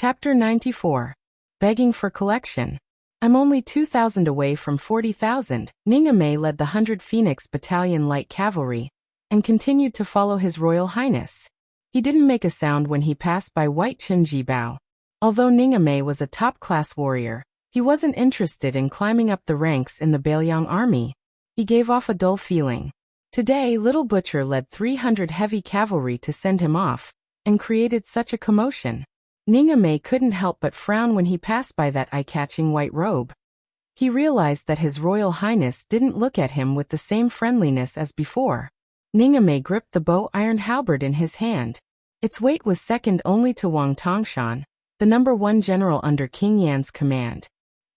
Chapter 94. Begging for collection. I'm only 2,000 away from 40,000. Ningame led the 100 Phoenix Battalion Light Cavalry and continued to follow His Royal Highness. He didn't make a sound when he passed by White Bao. Although Ningame was a top-class warrior, he wasn't interested in climbing up the ranks in the Bailiang army. He gave off a dull feeling. Today, Little Butcher led 300 heavy cavalry to send him off and created such a commotion. Ningame couldn't help but frown when he passed by that eye-catching white robe. He realized that His Royal Highness didn't look at him with the same friendliness as before. Ningame gripped the bow-iron halberd in his hand. Its weight was second only to Wang Tongshan, the #1 general under King Yan's command.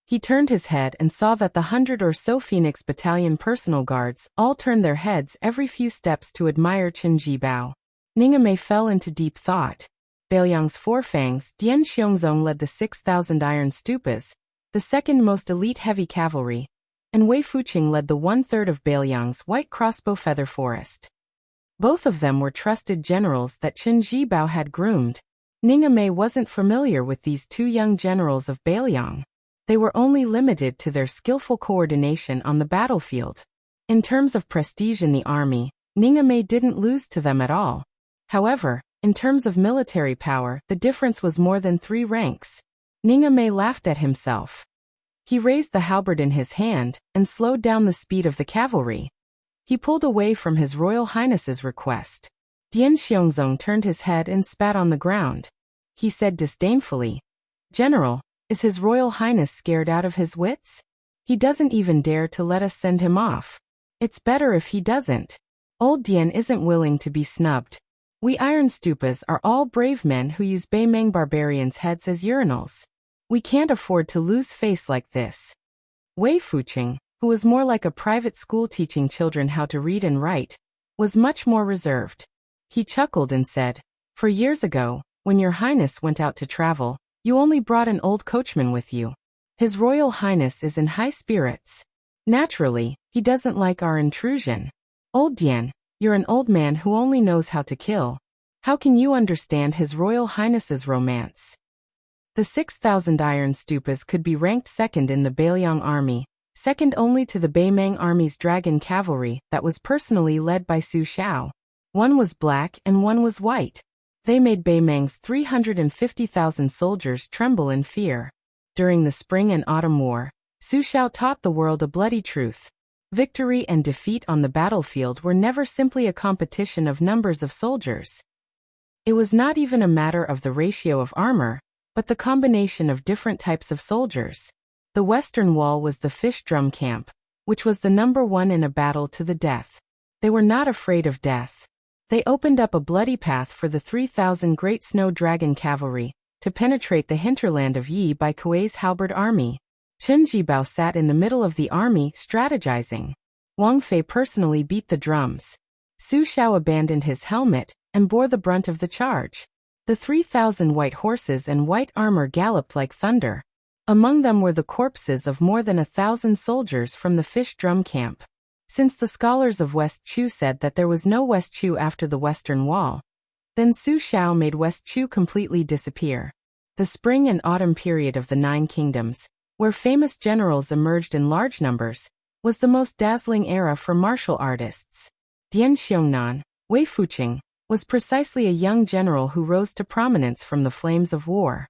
He turned his head and saw that the 100 or so Phoenix Battalion personal guards all turned their heads every few steps to admire Bao. Ningame fell into deep thought. Bailiang's Four Fangs, Dian Xiongzong led the 6,000 Iron Stupas, the second most elite heavy cavalry, and Wei Fuqing led the 1/3 of Bailiang's White Crossbow Feather Forest. Both of them were trusted generals that Bao had groomed. Ningame wasn't familiar with these two young generals of Bailiang. They were only limited to their skillful coordination on the battlefield. In terms of prestige in the army, Ningame didn't lose to them at all. However, in terms of military power, the difference was more than 3 ranks. Ningame laughed at himself. He raised the halberd in his hand and slowed down the speed of the cavalry. He pulled away from His Royal Highness's request. Dian Xiongzong turned his head and spat on the ground. He said disdainfully, "General, is His Royal Highness scared out of his wits? He doesn't even dare to let us send him off. It's better if he doesn't. Old Dian isn't willing to be snubbed. We Iron Stupas are all brave men who use Baimeng barbarians' heads as urinals. We can't afford to lose face like this." Wei Fuqing, who was more like a private school teaching children how to read and write, was much more reserved. He chuckled and said, "For years ago, when Your Highness went out to travel, you only brought an old coachman with you. His Royal Highness is in high spirits. Naturally, he doesn't like our intrusion. Old Dian, you're an old man who only knows how to kill. How can you understand His Royal Highness's romance?" The 6,000 Iron Stupas could be ranked second in the Bailiang army, second only to the Baimeng army's dragon cavalry that was personally led by Su Xiao. One was black and one was white. They made Baimeng's 350,000 soldiers tremble in fear. During the Spring and Autumn War, Su Xiao taught the world a bloody truth. Victory and defeat on the battlefield were never simply a competition of numbers of soldiers. It was not even a matter of the ratio of armor, but the combination of different types of soldiers. The Western Wall was the Fish Drum Camp, which was the #1 in a battle to the death. They were not afraid of death. They opened up a bloody path for the 3,000 Great Snow Dragon Cavalry to penetrate the hinterland of Yi by Kuei's halberd army. Bao sat in the middle of the army, strategizing. Wang Fei personally beat the drums. Su Xiao abandoned his helmet and bore the brunt of the charge. The 3,000 white horses and white armor galloped like thunder. Among them were the corpses of more than 1,000 soldiers from the Fish Drum Camp. Since the scholars of West Chu said that there was no West Chu after the Western Wall, then Su Xiao made West Chu completely disappear. The spring and autumn period of the 9 Kingdoms, where famous generals emerged in large numbers, was the most dazzling era for martial artists. Dian Xiongnan, Wei Fuqing, was precisely a young general who rose to prominence from the flames of war.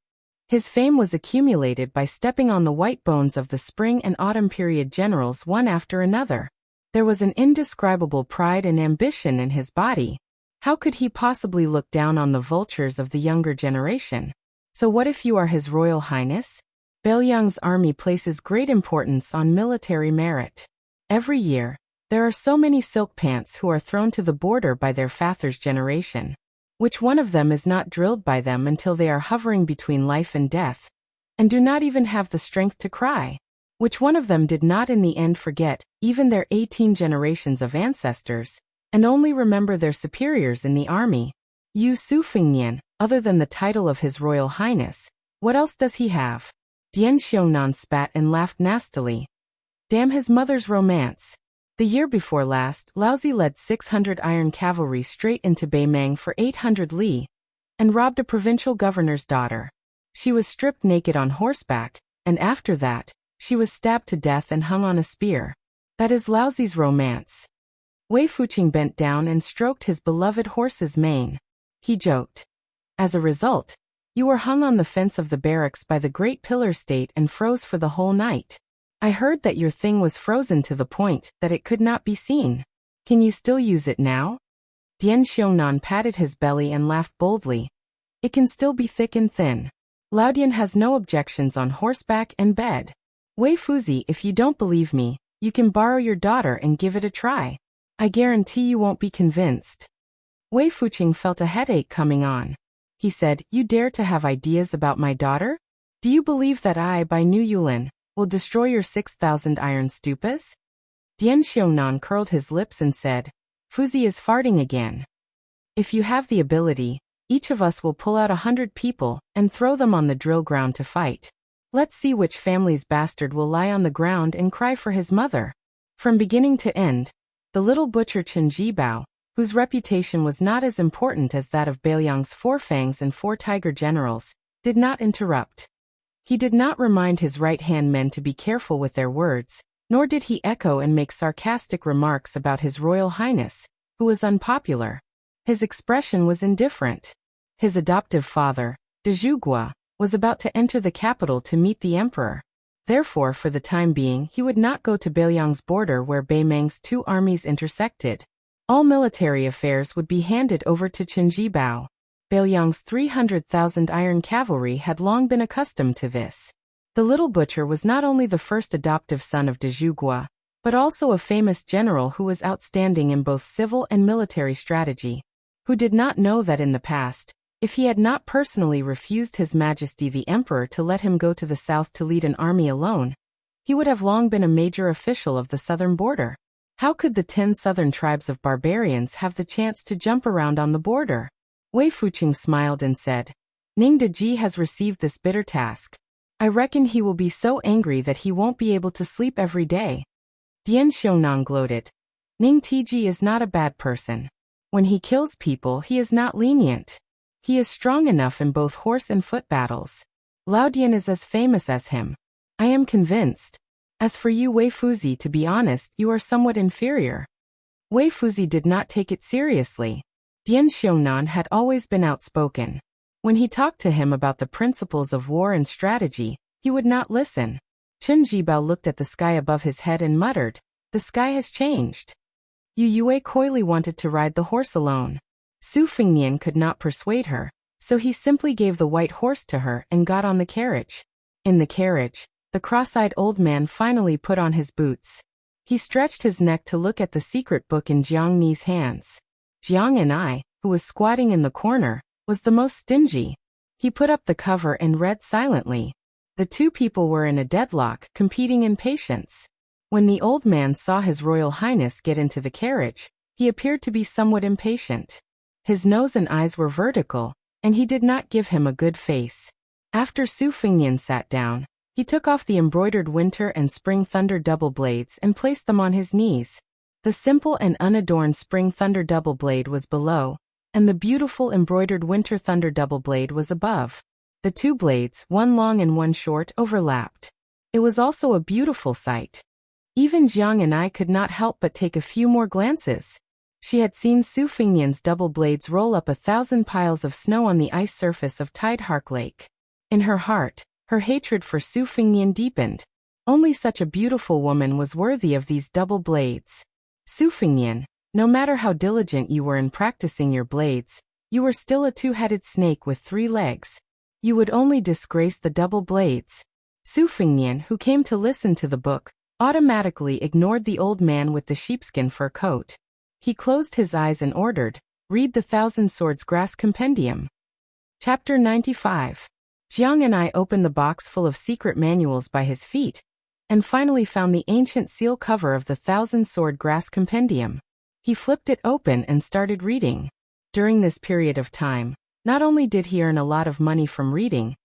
His fame was accumulated by stepping on the white bones of the spring and autumn period generals one after another. There was an indescribable pride and ambition in his body. How could he possibly look down on the vultures of the younger generation? So what if you are His Royal Highness? Bailiang's army places great importance on military merit. Every year, there are so many silk pants who are thrown to the border by their father's generation. Which one of them is not drilled by them until they are hovering between life and death, and do not even have the strength to cry? Which one of them did not in the end forget even their 18 generations of ancestors, and only remember their superiors in the army? Yu Sufengnian, other than the title of His Royal Highness, what else does he have? Dian Xiongnan spat and laughed nastily. Damn his mother's romance. The year before last, Laozi led 600 iron cavalry straight into Baimeng for 800 li, and robbed a provincial governor's daughter. She was stripped naked on horseback, and after that, she was stabbed to death and hung on a spear. That is Laozi's romance. Wei Fuqing bent down and stroked his beloved horse's mane. He joked. As a result, you were hung on the fence of the barracks by the great pillar state and froze for the whole night. I heard that your thing was frozen to the point that it could not be seen. Can you still use it now? Dian Xiongnan patted his belly and laughed boldly. It can still be thick and thin. Lao Dian has no objections on horseback and bed. Wei Fuzi, if you don't believe me, you can borrow your daughter and give it a try. I guarantee you won't be convinced. Wei Fuqing felt a headache coming on. He said, you dare to have ideas about my daughter? Do you believe that I, by New Yulin, will destroy your 6,000 iron stupas? Dian Xiongnan curled his lips and said, Fuzi is farting again. If you have the ability, each of us will pull out 100 people and throw them on the drill ground to fight. Let's see which family's bastard will lie on the ground and cry for his mother. From beginning to end, the little butcher Chen Jibao, whose reputation was not as important as that of Beiliang's 4 fangs and 4 tiger generals, did not interrupt. He did not remind his right-hand men to be careful with their words, nor did he echo and make sarcastic remarks about His Royal Highness, who was unpopular. His expression was indifferent. His adoptive father, de Zhugua, was about to enter the capital to meet the emperor. Therefore, for the time being, he would not go to Beiliang's border where Beimeng's 2 armies intersected. All military affairs would be handed over to Chen Jibao. Beiliang's 300,000 iron cavalry had long been accustomed to this. The little butcher was not only the first adoptive son of de Zhugua, but also a famous general who was outstanding in both civil and military strategy, who did not know that in the past, if he had not personally refused His Majesty the Emperor to let him go to the south to lead an army alone, he would have long been a major official of the southern border. How could the 10 southern tribes of barbarians have the chance to jump around on the border? Wei Fuqing smiled and said, Ning Deji has received this bitter task. I reckon he will be so angry that he won't be able to sleep every day. Dian Xiongnan gloated. Ning Tiji is not a bad person. When he kills people, he is not lenient. He is strong enough in both horse and foot battles. Lao Dian is as famous as him. I am convinced. As for you, Wei Fuzi, to be honest, you are somewhat inferior. Wei Fuzi did not take it seriously. Dian Xiongnan had always been outspoken. When he talked to him about the principles of war and strategy, he would not listen. Chen Jibao looked at the sky above his head and muttered, the sky has changed. Yu Yue coyly wanted to ride the horse alone. Su Fengnian could not persuade her, so he simply gave the white horse to her and got on the carriage. In the carriage, the cross-eyed old man finally put on his boots. He stretched his neck to look at the secret book in Jiang Ni's hands. Jiang and I, who was squatting in the corner, was the most stingy. He put up the cover and read silently. The 2 people were in a deadlock, competing in patience. When the old man saw His Royal Highness get into the carriage, he appeared to be somewhat impatient. His nose and eyes were vertical, and he did not give him a good face. After Su Fengnian sat down, he took off the embroidered winter and spring thunder double blades and placed them on his knees. The simple and unadorned spring thunder double blade was below, and the beautiful embroidered winter thunder double blade was above. The 2 blades, one long and one short, overlapped. It was also a beautiful sight. Even Jiang and I could not help but take a few more glances. She had seen Su Fengnian's double blades roll up 1,000 piles of snow on the ice surface of Tidehark Lake. In her heart, her hatred for Su Fengnian deepened. Only such a beautiful woman was worthy of these double blades. Su Fengnian, no matter how diligent you were in practicing your blades, you were still a 2-headed snake with 3 legs. You would only disgrace the double blades. Su Fengnian, who came to listen to the book, automatically ignored the old man with the sheepskin fur coat. He closed his eyes and ordered, read the 1,000 Swords Grass Compendium. Chapter 95. Jiang and I opened the box full of secret manuals by his feet, and finally found the ancient seal cover of the 1,000 Sword Grass Compendium. He flipped it open and started reading. During this period of time, not only did he earn a lot of money from reading,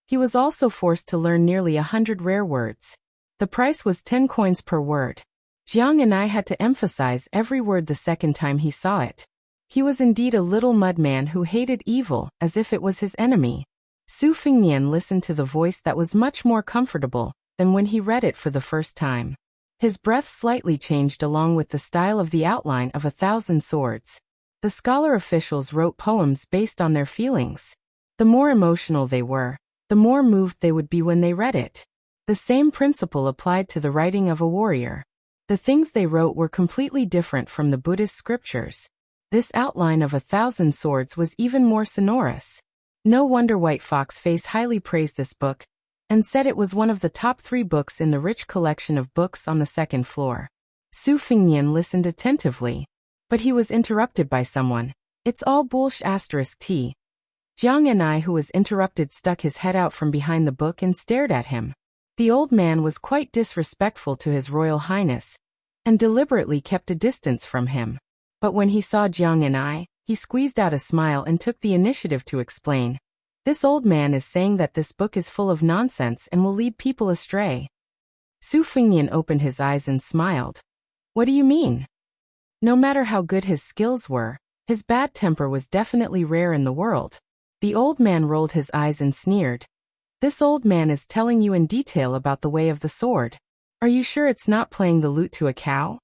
he was also forced to learn nearly 100 rare words. The price was 10 coins per word. Jiang and I had to emphasize every word the second time he saw it. He was indeed a little mud man who hated evil as if it was his enemy. Su Fengnian listened to the voice that was much more comfortable than when he read it for the first time. His breath slightly changed along with the style of the outline of 1,000 swords. The scholar officials wrote poems based on their feelings. The more emotional they were, the more moved they would be when they read it. The same principle applied to the writing of a warrior. The things they wrote were completely different from the Buddhist scriptures. This outline of 1,000 swords was even more sonorous. No wonder White Fox Face highly praised this book, and said it was one of the top 3 books in the rich collection of books on the second floor. Su Fengnian listened attentively, but he was interrupted by someone. It's all **T. Jiang Anai, who was interrupted, stuck his head out from behind the book and stared at him. The old man was quite disrespectful to His Royal Highness, and deliberately kept a distance from him. But when he saw Jiang Anai, he squeezed out a smile and took the initiative to explain. This old man is saying that this book is full of nonsense and will lead people astray. Su Fengnian opened his eyes and smiled. What do you mean? No matter how good his skills were, his bad temper was definitely rare in the world. The old man rolled his eyes and sneered. This old man is telling you in detail about the way of the sword. Are you sure it's not playing the lute to a cow?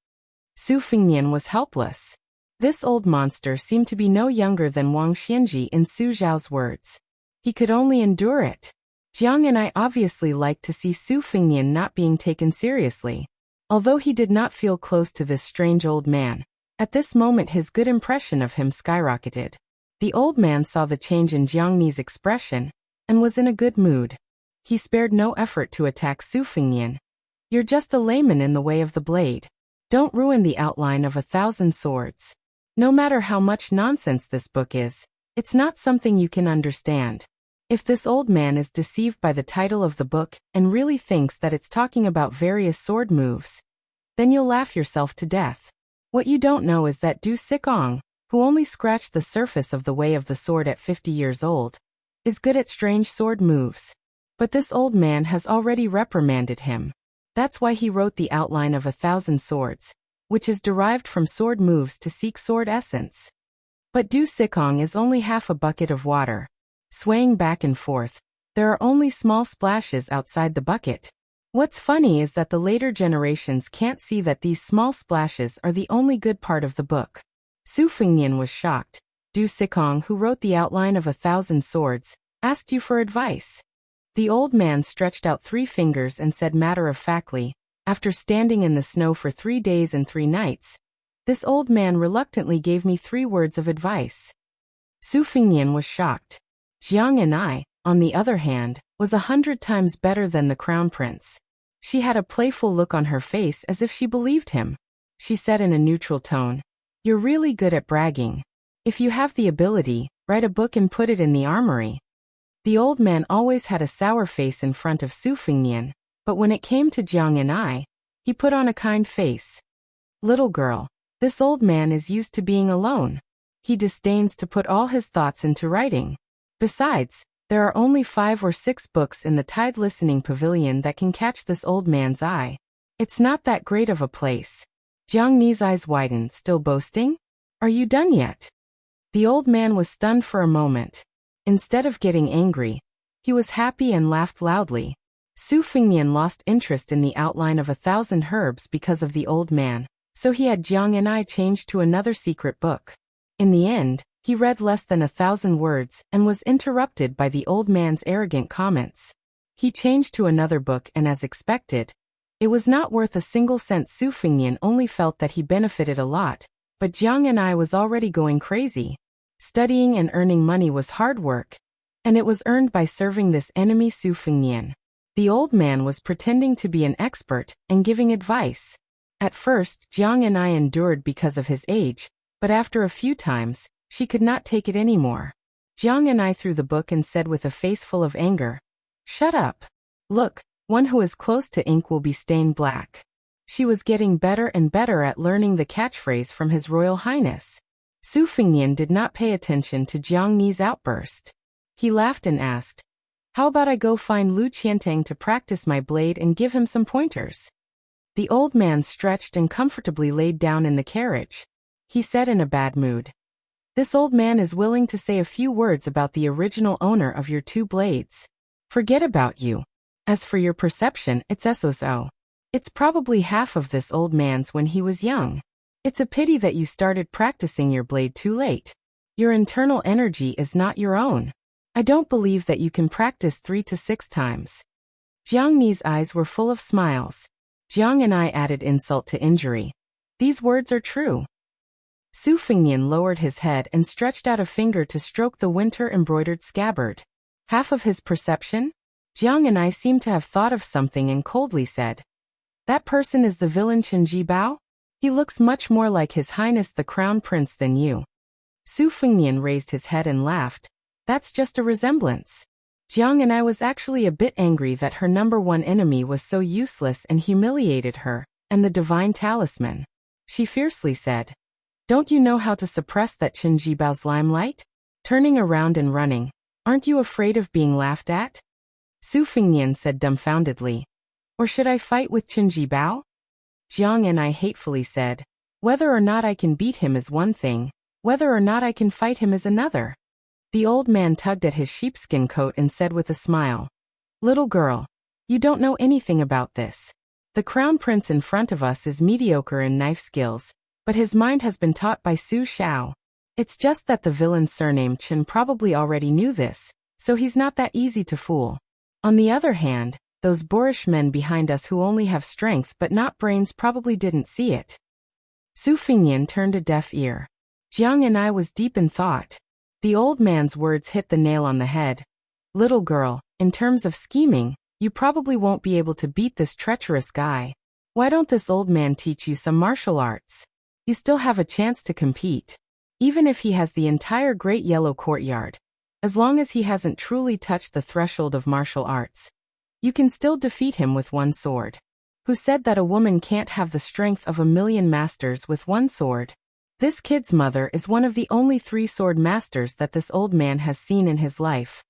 Su Fengnian was helpless. This old monster seemed to be no younger than Wang Xianji in Su Zhao's words. He could only endure it. Jiang and I obviously liked to see Su Fengnian not being taken seriously. Although he did not feel close to this strange old man, at this moment his good impression of him skyrocketed. The old man saw the change in Jiang Ni's expression, and was in a good mood. He spared no effort to attack Su Fengnian. You're just a layman in the way of the blade. Don't ruin the outline of 1,000 swords. No matter how much nonsense this book is, it's not something you can understand. If this old man is deceived by the title of the book and really thinks that it's talking about various sword moves, then you'll laugh yourself to death. What you don't know is that Du Sikong, who only scratched the surface of the way of the sword at 50 years old, is good at strange sword moves. But this old man has already reprimanded him. That's why he wrote the outline of 1,000 swords, which is derived from sword moves to seek sword essence. But Du Sikong is only half a bucket of water. Swaying back and forth, there are only small splashes outside the bucket. What's funny is that the later generations can't see that these small splashes are the only good part of the book. Su Fengnian was shocked. Du Sikong, who wrote the outline of 1,000 swords, asked you for advice. The old man stretched out 3 fingers and said matter-of-factly, after standing in the snow for 3 days and 3 nights, this old man reluctantly gave me 3 words of advice. Su Fengnian was shocked. Jiang and I, on the other hand, was 100 times better than the crown prince. She had a playful look on her face as if she believed him. She said in a neutral tone, "You're really good at bragging. If you have the ability, write a book and put it in the armory." The old man always had a sour face in front of Su Fengnian, but when it came to Jiang and I, he put on a kind face. Little girl, this old man is used to being alone. He disdains to put all his thoughts into writing. Besides, there are only 5 or 6 books in the Tide Listening Pavilion that can catch this old man's eye. It's not that great of a place. Jiang Ni's eyes widened, still boasting? Are you done yet? The old man was stunned for a moment. Instead of getting angry, he was happy and laughed loudly. Su Fengnian lost interest in the outline of 1,000 herbs because of the old man, so he had Jiang and I changed to another secret book. In the end, he read less than 1,000 words and was interrupted by the old man's arrogant comments. He changed to another book and, as expected, it was not worth a single cent. Su Fengnian only felt that he benefited a lot, but Jiang and I was already going crazy. Studying and earning money was hard work, and it was earned by serving this enemy Su Fengnian. The old man was pretending to be an expert and giving advice. At first, Jiang and I endured because of his age, but after a few times, she could not take it anymore. Jiang and I threw the book and said with a face full of anger, "Shut up. Look, one who is close to ink will be stained black." She was getting better and better at learning the catchphrase from His Royal Highness. Su Fengnian did not pay attention to Jiang Ni's outburst. He laughed and asked, "How about I go find Lu Qiantang to practice my blade and give him some pointers?" The old man stretched and comfortably laid down in the carriage. He said in a bad mood, This old man is willing to say a few words about the original owner of your 2 blades. Forget about you. As for your perception, it's SOSO. It's probably half of this old man's when he was young. It's a pity that you started practicing your blade too late. Your internal energy is not your own. I don't believe that you can practice 3 to 6 times. Jiang Ni's eyes were full of smiles. Jiang and I added insult to injury. These words are true. Su Fengnian lowered his head and stretched out a finger to stroke the winter-embroidered scabbard. Half of his perception? Jiang and I seemed to have thought of something and coldly said, "That person is the villain Chen Jibao? He looks much more like His Highness the Crown Prince than you." Su Fengnian raised his head and laughed. "That's just a resemblance." Jiang and I was actually a bit angry that her number 1 enemy was so useless and humiliated her, and the divine talisman. She fiercely said, "Don't you know how to suppress that Chen Jibao's limelight?" Turning around and running, "Aren't you afraid of being laughed at?" Su Fengnian said dumbfoundedly, "Or should I fight with Chen Jibao?" Jiang and I hatefully said, "Whether or not I can beat him is one thing, whether or not I can fight him is another." The old man tugged at his sheepskin coat and said with a smile, "Little girl, you don't know anything about this. The crown prince in front of us is mediocre in knife skills, but his mind has been taught by Su Xiao. It's just that the villain's surname Chen probably already knew this, so he's not that easy to fool. On the other hand, those boorish men behind us who only have strength but not brains probably didn't see it." Su Fengnian turned a deaf ear. Jiang and I was deep in thought. The old man's words hit the nail on the head. "Little girl, in terms of scheming, you probably won't be able to beat this treacherous guy. Why don't this old man teach you some martial arts? You still have a chance to compete. Even if he has the entire Great Yellow Courtyard, as long as he hasn't truly touched the threshold of martial arts, you can still defeat him with 1 sword. Who said that a woman can't have the strength of 1,000,000 masters with 1 sword? This kid's mother is one of the only 3 sword masters that this old man has seen in his life."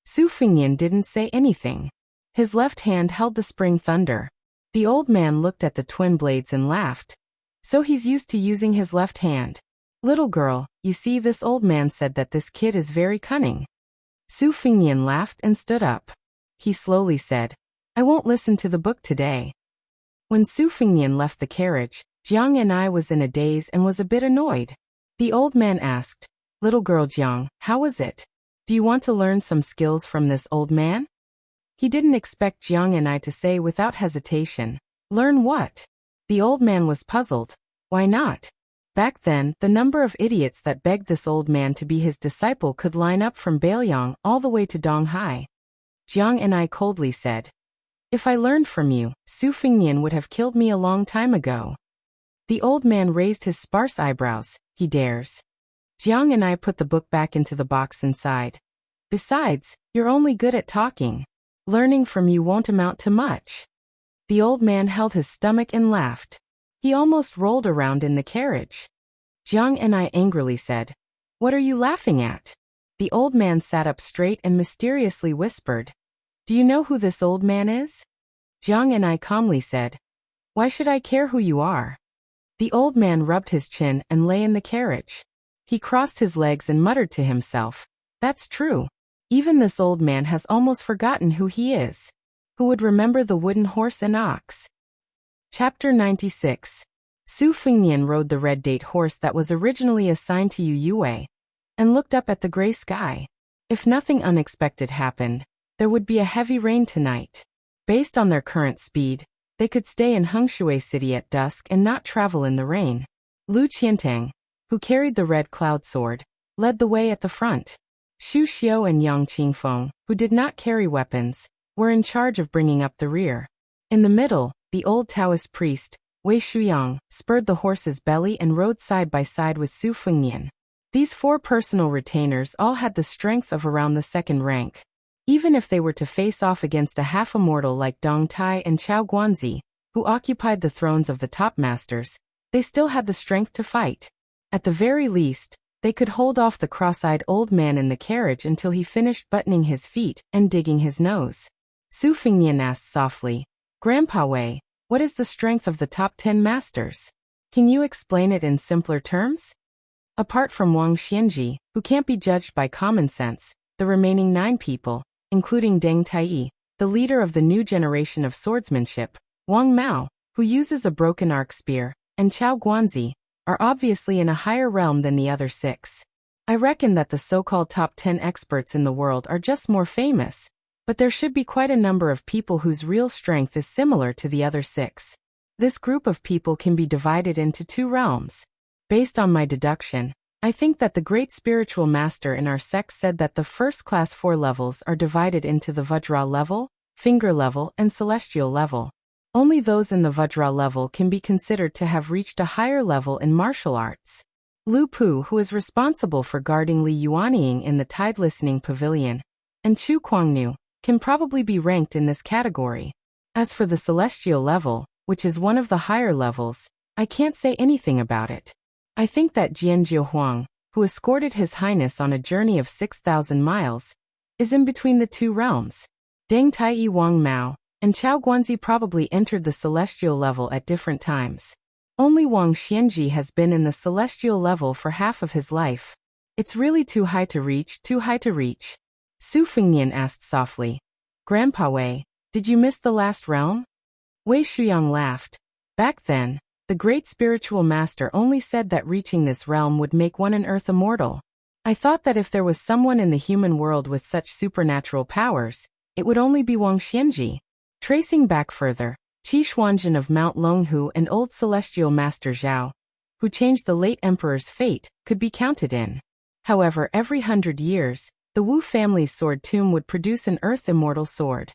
Su Fengnian didn't say anything. His left hand held the spring thunder. The old man looked at the twin blades and laughed. "So he's used to using his left hand. Little girl, you see, this old man said that this kid is very cunning." Su Fengnian laughed and stood up. He slowly said, "I won't listen to the book today." When Su Fengnian left the carriage, Jiang and I was in a daze and was a bit annoyed. The old man asked, "Little girl Jiang, how was it? Do you want to learn some skills from this old man?" He didn't expect Jiang and I to say without hesitation, "Learn what?" The old man was puzzled. Why not? Back then, the number of idiots that begged this old man to be his disciple could line up from Bailiang all the way to Donghai. Jiang and I coldly said, "If I learned from you, Su Fengnian would have killed me a long time ago." The old man raised his sparse eyebrows. "He dares." Jiang and I put the book back into the box inside. "Besides, you're only good at talking. Learning from you won't amount to much." The old man held his stomach and laughed. He almost rolled around in the carriage. Jiang and I angrily said, "What are you laughing at?" The old man sat up straight and mysteriously whispered, "Do you know who this old man is?" Jiang and I calmly said, "Why should I care who you are?" The old man rubbed his chin and lay in the carriage. He crossed his legs and muttered to himself, "That's true. Even this old man has almost forgotten who he is. Who would remember the wooden horse and ox?" Chapter 96. Su Fengnian rode the red date horse that was originally assigned to Yu Yue, and looked up at the gray sky. If nothing unexpected happened, there would be a heavy rain tonight. Based on their current speed, they could stay in Hengshui City at dusk and not travel in the rain. Lu Qiantang, who carried the red cloud sword, led the way at the front. Xu Xiu and Yang Qingfeng, who did not carry weapons, were in charge of bringing up the rear. In the middle, the old Taoist priest, Wei Shuyang, spurred the horse's belly and rode side by side with Su Fengnian. These 4 personal retainers all had the strength of around the 2nd rank. Even if they were to face off against a half-immortal like Dong Tai and Chao Guanzi, who occupied the thrones of the top masters, they still had the strength to fight. At the very least, they could hold off the cross-eyed old man in the carriage until he finished buttoning his feet and digging his nose. Su Fengnian asked softly, "Grandpa Wei, what is the strength of the top 10 masters? Can you explain it in simpler terms?" Apart from Wang Xianji, who can't be judged by common sense, the remaining 9 people, including Deng Taiyi, the leader of the new generation of swordsmanship, Wang Mao, who uses a broken arc spear, and Chao Guanzi, are obviously in a higher realm than the other 6. I reckon that the so-called top 10 experts in the world are just more famous, but there should be quite a number of people whose real strength is similar to the other 6. This group of people can be divided into 2 realms. Based on my deduction, I think that the great spiritual master in our sect said that the first class 4 levels are divided into the Vajra level, finger level, and celestial level. Only those in the Vajra level can be considered to have reached a higher level in martial arts. Lu Pu, who is responsible for guarding Li Yuanying in the Tide Listening Pavilion, and Chu Kuangnu, can probably be ranked in this category. As for the celestial level, which is one of the higher levels, I can't say anything about it. I think that Jian Jiohuang, who escorted His Highness on a journey of 6,000 miles, is in between the 2 realms. Deng Taiyi, Wang Mao, and Chao Guanzi probably entered the celestial level at different times. Only Wang Xianji has been in the celestial level for half of his life. It's really too high to reach, too high to reach. Su Fengnian asked softly. Grandpa Wei, did you miss the last realm? Wei Shuyang laughed. Back then, the great spiritual master only said that reaching this realm would make one on earth immortal. I thought that if there was someone in the human world with such supernatural powers, it would only be Wang Xianji. Tracing back further, Qi Xuanzhen of Mount Longhu and old celestial master Zhao, who changed the late emperor's fate, could be counted in. However, every 100 years, the Wu family's sword tomb would produce an earth immortal sword.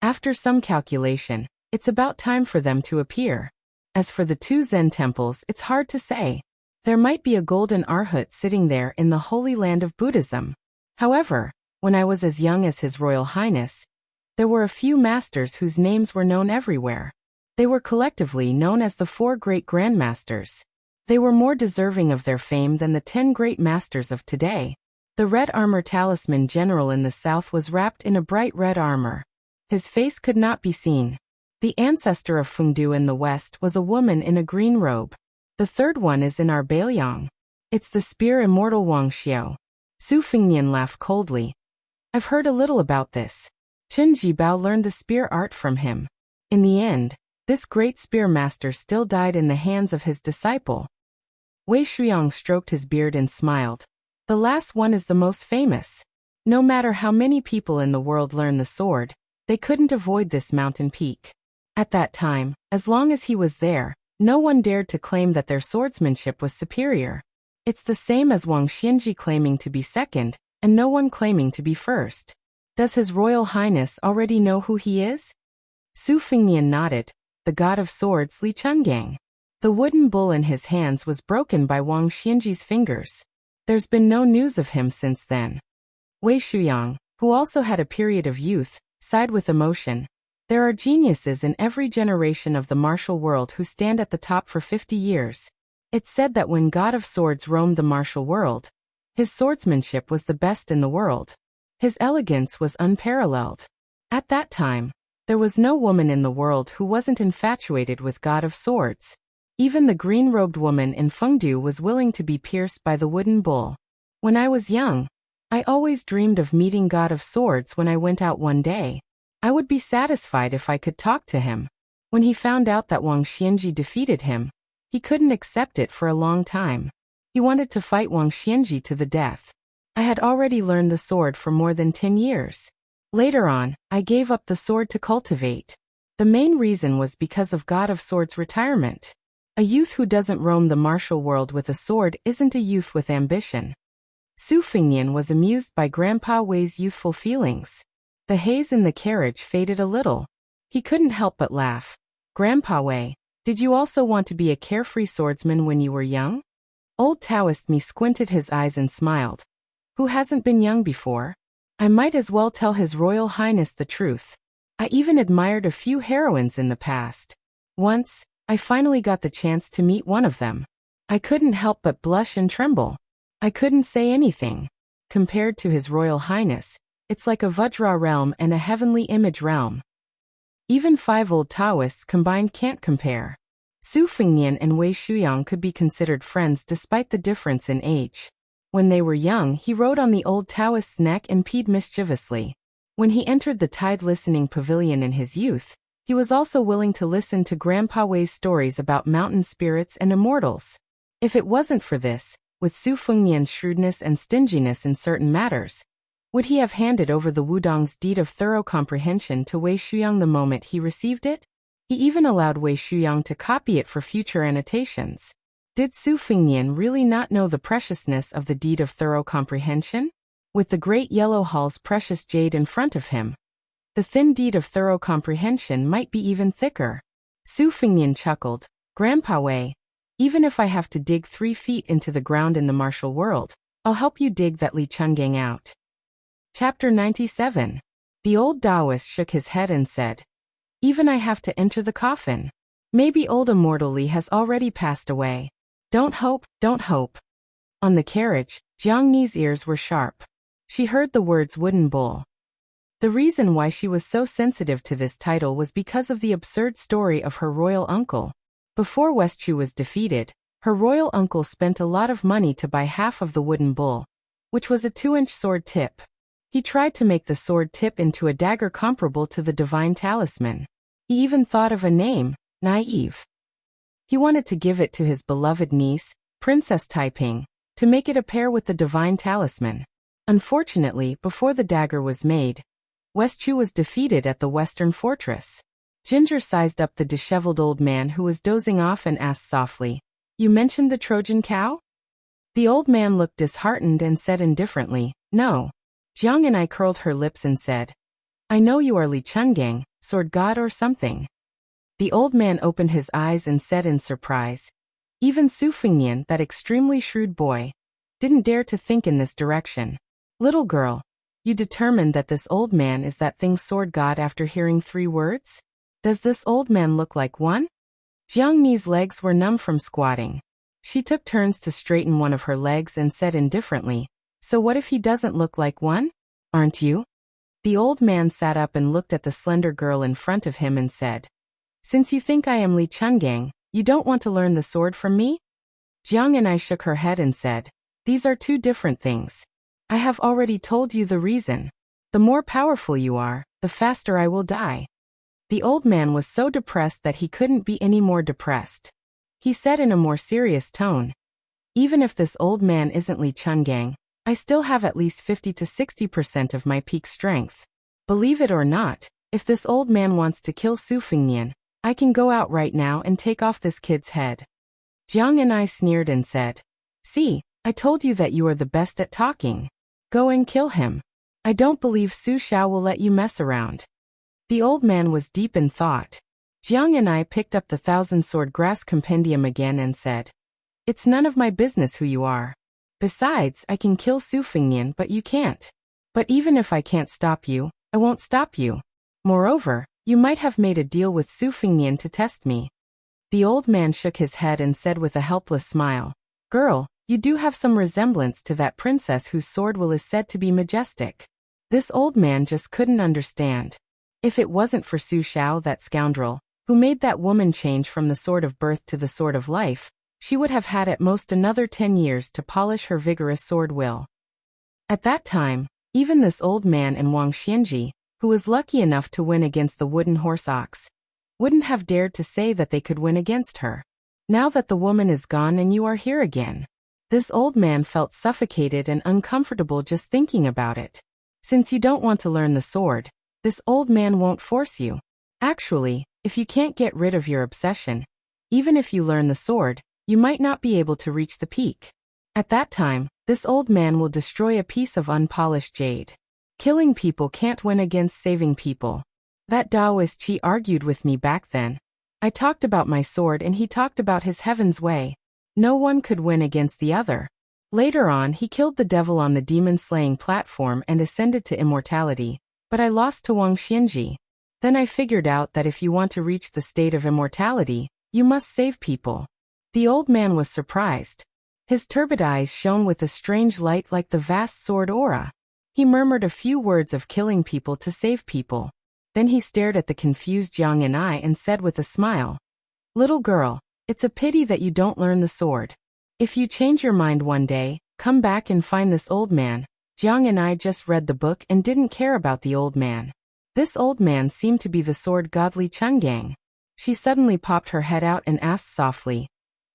After some calculation, it's about time for them to appear. As for the 2 Zen temples, it's hard to say. There might be a golden arhat sitting there in the holy land of Buddhism. However, when I was as young as His Royal Highness, there were a few masters whose names were known everywhere. They were collectively known as the 4 great grandmasters. They were more deserving of their fame than the 10 great masters of today. The red armor talisman general in the south was wrapped in a bright red armor. His face could not be seen. The ancestor of Fengdu in the west was a woman in a green robe. The 3rd one is in our Bailiang. It's the spear immortal Wang Xiao. Su Fengnian laughed coldly. I've heard a little about this. Chen Jibao learned the spear art from him. In the end, this great spear master still died in the hands of his disciple. Wei Shuyang stroked his beard and smiled. The last one is the most famous. No matter how many people in the world learn the sword, they couldn't avoid this mountain peak. At that time, as long as he was there, no one dared to claim that their swordsmanship was superior. It's the same as Wang Xianji claiming to be second, and no one claiming to be first. Does His Royal Highness already know who he is? Su Fengnian nodded. The god of swords Li Chungang. The wooden bull in his hands was broken by Wang Xianji's fingers. There's been no news of him since then. Wei Shuyang, who also had a period of youth, sighed with emotion. There are geniuses in every generation of the martial world who stand at the top for 50 years. It's said that when God of Swords roamed the martial world, his swordsmanship was the best in the world. His elegance was unparalleled. At that time, there was no woman in the world who wasn't infatuated with God of Swords. Even the green-robed woman in Fengdu was willing to be pierced by the wooden bull. When I was young, I always dreamed of meeting God of Swords when I went out one day. I would be satisfied if I could talk to him. When he found out that Wang Xianji defeated him, he couldn't accept it for a long time. He wanted to fight Wang Xianji to the death. I had already learned the sword for more than 10 years. Later on, I gave up the sword to cultivate. The main reason was because of God of Swords' retirement. A youth who doesn't roam the martial world with a sword isn't a youth with ambition. Su Fengnian was amused by Grandpa Wei's youthful feelings. The haze in the carriage faded a little. He couldn't help but laugh. Grandpa Wei, did you also want to be a carefree swordsman when you were young? Old Taoist me squinted his eyes and smiled. Who hasn't been young before? I might as well tell His Royal Highness the truth. I even admired a few heroines in the past. Once, I finally got the chance to meet one of them. I couldn't help but blush and tremble. I couldn't say anything. Compared to His Royal Highness, it's like a Vajra realm and a heavenly image realm. Even 5 old Taoists combined can't compare. Su Fengnian and Wei Shuyang could be considered friends despite the difference in age. When they were young, he rode on the old Taoist's neck and peed mischievously. When he entered the Tide Listening Pavilion in his youth, he was also willing to listen to Grandpa Wei's stories about mountain spirits and immortals. If it wasn't for this, with Su Fengnian's shrewdness and stinginess in certain matters, would he have handed over the Wudong's deed of thorough comprehension to Wei Shuyang the moment he received it? He even allowed Wei Shuyang to copy it for future annotations. Did Su Fengnian really not know the preciousness of the deed of thorough comprehension? With the great yellow hall's precious jade in front of him, the thin deed of thorough comprehension might be even thicker. Su Fengnian chuckled. Grandpa Wei, even if I have to dig 3 feet into the ground in the martial world, I'll help you dig that Li Chungang out. Chapter 97. The old Taoist shook his head and said, even I have to enter the coffin. Maybe old immortal Li has already passed away. Don't hope, don't hope. On the carriage, Jiang Ni's ears were sharp. She heard the words wooden bull. The reason why she was so sensitive to this title was because of the absurd story of her royal uncle. Before Westchu was defeated, her royal uncle spent a lot of money to buy half of the wooden bull, which was a 2-inch sword tip. He tried to make the sword tip into a dagger comparable to the divine talisman. He even thought of a name, Naive. He wanted to give it to his beloved niece, Princess Taiping, to make it a pair with the divine talisman. Unfortunately, before the dagger was made, Westchu was defeated at the Western Fortress. Ginger sized up the disheveled old man who was dozing off and asked softly, "You mentioned the Trojan cow?" The old man looked disheartened and said indifferently, "No." Jiang and I curled her lips and said, "I know you are Li Chungang, sword god or something." The old man opened his eyes and said in surprise, even Su Fengnian, that extremely shrewd boy, didn't dare to think in this direction. "Little girl, you determined that this old man is that thing sword god after hearing 3 words? Does this old man look like one?" Jiang Ni's legs were numb from squatting. She took turns to straighten one of her legs and said indifferently, "So what if he doesn't look like one? Aren't you?" The old man sat up and looked at the slender girl in front of him and said, "Since you think I am Li Chungang, you don't want to learn the sword from me?" Jiang and I shook her head and said, "These are 2 different things. I have already told you the reason. The more powerful you are, the faster I will die." The old man was so depressed that he couldn't be any more depressed. He said in a more serious tone, "Even if this old man isn't Li Chungang, I still have at least 50 to 60% of my peak strength. Believe it or not, if this old man wants to kill Su Fengnian, I can go out right now and take off this kid's head." Jiang and I sneered and said, "See, I told you that you are the best at talking. Go and kill him. I don't believe Su Xiao will let you mess around." The old man was deep in thought. Jiang and I picked up the 1,000-sword grass compendium again and said, "It's none of my business who you are. Besides, I can kill Su Fengnian but you can't. But even if I can't stop you, I won't stop you. Moreover, you might have made a deal with Su Fengnian to test me." The old man shook his head and said with a helpless smile, "Girl, you do have some resemblance to that princess whose sword will is said to be majestic." This old man just couldn't understand. If it wasn't for Su Xiao, that scoundrel, who made that woman change from the sword of birth to the sword of life, she would have had at most another 10 years to polish her vigorous sword will. At that time, even this old man and Wang Xianji, who was lucky enough to win against the wooden horse ox, wouldn't have dared to say that they could win against her. Now that the woman is gone and you are here again, this old man felt suffocated and uncomfortable just thinking about it. Since you don't want to learn the sword, this old man won't force you. Actually, if you can't get rid of your obsession, even if you learn the sword, you might not be able to reach the peak. At that time, this old man will destroy a piece of unpolished jade. Killing people can't win against saving people. That Taoist Qi argued with me back then. I talked about my sword and he talked about his heaven's way. No one could win against the other. Later on, he killed the devil on the demon-slaying platform and ascended to immortality, but I lost to Wang Xianji. Then I figured out that if you want to reach the state of immortality, you must save people. The old man was surprised. His turbid eyes shone with a strange light like the vast sword aura. He murmured a few words of killing people to save people. Then he stared at the confused Jiang and I and said with a smile, "Little girl, It's a pity that you don't learn the sword. If you change your mind one day, come back and find this old man. Jiang and I just read the book and didn't care about the old man. This old man seemed to be the sword god Li Chungang. She suddenly popped her head out and asked softly,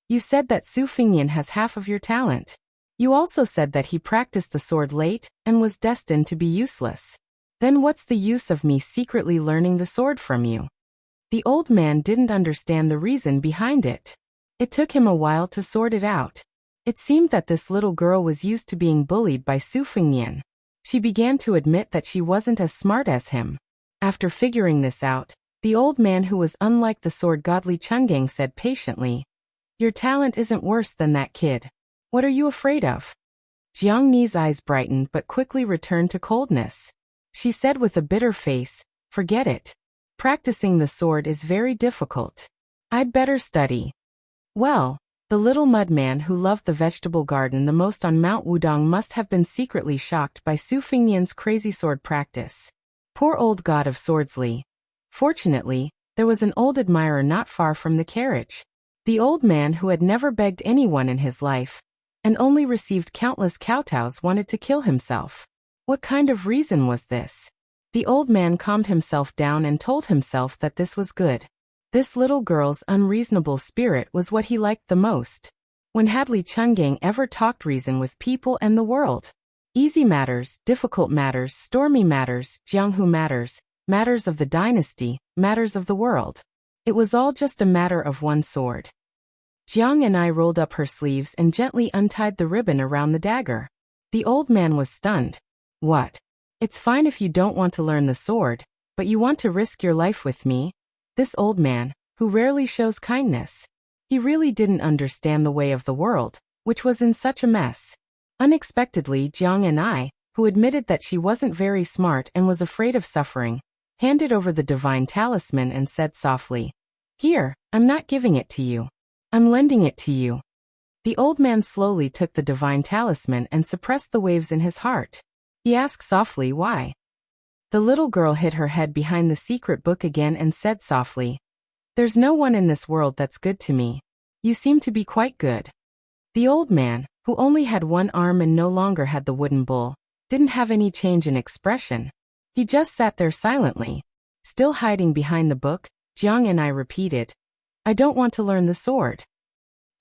"You said that Su Fingyan has half of your talent. You also said that he practiced the sword late and was destined to be useless. Then what's the use of me secretly learning the sword from you?" The old man didn't understand the reason behind it. It took him a while to sort it out. It seemed that this little girl was used to being bullied by Su Fingyan. She began to admit that she wasn't as smart as him. After figuring this out, the old man, who was unlike the sword god Li Chungang, said patiently, "Your talent isn't worse than that kid. What are you afraid of?" Jiang Ni's eyes brightened but quickly returned to coldness. She said with a bitter face, "Forget it. Practicing the sword is very difficult. I'd better study." Well, the little mudman who loved the vegetable garden the most on Mount Wudong must have been secretly shocked by Su Fingyan's crazy sword practice. Poor old god of swords Li. Fortunately, there was an old admirer not far from the carriage. The old man, who had never begged anyone in his life and only received countless kowtows, wanted to kill himself. What kind of reason was this? The old man calmed himself down and told himself that this was good. This little girl's unreasonable spirit was what he liked the most. When had Li Chungang ever talked reason with people and the world? Easy matters, difficult matters, stormy matters, Jianghu matters, matters of the dynasty, matters of the world. It was all just a matter of one sword. Jiang and I rolled up her sleeves and gently untied the ribbon around the dagger. The old man was stunned. "What? It's fine if you don't want to learn the sword, but you want to risk your life with me?" This old man, who rarely shows kindness. He really didn't understand the way of the world, which was in such a mess. Unexpectedly, Jiang and I, who admitted that she wasn't very smart and was afraid of suffering, handed over the divine talisman and said softly, "Here, I'm not giving it to you. I'm lending it to you." The old man slowly took the divine talisman and suppressed the waves in his heart. He asked softly why. The little girl hid her head behind the secret book again and said softly, "There's no one in this world that's good to me. You seem to be quite good." The old man, who only had one arm and no longer had the wooden bull, didn't have any change in expression. He just sat there silently. Still hiding behind the book, Jiang and I repeated, "I don't want to learn the sword."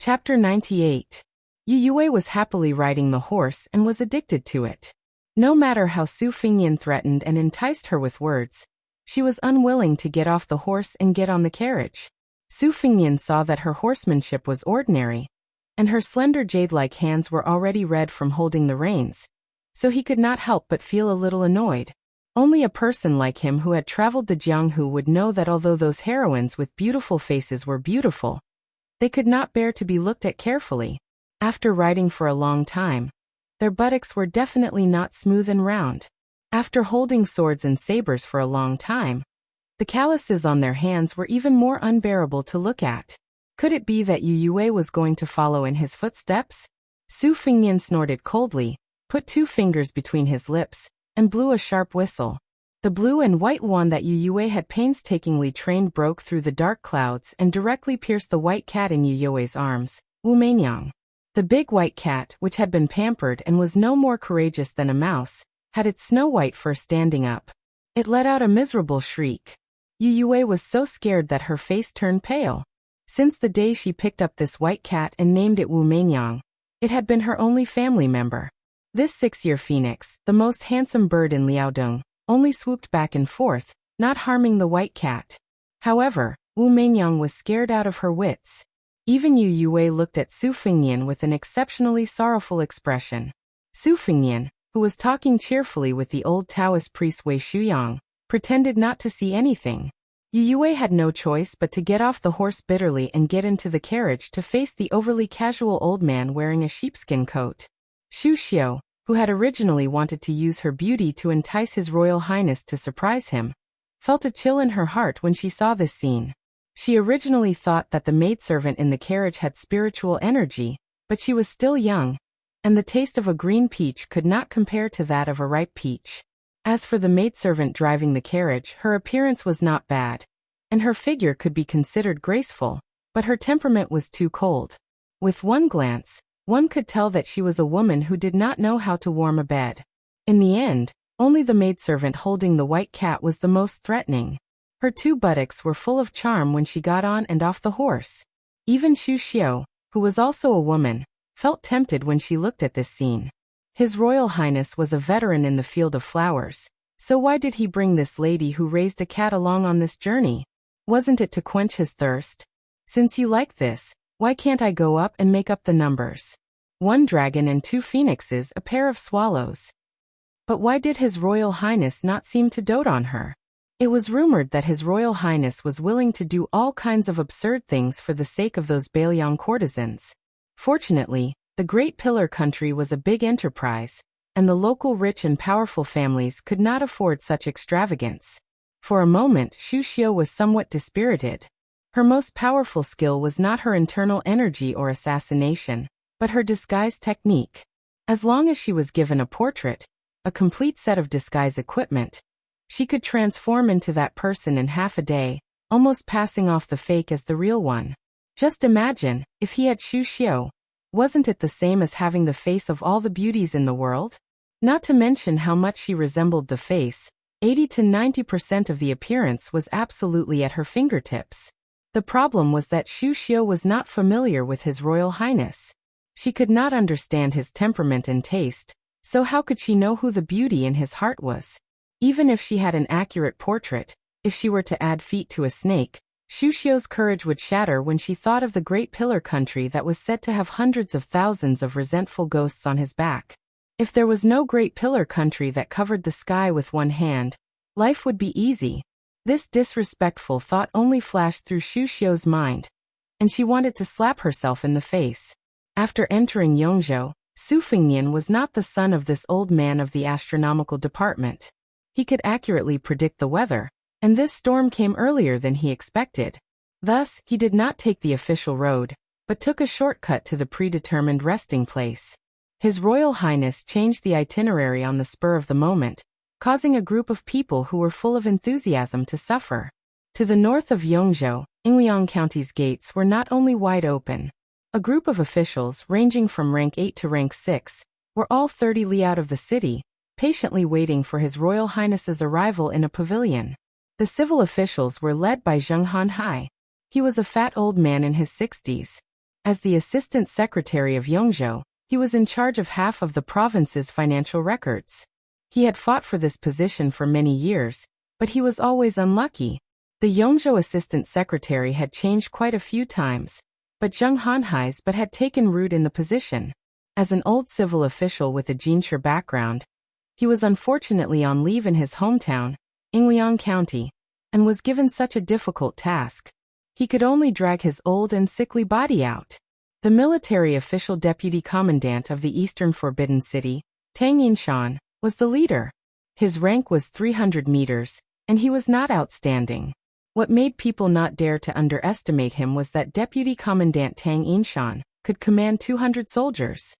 Chapter 98. Yu Yue was happily riding the horse and was addicted to it. No matter how Su Fingyan threatened and enticed her with words, she was unwilling to get off the horse and get on the carriage. Su Fingyan saw that her horsemanship was ordinary, and her slender jade-like hands were already red from holding the reins, so he could not help but feel a little annoyed. Only a person like him who had traveled the Jianghu would know that although those heroines with beautiful faces were beautiful, they could not bear to be looked at carefully. After riding for a long time, their buttocks were definitely not smooth and round. After holding swords and sabers for a long time, the calluses on their hands were even more unbearable to look at. Could it be that Yu Yue was going to follow in his footsteps? Su Fingyan snorted coldly, put 2 fingers between his lips, and blew a sharp whistle. The blue and white wand that Yu Yue had painstakingly trained broke through the dark clouds and directly pierced the white cat in Yu Yue's arms, Wu Meinyang. The big white cat, which had been pampered and was no more courageous than a mouse, had its snow-white fur standing up. It let out a miserable shriek. Yu Yue was so scared that her face turned pale. Since the day she picked up this white cat and named it Wu Meinyang, it had been her only family member. This 6-year phoenix, the most handsome bird in Liaodong, only swooped back and forth, not harming the white cat. However, Wu Meinyang was scared out of her wits. Even Yu Yue looked at Su Fingyan with an exceptionally sorrowful expression. Su Fingyan, who was talking cheerfully with the old Taoist priest Wei Shuyang, pretended not to see anything. Yu Yue had no choice but to get off the horse bitterly and get into the carriage to face the overly casual old man wearing a sheepskin coat. Xu Xiu, who had originally wanted to use her beauty to entice His Royal Highness to surprise him, felt a chill in her heart when she saw this scene. She originally thought that the maidservant in the carriage had spiritual energy, but she was still young, and the taste of a green peach could not compare to that of a ripe peach. As for the maidservant driving the carriage, her appearance was not bad, and her figure could be considered graceful, but her temperament was too cold. With one glance, one could tell that she was a woman who did not know how to warm a bed. In the end, only the maidservant holding the white cat was the most threatening. Her two buttocks were full of charm when she got on and off the horse. Even Xu Xiu, who was also a woman, felt tempted when she looked at this scene. His Royal Highness was a veteran in the field of flowers, so why did he bring this lady who raised a cat along on this journey? Wasn't it to quench his thirst? Since you like this, why can't I go up and make up the numbers? 1 dragon and 2 phoenixes, a pair of swallows. But why did His Royal Highness not seem to dote on her? It was rumored that His Royal Highness was willing to do all kinds of absurd things for the sake of those Bailiang courtesans. Fortunately, the Great Pillar country was a big enterprise, and the local rich and powerful families could not afford such extravagance. For a moment, Xu Xiu was somewhat dispirited. Her most powerful skill was not her internal energy or assassination, but her disguise technique. As long as she was given a portrait, a complete set of disguise equipment, she could transform into that person in half a day, almost passing off the fake as the real one. Just imagine, if he had Xu Xiu, wasn't it the same as having the face of all the beauties in the world? Not to mention how much she resembled the face, 80 to 90% of the appearance was absolutely at her fingertips. The problem was that Xu Xiu was not familiar with His Royal Highness. She could not understand his temperament and taste, so how could she know who the beauty in his heart was? Even if she had an accurate portrait, if she were to add feet to a snake, Xu Xiu's courage would shatter when she thought of the Great Pillar country that was said to have hundreds of thousands of resentful ghosts on his back. If there was no Great Pillar country that covered the sky with one hand, life would be easy. This disrespectful thought only flashed through Xu Xiu's mind, and she wanted to slap herself in the face. After entering Yongzhou, Su Fengnian was not the son of this old man of the astronomical department. He could accurately predict the weather, and this storm came earlier than he expected. Thus, he did not take the official road, but took a shortcut to the predetermined resting place. His Royal Highness changed the itinerary on the spur of the moment, causing a group of people who were full of enthusiasm to suffer. To the north of Yongzhou, Yingliang County's gates were not only wide open. A group of officials, ranging from rank 8 to rank 6, were all 30 li out of the city, patiently waiting for His Royal Highness's arrival in a pavilion. The civil officials were led by Zheng Hanhai. He was a fat old man in his 60s. As the assistant secretary of Yongzhou, he was in charge of half of the province's financial records. He had fought for this position for many years, but he was always unlucky. The Yongzhou assistant secretary had changed quite a few times, but Zheng Hanhai's had taken root in the position. As an old civil official with a Jinshe background, he was unfortunately on leave in his hometown, Yingliang County, and was given such a difficult task. He could only drag his old and sickly body out. The military official deputy commandant of the Eastern Forbidden City, Tang Yinshan, was the leader. His rank was 300 meters, and he was not outstanding. What made people not dare to underestimate him was that Deputy Commandant Tang Yinshan could command 200 soldiers.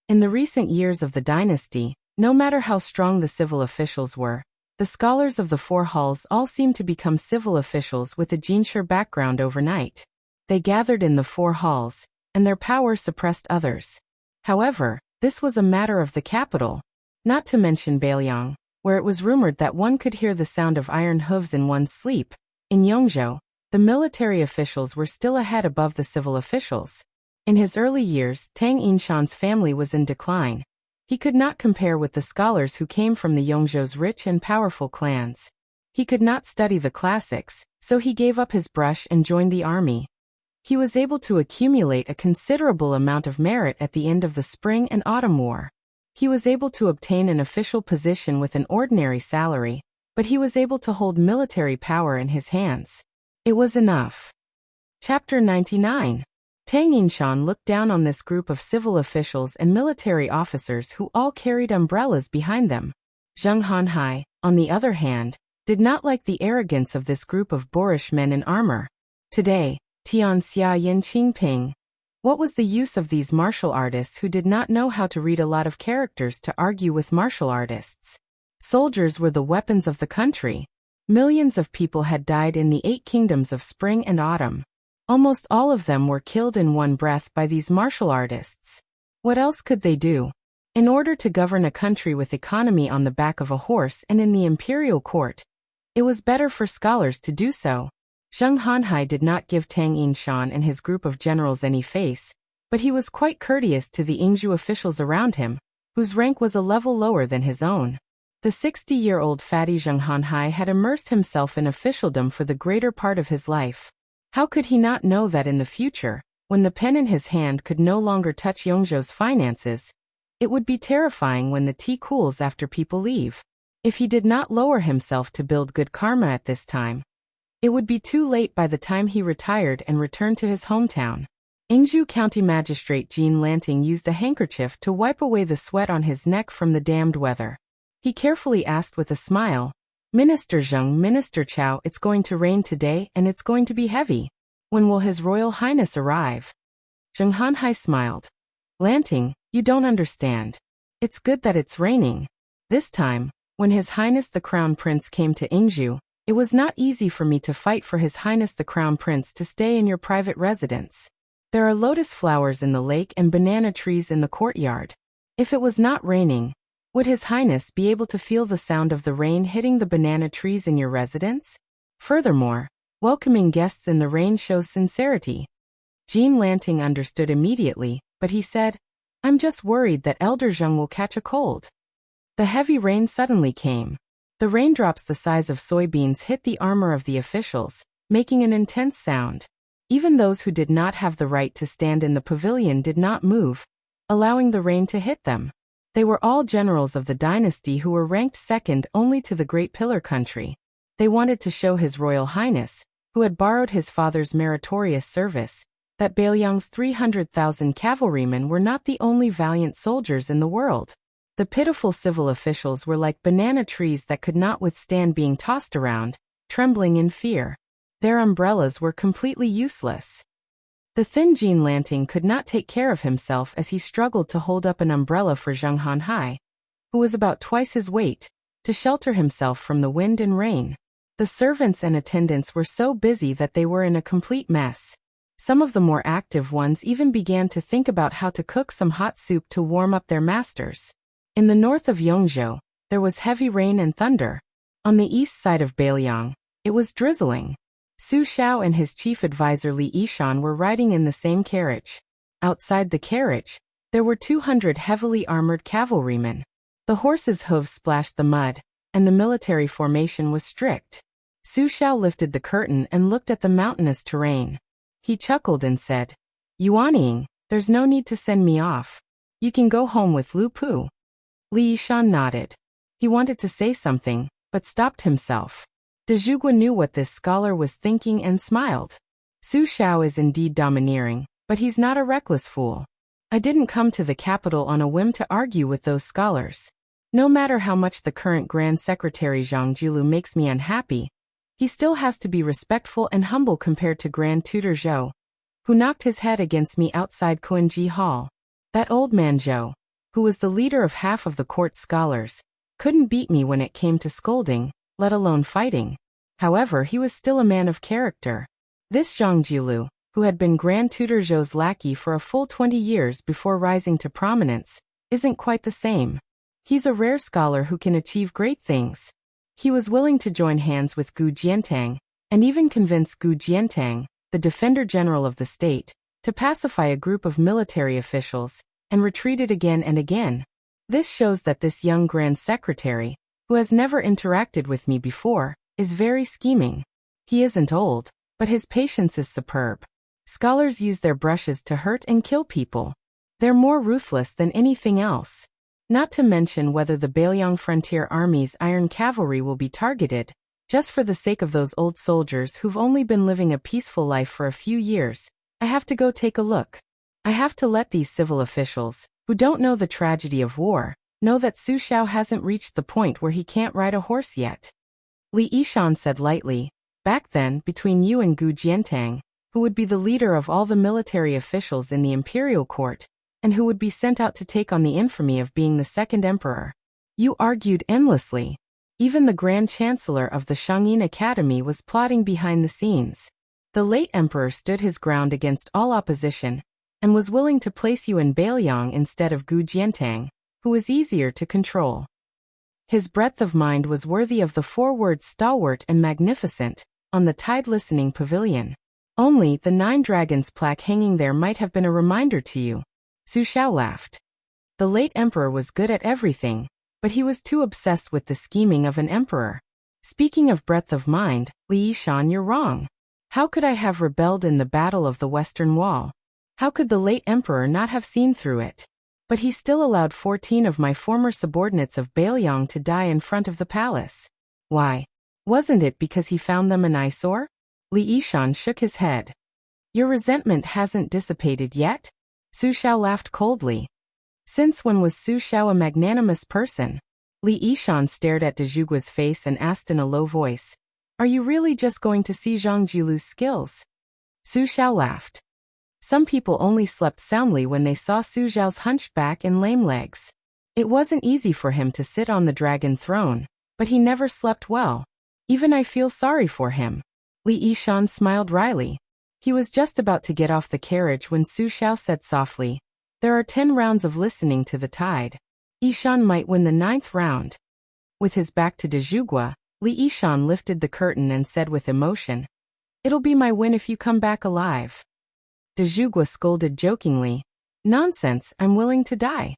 In the recent years of the dynasty, no matter how strong the civil officials were, the scholars of the four halls all seemed to become civil officials with a Jinshe background overnight. They gathered in the four halls, and their power suppressed others. However, this was a matter of the capital, not to mention Bailiang, where it was rumored that one could hear the sound of iron hooves in one's sleep. In Yongzhou, the military officials were still ahead above the civil officials. In his early years, Tang Yinshan's family was in decline. He could not compare with the scholars who came from the Yongzhou's rich and powerful clans. He could not study the classics, so he gave up his brush and joined the army. He was able to accumulate a considerable amount of merit at the end of the Spring and Autumn War. He was able to obtain an official position with an ordinary salary, but he was able to hold military power in his hands. It was enough. Chapter 99. Tang Yinshan looked down on this group of civil officials and military officers who all carried umbrellas behind them. Zheng Hanhai, on the other hand, did not like the arrogance of this group of boorish men in armor. Today, Tian Xia Yin Qingping. What was the use of these martial artists who did not know how to read a lot of characters to argue with martial artists? Soldiers were the weapons of the country. Millions of people had died in the 8 kingdoms of spring and autumn. Almost all of them were killed in one breath by these martial artists. What else could they do? In order to govern a country with economy on the back of a horse and in the imperial court, it was better for scholars to do so. Zheng Hanhai did not give Tang Yinshan and his group of generals any face, but he was quite courteous to the Yingzhou officials around him, whose rank was a level lower than his own. The 60-year-old fatty Zheng Hanhai had immersed himself in officialdom for the greater part of his life. How could he not know that in the future, when the pen in his hand could no longer touch Yongzhou's finances, it would be terrifying when the tea cools after people leave? If he did not lower himself to build good karma at this time, it would be too late by the time he retired and returned to his hometown. Yingzhou County Magistrate Jean Lanting used a handkerchief to wipe away the sweat on his neck from the damned weather. He carefully asked with a smile, "Minister Zheng, Minister Chao, it's going to rain today and it's going to be heavy. When will His Royal Highness arrive?" Zheng Hanhai smiled. "Lanting, you don't understand. It's good that it's raining. This time, when His Highness the Crown Prince came to Yingzhou, it was not easy for me to fight for His Highness the Crown Prince to stay in your private residence. There are lotus flowers in the lake and banana trees in the courtyard. If it was not raining, would His Highness be able to feel the sound of the rain hitting the banana trees in your residence? Furthermore, welcoming guests in the rain shows sincerity." Jean Lanting understood immediately, but he said, "I'm just worried that Elder Zheng will catch a cold." The heavy rain suddenly came. The raindrops the size of soybeans hit the armor of the officials, making an intense sound. Even those who did not have the right to stand in the pavilion did not move, allowing the rain to hit them. They were all generals of the dynasty who were ranked second only to the Great Pillar country. They wanted to show His Royal Highness, who had borrowed his father's meritorious service, that Baoyang's 300,000 cavalrymen were not the only valiant soldiers in the world. The pitiful civil officials were like banana trees that could not withstand being tossed around, trembling in fear. Their umbrellas were completely useless. The thin Jean Lanting could not take care of himself as he struggled to hold up an umbrella for Zheng Hanhai, who was about twice his weight, to shelter himself from the wind and rain. The servants and attendants were so busy that they were in a complete mess. Some of the more active ones even began to think about how to cook some hot soup to warm up their masters. In the north of Yongzhou, there was heavy rain and thunder. On the east side of Baoyang, it was drizzling. Su Xiao and his chief advisor Li Yishan were riding in the same carriage. Outside the carriage, there were 200 heavily armored cavalrymen. The horses' hooves splashed the mud, and the military formation was strict. Su Xiao lifted the curtain and looked at the mountainous terrain. He chuckled and said, "Yuanying, there's no need to send me off. You can go home with Lu Pu." Li Yishan nodded. He wanted to say something, but stopped himself. De Zhugua knew what this scholar was thinking and smiled. Su Xiao is indeed domineering, but he's not a reckless fool. I didn't come to the capital on a whim to argue with those scholars. No matter how much the current Grand Secretary Zhang Jilu makes me unhappy, he still has to be respectful and humble compared to Grand Tutor Zhou, who knocked his head against me outside Kuanji Hall. That old man Zhou, who was the leader of half of the court scholars, couldn't beat me when it came to scolding, let alone fighting. However, he was still a man of character. This Zhang Jilu, who had been Grand Tutor Zhou's lackey for a full 20 years before rising to prominence, isn't quite the same. He's a rare scholar who can achieve great things. He was willing to join hands with Gu Jiantang, and even convince Gu Jiantang, the Defender General of the state, to pacify a group of military officials, and retreated again and again. This shows that this young Grand Secretary, who has never interacted with me before, is very scheming. He isn't old, but his patience is superb. Scholars use their brushes to hurt and kill people. They're more ruthless than anything else. Not to mention whether the Baoyang Frontier Army's Iron Cavalry will be targeted, just for the sake of those old soldiers who've only been living a peaceful life for a few years. I have to go take a look. I have to let these civil officials, who don't know the tragedy of war, know that Su Xiao hasn't reached the point where he can't ride a horse yet. Li Yishan said lightly, "Back then, between you and Gu Jiantang, who would be the leader of all the military officials in the imperial court, and who would be sent out to take on the infamy of being the second emperor, you argued endlessly. Even the Grand Chancellor of the Shangyin Academy was plotting behind the scenes. The late emperor stood his ground against all opposition, and was willing to place you in Bailiang instead of Gu Jiantang, who was easier to control. His breadth of mind was worthy of the 4 words stalwart and magnificent, on the tide listening pavilion. Only the 9 dragons plaque hanging there might have been a reminder to you. Su Xiao laughed. The late emperor was good at everything, but he was too obsessed with the scheming of an emperor. Speaking of breadth of mind, Li Yishan, you're wrong. How could I have rebelled in the Battle of the Western Wall? How could the late emperor not have seen through it? But he still allowed 14 of my former subordinates of Bailiang to die in front of the palace. Why? Wasn't it because he found them an eyesore? Li Yishan shook his head. Your resentment hasn't dissipated yet? Su Xiao laughed coldly. Since when was Su Xiao a magnanimous person? Li Yishan stared at De Zhugua's face and asked in a low voice, Are you really just going to see Zhang Jilu's skills? Su Xiao laughed. Some people only slept soundly when they saw Su Xiao's hunched back and lame legs. It wasn't easy for him to sit on the dragon throne, but he never slept well. Even I feel sorry for him. Li Yishan smiled wryly. He was just about to get off the carriage when Su Xiao said softly, There are 10 rounds of listening to the tide. Yishan might win the 9th round. With his back to De Zhugua, Li Yishan lifted the curtain and said with emotion, It'll be my win if you come back alive. De Zhugua scolded jokingly, Nonsense, I'm willing to die.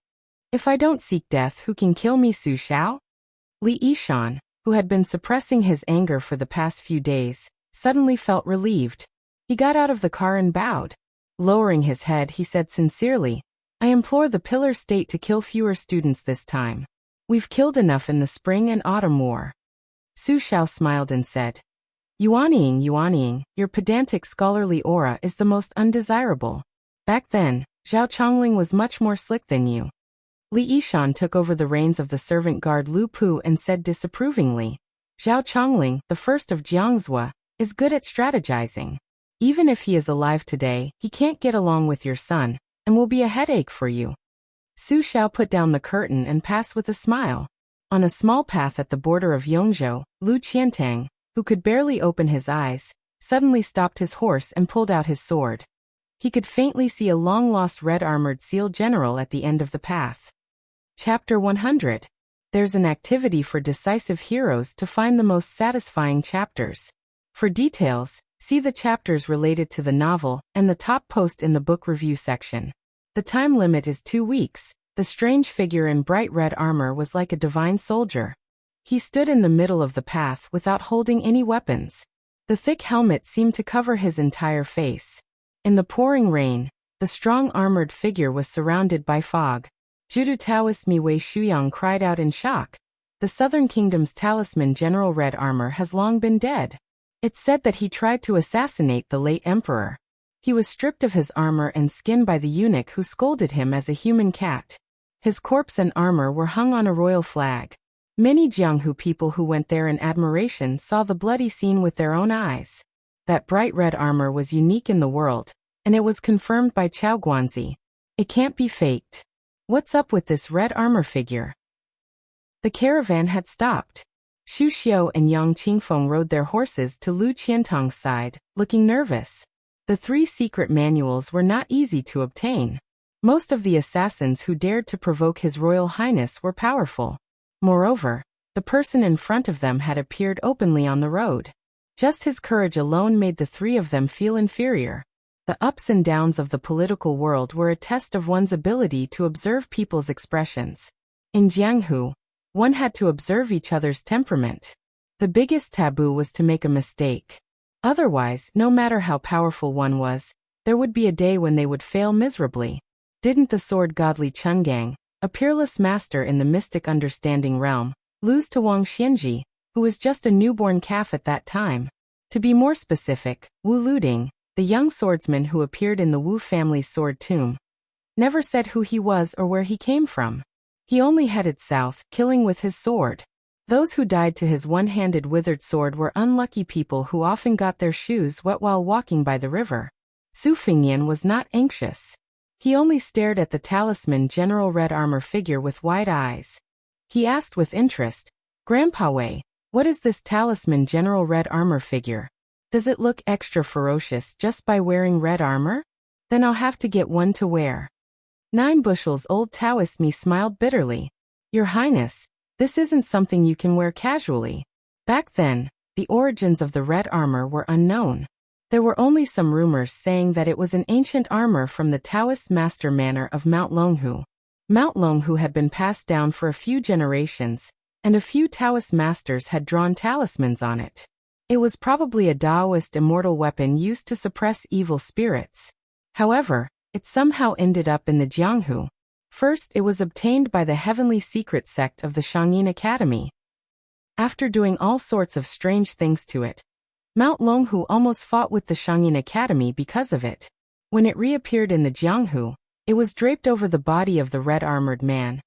If I don't seek death, who can kill me, Su Xiao? Li Yishan, who had been suppressing his anger for the past few days, suddenly felt relieved. He got out of the car and bowed. Lowering his head, he said sincerely, I implore the Pillar State to kill fewer students this time. We've killed enough in the spring and autumn war. Su Xiao smiled and said, Yuanying, your pedantic scholarly aura is the most undesirable. Back then, Zhao Chongling was much more slick than you. Li Yishan took over the reins of the servant guard Lu Pu and said disapprovingly, Zhao Chongling, the first of Jiangzhou, is good at strategizing. Even if he is alive today, he can't get along with your son, and will be a headache for you. Su Xiao put down the curtain and passed with a smile. On a small path at the border of Yongzhou, Lu Qiantang, who could barely open his eyes, suddenly stopped his horse and pulled out his sword. He could faintly see a long-lost red-armored seal general at the end of the path. Chapter 100. There's an activity for decisive heroes to find the most satisfying chapters. For details, see the chapters related to the novel and the top post in the book review section. The time limit is 2 weeks. The strange figure in bright red armor was like a divine soldier. He stood in the middle of the path without holding any weapons. The thick helmet seemed to cover his entire face. In the pouring rain, the strong armored figure was surrounded by fog. Judu Taoist Mi Wei Shuyang cried out in shock. The Southern Kingdom's talisman General Red Armor has long been dead. It's said that he tried to assassinate the late emperor. He was stripped of his armor and skin by the eunuch who scolded him as a human cat. His corpse and armor were hung on a royal flag. Many Jianghu people who went there in admiration saw the bloody scene with their own eyes. That bright red armor was unique in the world, and it was confirmed by Chao Guanzi. It can't be faked. What's up with this red armor figure? The caravan had stopped. Xu Xiu and Yang Qingfeng rode their horses to Lu Qiantang's side, looking nervous. The 3 secret manuals were not easy to obtain. Most of the assassins who dared to provoke His Royal Highness were powerful. Moreover, the person in front of them had appeared openly on the road. Just his courage alone made the 3 of them feel inferior. The ups and downs of the political world were a test of one's ability to observe people's expressions. In Jianghu, one had to observe each other's temperament. The biggest taboo was to make a mistake. Otherwise, no matter how powerful one was, there would be a day when they would fail miserably. Didn't the sword godly Chungang, a peerless master in the mystic understanding realm, lose to Wang Xianji, who was just a newborn calf at that time? To be more specific, Wu Luding, the young swordsman who appeared in the Wu family's sword tomb, never said who he was or where he came from. He only headed south, killing with his sword. Those who died to his one-handed withered sword were unlucky people who often got their shoes wet while walking by the river. Su Fingyan was not anxious. He only stared at the talisman General Red Armor figure with wide eyes. He asked with interest, Grandpa Wei, what is this talisman General Red Armor figure? Does it look extra ferocious just by wearing red armor? Then I'll have to get one to wear. 9 bushels old Taoist me smiled bitterly. Your Highness, this isn't something you can wear casually. Back then, the origins of the red armor were unknown. There were only some rumors saying that it was an ancient armor from the Taoist master manor of Mount Longhu. Mount Longhu had been passed down for a few generations, and a few Taoist masters had drawn talismans on it. It was probably a Taoist immortal weapon used to suppress evil spirits. However, it somehow ended up in the Jianghu. First, it was obtained by the heavenly secret sect of the Shangyin Academy. After doing all sorts of strange things to it, Mount Longhu almost fought with the Shangyin Academy because of it. When it reappeared in the Jianghu, it was draped over the body of the red-armored man,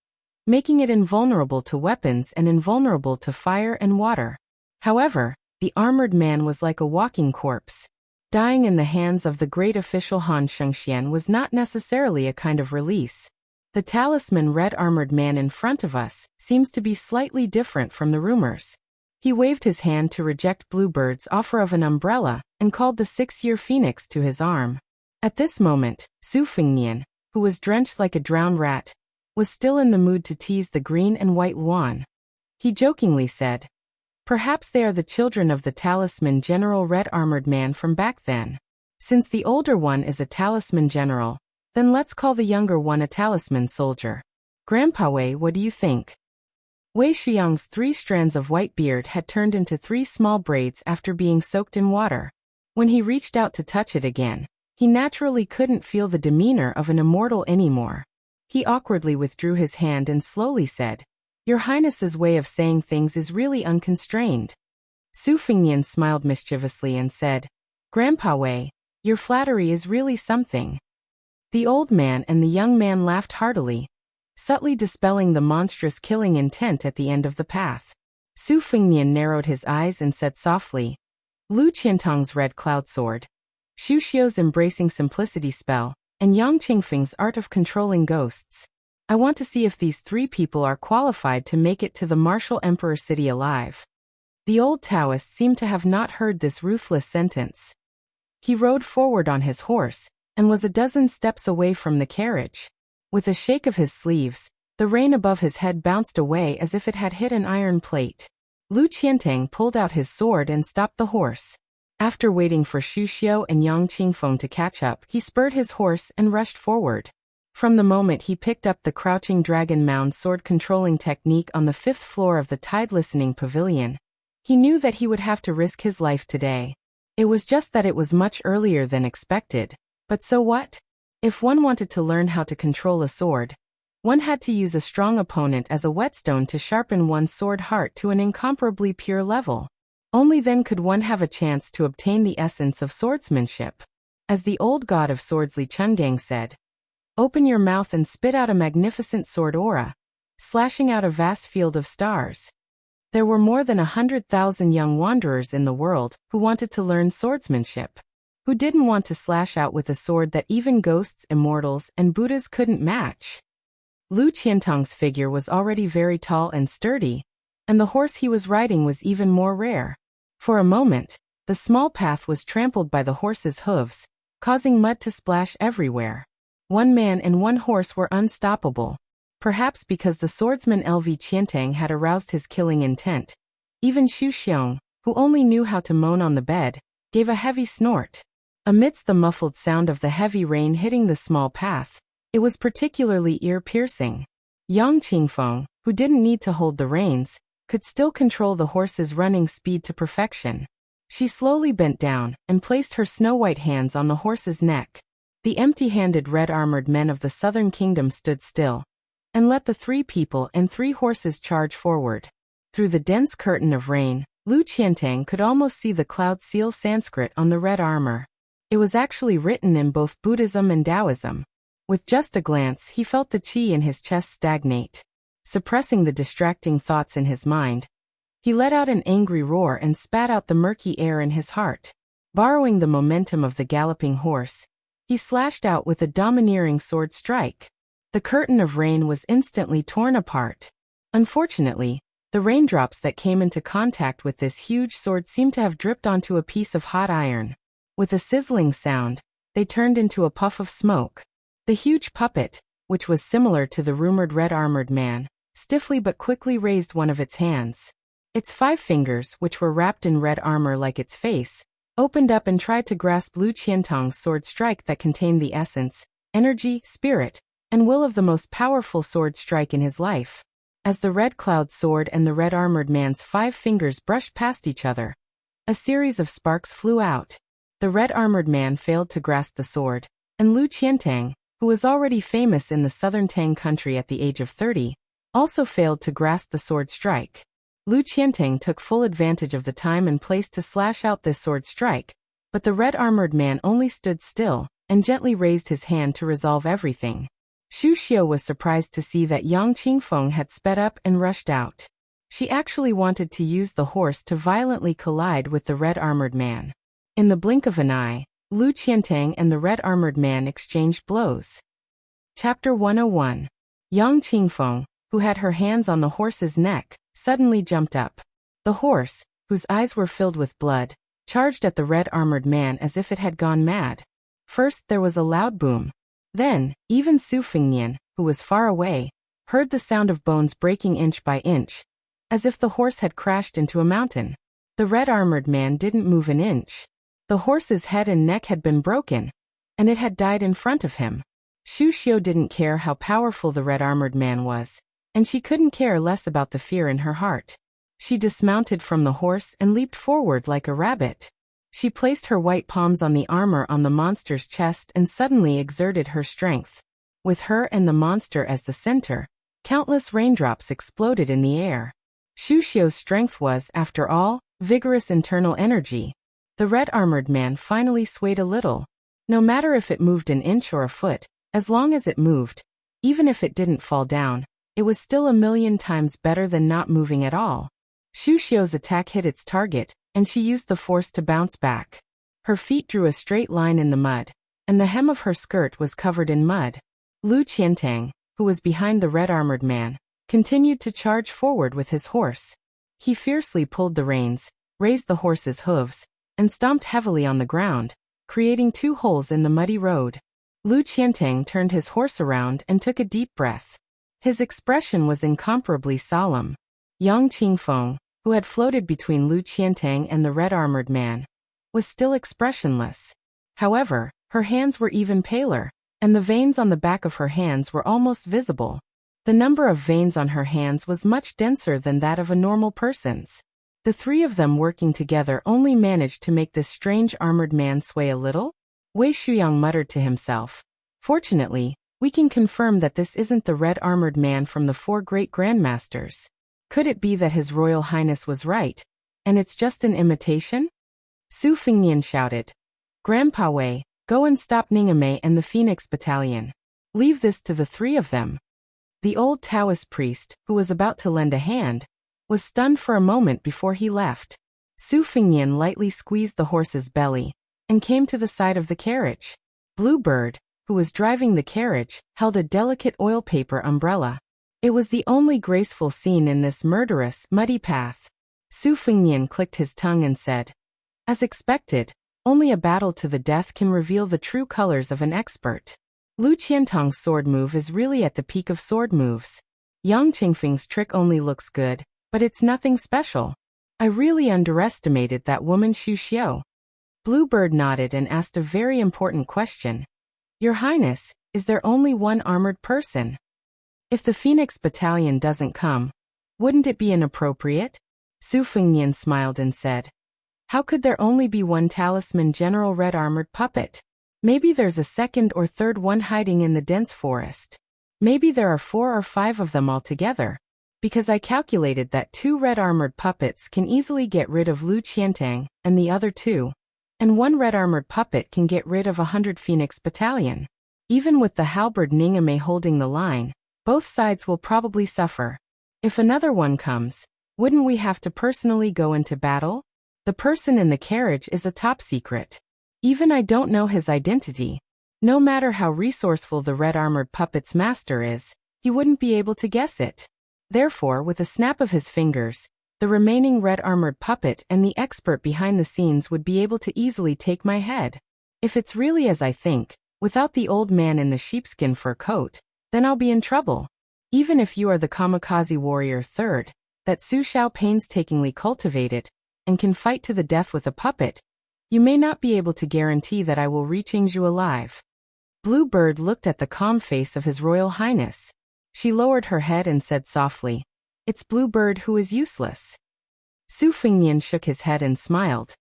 making it invulnerable to weapons and invulnerable to fire and water. However, the armored man was like a walking corpse. Dying in the hands of the great official Han Shengxian was not necessarily a kind of release. The talisman red-armored man in front of us seems to be slightly different from the rumors. He waved his hand to reject Bluebird's offer of an umbrella and called the 6-year phoenix to his arm. At this moment, Su Fengnian, who was drenched like a drowned rat, was still in the mood to tease the green and white Luan. He jokingly said, "Perhaps they are the children of the talisman general red-armored man from back then. Since the older one is a talisman general, then let's call the younger one a talisman soldier. Grandpa Wei, what do you think?" Wei Xiang's 3 strands of white beard had turned into 3 small braids after being soaked in water. When he reached out to touch it again, he naturally couldn't feel the demeanor of an immortal anymore. He awkwardly withdrew his hand and slowly said, "Your Highness's way of saying things is really unconstrained." Su Fengnian smiled mischievously and said, "Grandpa Wei, your flattery is really something." The old man and the young man laughed heartily, subtly dispelling the monstrous killing intent at the end of the path. Su Fengnian narrowed his eyes and said softly, "Lu Qiantong's red cloud sword, Xu Xiu's embracing simplicity spell, and Yang Qingfeng's art of controlling ghosts. I want to see if these 3 people are qualified to make it to the martial emperor city alive." The old Taoist seemed to have not heard this ruthless sentence. He rode forward on his horse, and was a dozen steps away from the carriage. With a shake of his sleeves, the rain above his head bounced away as if it had hit an iron plate. Lu Qiantang pulled out his sword and stopped the horse. After waiting for Xu Xiu and Yang Qingfeng to catch up, he spurred his horse and rushed forward. From the moment he picked up the crouching dragon mound sword controlling technique on the 5th floor of the Tide Listening Pavilion, he knew that he would have to risk his life today. It was just that it was much earlier than expected. But so what? If one wanted to learn how to control a sword, one had to use a strong opponent as a whetstone to sharpen one's sword heart to an incomparably pure level. Only then could one have a chance to obtain the essence of swordsmanship. As the old god of swords Li Chungang said, "Open your mouth and spit out a magnificent sword aura, slashing out a vast field of stars." There were more than 100,000 young wanderers in the world who wanted to learn swordsmanship. Who didn't want to slash out with a sword that even ghosts, immortals, and Buddhas couldn't match? Lu Qiantong's figure was already very tall and sturdy, and the horse he was riding was even more rare. For a moment, the small path was trampled by the horse's hooves, causing mud to splash everywhere. 1 man and 1 horse were unstoppable, perhaps because the swordsman Lv Qiantang had aroused his killing intent. Even Xu Xiong, who only knew how to moan on the bed, gave a heavy snort. Amidst the muffled sound of the heavy rain hitting the small path, it was particularly ear-piercing. Yang Qingfeng, who didn't need to hold the reins, could still control the horse's running speed to perfection. She slowly bent down and placed her snow-white hands on the horse's neck. The empty-handed red-armored men of the southern kingdom stood still, and let the 3 people and 3 horses charge forward. Through the dense curtain of rain, Lu Qiantang could almost see the cloud seal Sanskrit on the red armor. It was actually written in both Buddhism and Taoism. With just a glance, he felt the qi in his chest stagnate. Suppressing the distracting thoughts in his mind, he let out an angry roar and spat out the murky air in his heart. Borrowing the momentum of the galloping horse, he slashed out with a domineering sword strike. The curtain of rain was instantly torn apart. Unfortunately, The raindrops that came into contact with this huge sword seemed to have dripped onto a piece of hot iron. With a sizzling sound, they turned into a puff of smoke. The huge puppet, which was similar to the rumored red-armored man, stiffly but quickly raised one of its hands. Its 5 fingers, which were wrapped in red armor like its face, opened up and tried to grasp Lu Qiantang's sword strike that contained the essence, energy, spirit, and will of the most powerful sword strike in his life. As the red cloud sword and the red-armored man's 5 fingers brushed past each other, a series of sparks flew out. The red-armored man failed to grasp the sword, and Lu Qiantang, who was already famous in the southern Tang country at the age of 30, also failed to grasp the sword strike. Lu Qiantang took full advantage of the time and place to slash out this sword strike, but the red-armored man only stood still and gently raised his hand to resolve everything. Xu Xiu was surprised to see that Yang Qingfeng had sped up and rushed out. She actually wanted to use the horse to violently collide with the red-armored man. In the blink of an eye, Lu Qiantang and the red-armored man exchanged blows. Chapter 101. Yang Qingfeng, who had her hands on the horse's neck, suddenly jumped up. The horse, whose eyes were filled with blood, charged at the red-armored man as if it had gone mad. First there was a loud boom. Then, even Su Fengnian, who was far away, heard the sound of bones breaking inch by inch, as if the horse had crashed into a mountain. The red-armored man didn't move an inch. The horse's head and neck had been broken, and it had died in front of him. Xu Xiu didn't care how powerful the red-armored man was, and she couldn't care less about the fear in her heart. She dismounted from the horse and leaped forward like a rabbit. She placed her white palms on the armor on the monster's chest and suddenly exerted her strength. With her and the monster as the center, countless raindrops exploded in the air. Xu Xiu's strength was, after all, vigorous internal energy. The red-armored man finally swayed a little. No matter if it moved an inch or a foot, as long as it moved, even if it didn't fall down, it was still 1,000,000 times better than not moving at all. Xu Xiu's attack hit its target, and she used the force to bounce back. Her feet drew a straight line in the mud, and the hem of her skirt was covered in mud. Lu Qiantang, who was behind the red-armored man, continued to charge forward with his horse. He fiercely pulled the reins, raised the horse's hooves, and stomped heavily on the ground, creating 2 holes in the muddy road. Lu Qiantang turned his horse around and took a deep breath. His expression was incomparably solemn. Yang Qingfeng, who had floated between Lu Qiantang and the red-armored man, was still expressionless. However, her hands were even paler, and the veins on the back of her hands were almost visible. The number of veins on her hands was much denser than that of a normal person's. The 3 of them working together only managed to make this strange armored man sway a little. Wei Shuyang muttered to himself. Fortunately, we can confirm that this isn't the red-armored man from the 4 great grandmasters. Could it be that His Royal Highness was right, and it's just an imitation? Su Fengnian shouted. Grandpa Wei, go and stop Ningame and the Phoenix Battalion. Leave this to the 3 of them. The old Taoist priest, who was about to lend a hand, was stunned for a moment before he left. Su Fengnian lightly squeezed the horse's belly and came to the side of the carriage. Bluebird, who was driving the carriage, held a delicate oil paper umbrella. It was the only graceful scene in this murderous, muddy path. Su Fengnian clicked his tongue and said, as expected, only a battle to the death can reveal the true colors of an expert. Lu Qiantang's sword move is really at the peak of sword moves. Yang Qingfeng's trick only looks good, but it's nothing special. I really underestimated that woman Xu Xiu. Bluebird nodded and asked a very important question. Your Highness, is there only one armored person? If the Phoenix Battalion doesn't come, wouldn't it be inappropriate? Su Fengnian smiled and said, how could there only be one talisman general red-armored puppet? Maybe there's a second or third one hiding in the dense forest. Maybe there are 4 or 5 of them altogether. Because I calculated that 2 red-armored puppets can easily get rid of Lu Qiantang and the other 2. And 1 red-armored puppet can get rid of 100 Phoenix Battalion. Even with the halberd Ningame holding the line, both sides will probably suffer. If another one comes, wouldn't we have to personally go into battle? The person in the carriage is a top secret. Even I don't know his identity. No matter how resourceful the red-armored puppet's master is, he wouldn't be able to guess it. Therefore, with a snap of his fingers, the remaining red-armored puppet and the expert behind the scenes would be able to easily take my head. If it's really as I think, without the old man in the sheepskin fur coat, then I'll be in trouble. Even if you are the kamikaze warrior third, that Su Xiao painstakingly cultivated, and can fight to the death with a puppet, you may not be able to guarantee that I will reach Yingzhou alive. Bluebird looked at the calm face of His Royal Highness. She lowered her head and said softly, "It's Bluebird who is useless." Su Fengnian shook his head and smiled.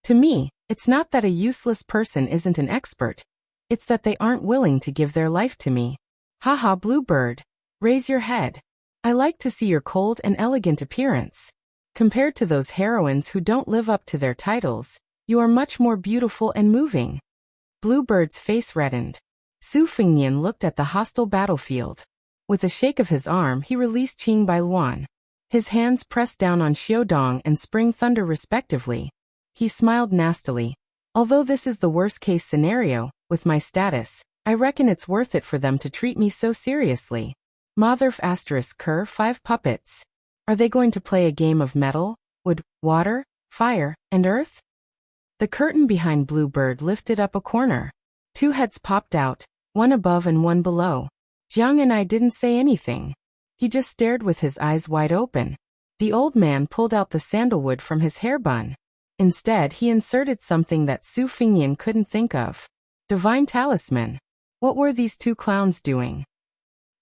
"To me, it's not that a useless person isn't an expert. It's that they aren't willing to give their life to me." "Haha, Bluebird. Raise your head. I like to see your cold and elegant appearance. Compared to those heroines who don't live up to their titles, you are much more beautiful and moving." Bluebird's face reddened. Su Fengnian looked at the hostile battlefield. With a shake of his arm, he released Qing Bailuan. His hands pressed down on Xiaodong and Spring Thunder respectively. He smiled nastily. "Although this is the worst-case scenario, with my status, I reckon it's worth it for them to treat me so seriously." Motherf * Cur 5 puppets. Are they going to play a game of metal, wood, water, fire, and earth? The curtain behind Bluebird lifted up a corner. 2 heads popped out, one above and one below. Jiang and I didn't say anything. He just stared with his eyes wide open. The old man pulled out the sandalwood from his hair bun. Instead, he inserted something that Su Fengnian couldn't think of. Divine talisman. What were these 2 clowns doing?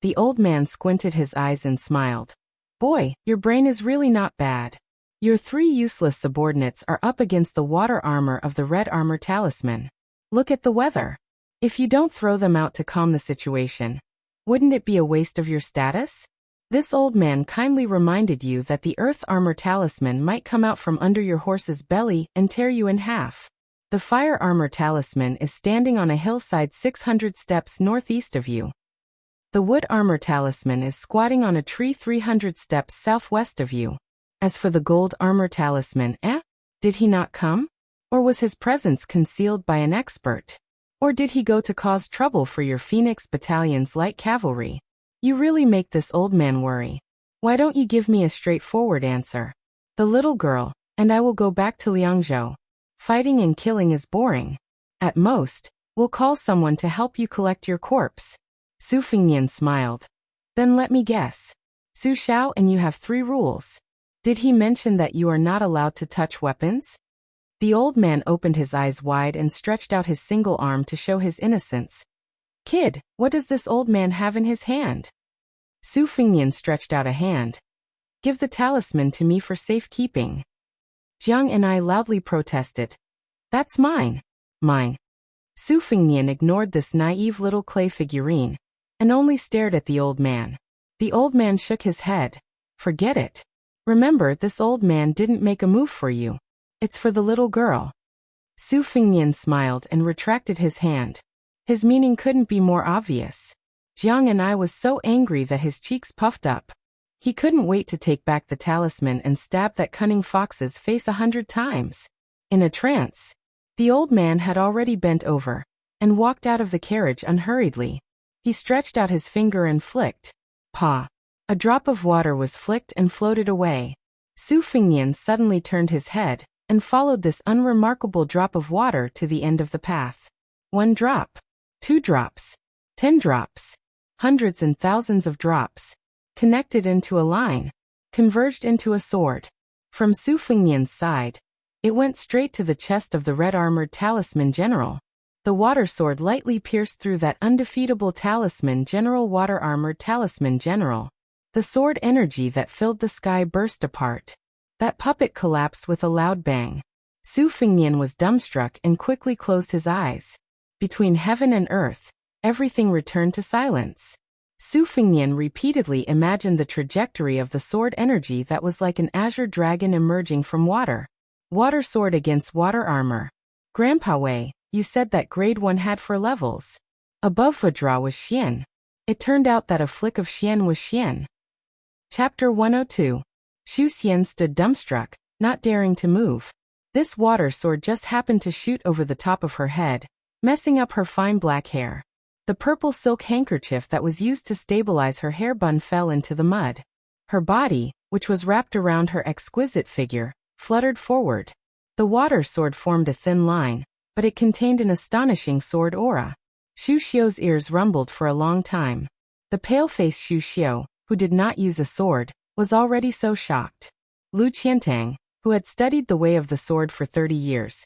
The old man squinted his eyes and smiled. "Boy, your brain is really not bad. Your 3 useless subordinates are up against the water armor of the red armor talisman. Look at the weather. If you don't throw them out to calm the situation, wouldn't it be a waste of your status? This old man kindly reminded you that the earth armor talisman might come out from under your horse's belly and tear you in half. The fire armor talisman is standing on a hillside 600 steps northeast of you. The wood armor talisman is squatting on a tree 300 steps southwest of you. As for the gold armor talisman, did he not come? Or was his presence concealed by an expert? Or did he go to cause trouble for your Phoenix Battalion's light cavalry? You really make this old man worry. Why don't you give me a straightforward answer? The little girl, and I will go back to Liangzhou. Fighting and killing is boring. At most, we'll call someone to help you collect your corpse." Su Fengnian smiled. "Then let me guess. Su Xiao and you have 3 rules. Did he mention that you are not allowed to touch weapons?" The old man opened his eyes wide and stretched out his single arm to show his innocence. "Kid, what does this old man have in his hand?" Su Fengnian stretched out a hand. "Give the talisman to me for safekeeping." Jiang and I loudly protested. "That's mine. Mine." Su Fengnian ignored this naive little clay figurine, and only stared at the old man. The old man shook his head. "Forget it. Remember, this old man didn't make a move for you. It's for the little girl." Su Fengnian smiled and retracted his hand. His meaning couldn't be more obvious. Jiang and I was so angry that his cheeks puffed up. He couldn't wait to take back the talisman and stab that cunning fox's face 100 times. In a trance, the old man had already bent over and walked out of the carriage unhurriedly. He stretched out his finger and flicked. Pa! A drop of water was flicked and floated away. Su Fengnian suddenly turned his head and followed this unremarkable drop of water to the end of the path. 1 drop. 2 drops. 10 drops. Hundreds and thousands of drops. Connected into a line. Converged into a sword. From Su Fengnian's side, it went straight to the chest of the red-armored talisman general. The water sword lightly pierced through that undefeatable talisman general water-armored talisman general. The sword energy that filled the sky burst apart. That puppet collapsed with a loud bang. Su Fengnian was dumbstruck and quickly closed his eyes. Between heaven and earth, everything returned to silence. Su Fengnian repeatedly imagined the trajectory of the sword energy that was like an azure dragon emerging from water. Water sword against water armor. Grandpa Wei, you said that grade 1 had 4 levels. Above Vajra was Xian. It turned out that a flick of Xian was Xian. Chapter 102. Xu Xian stood dumbstruck, not daring to move. This water sword just happened to shoot over the top of her head, messing up her fine black hair. The purple silk handkerchief that was used to stabilize her hair bun fell into the mud. Her body, which was wrapped around her exquisite figure, fluttered forward. The water sword formed a thin line, but it contained an astonishing sword aura. Xu Xiu's ears rumbled for a long time. The pale-faced Xu Xiu, who did not use a sword, was already so shocked. Lu Qiantang, who had studied the way of the sword for 30 years,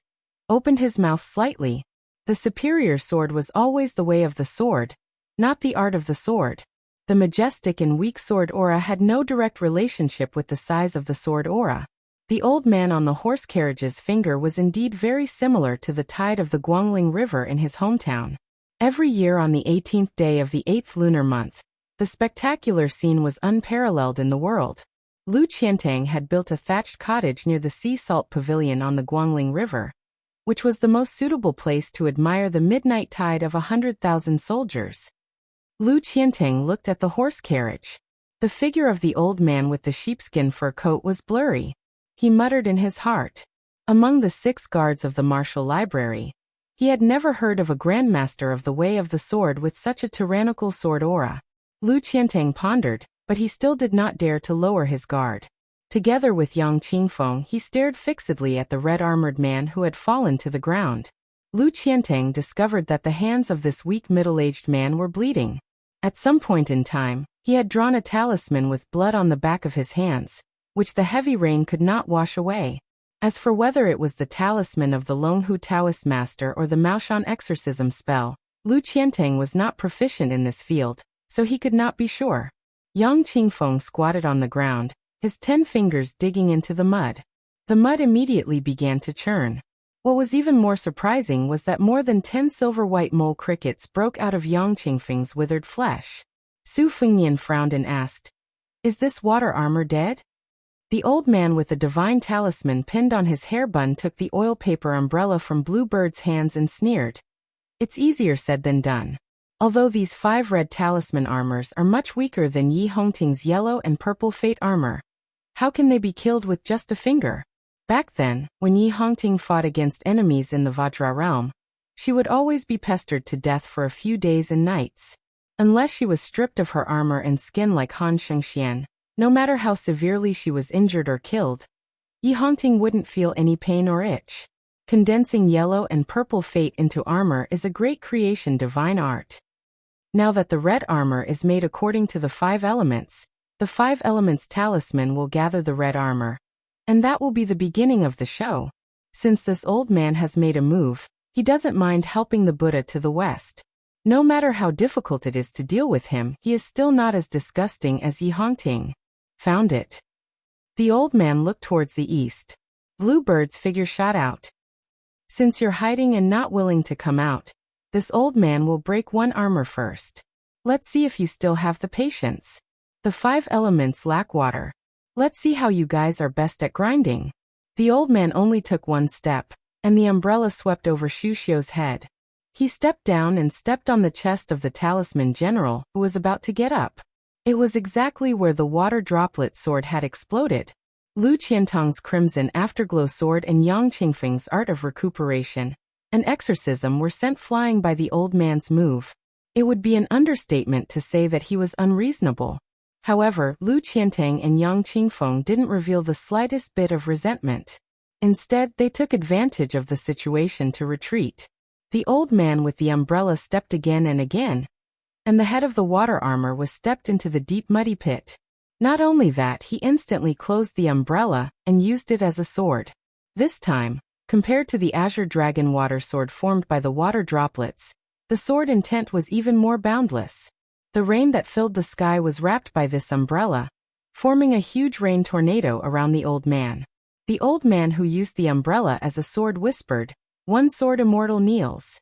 opened his mouth slightly. The superior sword was always the way of the sword, not the art of the sword. The majestic and weak sword aura had no direct relationship with the size of the sword aura. The old man on the horse carriage's finger was indeed very similar to the tide of the Guangling River in his hometown. Every year on the 18th day of the 8th lunar month, the spectacular scene was unparalleled in the world. Lu Qiantang had built a thatched cottage near the sea salt pavilion on the Guangling River, which was the most suitable place to admire the midnight tide of 100,000 soldiers. Lu Qiantang looked at the horse carriage. The figure of the old man with the sheepskin fur coat was blurry. He muttered in his heart. Among the 6 guards of the martial library, he had never heard of a grandmaster of the way of the sword with such a tyrannical sword aura. Lu Qiantang pondered, but he still did not dare to lower his guard. Together with Yang Qingfeng, he stared fixedly at the red-armored man who had fallen to the ground. Lu Qiantang discovered that the hands of this weak middle-aged man were bleeding. At some point in time, he had drawn a talisman with blood on the back of his hands, which the heavy rain could not wash away. As for whether it was the talisman of the Longhu Taoist master or the Maoshan exorcism spell, Lu Qiantang was not proficient in this field, so he could not be sure. Yang Qingfeng squatted on the ground, his 10 fingers digging into the mud. The mud immediately began to churn. What was even more surprising was that more than 10 silver-white mole crickets broke out of Yang Qingfeng's withered flesh. Su Fengnian frowned and asked, "Is this water armor dead?" The old man with the divine talisman pinned on his hair bun took the oil paper umbrella from Bluebird's hands and sneered. "It's easier said than done. Although these 5 red talisman armors are much weaker than Yi Hongting's yellow and purple fate armor, how can they be killed with just a finger?" Back then, when Yi Hongting fought against enemies in the Vajra realm, she would always be pestered to death for a few days and nights. Unless she was stripped of her armor and skin like Han Shengxian, no matter how severely she was injured or killed, Yi Hongting wouldn't feel any pain or itch. Condensing yellow and purple fate into armor is a great creation divine art. Now that the red armor is made according to the 5 elements, the 5 elements talisman will gather the red armor. And that will be the beginning of the show. Since this old man has made a move, he doesn't mind helping the Buddha to the west. No matter how difficult it is to deal with him, he is still not as disgusting as Yi Hongting. Found it. The old man looked towards the east. Bluebird's figure shot out. "Since you're hiding and not willing to come out, this old man will break 1 armor first. Let's see if you still have the patience. The 5 elements lack water. Let's see how you guys are best at grinding." The old man only took 1 step, and the umbrella swept over Xu Xiu's head. He stepped down and stepped on the chest of the talisman general, who was about to get up. It was exactly where the water droplet sword had exploded. Lu Qiantang's crimson afterglow sword and Yang Qingfeng's art of recuperation and exorcism were sent flying by the old man's move. It would be an understatement to say that he was unreasonable. However, Lu Qiantang and Yang Qingfeng didn't reveal the slightest bit of resentment. Instead, they took advantage of the situation to retreat. The old man with the umbrella stepped again and again, and the head of the water armor was stepped into the deep muddy pit. Not only that, he instantly closed the umbrella and used it as a sword. This time, compared to the azure dragon water sword formed by the water droplets, the sword intent was even more boundless. The rain that filled the sky was wrapped by this umbrella, forming a huge rain tornado around the old man. The old man who used the umbrella as a sword whispered, "One sword immortal kneels."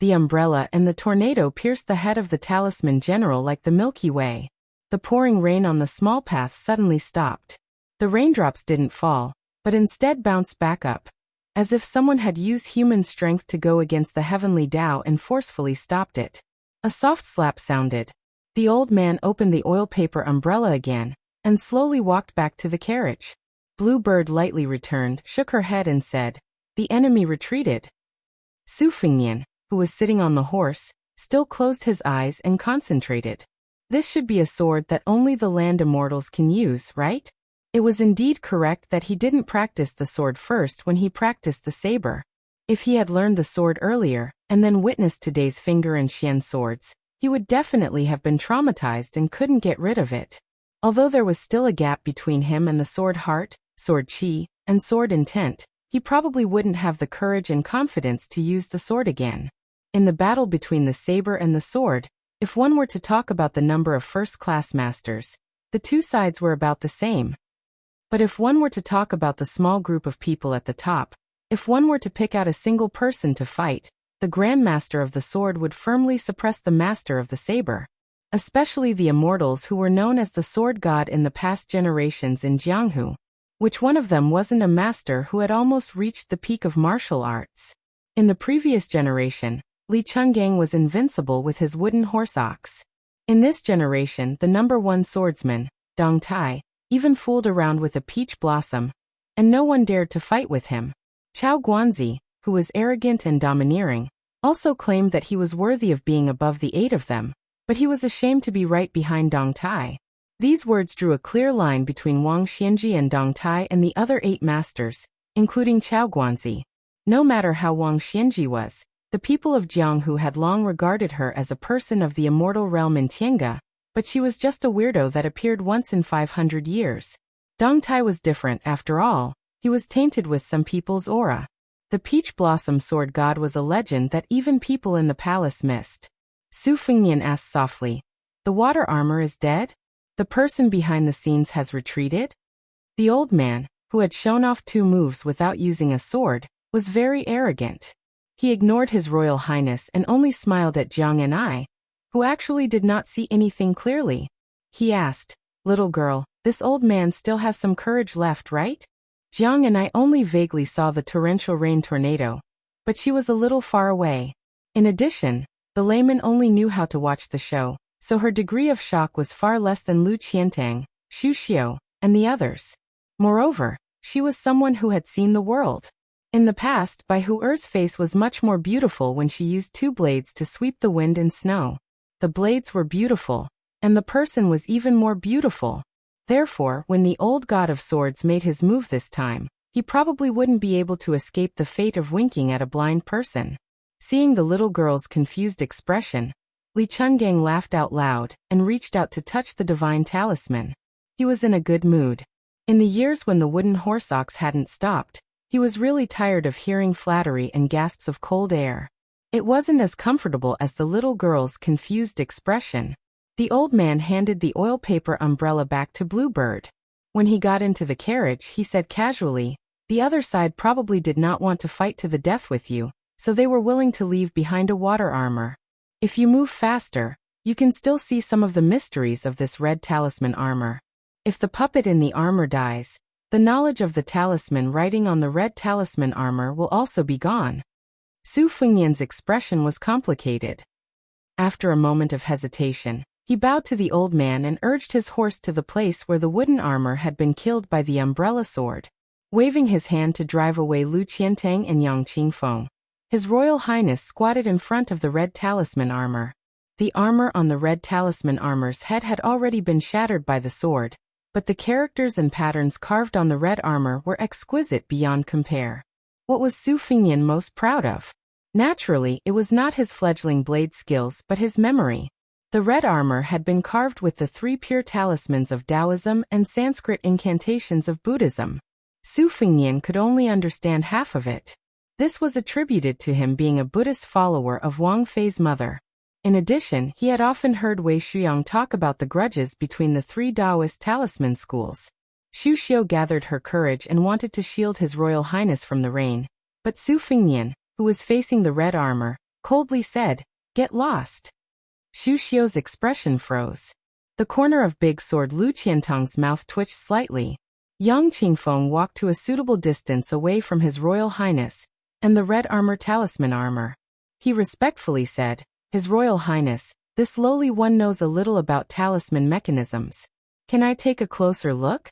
The umbrella and the tornado pierced the head of the talisman general like the Milky Way. The pouring rain on the small path suddenly stopped. The raindrops didn't fall, but instead bounced back up, as if someone had used human strength to go against the heavenly Tao and forcefully stopped it. A soft slap sounded. The old man opened the oil paper umbrella again, and slowly walked back to the carriage. Bluebird lightly returned, shook her head and said, "The enemy retreated." Su Fengnian, who was sitting on the horse, still closed his eyes and concentrated. This should be a sword that only the land immortals can use, right? It was indeed correct that he didn't practice the sword first when he practiced the saber. If he had learned the sword earlier, and then witnessed today's finger and Xian swords, he would definitely have been traumatized and couldn't get rid of it. Although there was still a gap between him and the sword heart, sword chi, and sword intent, he probably wouldn't have the courage and confidence to use the sword again. In the battle between the saber and the sword, if one were to talk about the number of first-class masters, the two sides were about the same. But if one were to talk about the small group of people at the top, if one were to pick out a single person to fight, the Grandmaster of the sword would firmly suppress the master of the saber. Especially the immortals who were known as the sword god in the past generations in Jianghu. Which one of them wasn't a master who had almost reached the peak of martial arts? In the previous generation, Li Chungang was invincible with his wooden horse ox. In this generation, the number one swordsman, Dong Tai, even fooled around with a peach blossom, and no one dared to fight with him. Chao Guanzi, who was arrogant and domineering, also claimed that he was worthy of being above the 8 of them, but he was ashamed to be right behind Dong Tai. These words drew a clear line between Wang Xianji and Dong Tai and the other 8 masters, including Chao Guanzi. No matter how Wang Xianji was, the people of Jianghu had long regarded her as a person of the immortal realm in Tiange, but she was just a weirdo that appeared once in 500 years. Dong Tai was different after all. He was tainted with some people's aura. The peach blossom sword god was a legend that even people in the palace missed. Su Fengnian asked softly, "The water armor is dead? The person behind the scenes has retreated?" The old man, who had shown off 2 moves without using a sword, was very arrogant. He ignored His Royal Highness and only smiled at Jiang and I, who actually did not see anything clearly. He asked, "Little girl, this old man still has some courage left, right?" Jiang and I only vaguely saw the torrential rain tornado, but she was a little far away. In addition, the layman only knew how to watch the show, so her degree of shock was far less than Lu Qiantang, Xu Xiu, and the others. Moreover, she was someone who had seen the world. In the past, Bai Huer's face was much more beautiful when she used 2 blades to sweep the wind and snow. The blades were beautiful, and the person was even more beautiful. Therefore, when the old god of swords made his move this time, he probably wouldn't be able to escape the fate of winking at a blind person. Seeing the little girl's confused expression, Li Chungang laughed out loud and reached out to touch the divine talisman. He was in a good mood. In the years when the wooden horse ox hadn't stopped, he was really tired of hearing flattery and gasps of cold air. It wasn't as comfortable as the little girl's confused expression. The old man handed the oil paper umbrella back to Bluebird. When he got into the carriage, he said casually, "The other side probably did not want to fight to the death with you, so they were willing to leave behind a water armor. If you move faster, you can still see some of the mysteries of this red talisman armor. If the puppet in the armor dies, the knowledge of the talisman writing on the red talisman armor will also be gone." Su Fengnian's expression was complicated. After a moment of hesitation, he bowed to the old man and urged his horse to the place where the wooden armor had been killed by the umbrella sword. Waving his hand to drive away Lu Qiantang and Yang Qingfeng, His Royal Highness squatted in front of the red talisman armor. The armor on the red talisman armor's head had already been shattered by the sword, but the characters and patterns carved on the red armor were exquisite beyond compare. What was Su Fengnian most proud of? Naturally, it was not his fledgling blade skills but his memory. The red armor had been carved with the 3 pure talismans of Taoism and Sanskrit incantations of Buddhism. Su Fengnian could only understand half of it. This was attributed to him being a Buddhist follower of Wang Fei's mother. In addition, he had often heard Wei Shuyang talk about the grudges between the 3 Taoist talisman schools. Xu Xiu gathered her courage and wanted to shield His Royal Highness from the rain, but Su Fengnian, who was facing the red armor, coldly said, "Get lost." Xu Xiu's expression froze. The corner of Big Sword Lu Qiantang's mouth twitched slightly. Yang Qingfeng walked to a suitable distance away from His Royal Highness and the red armor talisman armor. He respectfully said, "His Royal Highness, this lowly one knows a little about talisman mechanisms. Can I take a closer look?"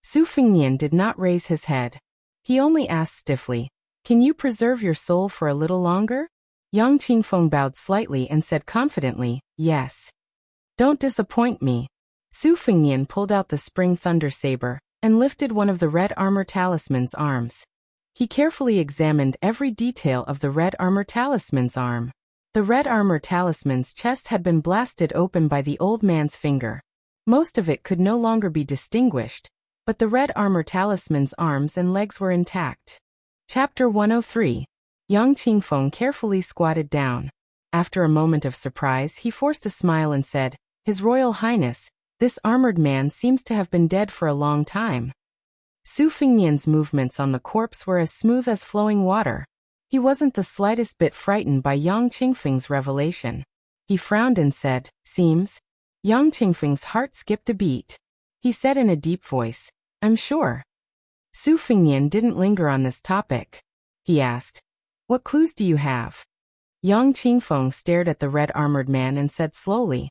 Su Fengnian did not raise his head. He only asked stiffly, "Can you preserve your soul for a little longer?" Yang Qingfeng bowed slightly and said confidently, "Yes." Don't disappoint me. Su Fengnian pulled out the spring thunder saber and lifted one of the red armor talisman's arms. He carefully examined every detail of the red armor talisman's arm. The red armor talisman's chest had been blasted open by the old man's finger. Most of it could no longer be distinguished, but the red armor talisman's arms and legs were intact. Chapter 103. Yang Qingfeng carefully squatted down. After a moment of surprise, he forced a smile and said, "His Royal Highness, this armored man seems to have been dead for a long time." Su Fengnian's movements on the corpse were as smooth as flowing water. He wasn't the slightest bit frightened by Yang Qingfeng's revelation. He frowned and said, "Seems." Yang Qingfeng's heart skipped a beat. He said in a deep voice, "I'm sure." Su Fengnian didn't linger on this topic. He asked, "What clues do you have?" Yang Qingfeng stared at the red-armored man and said slowly,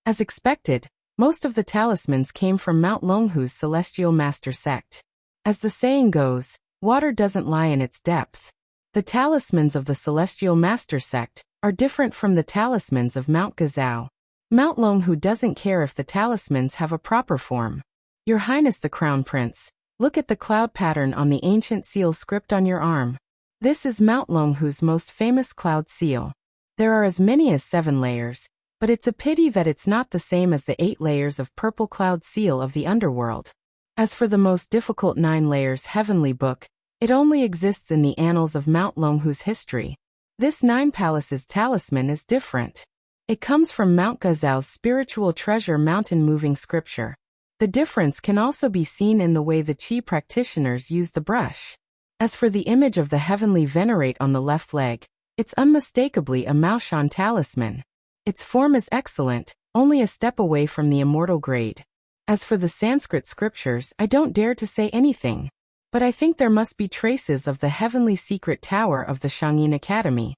"As expected, most of the talismans came from Mount Longhu's Celestial Master Sect. As the saying goes, water doesn't lie in its depth. The talismans of the Celestial Master Sect are different from the talismans of Mount Gazao. Mount Longhu doesn't care if the talismans have a proper form. Your Highness the Crown Prince, look at the cloud pattern on the ancient seal script on your arm. This is Mount Longhu's most famous cloud seal. There are as many as 7 layers, but it's a pity that it's not the same as the 8 layers of purple cloud seal of the underworld. As for the most difficult 9 layers heavenly book, it only exists in the annals of Mount Longhu's history. This 9 palaces talisman is different. It comes from Mount Gazao's spiritual treasure mountain moving scripture. The difference can also be seen in the way the Qi practitioners use the brush. As for the image of the heavenly venerate on the left leg, it's unmistakably a Maoshan talisman. Its form is excellent, only a step away from the immortal grade. As for the Sanskrit scriptures, I don't dare to say anything. But I think there must be traces of the heavenly secret tower of the Shangyin Academy.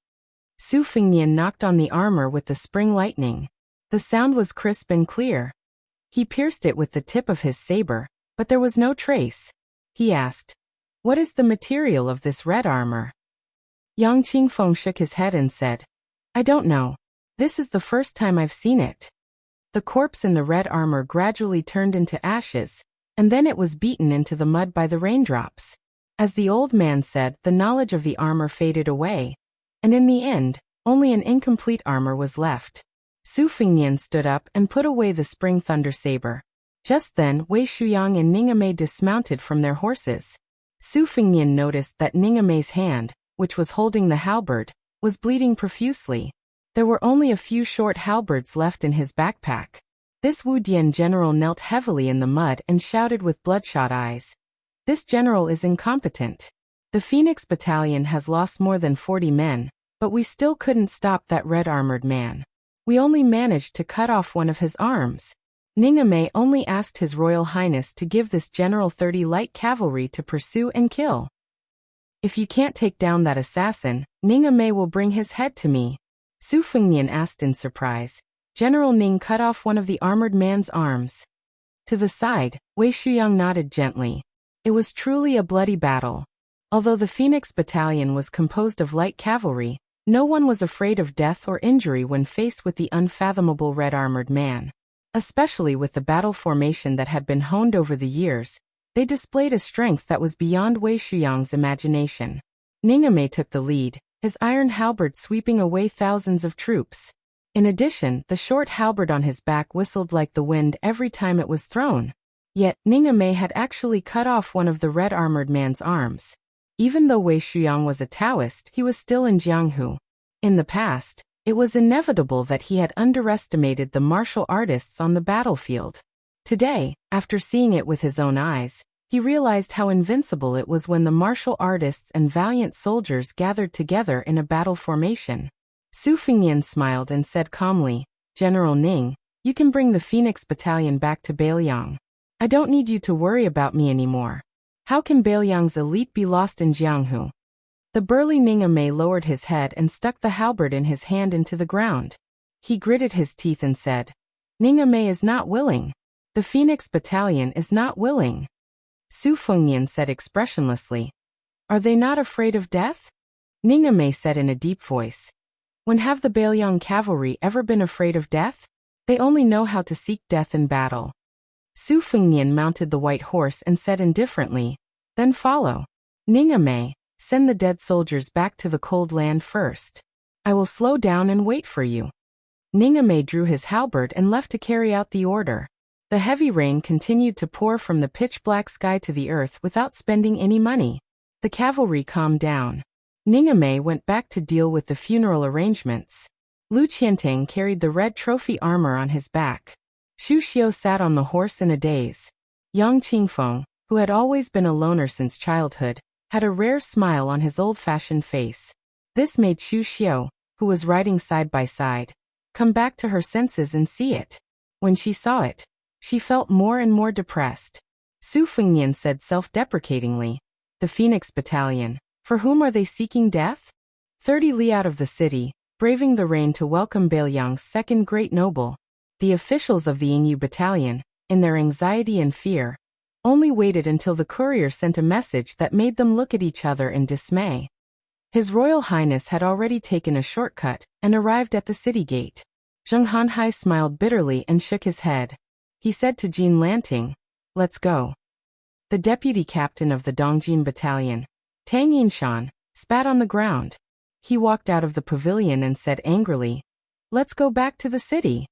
Su Fengnian knocked on the armor with the spring lightning. The sound was crisp and clear. He pierced it with the tip of his saber, but there was no trace. He asked, "What is the material of this red armor?" Yang Qingfeng shook his head and said, "I don't know. This is the first time I've seen it." The corpse in the red armor gradually turned into ashes, and then it was beaten into the mud by the raindrops. As the old man said, the knowledge of the armor faded away, and in the end, only an incomplete armor was left. Su Fengnian stood up and put away the spring thunder saber. Just then, Wei Shuyang and Ningame dismounted from their horses. Su Fengnian noticed that Ningame's hand, which was holding the halberd, was bleeding profusely. There were only a few short halberds left in his backpack. This Wu Dian general knelt heavily in the mud and shouted with bloodshot eyes, "This general is incompetent. The Phoenix Battalion has lost more than 40 men, but we still couldn't stop that red-armored man. We only managed to cut off one of his arms. Ningame only asked His Royal Highness to give this general 30 light cavalry to pursue and kill. If you can't take down that assassin, Ningame will bring his head to me." Su Fengnian asked in surprise. General Ning cut off one of the armored man's arms. To the side, Wei Shuyang nodded gently. It was truly a bloody battle. Although the Phoenix Battalion was composed of light cavalry, no one was afraid of death or injury when faced with the unfathomable red-armored man. Especially with the battle formation that had been honed over the years, they displayed a strength that was beyond Wei Shuyang's imagination. Ningame took the lead, his iron halberd sweeping away thousands of troops. In addition, the short halberd on his back whistled like the wind every time it was thrown. Yet, Ningame had actually cut off one of the red-armored man's arms. Even though Wei Shuyang was a Taoist, he was still in Jianghu. In the past, it was inevitable that he had underestimated the martial artists on the battlefield. Today, after seeing it with his own eyes, he realized how invincible it was when the martial artists and valiant soldiers gathered together in a battle formation. Su Fengnian smiled and said calmly, "General Ning, you can bring the Phoenix Battalion back to Bailiang. I don't need you to worry about me anymore. How can Bailiang's elite be lost in Jianghu?" The burly Ningame lowered his head and stuck the halberd in his hand into the ground. He gritted his teeth and said, "Ningame is not willing. The Phoenix Battalion is not willing." Su Fengnian said expressionlessly, "Are they not afraid of death?" Ningame said in a deep voice, "When have the Bailiang cavalry ever been afraid of death? They only know how to seek death in battle. Su Fengnian mounted the white horse and said indifferently, then follow. Ningame, send the dead soldiers back to the cold land first. I will slow down and wait for you. Ningame drew his halberd and left to carry out the order. The heavy rain continued to pour from the pitch-black sky to the earth without spending any money. The cavalry calmed down. Ningame went back to deal with the funeral arrangements. Lu Qiantang carried the red trophy armor on his back. Xu Xiu sat on the horse in a daze. Yang Qingfeng, who had always been a loner since childhood, had a rare smile on his old-fashioned face. This made Xu Xiu, who was riding side by side, come back to her senses and see it. When she saw it, she felt more and more depressed. Su Fengnian said self-deprecatingly, "The Phoenix Battalion, for whom are they seeking death?" 30 li out of the city, braving the rain to welcome Bailiang's second great noble. The officials of the Yingyu Battalion, in their anxiety and fear, only waited until the courier sent a message that made them look at each other in dismay. His Royal Highness had already taken a shortcut and arrived at the city gate. Zheng Hanhai smiled bitterly and shook his head. He said to Jin Lanting, "Let's go." The deputy captain of the Dongjin Battalion, Tang Yinshan, spat on the ground. He walked out of the pavilion and said angrily, "Let's go back to the city."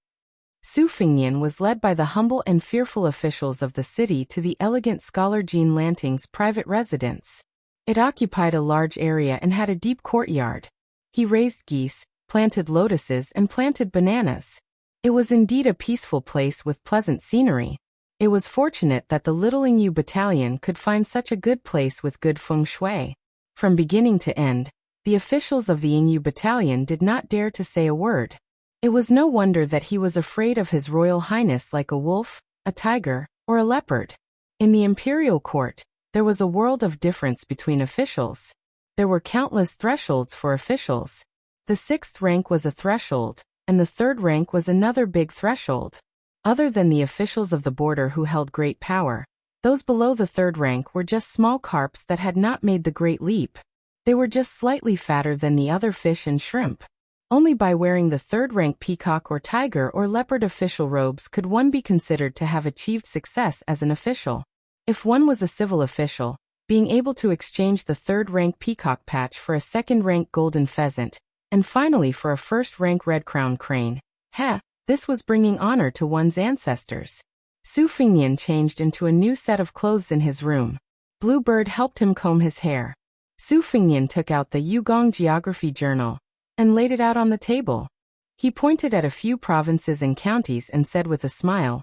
Su Fengnian was led by the humble and fearful officials of the city to the elegant scholar Jin Lanting's private residence. It occupied a large area and had a deep courtyard. He raised geese, planted lotuses and planted bananas. It was indeed a peaceful place with pleasant scenery. It was fortunate that the little Yingyu Battalion could find such a good place with good feng shui. From beginning to end, the officials of the Yingyu Battalion did not dare to say a word. It was no wonder that he was afraid of His Royal Highness like a wolf, a tiger, or a leopard. In the imperial court, there was a world of difference between officials. There were countless thresholds for officials. The 6th rank was a threshold, and the 3rd rank was another big threshold. Other than the officials of the border who held great power, those below the 3rd rank were just small carps that had not made the great leap. They were just slightly fatter than the other fish and shrimp. Only by wearing the 3rd rank peacock or tiger or leopard official robes could one be considered to have achieved success as an official. If one was a civil official, being able to exchange the 3rd rank peacock patch for a 2nd rank golden pheasant, and finally for a 1st rank red crown crane, this was bringing honor to one's ancestors. Su Fengnian changed into a new set of clothes in his room. Bluebird helped him comb his hair. Su Fengnian took out the Yugong Geography Journal and laid it out on the table. He pointed at a few provinces and counties and said with a smile,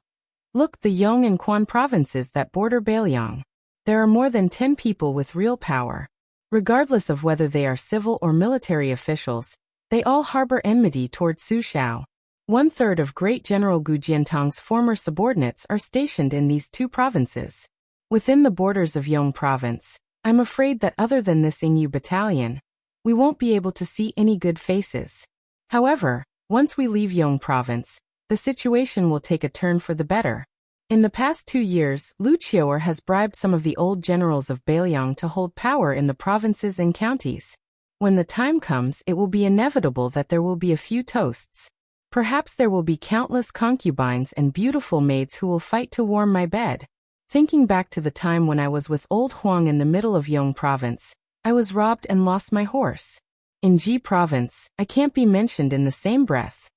"Look, the Yong and Quan provinces that border Bailiang. There are more than 10 people with real power. Regardless of whether they are civil or military officials, they all harbor enmity toward Su Xiao. 1/3 of Great General Gu Jiantang's former subordinates are stationed in these 2 provinces. Within the borders of Yong province, I'm afraid that other than this Yingyu Battalion, we won't be able to see any good faces. However, once we leave Yong province, the situation will take a turn for the better. In the past 2 years, Lu Qiuer has bribed some of the old generals of Bailiang to hold power in the provinces and counties. When the time comes, it will be inevitable that there will be a few toasts. Perhaps there will be countless concubines and beautiful maids who will fight to warm my bed. Thinking back to the time when I was with old Huang in the middle of Yong province, I was robbed and lost my horse. In Ji province, I can't be mentioned in the same breath."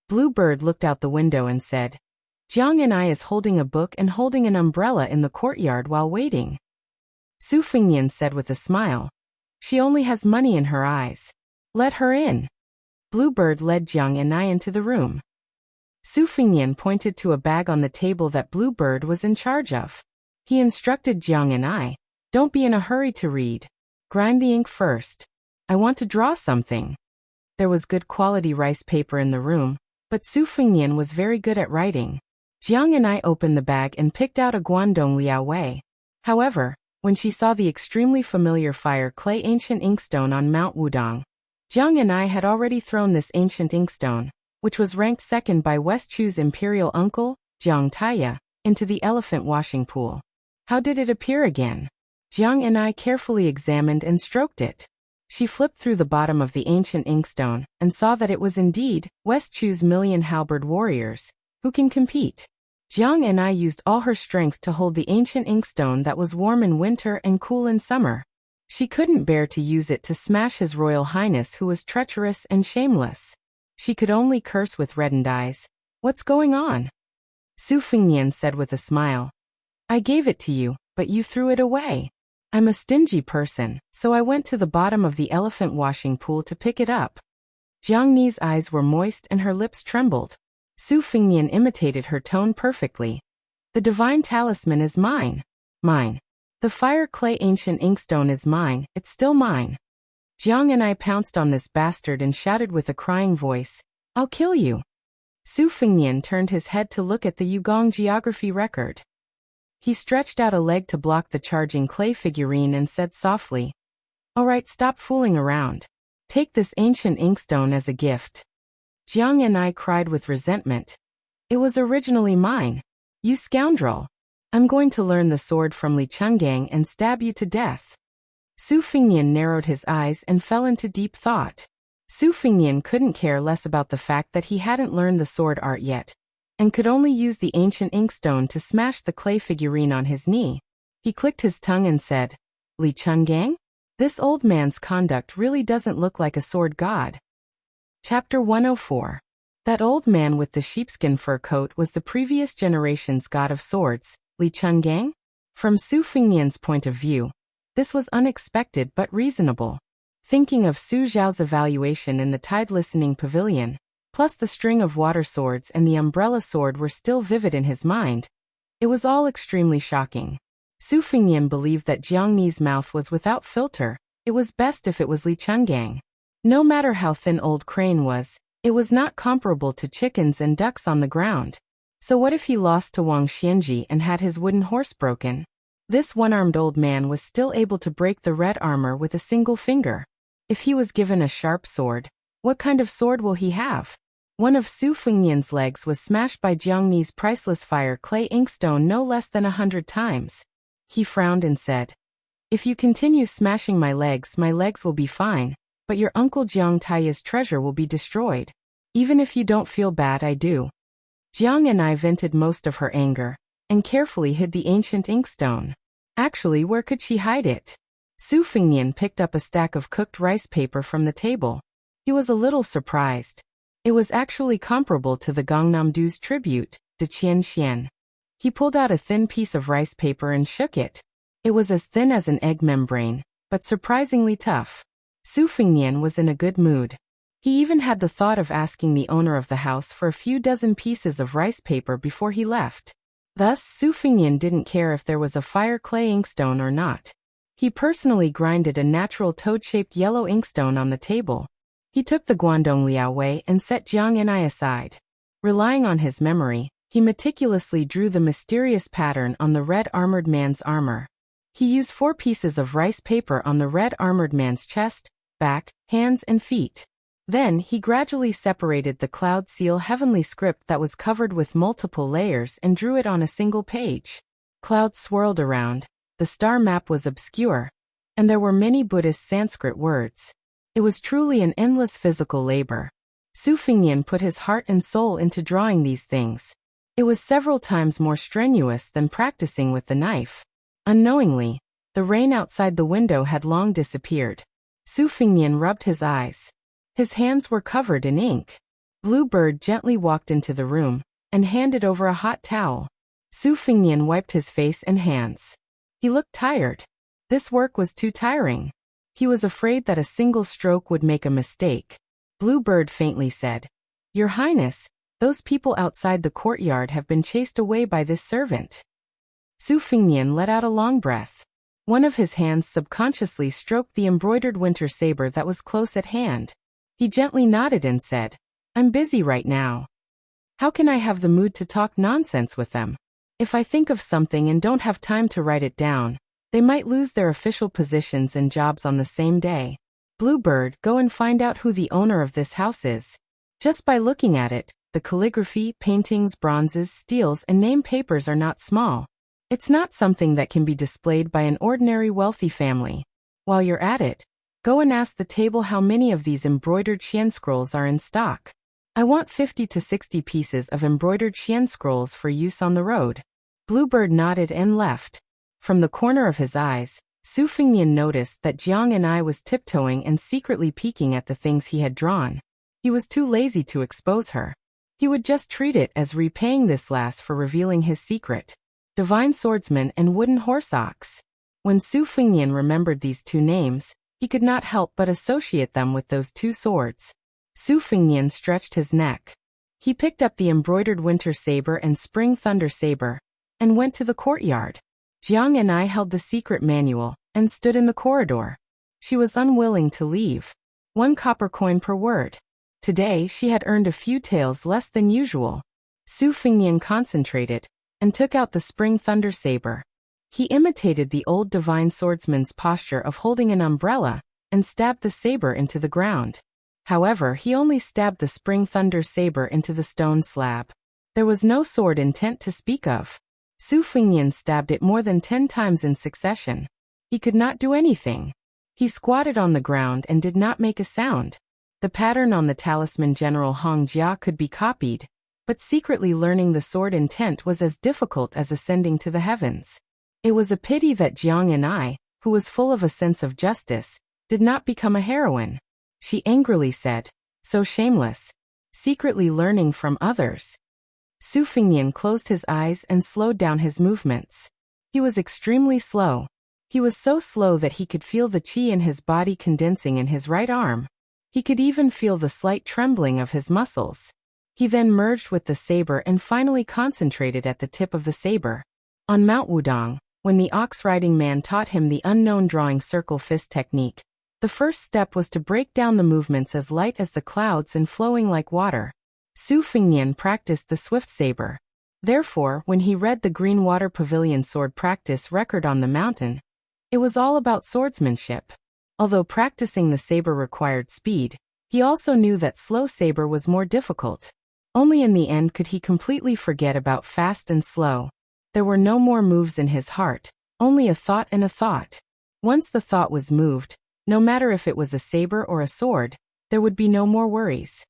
Bluebird looked out the window and said, "Jiang and I is holding a book and holding an umbrella in the courtyard while waiting." Su Fengnian said with a smile, "She only has money in her eyes. Let her in." Bluebird led Jiang and I into the room. Su Fengnian pointed to a bag on the table that Bluebird was in charge of. He instructed Jiang and I, "Don't be in a hurry to read. Grind the ink first. I want to draw something." There was good quality rice paper in the room, but Su Fengnian was very good at writing. Jiang and I opened the bag and picked out a Guangdong Liao Wei. However, when she saw the extremely familiar fire clay ancient inkstone on Mount Wudong, Jiang and I had already thrown this ancient inkstone, which was ranked 2nd by West Chu's imperial uncle, Jiang Taya, into the elephant washing pool. How did it appear again? Jiang and I carefully examined and stroked it. She flipped through the bottom of the ancient inkstone and saw that it was indeed West Chu's million halberd warriors. Who can compete? Jiang and I used all her strength to hold the ancient inkstone that was warm in winter and cool in summer. She couldn't bear to use it to smash His Royal Highness, who was treacherous and shameless. She could only curse with reddened eyes. What's going on? Su Fengnian said with a smile. I gave it to you, but you threw it away. I'm a stingy person, so I went to the bottom of the elephant washing pool to pick it up. Jiang Ni's eyes were moist and her lips trembled. Su Fengnian imitated her tone perfectly. The divine talisman is mine. Mine. The fire clay ancient inkstone is mine, it's still mine. Jiang and I pounced on this bastard and shouted with a crying voice, I'll kill you. Su Fengnian turned his head to look at the Yugong geography record. He stretched out a leg to block the charging clay figurine and said softly, All right, stop fooling around. Take this ancient inkstone as a gift. Jiang and I cried with resentment. It was originally mine. You scoundrel. I'm going to learn the sword from Li Chungang and stab you to death. Su Fengnian narrowed his eyes and fell into deep thought. Su Fengnian couldn't care less about the fact that he hadn't learned the sword art yet, and could only use the ancient inkstone to smash the clay figurine on his knee. He clicked his tongue and said, Li Chungang? This old man's conduct really doesn't look like a sword god. Chapter 104. That old man with the sheepskin fur coat was the previous generation's god of swords, Li Chungang? From Su Fengnian's point of view, this was unexpected but reasonable. Thinking of Su Zhao's evaluation in the tide-listening pavilion, plus the string of water swords and the umbrella sword were still vivid in his mind. It was all extremely shocking. Su Fengnian believed that Jiang Ni's mouth was without filter. It was best if it was Li Chungang. No matter how thin old Crane was, it was not comparable to chickens and ducks on the ground. So what if he lost to Wang Xianji and had his wooden horse broken? This one-armed old man was still able to break the red armor with a single finger. If he was given a sharp sword, what kind of sword will he have? One of Su Fengnian's legs was smashed by Jiang Ni's priceless fire clay inkstone no less than 100 times. He frowned and said, If you continue smashing my legs will be fine, but your uncle Jiang Taiya's treasure will be destroyed. Even if you don't feel bad, I do. Jiang and I vented most of her anger, and carefully hid the ancient inkstone. Actually, where could she hide it? Su Fengnian picked up a stack of cooked rice paper from the table. He was a little surprised. It was actually comparable to the Gangnam-do's tribute, de Qianxian. He pulled out a thin piece of rice paper and shook it. It was as thin as an egg membrane, but surprisingly tough. Su Fengnian was in a good mood. He even had the thought of asking the owner of the house for a few dozen pieces of rice paper before he left. Thus, Su Fengnian didn't care if there was a fire clay inkstone or not. He personally grinded a natural toad-shaped yellow inkstone on the table. He took the Guangdong Liaowei and set Jiang and I aside. Relying on his memory, he meticulously drew the mysterious pattern on the red armored man's armor. He used 4 pieces of rice paper on the red armored man's chest, back, hands and feet. Then he gradually separated the cloud seal heavenly script that was covered with multiple layers and drew it on a single page. Clouds swirled around, the star map was obscure, and there were many Buddhist Sanskrit words. It was truly an endless physical labor. Su Fengnian put his heart and soul into drawing these things. It was several times more strenuous than practicing with the knife. Unknowingly, the rain outside the window had long disappeared. Su Fengnian rubbed his eyes. His hands were covered in ink. Blue Bird gently walked into the room and handed over a hot towel. Su Fengnian wiped his face and hands. He looked tired. This work was too tiring. He was afraid that a single stroke would make a mistake. Blue Bird faintly said, Your Highness, those people outside the courtyard have been chased away by this servant. Su Fengnian let out a long breath. One of his hands subconsciously stroked the embroidered winter saber that was close at hand. He gently nodded and said, I'm busy right now. How can I have the mood to talk nonsense with them? If I think of something and don't have time to write it down, they might lose their official positions and jobs on the same day. Bluebird, go and find out who the owner of this house is. Just by looking at it, the calligraphy, paintings, bronzes, steels, and name papers are not small. It's not something that can be displayed by an ordinary wealthy family. While you're at it, Go and ask the table how many of these embroidered xian scrolls are in stock. I want 50 to 60 pieces of embroidered xian scrolls for use on the road." Bluebird nodded and left. From the corner of his eyes, Su Fengnian noticed that Jiang and I was tiptoeing and secretly peeking at the things he had drawn. He was too lazy to expose her. He would just treat it as repaying this lass for revealing his secret. Divine Swordsman and Wooden Horse Ox. When Su Fengnian remembered these two names, he could not help but associate them with those two swords. Su Fengnian stretched his neck. He picked up the embroidered winter saber and spring thunder saber, and went to the courtyard. Jiang and I held the secret manual, and stood in the corridor. She was unwilling to leave. 1 copper coin per word. Today she had earned a few taels less than usual. Su Fengnian concentrated, and took out the spring thunder saber. He imitated the old divine swordsman's posture of holding an umbrella, and stabbed the saber into the ground. However, he only stabbed the spring thunder saber into the stone slab. There was no sword intent to speak of. Su Fengnian stabbed it more than 10 times in succession. He could not do anything. He squatted on the ground and did not make a sound. The pattern on the talisman General Hong Jia could be copied, but secretly learning the sword intent was as difficult as ascending to the heavens. It was a pity that Jiang and I, who was full of a sense of justice, did not become a heroine. She angrily said, "So shameless. Secretly learning from others." Su Fengnian closed his eyes and slowed down his movements. He was extremely slow. He was so slow that he could feel the qi in his body condensing in his right arm. He could even feel the slight trembling of his muscles. He then merged with the saber and finally concentrated at the tip of the saber. On Mount Wudong, when the ox-riding man taught him the unknown drawing circle fist technique, the first step was to break down the movements as light as the clouds and flowing like water. Su Fengnian practiced the swift saber. Therefore, when he read the Green Water Pavilion sword practice record on the mountain, it was all about swordsmanship. Although practicing the saber required speed, he also knew that slow saber was more difficult. Only in the end could he completely forget about fast and slow. There were no more moves in his heart, only a thought and a thought. Once the thought was moved, no matter if it was a saber or a sword, there would be no more worries.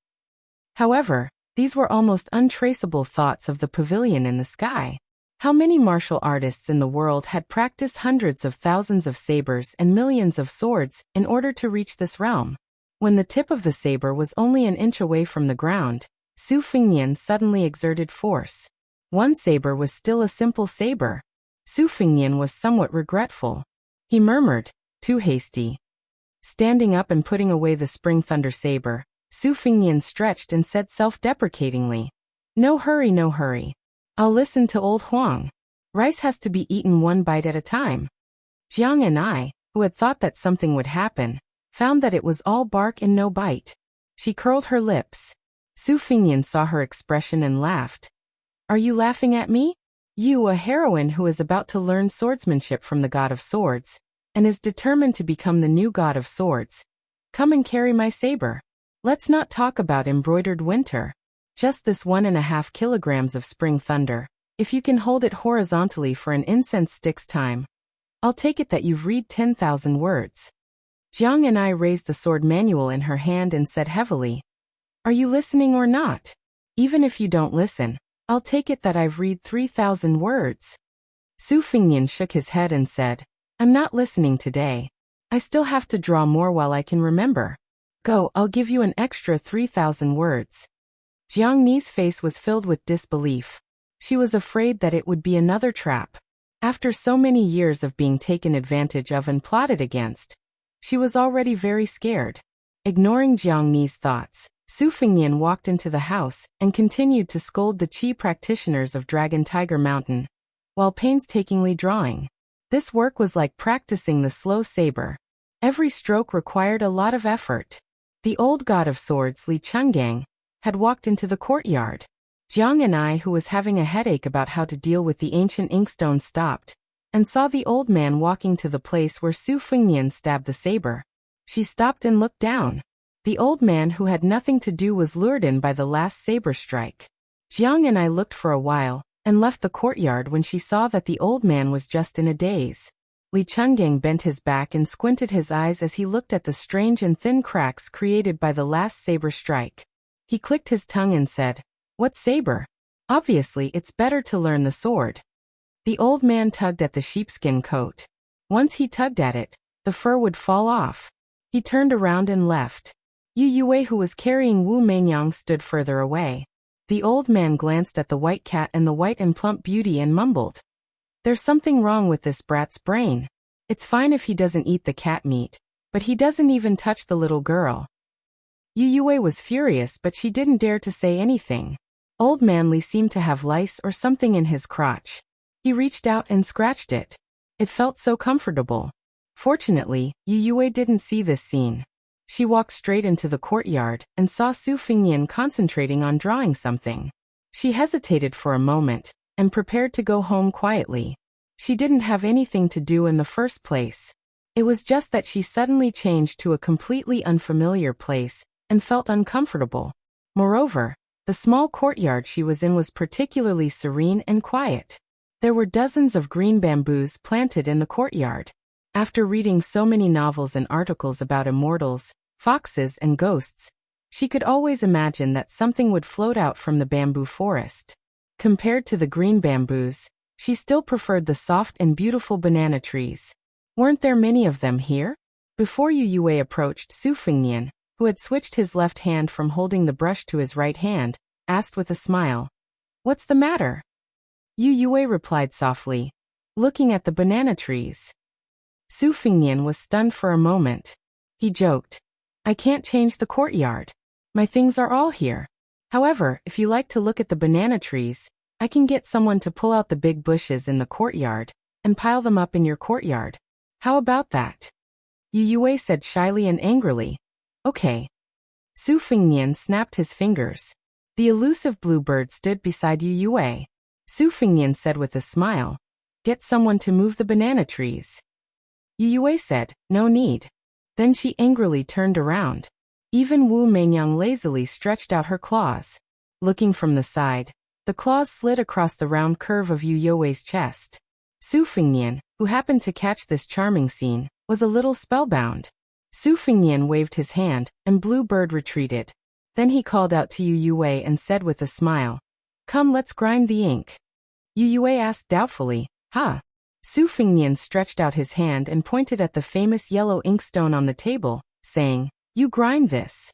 However, these were almost untraceable thoughts of the pavilion in the sky. How many martial artists in the world had practiced hundreds of thousands of sabers and millions of swords in order to reach this realm? When the tip of the saber was only an inch away from the ground, Su Fengnian suddenly exerted force. One saber was still a simple saber. Su Fengnian was somewhat regretful. He murmured, "Too hasty." Standing up and putting away the spring thunder saber, Su Fengnian stretched and said self-deprecatingly, "No hurry, no hurry. I'll listen to old Huang. Rice has to be eaten one bite at a time." Jiang and I, who had thought that something would happen, found that it was all bark and no bite. She curled her lips. Su Fengnian saw her expression and laughed. "Are you laughing at me? You, a heroine who is about to learn swordsmanship from the god of swords, and is determined to become the new god of swords. Come and carry my saber. Let's not talk about embroidered winter. Just this 1.5 kilograms of spring thunder. If you can hold it horizontally for an incense stick's time, I'll take it that you've read 10,000 words." Jiang and I raised the sword manual in her hand and said heavily, "Are you listening or not? Even if you don't listen, I'll take it that I've read 3,000 words." Su Fengnian shook his head and said, "I'm not listening today. I still have to draw more while I can remember. Go, I'll give you an extra 3,000 words." Jiang Ni's face was filled with disbelief. She was afraid that it would be another trap. After so many years of being taken advantage of and plotted against, she was already very scared. Ignoring Jiang Ni's thoughts, Su Fengnian walked into the house and continued to scold the Qi practitioners of Dragon Tiger Mountain, while painstakingly drawing. This work was like practicing the slow saber. Every stroke required a lot of effort. The old god of swords, Li Chungang, had walked into the courtyard. Jiang and I, who was having a headache about how to deal with the ancient inkstone, stopped, and saw the old man walking to the place where Su Fengnian stabbed the saber. She stopped and looked down. The old man, who had nothing to do, was lured in by the last saber strike. Jiang and I looked for a while, and left the courtyard when she saw that the old man was just in a daze. Li Chungang bent his back and squinted his eyes as he looked at the strange and thin cracks created by the last saber strike. He clicked his tongue and said, "What saber? Obviously it's better to learn the sword." The old man tugged at the sheepskin coat. Once he tugged at it, the fur would fall off. He turned around and left. Yu Yue, who was carrying Wu Mengyang, stood further away. The old man glanced at the white cat and the white and plump beauty and mumbled, "There's something wrong with this brat's brain. It's fine if he doesn't eat the cat meat, but he doesn't even touch the little girl." Yu Yue was furious, but she didn't dare to say anything. Old man Li seemed to have lice or something in his crotch. He reached out and scratched it. It felt so comfortable. Fortunately, Yu Yue didn't see this scene. She walked straight into the courtyard and saw Su Fingnian concentrating on drawing something. She hesitated for a moment and prepared to go home quietly. She didn't have anything to do in the first place. It was just that she suddenly changed to a completely unfamiliar place and felt uncomfortable. Moreover, the small courtyard she was in was particularly serene and quiet. There were dozens of green bamboos planted in the courtyard. After reading so many novels and articles about immortals, foxes and ghosts, she could always imagine that something would float out from the bamboo forest. Compared to the green bamboos, she still preferred the soft and beautiful banana trees. Weren't there many of them here? Before Yu Yue approached, Su Fingnian, who had switched his left hand from holding the brush to his right hand, asked with a smile, "What's the matter?" Yu Yue replied softly, "Looking at the banana trees." Su Fingnian was stunned for a moment. He joked, "I can't change the courtyard. My things are all here. However, if you like to look at the banana trees, I can get someone to pull out the big bushes in the courtyard and pile them up in your courtyard. How about that?" Yu Yue said shyly and angrily, "Okay." Su Fingnian snapped his fingers. The elusive bluebird stood beside Yu Yue. Su Fingnian said with a smile, "Get someone to move the banana trees." Yu Yue said, "No need." Then she angrily turned around. Even Wu Mengyang lazily stretched out her claws. Looking from the side, the claws slid across the round curve of Yu Yue's chest. Su Fingnian, who happened to catch this charming scene, was a little spellbound. Su Fingnian waved his hand, and Bluebird retreated. Then he called out to Yu Yue and said with a smile, "Come, let's grind the ink." Yu Yue asked doubtfully, "Huh?" Su Fingnian stretched out his hand and pointed at the famous yellow inkstone on the table, saying, "You grind this."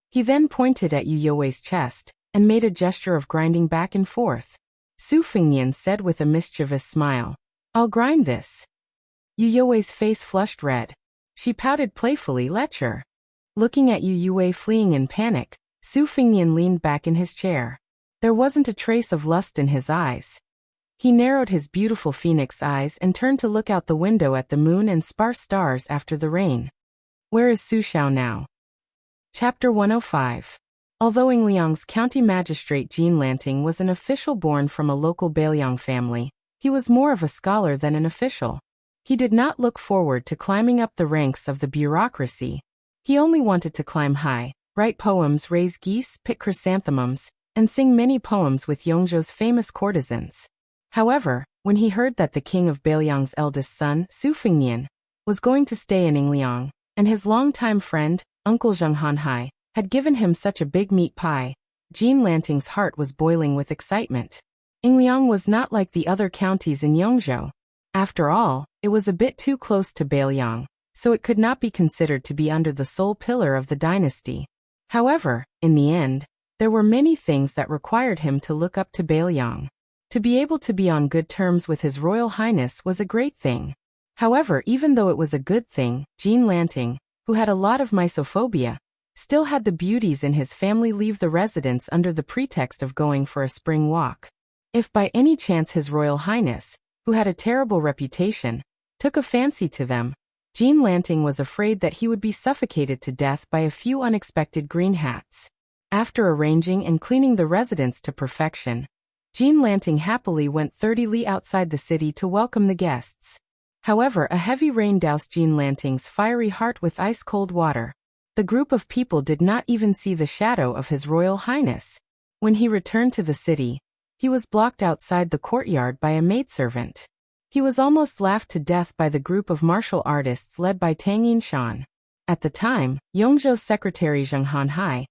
He then pointed at Yu Yue's chest and made a gesture of grinding back and forth. Su Fingnian said with a mischievous smile, "I'll grind this." Yu Yue's face flushed red. She pouted playfully, "Lecture." Looking at Yu Yue fleeing in panic, Su Fingnian leaned back in his chair. There wasn't a trace of lust in his eyes. He narrowed his beautiful phoenix eyes and turned to look out the window at the moon and sparse stars after the rain. Where is Su Xiao now? Chapter 105. Although Yingliang's county magistrate Jean Lanting was an official born from a local Bailiang family, he was more of a scholar than an official. He did not look forward to climbing up the ranks of the bureaucracy. He only wanted to climb high, write poems, raise geese, pick chrysanthemums, and sing many poems with Yongzhou's famous courtesans. However, when he heard that the king of Bailiang's eldest son, Su Fingnian, was going to stay in Yingliang, and his longtime friend, Uncle Zheng Hanhai, had given him such a big meat pie, Jean Lanting's heart was boiling with excitement. Yingliang was not like the other counties in Yongzhou. After all, it was a bit too close to Bailiang, so it could not be considered to be under the sole pillar of the dynasty. However, in the end, there were many things that required him to look up to Bailiang. To be able to be on good terms with His Royal Highness was a great thing. However, even though it was a good thing, Jean Lanting, who had a lot of mysophobia, still had the beauties in his family leave the residence under the pretext of going for a spring walk. If by any chance His Royal Highness, who had a terrible reputation, took a fancy to them, Jean Lanting was afraid that he would be suffocated to death by a few unexpected green hats. After arranging and cleaning the residence to perfection, Jean Lanting happily went 30 li outside the city to welcome the guests. However, a heavy rain doused Jean Lanting's fiery heart with ice-cold water. The group of people did not even see the shadow of His Royal Highness. When he returned to the city, he was blocked outside the courtyard by a maidservant. He was almost laughed to death by the group of martial artists led by Tang Yinshan. At the time, Yongzhou's secretary Zheng Hanhai,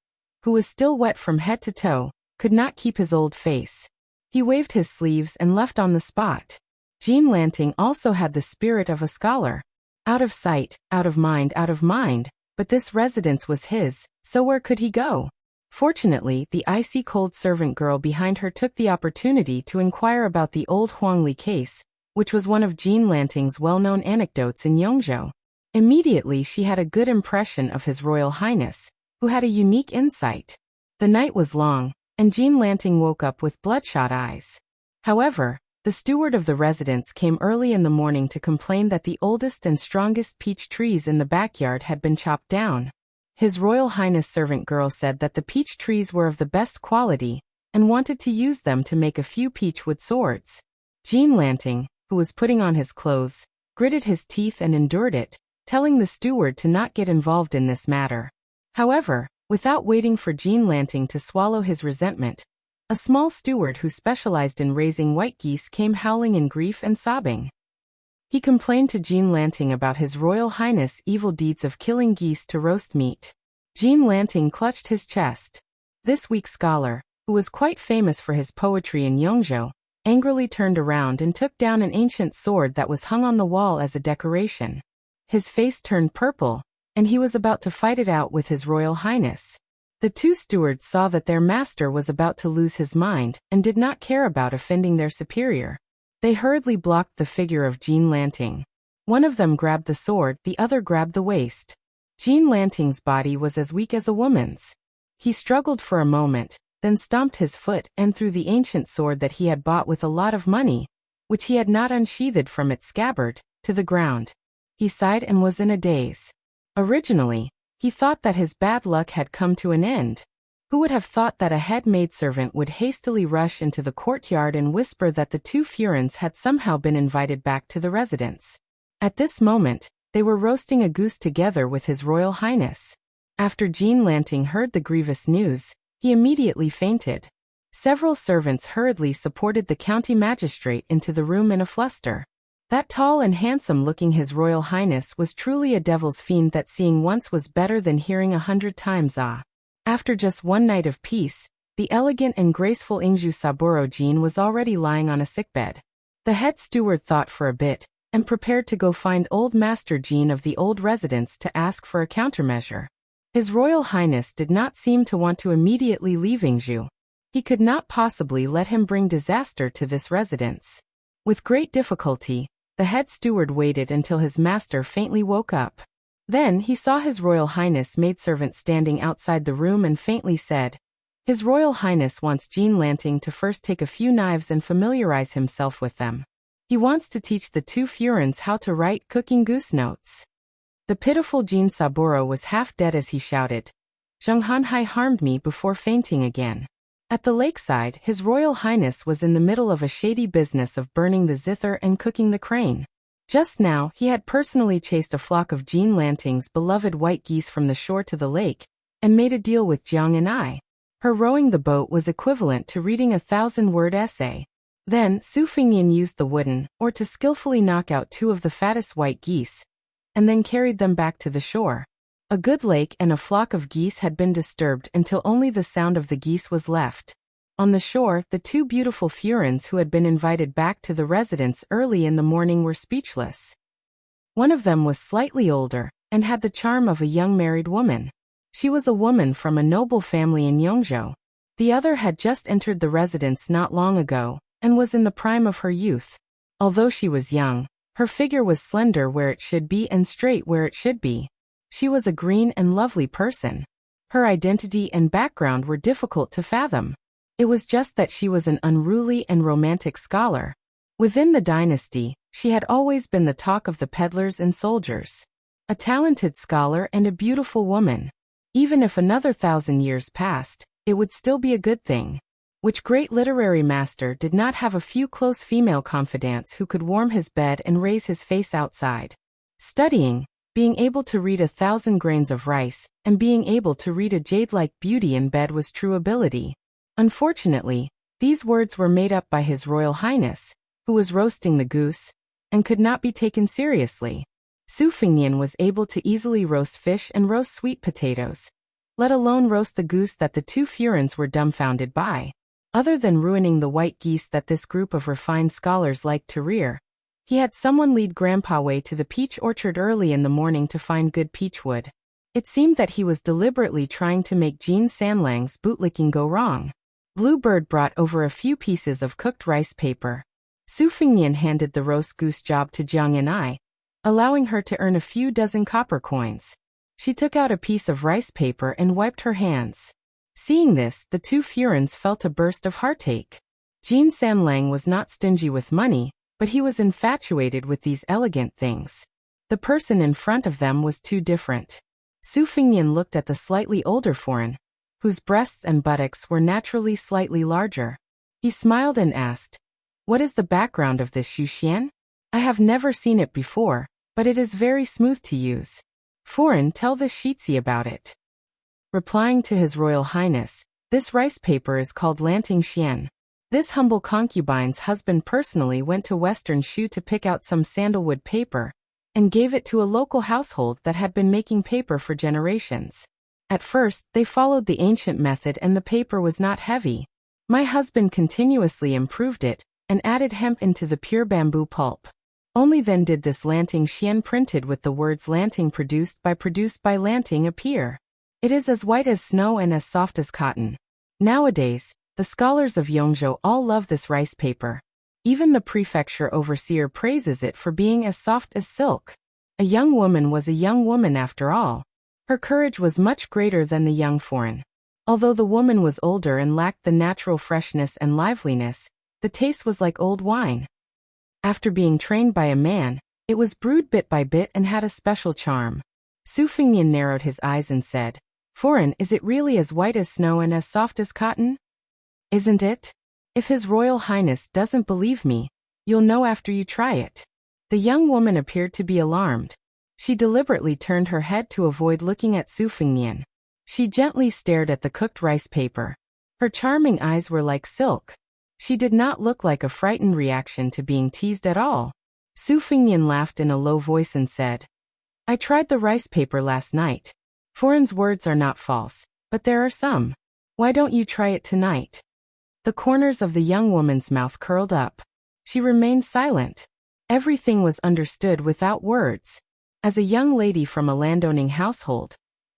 who was still wet from head to toe, could not keep his old face. He waved his sleeves and left on the spot. Jean Lanting also had the spirit of a scholar. Out of sight, out of mind, but this residence was his, so where could he go? Fortunately, the icy-cold servant girl behind her took the opportunity to inquire about the old Huangli case, which was one of Jean Lanting's well-known anecdotes in Yongzhou. Immediately she had a good impression of His Royal Highness, who had a unique insight. The night was long, and Jean Lanting woke up with bloodshot eyes. However, the steward of the residence came early in the morning to complain that the oldest and strongest peach trees in the backyard had been chopped down. His Royal Highness servant girl said that the peach trees were of the best quality, and wanted to use them to make a few peachwood swords. Jean Lanting, who was putting on his clothes, gritted his teeth and endured it, telling the steward to not get involved in this matter. However, without waiting for Jean Lanting to swallow his resentment, a small steward who specialized in raising white geese came howling in grief and sobbing. He complained to Jean Lanting about His Royal Highness' evil deeds of killing geese to roast meat. Jean Lanting clutched his chest. This weak scholar, who was quite famous for his poetry in Yongzhou, angrily turned around and took down an ancient sword that was hung on the wall as a decoration. His face turned purple, and he was about to fight it out with His Royal Highness. The two stewards saw that their master was about to lose his mind and did not care about offending their superior. They hurriedly blocked the figure of Jean Lanting. One of them grabbed the sword, the other grabbed the waist. Jean Lanting's body was as weak as a woman's. He struggled for a moment, then stomped his foot and threw the ancient sword that he had bought with a lot of money, which he had not unsheathed from its scabbard, to the ground. He sighed and was in a daze. Originally, he thought that his bad luck had come to an end. Who would have thought that a head maidservant would hastily rush into the courtyard and whisper that the two Furins had somehow been invited back to the residence? At this moment, they were roasting a goose together with His Royal Highness. After Jean Lanting heard the grievous news, he immediately fainted. Several servants hurriedly supported the county magistrate into the room in a fluster. That tall and handsome-looking His Royal Highness was truly a devil's fiend that seeing once was better than hearing 100 times ah. After just one night of peace, the elegant and graceful Ingju Saburo Jean was already lying on a sickbed. The head steward thought for a bit, and prepared to go find old Master Jean of the old residence to ask for a countermeasure. His Royal Highness did not seem to want to immediately leave Ingju. He could not possibly let him bring disaster to this residence. With great difficulty, the head steward waited until his master faintly woke up. Then he saw His Royal Highness maidservant standing outside the room and faintly said, "His Royal Highness wants Jean Lanting to first take a few knives and familiarize himself with them. He wants to teach the two Furins how to write cooking goose notes." The pitiful Jean Saburo was half dead as he shouted, "Zheng Hanhai harmed me before fainting again." At the lakeside, His Royal Highness was in the middle of a shady business of burning the zither and cooking the crane. Just now, he had personally chased a flock of Jean Lanting's beloved white geese from the shore to the lake, and made a deal with Jiang and I. Her rowing the boat was equivalent to reading a 1,000-word essay. Then, Su Fingyan used the wooden, or to skillfully knock out two of the fattest white geese, and then carried them back to the shore. A good lake and a flock of geese had been disturbed until only the sound of the geese was left. On the shore, the two beautiful Furins who had been invited back to the residence early in the morning were speechless. One of them was slightly older, and had the charm of a young married woman. She was a woman from a noble family in Yongzhou. The other had just entered the residence not long ago, and was in the prime of her youth. Although she was young, her figure was slender where it should be and straight where it should be. She was a green and lovely person. Her identity and background were difficult to fathom. It was just that she was an unruly and romantic scholar. Within the dynasty, she had always been the talk of the peddlers and soldiers. A talented scholar and a beautiful woman. Even if another 1,000 years passed, it would still be a good thing. Which great literary master did not have a few close female confidants who could warm his bed and raise his face outside? Studying, being able to read 1,000 grains of rice, and being able to read a jade-like beauty in bed was true ability. Unfortunately, these words were made up by His Royal Highness, who was roasting the goose, and could not be taken seriously. Su Fengnian was able to easily roast fish and roast sweet potatoes, let alone roast the goose that the two Furins were dumbfounded by. Other than ruining the white geese that this group of refined scholars liked to rear, he had someone lead Grandpa Wei to the peach orchard early in the morning to find good peachwood. It seemed that he was deliberately trying to make Jean Sanlang's bootlicking go wrong. Bluebird brought over a few pieces of cooked rice paper. Su Fengnian handed the roast goose job to Jiang Yan'ai, allowing her to earn a few dozen copper coins. She took out a piece of rice paper and wiped her hands. Seeing this, the two Furins felt a burst of heartache. Jean Sanlang was not stingy with money, but he was infatuated with these elegant things. The person in front of them was too different. Su Fengnian looked at the slightly older foreign, whose breasts and buttocks were naturally slightly larger. He smiled and asked, "What is the background of this Xuxian? I have never seen it before, but it is very smooth to use. Foreign, tell this Shitzi about it." Replying to His Royal Highness, "This rice paper is called Lanting Xian. This humble concubine's husband personally went to Western Shu to pick out some sandalwood paper, and gave it to a local household that had been making paper for generations. At first, they followed the ancient method and the paper was not heavy. My husband continuously improved it, and added hemp into the pure bamboo pulp. Only then did this Lanting Xian printed with the words Lanting produced by Lanting appear. It is as white as snow and as soft as cotton. Nowadays, the scholars of Yongzhou all love this rice paper. Even the prefecture overseer praises it for being as soft as silk. A young woman was a young woman after all. Her courage was much greater than the young foreign. Although the woman was older and lacked the natural freshness and liveliness, the taste was like old wine. After being trained by a man, it was brewed bit by bit and had a special charm. Su Fengnian narrowed his eyes and said, "Foreign, is it really as white as snow and as soft as cotton?" "Isn't it? If His Royal Highness doesn't believe me, you'll know after you try it." The young woman appeared to be alarmed. She deliberately turned her head to avoid looking at Su Fengnian. She gently stared at the cooked rice paper. Her charming eyes were like silk. She did not look like a frightened reaction to being teased at all. Su Fengnian laughed in a low voice and said, "I tried the rice paper last night. Foreign's words are not false, but there are some. Why don't you try it tonight?" The corners of the young woman's mouth curled up. She remained silent. Everything was understood without words. As a young lady from a landowning household,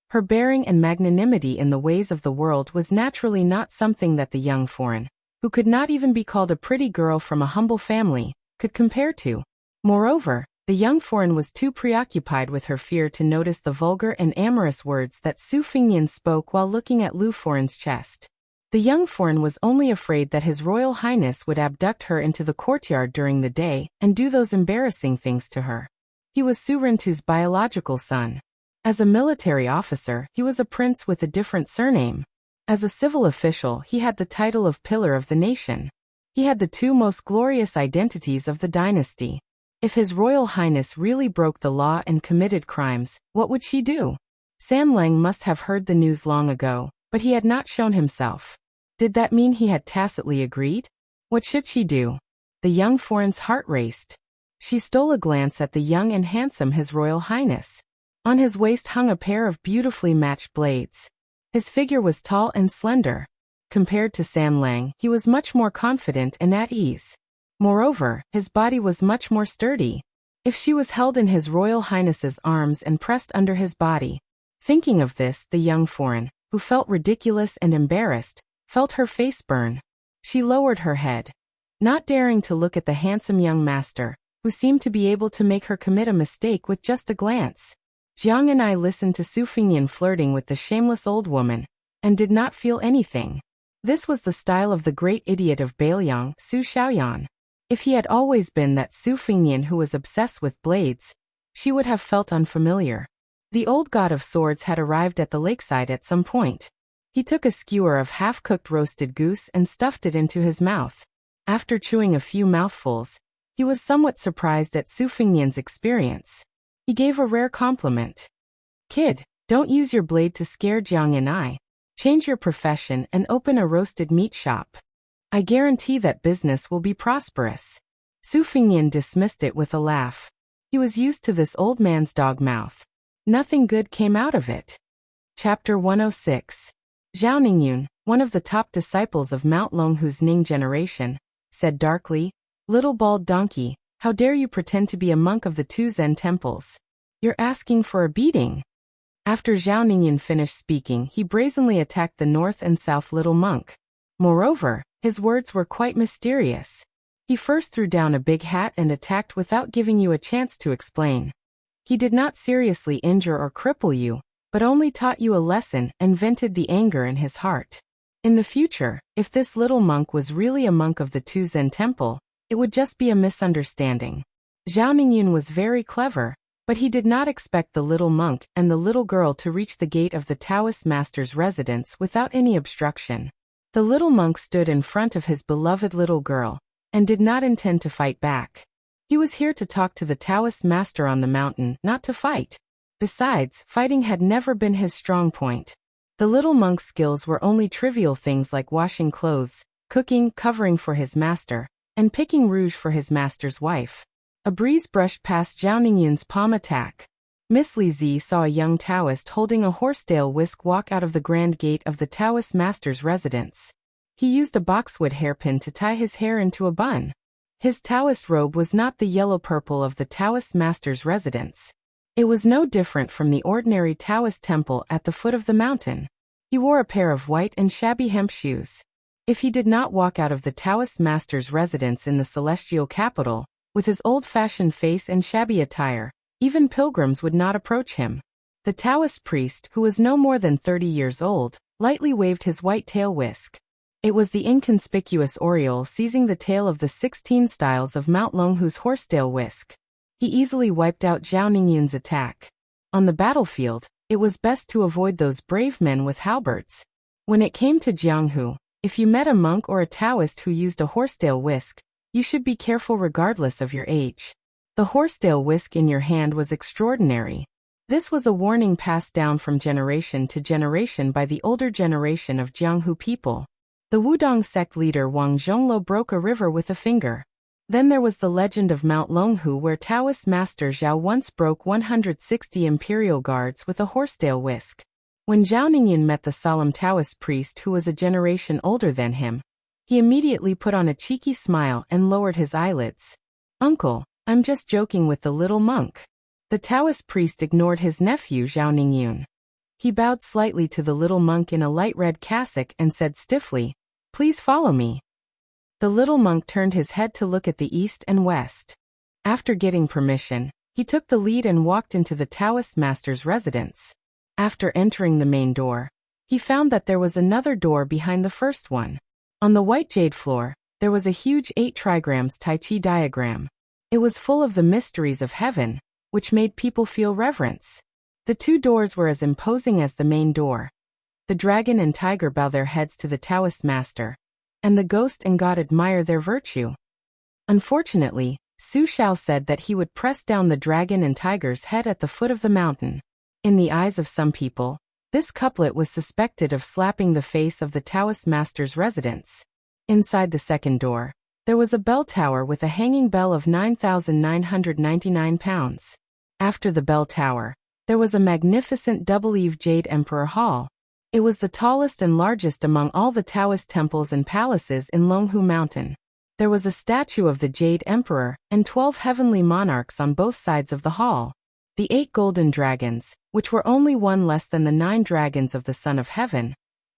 her bearing and magnanimity in the ways of the world was naturally not something that the young foreign, who could not even be called a pretty girl from a humble family, could compare to. Moreover, the young foreign was too preoccupied with her fear to notice the vulgar and amorous words that Su Fengnian spoke while looking at Lu Foreign's chest. The young foreign was only afraid that His Royal Highness would abduct her into the courtyard during the day and do those embarrassing things to her. He was Su Rintu's biological son. As a military officer, he was a prince with a different surname. As a civil official, he had the title of Pillar of the Nation. He had the two most glorious identities of the dynasty. If His Royal Highness really broke the law and committed crimes, what would she do? Sanlang must have heard the news long ago, but he had not shown himself. Did that mean he had tacitly agreed? What should she do? The young foreign's heart raced. She stole a glance at the young and handsome His Royal Highness. On his waist hung a pair of beautifully matched blades. His figure was tall and slender. Compared to Sanlang, he was much more confident and at ease. Moreover, his body was much more sturdy. If she was held in His Royal Highness's arms and pressed under his body. Thinking of this, the young foreign, who felt ridiculous and embarrassed, felt her face burn. She lowered her head, not daring to look at the handsome young master, who seemed to be able to make her commit a mistake with just a glance. Jiang and I listened to Su Fengnian flirting with the shameless old woman, and did not feel anything. This was the style of the great idiot of Bailiang, Su Xiaoyan. If he had always been that Su Fengnian who was obsessed with blades, she would have felt unfamiliar. The old god of swords had arrived at the lakeside at some point. He took a skewer of half-cooked roasted goose and stuffed it into his mouth. After chewing a few mouthfuls, he was somewhat surprised at Su Fengnian's experience. He gave a rare compliment. "Kid, don't use your blade to scare Jiang and I. Change your profession and open a roasted meat shop. I guarantee that business will be prosperous." Su Fingyan dismissed it with a laugh. He was used to this old man's dog mouth. Nothing good came out of it. Chapter 106. Zhao Ningyun, one of the top disciples of Mount Longhu's Ning generation, said darkly, "Little bald donkey, how dare you pretend to be a monk of the two Zen temples? You're asking for a beating." After Zhao Ningyun finished speaking, he brazenly attacked the north and south little monk. Moreover, his words were quite mysterious. He first threw down a big hat and attacked without giving you a chance to explain. He did not seriously injure or cripple you, but only taught you a lesson and vented the anger in his heart. In the future, if this little monk was really a monk of the two Zen temple, it would just be a misunderstanding. Zhao Ningyun was very clever, but he did not expect the little monk and the little girl to reach the gate of the Taoist master's residence without any obstruction. The little monk stood in front of his beloved little girl, and did not intend to fight back. He was here to talk to the Taoist master on the mountain, not to fight. Besides, fighting had never been his strong point. The little monk's skills were only trivial things like washing clothes, cooking, covering for his master, and picking rouge for his master's wife. A breeze brushed past Zhao Ningyun's palm attack. Miss Li Zi saw a young Taoist holding a horsetail whisk walk out of the grand gate of the Taoist master's residence. He used a boxwood hairpin to tie his hair into a bun. His Taoist robe was not the yellow-purple of the Taoist master's residence. It was no different from the ordinary Taoist temple at the foot of the mountain. He wore a pair of white and shabby hemp shoes. If he did not walk out of the Taoist master's residence in the celestial capital, with his old-fashioned face and shabby attire, even pilgrims would not approach him. The Taoist priest, who was no more than 30 years old, lightly waved his white tail whisk. It was the inconspicuous oriole seizing the tail of the 16 styles of Mount Longhu's horsetail whisk. He easily wiped out Zhao Ningyun's attack. On the battlefield, it was best to avoid those brave men with halberds. When it came to Jianghu, if you met a monk or a Taoist who used a horsetail whisk, you should be careful regardless of your age. The horsetail whisk in your hand was extraordinary. This was a warning passed down from generation to generation by the older generation of Jianghu people. The Wudong sect leader Wang Zhonglo broke a river with a finger. Then there was the legend of Mount Longhu where Taoist master Zhao once broke 160 imperial guards with a horsetail whisk. When Zhao Ningyun met the solemn Taoist priest who was a generation older than him, he immediately put on a cheeky smile and lowered his eyelids. "Uncle, I'm just joking with the little monk." The Taoist priest ignored his nephew Zhao Ningyun. He bowed slightly to the little monk in a light red cassock and said stiffly, "Please follow me." The little monk turned his head to look at the east and west. After getting permission, he took the lead and walked into the Taoist master's residence. After entering the main door, he found that there was another door behind the first one. On the white jade floor, there was a huge 8 trigrams Tai Chi diagram. It was full of the mysteries of heaven, which made people feel reverence. The 2 doors were as imposing as the main door. The dragon and tiger bow their heads to the Taoist master, and the ghost and god admire their virtue. Unfortunately, Su Shao said that he would press down the dragon and tiger's head at the foot of the mountain. In the eyes of some people, this couplet was suspected of slapping the face of the Taoist master's residence. Inside the second door, there was a bell tower with a hanging bell of 9,999 pounds. After the bell tower, there was a magnificent double-eave jade emperor hall. It was the tallest and largest among all the Taoist temples and palaces in Longhu Mountain. There was a statue of the Jade Emperor and 12 heavenly monarchs on both sides of the hall. The 8 golden dragons, which were only one less than the 9 dragons of the Son of Heaven,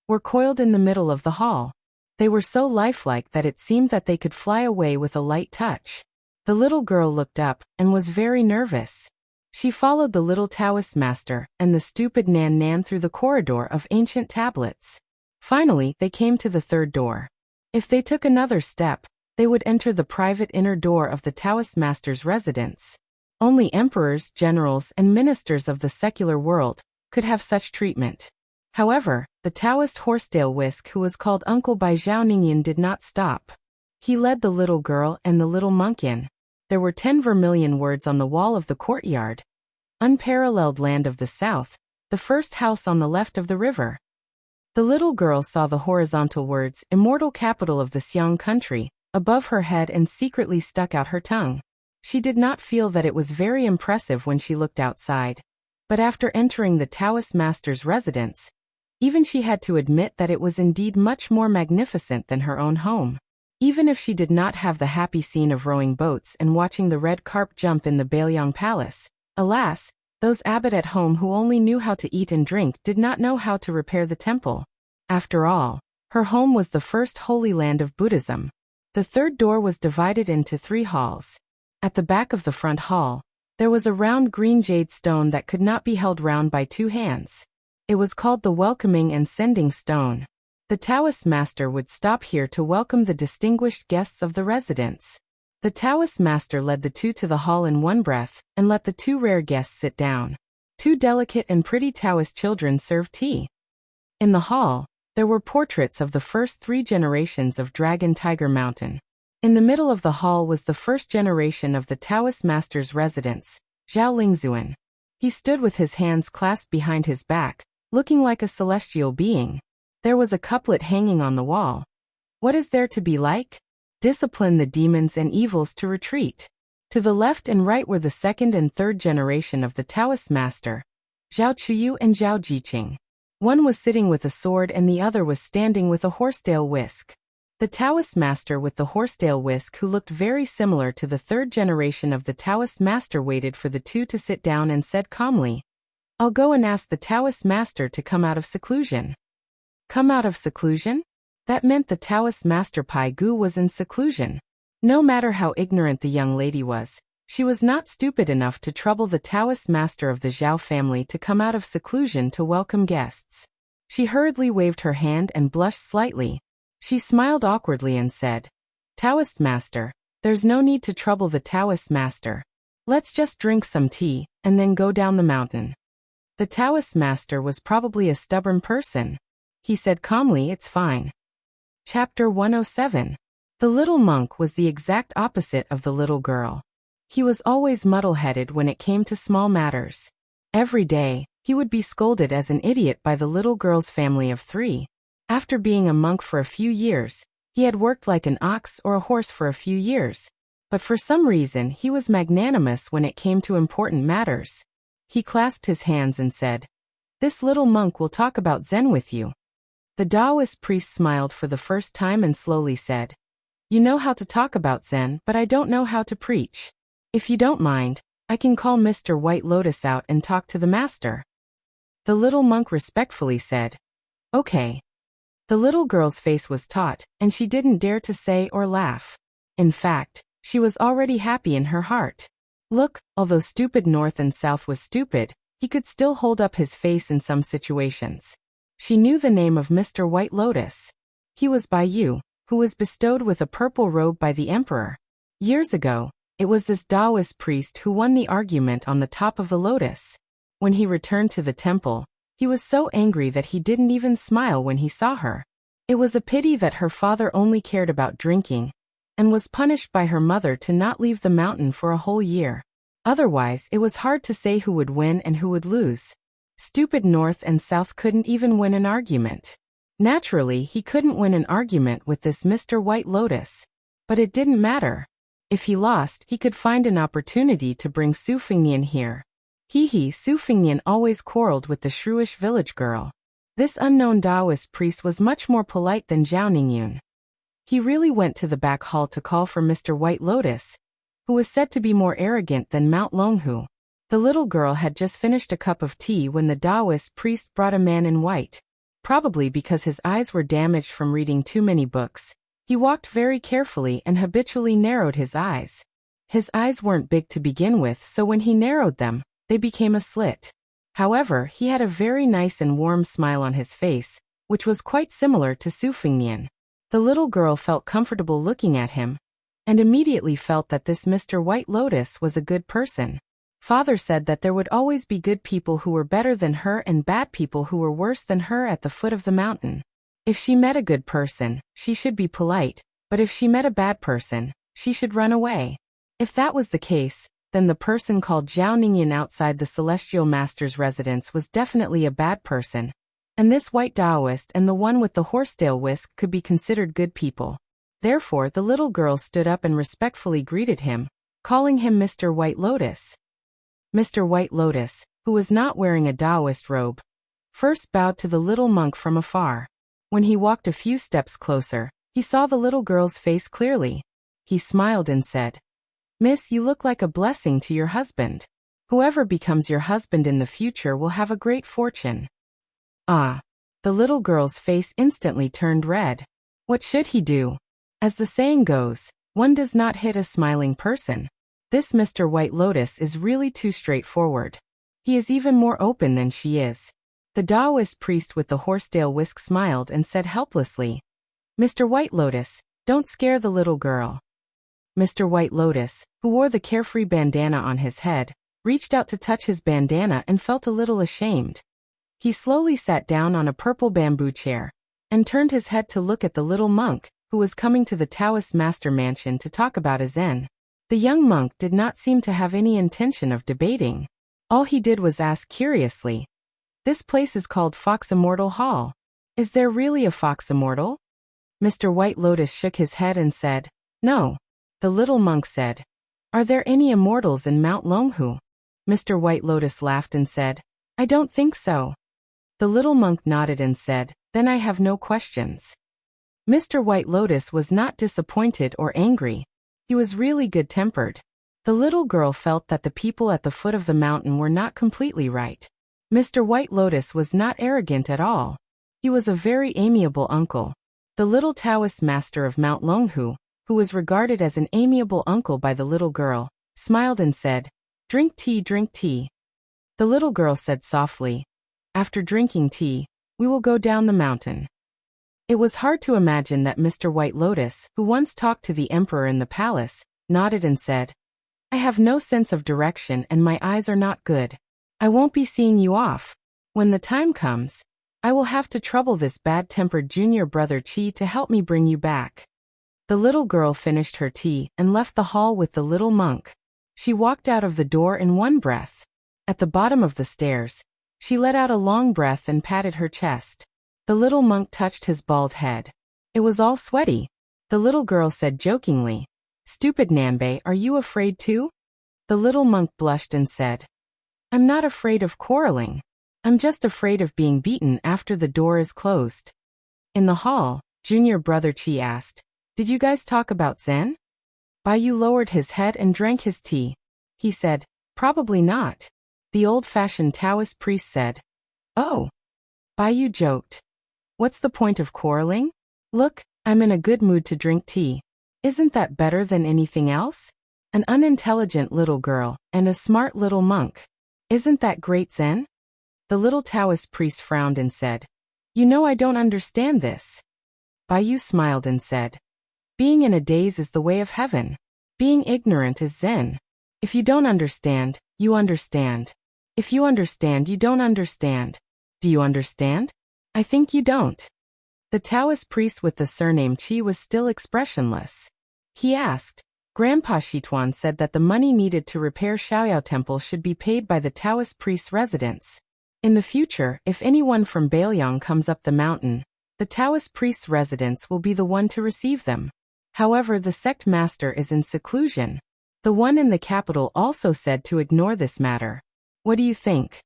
were coiled in the middle of the hall. They were so lifelike that it seemed that they could fly away with a light touch. The little girl looked up and was very nervous. She followed the little Taoist master and the stupid Nan Nan through the corridor of ancient tablets. Finally, they came to the third door. If they took another step, they would enter the private inner door of the Taoist master's residence. Only emperors, generals, and ministers of the secular world could have such treatment. However, the Taoist horsetail whisk who was called Uncle by Zhao Ningyun did not stop. He led the little girl and the little monk in. There were 10 vermilion words on the wall of the courtyard. Unparalleled land of the south, the first house on the left of the river. The little girl saw the horizontal words, immortal capital of the Xiang country, above her head and secretly stuck out her tongue. She did not feel that it was very impressive when she looked outside. But after entering the Taoist master's residence, even she had to admit that it was indeed much more magnificent than her own home. Even if she did not have the happy scene of rowing boats and watching the red carp jump in the Baelyang Palace, alas, those abbot at home who only knew how to eat and drink did not know how to repair the temple. After all, her home was the first holy land of Buddhism. The third door was divided into 3 halls. At the back of the front hall, there was a round green jade stone that could not be held round by 2 hands. It was called the welcoming and sending stone. The Taoist master would stop here to welcome the distinguished guests of the residence. The Taoist master led the 2 to the hall in one breath, and let the 2 rare guests sit down. 2 delicate and pretty Taoist children served tea. In the hall, there were portraits of the first 3 generations of Dragon Tiger Mountain. In the middle of the hall was the first generation of the Taoist master's residence, Zhao Lingzuan. He stood with his hands clasped behind his back, looking like a celestial being. There was a couplet hanging on the wall. What is there to be like? Discipline the demons and evils to retreat. To the left and right were the second and third generation of the Taoist master, Zhao Chuyu and Zhao Jiqing. One was sitting with a sword and the other was standing with a horsetail whisk. The Taoist master with the horsetail whisk, who looked very similar to the third generation of the Taoist master, waited for the 2 to sit down and said calmly, "I'll go and ask the Taoist master to come out of seclusion." Come out of seclusion? That meant the Taoist master Pai Gu was in seclusion. No matter how ignorant the young lady was, she was not stupid enough to trouble the Taoist master of the Zhao family to come out of seclusion to welcome guests. She hurriedly waved her hand and blushed slightly. She smiled awkwardly and said, "Taoist master, there's no need to trouble the Taoist master. Let's just drink some tea, and then go down the mountain." The Taoist master was probably a stubborn person. He said calmly, "It's fine." Chapter 107. The little monk was the exact opposite of the little girl. He was always muddle-headed when it came to small matters. Every day, he would be scolded as an idiot by the little girl's family of 3. After being a monk for a few years, he had worked like an ox or a horse for a few years. But for some reason he was magnanimous when it came to important matters. He clasped his hands and said, "This little monk will talk about Zen with you." The Taoist priest smiled for the first time and slowly said, "You know how to talk about Zen, but I don't know how to preach. If you don't mind, I can call Mr. White Lotus out and talk to the master." The little monk respectfully said, "Okay." The little girl's face was taut, and she didn't dare to say or laugh. In fact, she was already happy in her heart. Look, although stupid North and South was stupid, he could still hold up his face in some situations. She knew the name of Mr. White Lotus. He was Bai Yu, who was bestowed with a purple robe by the emperor. Years ago, it was this Taoist priest who won the argument on the top of the lotus. When he returned to the temple, he was so angry that he didn't even smile when he saw her. It was a pity that her father only cared about drinking, and was punished by her mother to not leave the mountain for a whole year. Otherwise, it was hard to say who would win and who would lose. Stupid North and South couldn't even win an argument. Naturally, he couldn't win an argument with this Mr. White Lotus. But it didn't matter. If he lost, he could find an opportunity to bring Su Fingnian here. Su Fingnian always quarreled with the shrewish village girl. This unknown Taoist priest was much more polite than Zhao Ningyun. He really went to the back hall to call for Mr. White Lotus, who was said to be more arrogant than Mount Longhu. The little girl had just finished a cup of tea when the Taoist priest brought a man in white. Probably because his eyes were damaged from reading too many books, he walked very carefully and habitually narrowed his eyes. His eyes weren't big to begin with, so when he narrowed them, they became a slit. However, he had a very nice and warm smile on his face, which was quite similar to Su Fingnian. The little girl felt comfortable looking at him, and immediately felt that this Mr. White Lotus was a good person. Father said that there would always be good people who were better than her and bad people who were worse than her at the foot of the mountain. If she met a good person, she should be polite, but if she met a bad person, she should run away. If that was the case, then the person called Zhao Ningyun outside the Celestial Master's residence was definitely a bad person, and this white Taoist and the one with the horsetail whisk could be considered good people. Therefore, the little girl stood up and respectfully greeted him, calling him Mr. White Lotus. Mr. White Lotus, who was not wearing a Taoist robe, first bowed to the little monk from afar. When he walked a few steps closer, he saw the little girl's face clearly. He smiled and said, "Miss, you look like a blessing to your husband. Whoever becomes your husband in the future will have a great fortune." Ah! The little girl's face instantly turned red. What should he do? As the saying goes, one does not hit a smiling person. This Mr. White Lotus is really too straightforward. He is even more open than she is. The Taoist priest with the horsetail whisk smiled and said helplessly, "Mr. White Lotus, don't scare the little girl." Mr. White Lotus, who wore the carefree bandana on his head, reached out to touch his bandana and felt a little ashamed. He slowly sat down on a purple bamboo chair and turned his head to look at the little monk, who was coming to the Taoist master mansion to talk about a Zen. The young monk did not seem to have any intention of debating. All he did was ask curiously, "This place is called Fox Immortal Hall. Is there really a fox immortal?" Mr. White Lotus shook his head and said, "No." The little monk said, "Are there any immortals in Mount Longhu?" Mr. White Lotus laughed and said, "I don't think so." The little monk nodded and said, "Then I have no questions." Mr. White Lotus was not disappointed or angry. He was really good-tempered. The little girl felt that the people at the foot of the mountain were not completely right. Mr. White Lotus was not arrogant at all. He was a very amiable uncle. The little Taoist master of Mount Longhu, who was regarded as an amiable uncle by the little girl, smiled and said, "Drink tea, drink tea." The little girl said softly, "After drinking tea, we will go down the mountain." It was hard to imagine that Mr. White Lotus, who once talked to the emperor in the palace, nodded and said, "I have no sense of direction and my eyes are not good. I won't be seeing you off. When the time comes, I will have to trouble this bad-tempered junior brother Chi to help me bring you back." The little girl finished her tea and left the hall with the little monk. She walked out of the door in one breath. At the bottom of the stairs, she let out a long breath and patted her chest. The little monk touched his bald head. It was all sweaty. The little girl said jokingly, "Stupid Nanbei, are you afraid too?" The little monk blushed and said, "I'm not afraid of quarreling. I'm just afraid of being beaten after the door is closed." In the hall, junior brother Chi asked, "Did you guys talk about Zen?" Baiyu lowered his head and drank his tea. He said, "Probably not." The old-fashioned Taoist priest said, "Oh." Baiyu joked, "What's the point of quarreling? Look, I'm in a good mood to drink tea. Isn't that better than anything else? An unintelligent little girl and a smart little monk. Isn't that great Zen?" The little Taoist priest frowned and said, "You know I don't understand this." Baiyu smiled and said, "Being in a daze is the way of heaven. Being ignorant is Zen. If you don't understand, you understand. If you understand, you don't understand. Do you understand? I think you don't." The Taoist priest with the surname Chi was still expressionless. He asked, "Grandpa Shituan said that the money needed to repair Xiaoyao Temple should be paid by the Taoist priest's residence. In the future, if anyone from Bailiang comes up the mountain, the Taoist priest's residence will be the one to receive them. However, the sect master is in seclusion. The one in the capital also said to ignore this matter. What do you think?"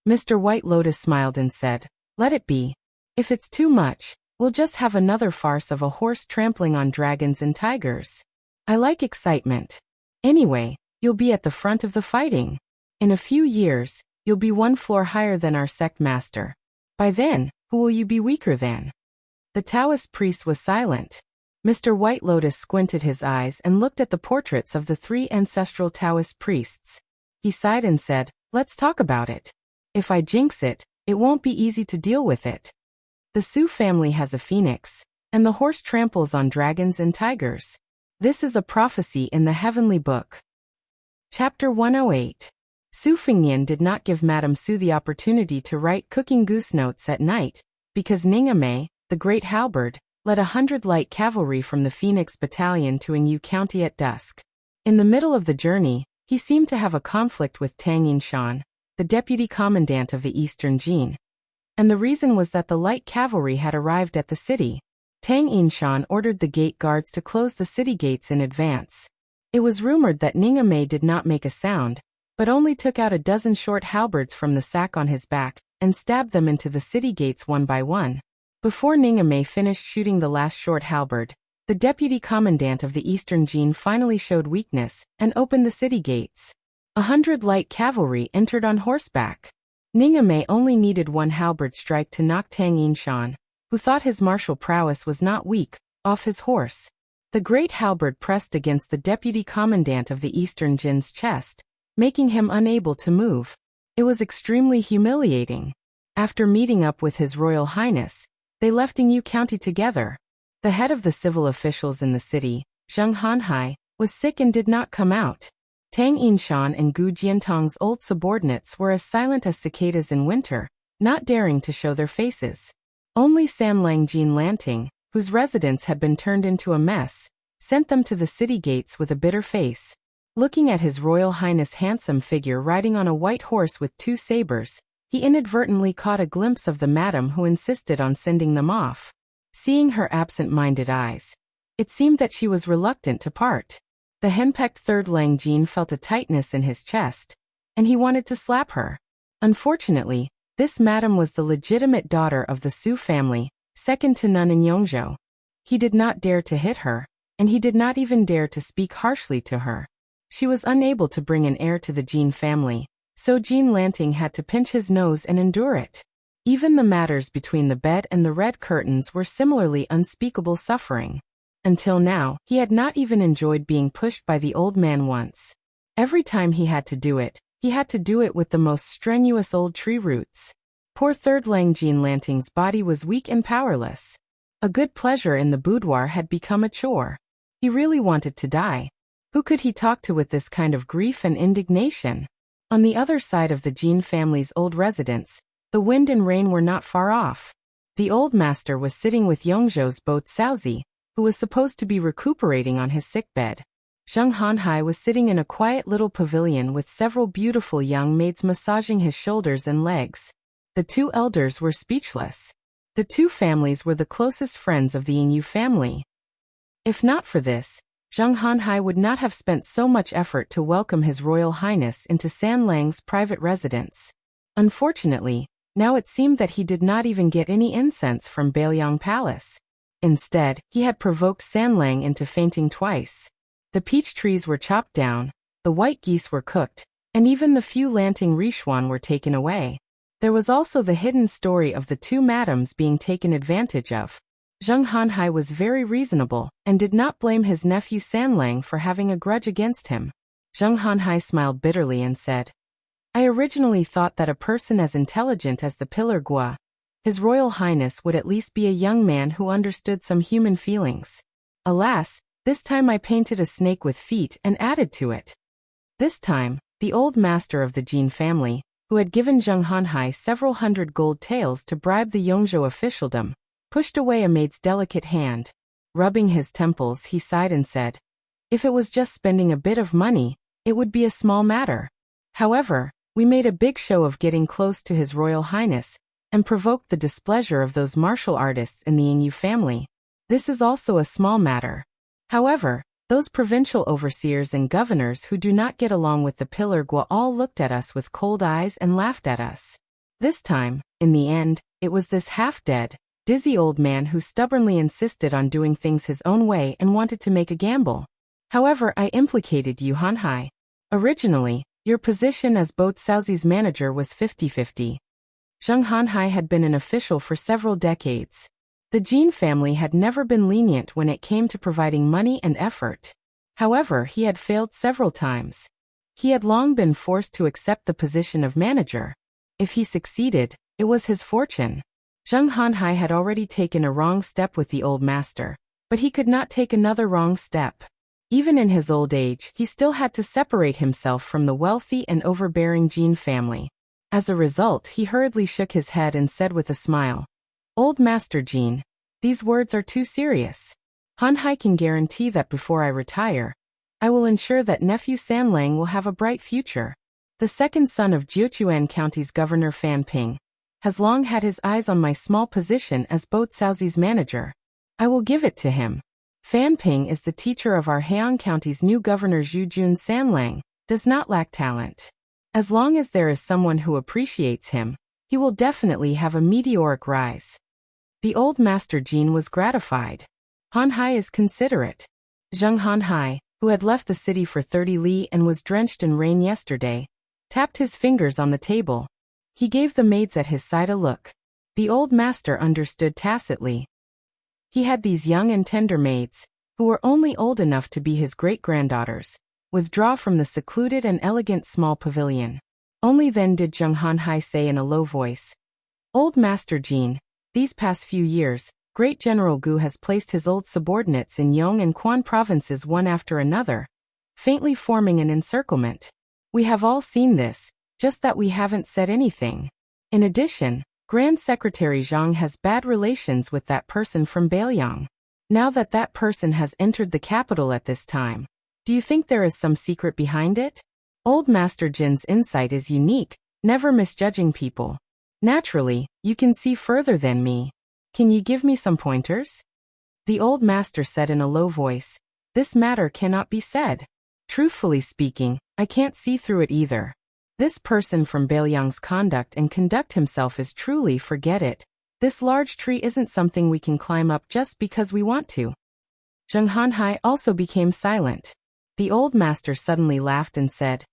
Mr. White Lotus smiled and said, "Let it be. If it's too much, we'll just have another farce of a horse trampling on dragons and tigers. I like excitement. Anyway, you'll be at the front of the fighting. In a few years, you'll be one floor higher than our sect master. By then, who will you be weaker than?" The Taoist priest was silent. Mr. White Lotus squinted his eyes and looked at the portraits of the three ancestral Taoist priests. He sighed and said, "Let's talk about it. If I jinx it, it won't be easy to deal with it. The Su family has a phoenix, and the horse tramples on dragons and tigers. This is a prophecy in the heavenly book." Chapter 108. Su Fengnian did not give Madame Su the opportunity to write cooking goose notes at night, because Ningame, the great halberd, led 100 light cavalry from the Phoenix Battalion to Yingyu County at dusk. In the middle of the journey, he seemed to have a conflict with Tang Yinshan, the deputy commandant of the Eastern Jin. And the reason was that the light cavalry had arrived at the city. Tang Yinshan ordered the gate guards to close the city gates in advance. It was rumored that Ningame did not make a sound, but only took out a dozen short halberds from the sack on his back and stabbed them into the city gates one by one. Before Ningame finished shooting the last short halberd, the deputy commandant of the Eastern Jin finally showed weakness and opened the city gates. 100 light cavalry entered on horseback. Ningame only needed one halberd strike to knock Tang Yinshan, who thought his martial prowess was not weak, off his horse. The great halberd pressed against the deputy commandant of the Eastern Jin's chest, making him unable to move. It was extremely humiliating. After meeting up with His Royal Highness, they left Yingyu County together. The head of the civil officials in the city, Zheng Hanhai, was sick and did not come out. Tang Yinshan and Gu Jiantong's old subordinates were as silent as cicadas in winter, not daring to show their faces. Only Sanlang Jin Lanting, whose residence had been turned into a mess, sent them to the city gates with a bitter face. Looking at His Royal Highness' handsome figure riding on a white horse with 2 sabers, he inadvertently caught a glimpse of the madam who insisted on sending them off. Seeing her absent-minded eyes, it seemed that she was reluctant to part. The henpecked third Lang Jin felt a tightness in his chest, and he wanted to slap her. Unfortunately, this madam was the legitimate daughter of the Su family, second to none in Yongzhou. He did not dare to hit her, and he did not even dare to speak harshly to her. She was unable to bring an heir to the Jin family, so Jin Lanting had to pinch his nose and endure it. Even the matters between the bed and the red curtains were similarly unspeakable suffering. Until now, he had not even enjoyed being pushed by the old man once. Every time he had to do it with the most strenuous old tree roots. Poor third Lang Jin Lanting's body was weak and powerless. A good pleasure in the boudoir had become a chore. He really wanted to die. Who could he talk to with this kind of grief and indignation? On the other side of the Jin family's old residence, the wind and rain were not far off. The old master was sitting with Yongzhou's Bo Caozi, who was supposed to be recuperating on his sickbed. Zheng Hanhai was sitting in a quiet little pavilion with several beautiful young maids massaging his shoulders and legs. The 2 elders were speechless. The 2 families were the closest friends of the Yingyu family. If not for this, Zheng Hanhai would not have spent so much effort to welcome His Royal Highness into Sanlang's private residence. Unfortunately, now it seemed that he did not even get any incense from Bailiang Palace. Instead, he had provoked Sanlang into fainting twice. The peach trees were chopped down, the white geese were cooked, and even the few Lanting Rishuan were taken away. There was also the hidden story of the 2 madams being taken advantage of. Zheng Hanhai was very reasonable and did not blame his nephew Sanlang for having a grudge against him. Zheng Hanhai smiled bitterly and said, I originally thought that a person as intelligent as the Pillar Gua, His Royal Highness, would at least be a young man who understood some human feelings. Alas, this time I painted a snake with feet and added to it. This time, the old master of the Jin family, who had given Zheng Hanhai several hundred gold taels to bribe the Yongzhou officialdom, pushed away a maid's delicate hand. Rubbing his temples, he sighed and said, If it was just spending a bit of money, it would be a small matter. However, we made a big show of getting close to His Royal Highness, and provoked the displeasure of those martial artists in the Yingyu family. This is also a small matter. However, those provincial overseers and governors who do not get along with the Pillar Gua all looked at us with cold eyes and laughed at us. This time, in the end, it was this half-dead, dizzy old man who stubbornly insisted on doing things his own way and wanted to make a gamble. However, I implicated you, Hanhai. Originally, your position as Bo Caozi's manager was 50-50. Zheng Hanhai had been an official for several decades. The Jin family had never been lenient when it came to providing money and effort. However, he had failed several times. He had long been forced to accept the position of manager. If he succeeded, it was his fortune. Zheng Hanhai had already taken a wrong step with the old master, but he could not take another wrong step. Even in his old age, he still had to separate himself from the wealthy and overbearing Jin family. As a result, he hurriedly shook his head and said with a smile, Old Master Jin, these words are too serious. Hanhai can guarantee that before I retire, I will ensure that nephew Sanlang will have a bright future. The second son of Jiuquan County's Governor Fan Ping has long had his eyes on my small position as Bo Caozi's manager. I will give it to him. Fan Ping is the teacher of our Heian County's new governor Zhu Jun. Sanlang does not lack talent. As long as there is someone who appreciates him, he will definitely have a meteoric rise. The old Master Jin was gratified. Han Hai is considerate. Zheng Han Hai, who had left the city for 30 li and was drenched in rain yesterday, tapped his fingers on the table. He gave the maids at his side a look. The old master understood tacitly. He had these young and tender maids, who were only old enough to be his great-granddaughters, withdraw from the secluded and elegant small pavilion. Only then did Zheng Han Hai say in a low voice, "Old Master Jin, these past few years, Great General Gu has placed his old subordinates in Yong and Quan provinces one after another, faintly forming an encirclement. We have all seen this, just that we haven't said anything. In addition, Grand Secretary Zhang has bad relations with that person from Bailiang. Now that that person has entered the capital at this time, do you think there is some secret behind it? Old Master Jin's insight is unique, never misjudging people. Naturally, you can see further than me. Can you give me some pointers?" The old master said in a low voice, "This matter cannot be said. Truthfully speaking, I can't see through it either. This person from Bailiang's conduct and conduct himself is truly, forget it. This large tree isn't something we can climb up just because we want to." Zheng Han Hai also became silent. The old master suddenly laughed and said,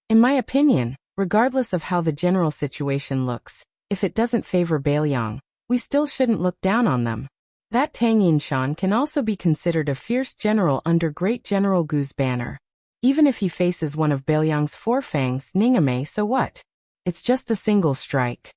"In my opinion, regardless of how the general situation looks, if it doesn't favor Bailiang, we still shouldn't look down on them. That Tang Yinshan can also be considered a fierce general under Great General Gu's banner. Even if he faces one of Bailiang's four fangs, Ningame, so what? It's just a single strike."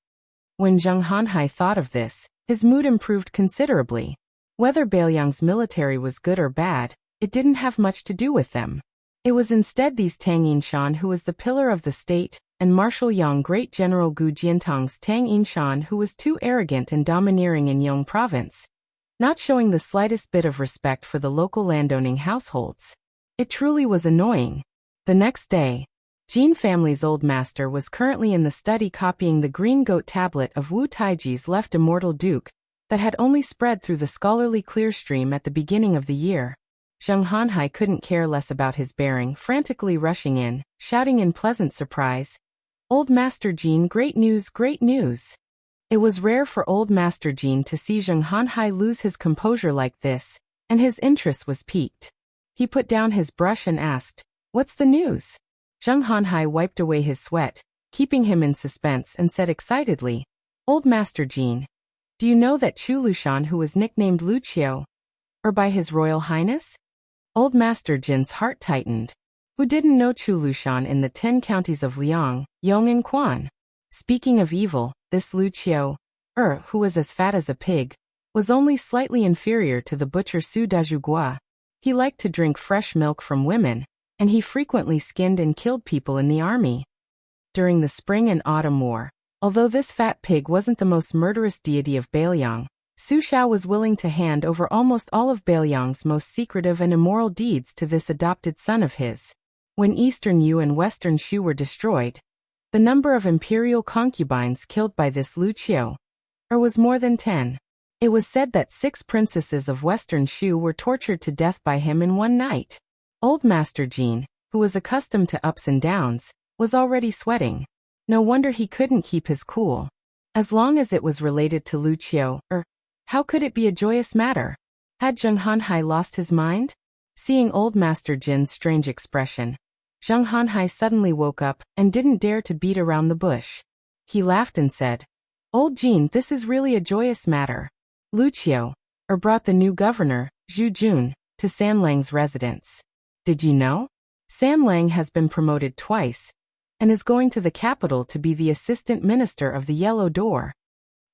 When Zheng Han Hai thought of this, his mood improved considerably. Whether Bailiang's military was good or bad, it didn't have much to do with them. It was instead these Tang Yinshan who was the pillar of the state, and Marshal Yang Great General Gu Jiantang's Tang Yinshan who was too arrogant and domineering in Yong province, not showing the slightest bit of respect for the local landowning households. It truly was annoying. The next day, Jin family's old master was currently in the study copying the green goat tablet of Wu Taiji's left immortal duke that had only spread through the scholarly clear stream at the beginning of the year. Zheng Han Hai couldn't care less about his bearing, frantically rushing in, shouting in pleasant surprise, "Old Master Jin, great news, great news!" It was rare for old Master Jin to see Zheng Han Hai lose his composure like this, and his interest was piqued. He put down his brush and asked, "What's the news?" Zheng Han Hai wiped away his sweat, keeping him in suspense, and said excitedly, "Old Master Jin, do you know that Chu Lushan, who was nicknamed Lucio, or by His Royal Highness?" Old Master Jin's heart tightened. Who didn't know Chu Lushan in the 10 counties of Liang, Yong and Quan? Speaking of evil, this Lucio, who was as fat as a pig, was only slightly inferior to the butcher Su Dazhugua. He liked to drink fresh milk from women, and he frequently skinned and killed people in the army. During the spring and autumn war, although this fat pig wasn't the most murderous deity of Bailiang, Su Shao was willing to hand over almost all of Bailiang's most secretive and immoral deeds to this adopted son of his. When Eastern Yu and Western Shu were destroyed, the number of imperial concubines killed by this Lucio was more than 10. It was said that 6 princesses of Western Shu were tortured to death by him in one night. Old Master Jin, who was accustomed to ups and downs, was already sweating. No wonder he couldn't keep his cool. As long as it was related to Lucio, how could it be a joyous matter? Had Zheng Han Hai lost his mind? Seeing old Master Jin's strange expression, Zheng Han Hai suddenly woke up and didn't dare to beat around the bush. He laughed and said, "Old Jin, this is really a joyous matter. Lucio, brought the new governor, Zhu Jun, to Sanlang's residence. Did you know? Sanlang has been promoted twice, and is going to the capital to be the assistant minister of the Yellow Door."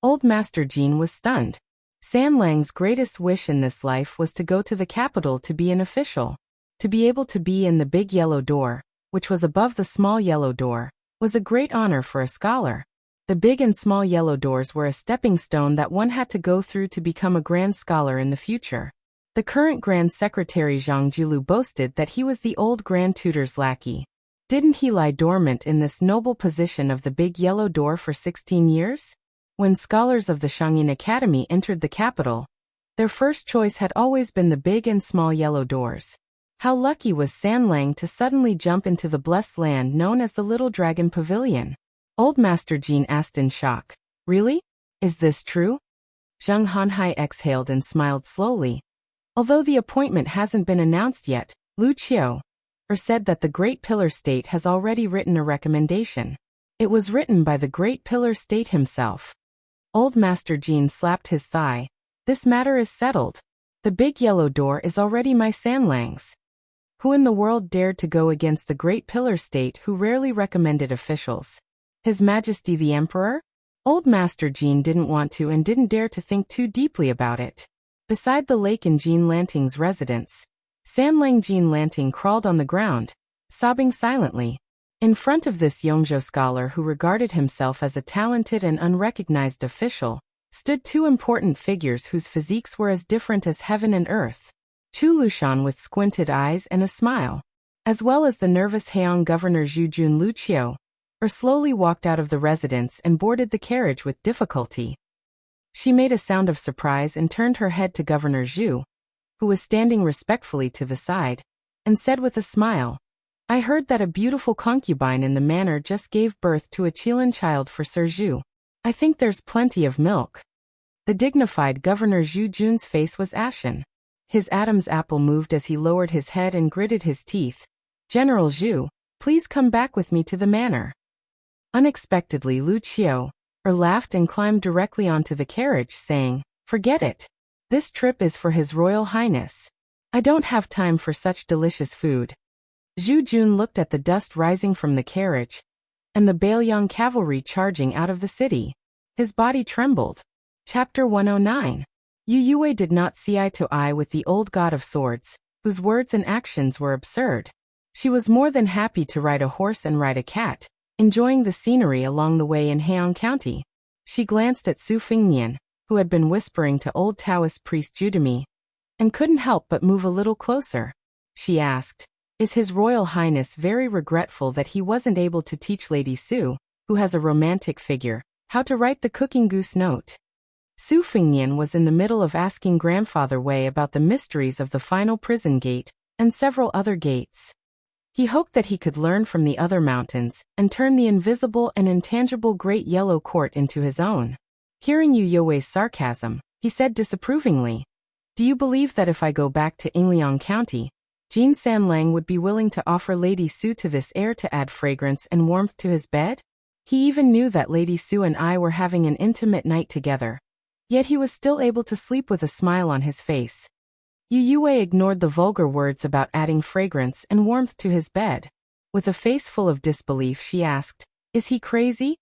Old Master Jin was stunned. Sanlang's greatest wish in this life was to go to the capital to be an official. To be able to be in the big yellow door, which was above the small yellow door, was a great honor for a scholar. The big and small yellow doors were a stepping stone that one had to go through to become a grand scholar in the future. The current Grand Secretary Zhang Jilu boasted that he was the old Grand Tutor's lackey. Didn't he lie dormant in this noble position of the big yellow door for 16 years? When scholars of the Shangyin Academy entered the capital, Their first choice had always been the big and small yellow doors. How lucky was San Lang to suddenly jump into the blessed land known as the Little Dragon Pavilion? Old Master Jean asked in shock. Really? Is this true? Zheng Hanhai exhaled and smiled slowly. Although the appointment hasn't been announced yet, Lu Qiu said that the Great Pillar State has already written a recommendation. It was written by the Great Pillar State himself. Old Master Jean slapped his thigh. This matter is settled. The big yellow door is already my San Lang's. Who in the world dared to go against the Great Pillar State who rarely recommended officials? His Majesty the Emperor? Old Master Jean didn't want to and didn't dare to think too deeply about it. Beside the lake in Jean Lanting's residence, San Lang Jean Lanting crawled on the ground, sobbing silently. In front of this Yongzhou scholar who regarded himself as a talented and unrecognized official, stood two important figures whose physiques were as different as heaven and earth. Chu Lushan with squinted eyes and a smile, as well as the nervous Heian Governor Zhu Jun Lu Qiu, slowly walked out of the residence and boarded the carriage with difficulty. She made a sound of surprise and turned her head to Governor Zhu, who was standing respectfully to the side, and said with a smile, I heard that a beautiful concubine in the manor just gave birth to a Qilin child for Sir Zhu. I think there's plenty of milk. The dignified Governor Zhu Jun's face was ashen. His Adam's apple moved as he lowered his head and gritted his teeth. General Zhu, please come back with me to the manor. Unexpectedly Lu Qiu laughed and climbed directly onto the carriage, saying, Forget it. This trip is for His Royal Highness. I don't have time for such delicious food. Zhu Jun looked at the dust rising from the carriage, and the Bailiang cavalry charging out of the city. His body trembled. Chapter 109. Yu Yue did not see eye to eye with the old god of swords, whose words and actions were absurd. She was more than happy to ride a horse and ride a cat, enjoying the scenery along the way in Heian County. She glanced at Su Fengnian, who had been whispering to old Taoist priest Judemy, and couldn't help but move a little closer. She asked, Is His Royal Highness very regretful that he wasn't able to teach Lady Su, who has a romantic figure, how to write the cooking goose note? Su Fengnian was in the middle of asking Grandfather Wei about the mysteries of the final prison gate, and several other gates. He hoped that he could learn from the other mountains, and turn the invisible and intangible Great Yellow Court into his own. Hearing Yu Yue's sarcasm, he said disapprovingly, Do you believe that if I go back to Yingliang County, Jean San Lang would be willing to offer Lady Su to this heir to add fragrance and warmth to his bed? He even knew that Lady Su and I were having an intimate night together. Yet he was still able to sleep with a smile on his face. Yu Yue ignored the vulgar words about adding fragrance and warmth to his bed. With a face full of disbelief she asked, Is he crazy?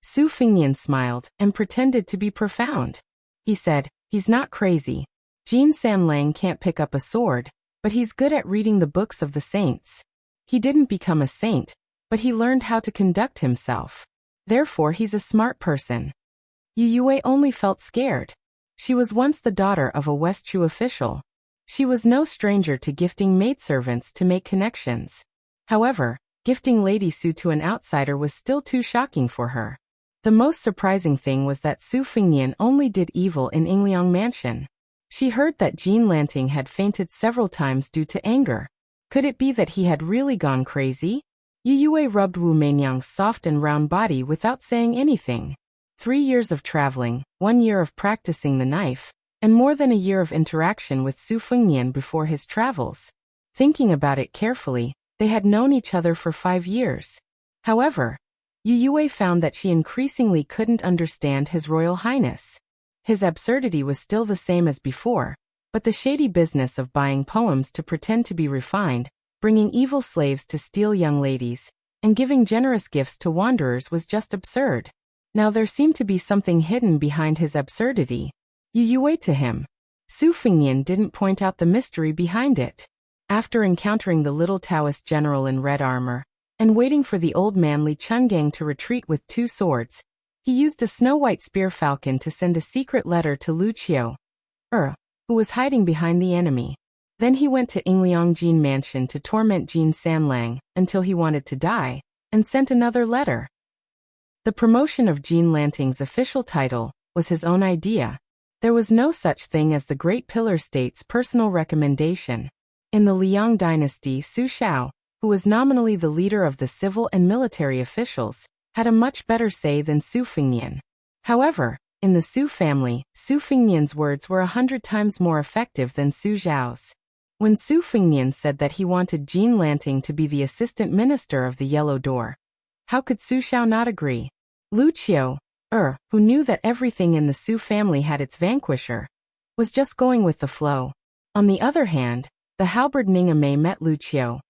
Su Fengnian smiled and pretended to be profound. He said, He's not crazy. Jean San Lang can't pick up a sword, but he's good at reading the books of the saints. He didn't become a saint, but he learned how to conduct himself. Therefore he's a smart person. Yu Yue only felt scared. She was once the daughter of a West Chu official. She was no stranger to gifting maidservants to make connections. However, gifting Lady Su to an outsider was still too shocking for her. The most surprising thing was that Su Fengnian only did evil in Yingliang Mansion. She heard that Jean Lanting had fainted several times due to anger. Could it be that he had really gone crazy? Yu Yue rubbed Wu Meinyang's soft and round body without saying anything. 3 years of traveling, 1 year of practicing the knife, and more than a year of interaction with Su Fengnian before his travels. Thinking about it carefully, they had known each other for 5 years. However, Yu Yue found that she increasingly couldn't understand His Royal Highness. His absurdity was still the same as before, but the shady business of buying poems to pretend to be refined, bringing evil slaves to steal young ladies, and giving generous gifts to wanderers was just absurd. Now there seemed to be something hidden behind his absurdity. Yu Yue to him. Su Fengnian didn't point out the mystery behind it. After encountering the little Taoist general in red armor, and waiting for the old man Li Chungang to retreat with 2 swords, he used a snow-white spear falcon to send a secret letter to Lu Qiu, who was hiding behind the enemy. Then he went to Yingliang Jin Mansion to torment Jean San Lang until he wanted to die, and sent another letter. The promotion of Jean Lanting's official title was his own idea. There was no such thing as the Great Pillar State's personal recommendation. In the Liang dynasty, Su Shao, who was nominally the leader of the civil and military officials, had a much better say than Su Fengnian. However, in the Su family, Su Fengnian's words were 100 times more effective than Su Zhao's. When Su Fengnian said that he wanted Jean Lanting to be the assistant minister of the Yellow Door, how could Su Shao not agree? Lu Qiu, who knew that everything in the Su family had its vanquisher, was just going with the flow. On the other hand, the halberd Ningame met Lu Qiu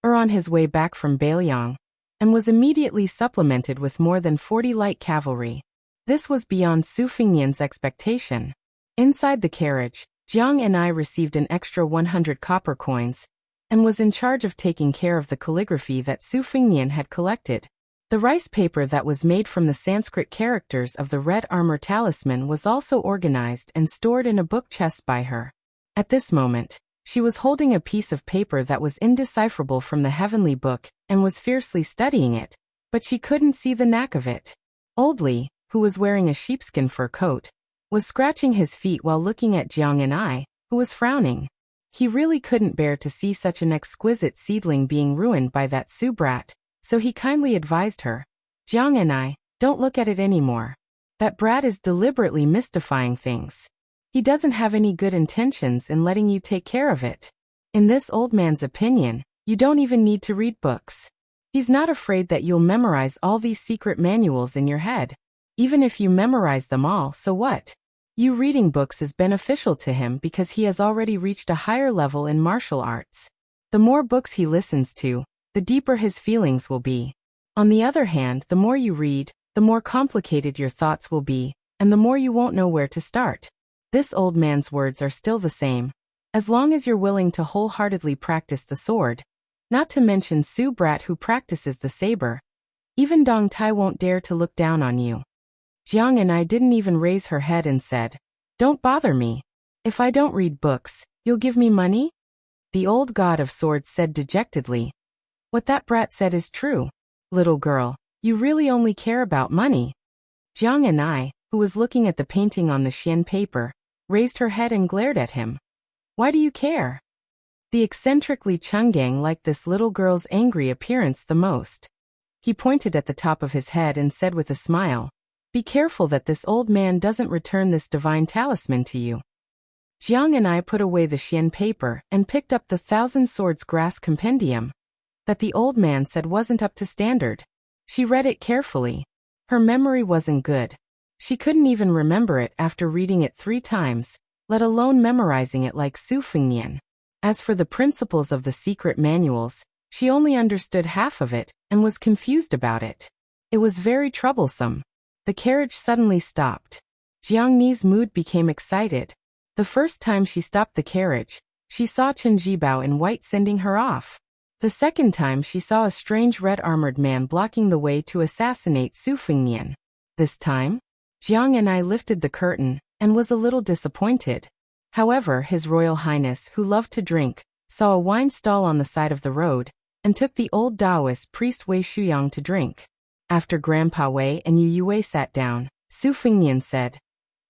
on his way back from Beiliang, and was immediately supplemented with more than 40 light cavalry. This was beyond Su Fengnian's expectation. Inside the carriage, Jiang and I received an extra 100 copper coins, and was in charge of taking care of the calligraphy that Su Fengnian had collected. The rice paper that was made from the Sanskrit characters of the red armor talisman was also organized and stored in a book chest by her. At this moment, she was holding a piece of paper that was indecipherable from the heavenly book, and was fiercely studying it, but she couldn't see the knack of it. Old Li, who was wearing a sheepskin fur coat, was scratching his feet while looking at Jiang and I, who was frowning. He really couldn't bear to see such an exquisite seedling being ruined by that Su brat, so he kindly advised her, "Jiang and I, don't look at it anymore. That brat is deliberately mystifying things. He doesn't have any good intentions in letting you take care of it. In this old man's opinion, you don't even need to read books. He's not afraid that you'll memorize all these secret manuals in your head. Even if you memorize them all, so what? You reading books is beneficial to him because he has already reached a higher level in martial arts. The more books he listens to, the deeper his feelings will be. On the other hand, the more you read, the more complicated your thoughts will be, and the more you won't know where to start. This old man's words are still the same. As long as you're willing to wholeheartedly practice the sword, not to mention Su Brat who practices the saber, even Dong Tai won't dare to look down on you." Jiang and I didn't even raise her head and said, "Don't bother me. If I don't read books, you'll give me money?" The old god of swords said dejectedly, "What that brat said is true. Little girl, you really only care about money." Jiang and I, who was looking at the painting on the Xian paper, raised her head and glared at him. "Why do you care?" The eccentric Li Chenggang liked this little girl's angry appearance the most. He pointed at the top of his head and said with a smile, "Be careful that this old man doesn't return this divine talisman to you." Jiang and I put away the Xian paper and picked up the Thousand Swords Grass Compendium that the old man said wasn't up to standard. She read it carefully. Her memory wasn't good. She couldn't even remember it after reading it 3 times, let alone memorizing it like Su Fengnian. As for the principles of the secret manuals, she only understood half of it and was confused about it. It was very troublesome. The carriage suddenly stopped. Jiang Ni's mood became excited. The first time she stopped the carriage, she saw Chen Jibao in white sending her off. The second time she saw a strange red-armored man blocking the way to assassinate Su Fengnian. This time, Jiang and I lifted the curtain, and was a little disappointed. However, His Royal Highness, who loved to drink, saw a wine stall on the side of the road, and took the old Taoist priest Wei Shuyang to drink. After Grandpa Wei and Yu Yue sat down, Su Fengnian said,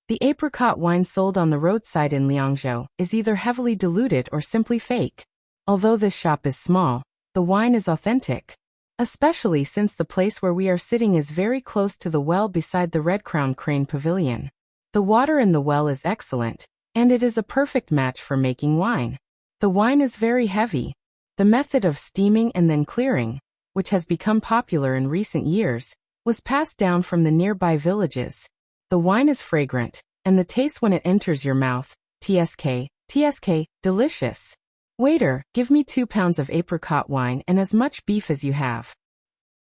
"The apricot wine sold on the roadside in Liangzhou is either heavily diluted or simply fake. Although this shop is small, the wine is authentic. Especially since the place where we are sitting is very close to the well beside the red-crowned crane pavilion. The water in the well is excellent, and it is a perfect match for making wine. The wine is very heavy. The method of steaming and then clearing, which has become popular in recent years, was passed down from the nearby villages. The wine is fragrant, and the taste when it enters your mouth, tsk, delicious. Waiter, give me 2 pounds of apricot wine and as much beef as you have."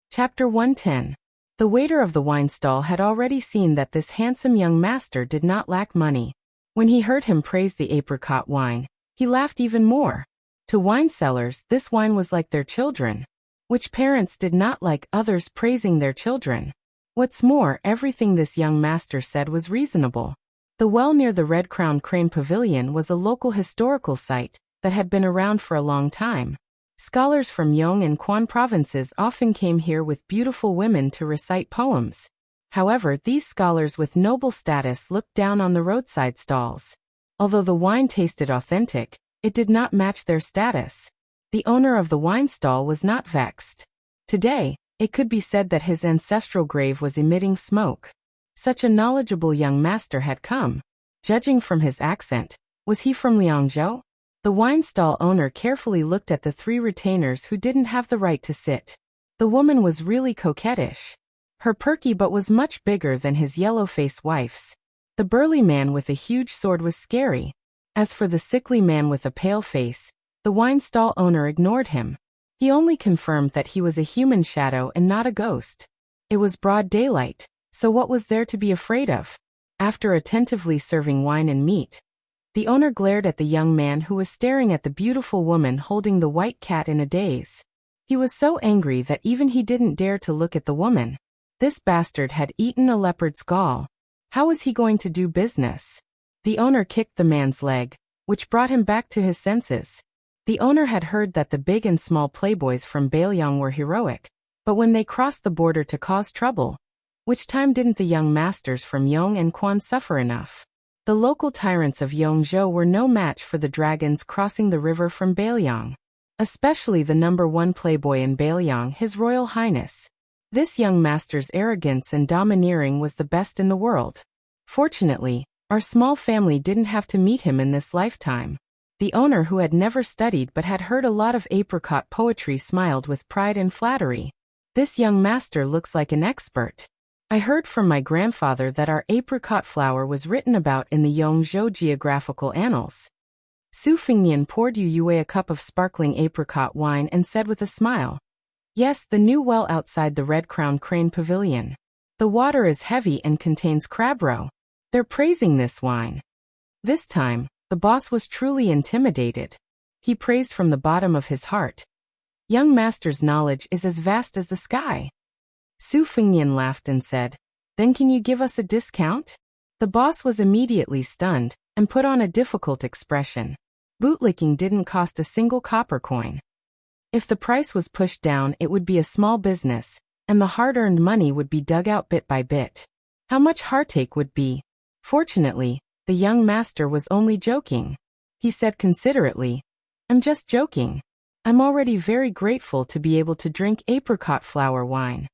Chapter 110. The waiter of the wine stall had already seen that this handsome young master did not lack money. When he heard him praise the apricot wine, he laughed even more. To wine sellers, this wine was like their children. Which parents did not like others praising their children? What's more, everything this young master said was reasonable. The well near the red-crowned crane pavilion was a local historical site that had been around for a long time. Scholars from Yong and Quan provinces often came here with beautiful women to recite poems. However, these scholars with noble status looked down on the roadside stalls. Although the wine tasted authentic, it did not match their status. The owner of the wine stall was not vexed. Today, it could be said that his ancestral grave was emitting smoke. Such a knowledgeable young master had come. Judging from his accent, was he from Liangzhou? The wine stall owner carefully looked at the three retainers who didn't have the right to sit. The woman was really coquettish. Her perky butt was much bigger than his yellow-faced wife's. The burly man with a huge sword was scary. As for the sickly man with a pale face, the wine stall owner ignored him. He only confirmed that he was a human shadow and not a ghost. It was broad daylight, so what was there to be afraid of? After attentively serving wine and meat, the owner glared at the young man who was staring at the beautiful woman holding the white cat in a daze. He was so angry that even he didn't dare to look at the woman. This bastard had eaten a leopard's gall. How was he going to do business? The owner kicked the man's leg, which brought him back to his senses. The owner had heard that the big and small playboys from Beiliang were heroic, but when they crossed the border to cause trouble, which time didn't the young masters from Yong and Quan suffer enough? The local tyrants of Yongzhou were no match for the dragons crossing the river from Beiliang. Especially the #1 playboy in Beiliang, His Royal Highness. This young master's arrogance and domineering was the best in the world. Fortunately, our small family didn't have to meet him in this lifetime. The owner, who had never studied but had heard a lot of apricot poetry, smiled with pride and flattery. This young master looks like an expert. I heard from my grandfather that our apricot flower was written about in the Yongzhou geographical annals. Su Fingnian poured Yu Yue a cup of sparkling apricot wine and said with a smile, "Yes, the new well outside the Red-Crowned Crane Pavilion. The water is heavy and contains crab roe. They're praising this wine." This time, the boss was truly intimidated. He praised from the bottom of his heart. Young master's knowledge is as vast as the sky. Su Fingnian laughed and said, "Then can you give us a discount?" The boss was immediately stunned and put on a difficult expression. Bootlicking didn't cost a single copper coin. If the price was pushed down, it would be a small business, and the hard-earned money would be dug out bit by bit. How much heartache would be? Fortunately, the young master was only joking. He said considerately, "I'm just joking. I'm already very grateful to be able to drink apricot flower wine."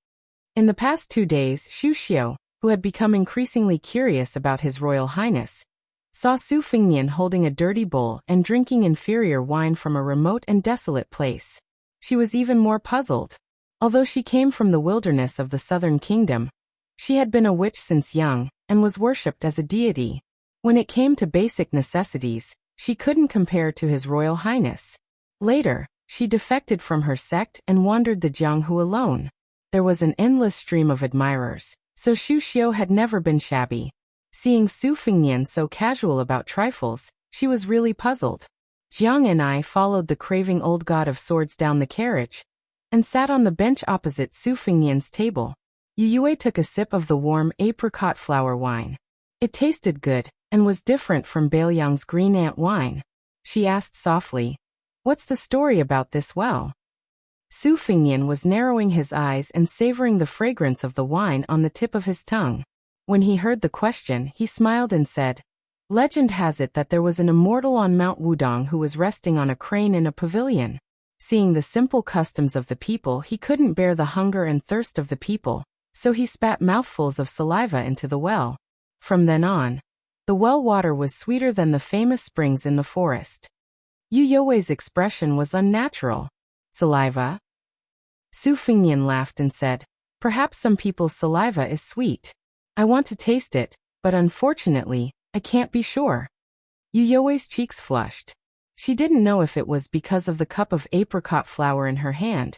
In the past 2 days, Xu Xiu, who had become increasingly curious about His Royal Highness, saw Su Fingnian holding a dirty bowl and drinking inferior wine from a remote and desolate place. She was even more puzzled. Although she came from the wilderness of the southern kingdom, she had been a witch since young and was worshipped as a deity. When it came to basic necessities, she couldn't compare to His Royal Highness. Later, she defected from her sect and wandered the Jianghu alone. There was an endless stream of admirers, so Xu Xiu had never been shabby. Seeing Su Fingnian so casual about trifles, she was really puzzled. Jiang and I followed the craving old god of swords down the carriage and sat on the bench opposite Su Fingnian's table. Yu Yue took a sip of the warm apricot flower wine. It tasted good and was different from Beiliang's green ant wine. She asked softly, "What's the story about this well?" Su Fingnian was narrowing his eyes and savoring the fragrance of the wine on the tip of his tongue. When he heard the question, he smiled and said, "Legend has it that there was an immortal on Mount Wudong who was resting on a crane in a pavilion. Seeing the simple customs of the people, he couldn't bear the hunger and thirst of the people, so he spat mouthfuls of saliva into the well. From then on, the well water was sweeter than the famous springs in the forest." Yu You's expression was unnatural. "Saliva?" Su Fingnian laughed and said, "Perhaps some people's saliva is sweet. I want to taste it, but unfortunately, I can't be sure." Yu You's cheeks flushed. She didn't know if it was because of the cup of apricot flower in her hand,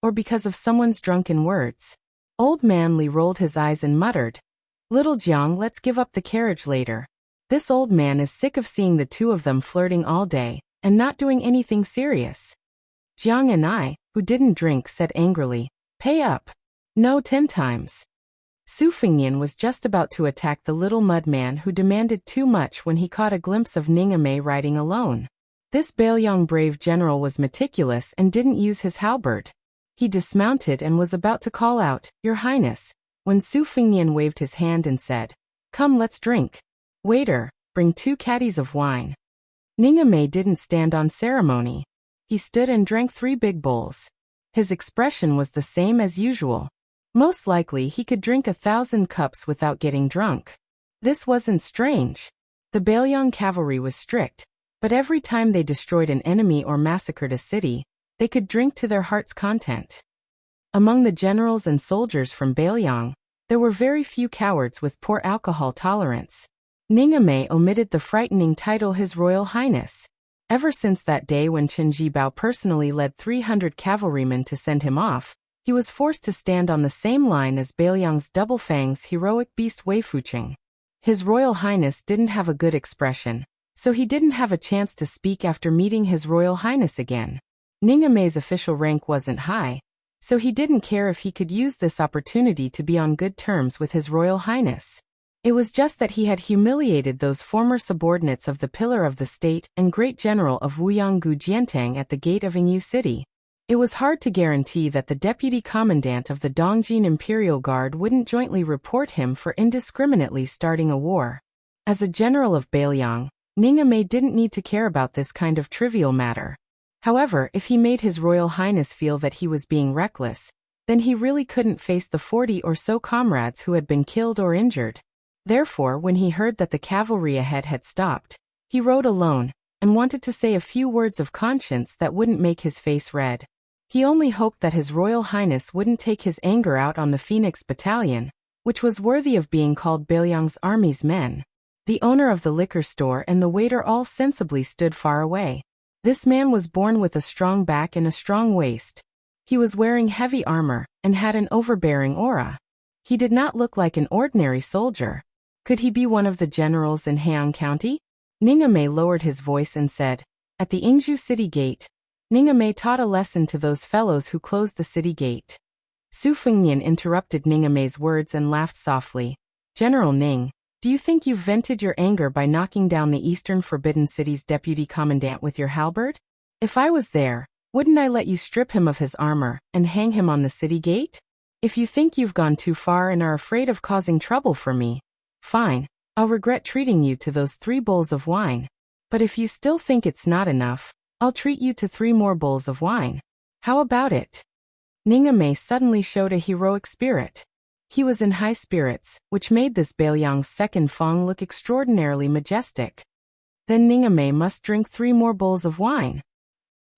or because of someone's drunken words. Old Man Li rolled his eyes and muttered, "Little Jiang, let's give up the carriage later. This old man is sick of seeing the two of them flirting all day and not doing anything serious." Jiang and I, who didn't drink, said angrily, "Pay up." "No, 10 times. Su Fingnian was just about to attack the little mud man who demanded too much when he caught a glimpse of Ningame riding alone. This Beiliang brave general was meticulous and didn't use his halberd. He dismounted and was about to call out, "Your Highness, when Su Fengnian waved his hand and said, "Come, let's drink. Waiter, bring 2 caddies of wine." Ningame didn't stand on ceremony. He stood and drank 3 big bowls. His expression was the same as usual. Most likely he could drink 1,000 cups without getting drunk. This wasn't strange. The Bailiang cavalry was strict, but every time they destroyed an enemy or massacred a city, they could drink to their heart's content. Among the generals and soldiers from Bailiang, there were very few cowards with poor alcohol tolerance. Ningame omitted the frightening title His Royal Highness. Ever since that day when Chen Jibao personally led 300 cavalrymen to send him off, he was forced to stand on the same line as Bailiang's Double Fang's heroic beast Wei Fuqing. His Royal Highness didn't have a good expression, so he didn't have a chance to speak after meeting His Royal Highness again. Ningame's official rank wasn't high, so he didn't care if he could use this opportunity to be on good terms with His Royal Highness. It was just that he had humiliated those former subordinates of the Pillar of the State and Great General of Wuyanggu Jiantang at the gate of Yingyu City. It was hard to guarantee that the deputy commandant of the Dongjin Imperial Guard wouldn't jointly report him for indiscriminately starting a war. As a general of Bailiang, Ningame didn't need to care about this kind of trivial matter. However, if he made His Royal Highness feel that he was being reckless, then he really couldn't face the 40 or so comrades who had been killed or injured. Therefore, when he heard that the cavalry ahead had stopped, he rode alone, and wanted to say a few words of conscience that wouldn't make his face red. He only hoped that His Royal Highness wouldn't take his anger out on the Phoenix Battalion, which was worthy of being called Bailiang's army's men. The owner of the liquor store and the waiter all sensibly stood far away. This man was born with a strong back and a strong waist. He was wearing heavy armor, and had an overbearing aura. He did not look like an ordinary soldier. Could he be one of the generals in Heian County? Ningame lowered his voice and said, "At the Yingzhou city gate." Ningame taught a lesson to those fellows who closed the city gate. Su Fengnian interrupted Ningame's words and laughed softly. "General Ning, do you think you've vented your anger by knocking down the Eastern Forbidden City's deputy commandant with your halberd? If I was there, wouldn't I let you strip him of his armor and hang him on the city gate? If you think you've gone too far and are afraid of causing trouble for me, fine, I'll regret treating you to those 3 bowls of wine. But if you still think it's not enough, I'll treat you to 3 more bowls of wine. How about it?" Ningame suddenly showed a heroic spirit. He was in high spirits, which made this Bailiang's second Fang look extraordinarily majestic. Then Ningame must drink 3 more bowls of wine.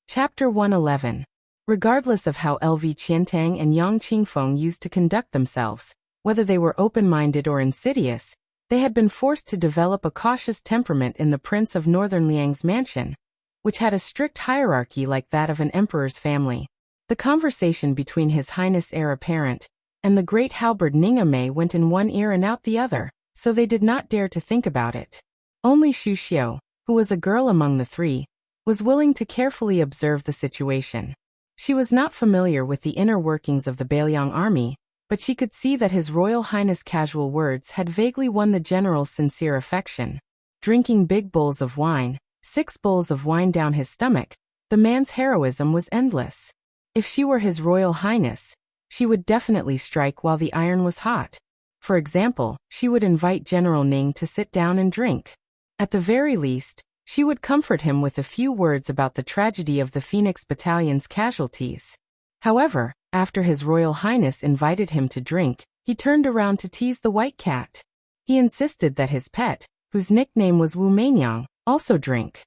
Chapter 111. Regardless of how LV Qiantang and Yang Qingfeng used to conduct themselves, whether they were open-minded or insidious, they had been forced to develop a cautious temperament in the Prince of Northern Liang's mansion, which had a strict hierarchy like that of an emperor's family. The conversation between His Highness Heir Apparent and the great halberd Ningame went in one ear and out the other, so they did not dare to think about it. Only Xu Xiu, who was a girl among the 3, was willing to carefully observe the situation. She was not familiar with the inner workings of the Bailiang army, but she could see that His Royal Highness' casual words had vaguely won the general's sincere affection. Drinking big bowls of wine, 6 bowls of wine down his stomach, the man's heroism was endless. If she were His Royal Highness, she would definitely strike while the iron was hot. For example, she would invite General Ning to sit down and drink. At the very least, she would comfort him with a few words about the tragedy of the Phoenix Battalion's casualties. However, after His Royal Highness invited him to drink, he turned around to tease the white cat. He insisted that his pet, whose nickname was Wu Mainyang, also drink.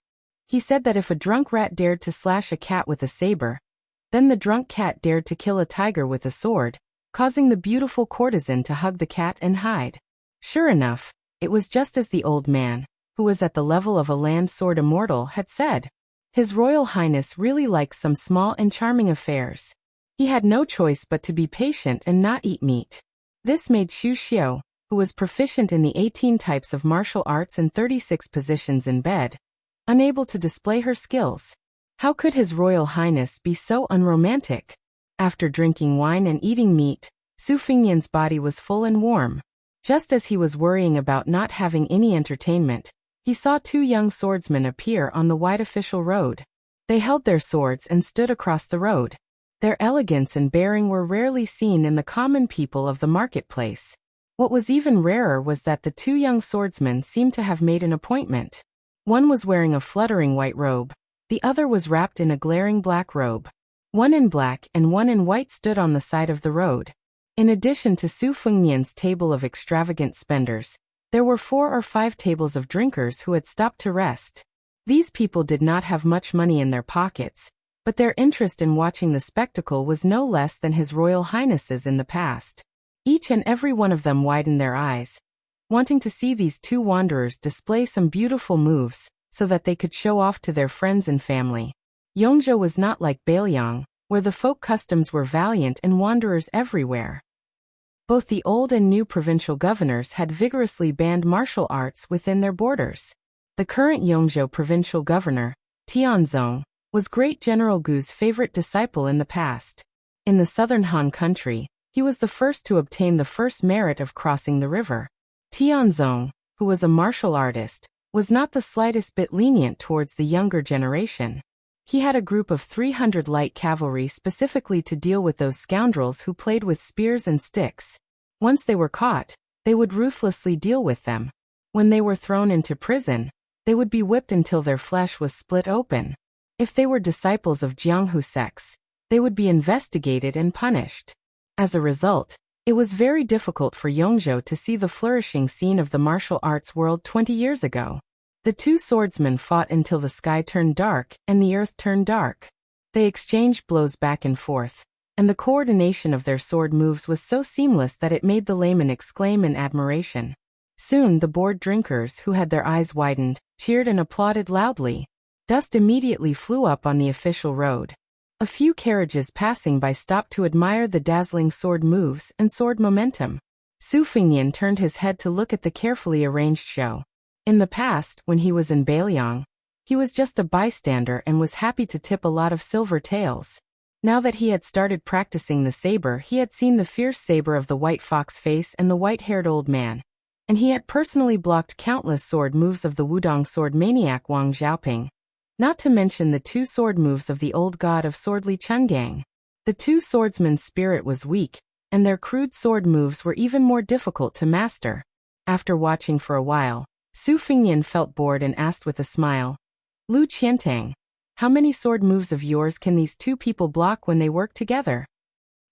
He said that if a drunk rat dared to slash a cat with a saber, then the drunk cat dared to kill a tiger with a sword, causing the beautiful courtesan to hug the cat and hide. Sure enough, it was just as the old man, who was at the level of a land sword immortal, had said. His Royal Highness really likes some small and charming affairs. He had no choice but to be patient and not eat meat. This made Xu Xiu, who was proficient in the 18 types of martial arts and 36 positions in bed, unable to display her skills. How could His Royal Highness be so unromantic? After drinking wine and eating meat, Su Fengnian's body was full and warm. Just as he was worrying about not having any entertainment, he saw 2 young swordsmen appear on the wide official road. They held their swords and stood across the road. Their elegance and bearing were rarely seen in the common people of the marketplace. What was even rarer was that the two young swordsmen seemed to have made an appointment. One was wearing a fluttering white robe. The other was wrapped in a glaring black robe. One in black and one in white stood on the side of the road. In addition to Su Fengnian's table of extravagant spenders, there were 4 or 5 tables of drinkers who had stopped to rest. These people did not have much money in their pockets, but their interest in watching the spectacle was no less than His Royal Highness's in the past. Each and every one of them widened their eyes, wanting to see these two wanderers display some beautiful moves, so that they could show off to their friends and family. Yongzhou was not like Bailiang, where the folk customs were valiant and wanderers everywhere. Both the old and new provincial governors had vigorously banned martial arts within their borders. The current Yongzhou provincial governor, Tianzong, was Great General Gu's favorite disciple in the past. In the southern Han country, he was the first to obtain the first merit of crossing the river. Tianzong, who was a martial artist, was not the slightest bit lenient towards the younger generation. He had a group of 300 light cavalry specifically to deal with those scoundrels who played with spears and sticks. Once they were caught, they would ruthlessly deal with them. When they were thrown into prison, they would be whipped until their flesh was split open. If they were disciples of Jianghu sects, they would be investigated and punished. As a result, it was very difficult for Yongzhou to see the flourishing scene of the martial arts world 20 years ago. The two swordsmen fought until the sky turned dark and the earth turned dark. They exchanged blows back and forth, and the coordination of their sword moves was so seamless that it made the layman exclaim in admiration. Soon the bored drinkers, who had their eyes widened, cheered and applauded loudly. Dust immediately flew up on the official road. A few carriages passing by stopped to admire the dazzling sword moves and sword momentum. Su Fengnian turned his head to look at the carefully arranged show. In the past, when he was in Bailiang, he was just a bystander and was happy to tip a lot of silver taels. Now that he had started practicing the saber, he had seen the fierce saber of the white fox face and the white-haired old man, and he had personally blocked countless sword moves of the Wudong sword maniac Wang Xiaoping. Not to mention the 2 sword moves of the old god of sword Li Chungang. The 2 swordsmen's spirit was weak, and their crude sword moves were even more difficult to master. After watching for a while, Su Fengnian felt bored and asked with a smile, "Lu Qiantang, how many sword moves of yours can these 2 people block when they work together?"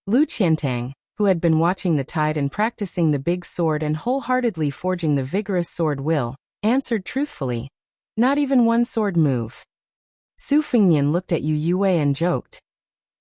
Lu Qiantang, who had been watching the tide and practicing the big sword and wholeheartedly forging the vigorous sword will, answered truthfully, "Not even one sword move." Su Fengnian looked at Yue and joked,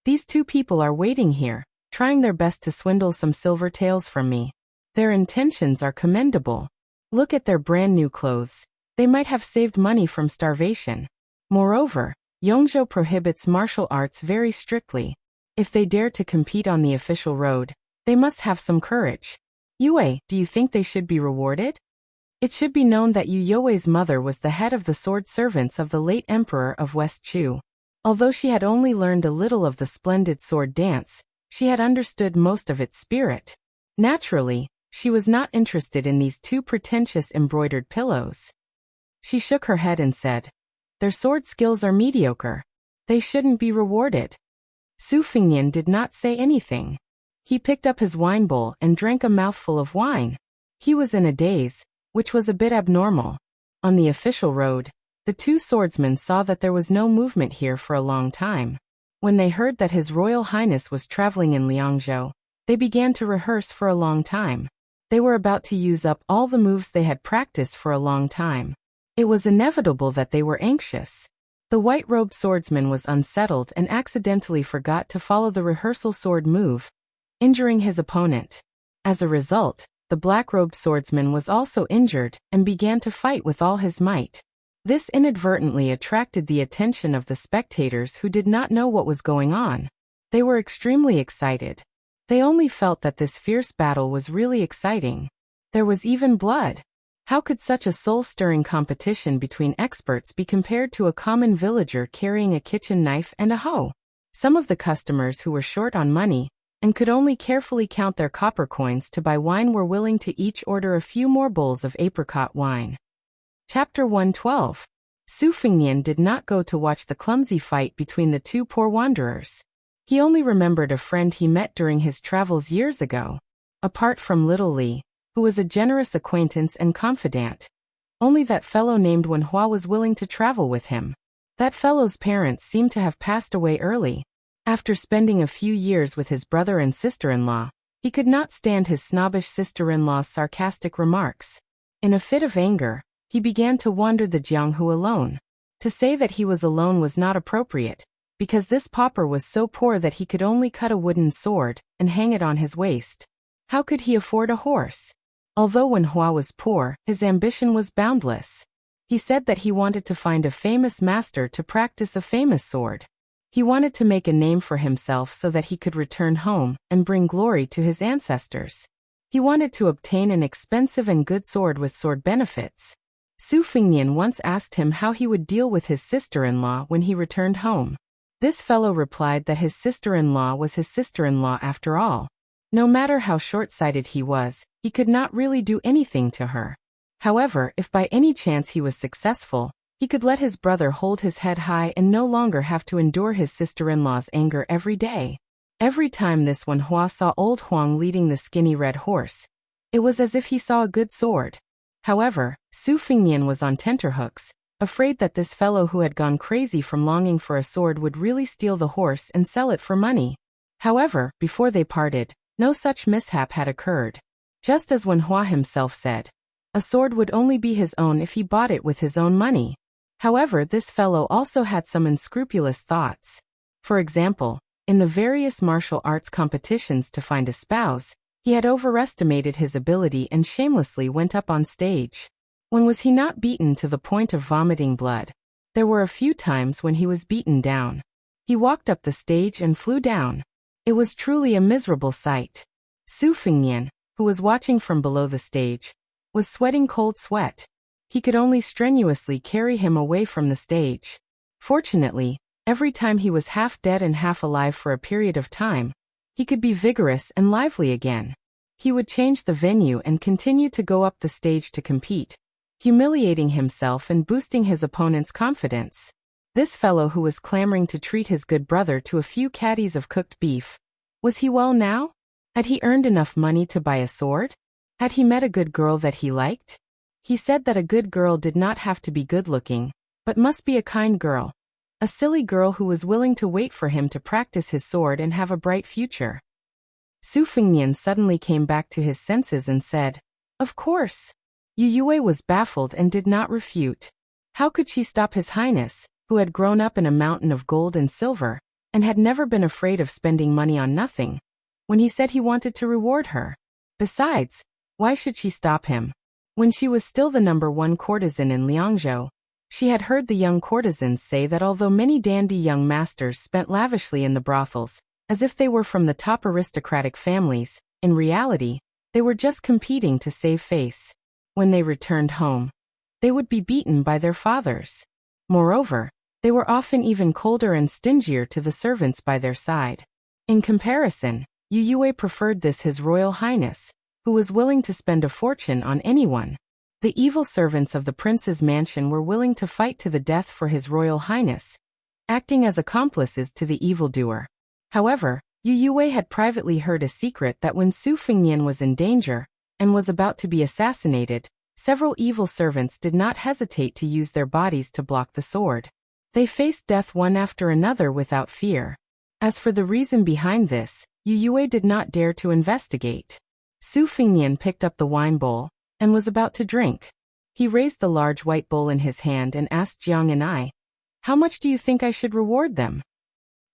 "These 2 people are waiting here, trying their best to swindle some silver taels from me. Their intentions are commendable. Look at their brand new clothes. They might have saved money from starvation. Moreover, Yongzhou prohibits martial arts very strictly. If they dare to compete on the official road, they must have some courage. Yue, do you think they should be rewarded?" It should be known that Yue's mother was the head of the sword servants of the late emperor of West Chu. Although she had only learned a little of the splendid sword dance, she had understood most of its spirit. Naturally, she was not interested in these 2 pretentious embroidered pillows. She shook her head and said, "Their sword skills are mediocre. They shouldn't be rewarded." Su Fengnian did not say anything. He picked up his wine bowl and drank a mouthful of wine. He was in a daze, which was a bit abnormal. On the official road, the 2 swordsmen saw that there was no movement here for a long time. When they heard that His Royal Highness was traveling in Liangzhou, they began to rehearse for a long time. They were about to use up all the moves they had practiced for a long time. It was inevitable that they were anxious. The white-robed swordsman was unsettled and accidentally forgot to follow the rehearsal sword move, injuring his opponent. As a result, the black-robed swordsman was also injured and began to fight with all his might. This inadvertently attracted the attention of the spectators who did not know what was going on. They were extremely excited. They only felt that this fierce battle was really exciting. There was even blood. How could such a soul-stirring competition between experts be compared to a common villager carrying a kitchen knife and a hoe? Some of the customers who were short on money and could only carefully count their copper coins to buy wine were willing to each order a few more bowls of apricot wine. Chapter 112. Su Fengnian did not go to watch the clumsy fight between the 2 poor wanderers. He only remembered a friend he met during his travels years ago. Apart from little Li, who was a generous acquaintance and confidant, only that fellow named Wenhua was willing to travel with him. That fellow's parents seemed to have passed away early. After spending a few years with his brother and sister-in-law, he could not stand his snobbish sister-in-law's sarcastic remarks. In a fit of anger, he began to wander the Jianghu alone. To say that he was alone was not appropriate, because this pauper was so poor that he could only cut a wooden sword and hang it on his waist. How could he afford a horse? Although Wenhua was poor, his ambition was boundless. He said that he wanted to find a famous master to practice a famous sword. He wanted to make a name for himself so that he could return home and bring glory to his ancestors. He wanted to obtain an expensive and good sword with sword benefits. Su Fengnian once asked him how he would deal with his sister-in-law when he returned home. This fellow replied that his sister-in-law was his sister-in-law after all. No matter how short-sighted he was, he could not really do anything to her. However, if by any chance he was successful, he could let his brother hold his head high and no longer have to endure his sister-in-law's anger every day. Every time this Wenhua saw old Huang leading the skinny red horse, it was as if he saw a good sword. However, Su Fengnian was on tenterhooks, afraid that this fellow who had gone crazy from longing for a sword would really steal the horse and sell it for money. However, before they parted, no such mishap had occurred. Just as Wenhua himself said, a sword would only be his own if he bought it with his own money. However, this fellow also had some unscrupulous thoughts. For example, in the various martial arts competitions to find a spouse, he had overestimated his ability and shamelessly went up on stage. When was he not beaten to the point of vomiting blood? There were a few times when he was beaten down. He walked up the stage and flew down. It was truly a miserable sight. Su Fengnian, who was watching from below the stage, was sweating cold sweat. He could only strenuously carry him away from the stage. Fortunately, every time he was half dead and half alive for a period of time, he could be vigorous and lively again. He would change the venue and continue to go up the stage to compete, humiliating himself and boosting his opponent's confidence. This fellow who was clamoring to treat his good brother to a few caddies of cooked beef, was he well now? Had he earned enough money to buy a sword? Had he met a good girl that he liked? He said that a good girl did not have to be good-looking, but must be a kind girl. A silly girl who was willing to wait for him to practice his sword and have a bright future. Su Fengnian suddenly came back to his senses and said, "Of course." Yu Yue was baffled and did not refute. How could she stop His Highness, who had grown up in a mountain of gold and silver, and had never been afraid of spending money on nothing, when he said he wanted to reward her? Besides, why should she stop him? When she was still the #1 courtesan in Liangzhou, she had heard the young courtesans say that although many dandy young masters spent lavishly in the brothels, as if they were from the top aristocratic families, in reality, they were just competing to save face. When they returned home, they would be beaten by their fathers. Moreover, they were often even colder and stingier to the servants by their side. In comparison, Yu Yue preferred this His Royal Highness, who was willing to spend a fortune on anyone. The evil servants of the prince's mansion were willing to fight to the death for His Royal Highness, acting as accomplices to the evildoer. However, Yu Yue had privately heard a secret that when Su Fengnian was in danger and was about to be assassinated, several evil servants did not hesitate to use their bodies to block the sword. They faced death one after another without fear. As for the reason behind this, Yu Yue did not dare to investigate. Su Fengnian picked up the wine bowl and was about to drink. He raised the large white bowl in his hand and asked Jiang and I, "How much do you think I should reward them?"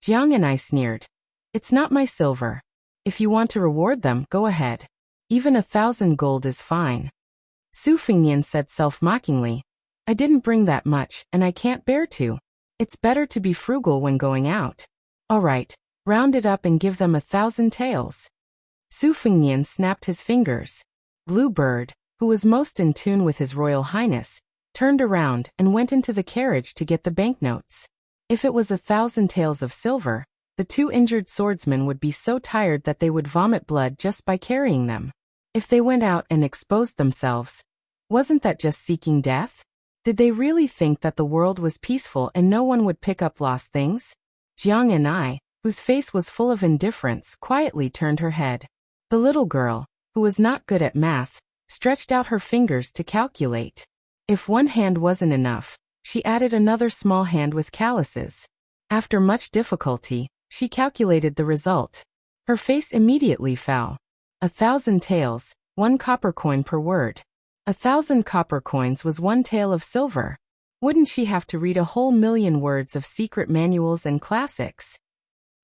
Jiang and I sneered. "It's not my silver. If you want to reward them, go ahead. Even 1,000 gold is fine." Su Fengnian said self-mockingly, "I didn't bring that much, and I can't bear to. It's better to be frugal when going out." "All right, round it up and give them 1,000 taels." Su Fengnian snapped his fingers. Blue Bird, who was most in tune with His Royal Highness, turned around and went into the carriage to get the banknotes. If it was 1,000 taels of silver, the two injured swordsmen would be so tired that they would vomit blood just by carrying them. If they went out and exposed themselves, wasn't that just seeking death? Did they really think that the world was peaceful and no one would pick up lost things? Jiang and I, whose face was full of indifference, quietly turned her head. The little girl, who was not good at math, stretched out her fingers to calculate. If one hand wasn't enough, she added another small hand with calluses. After much difficulty, she calculated the result. Her face immediately fell. 1,000 taels, 1 copper coin per word. 1,000 copper coins was 1 tael of silver. Wouldn't she have to read a whole million words of secret manuals and classics?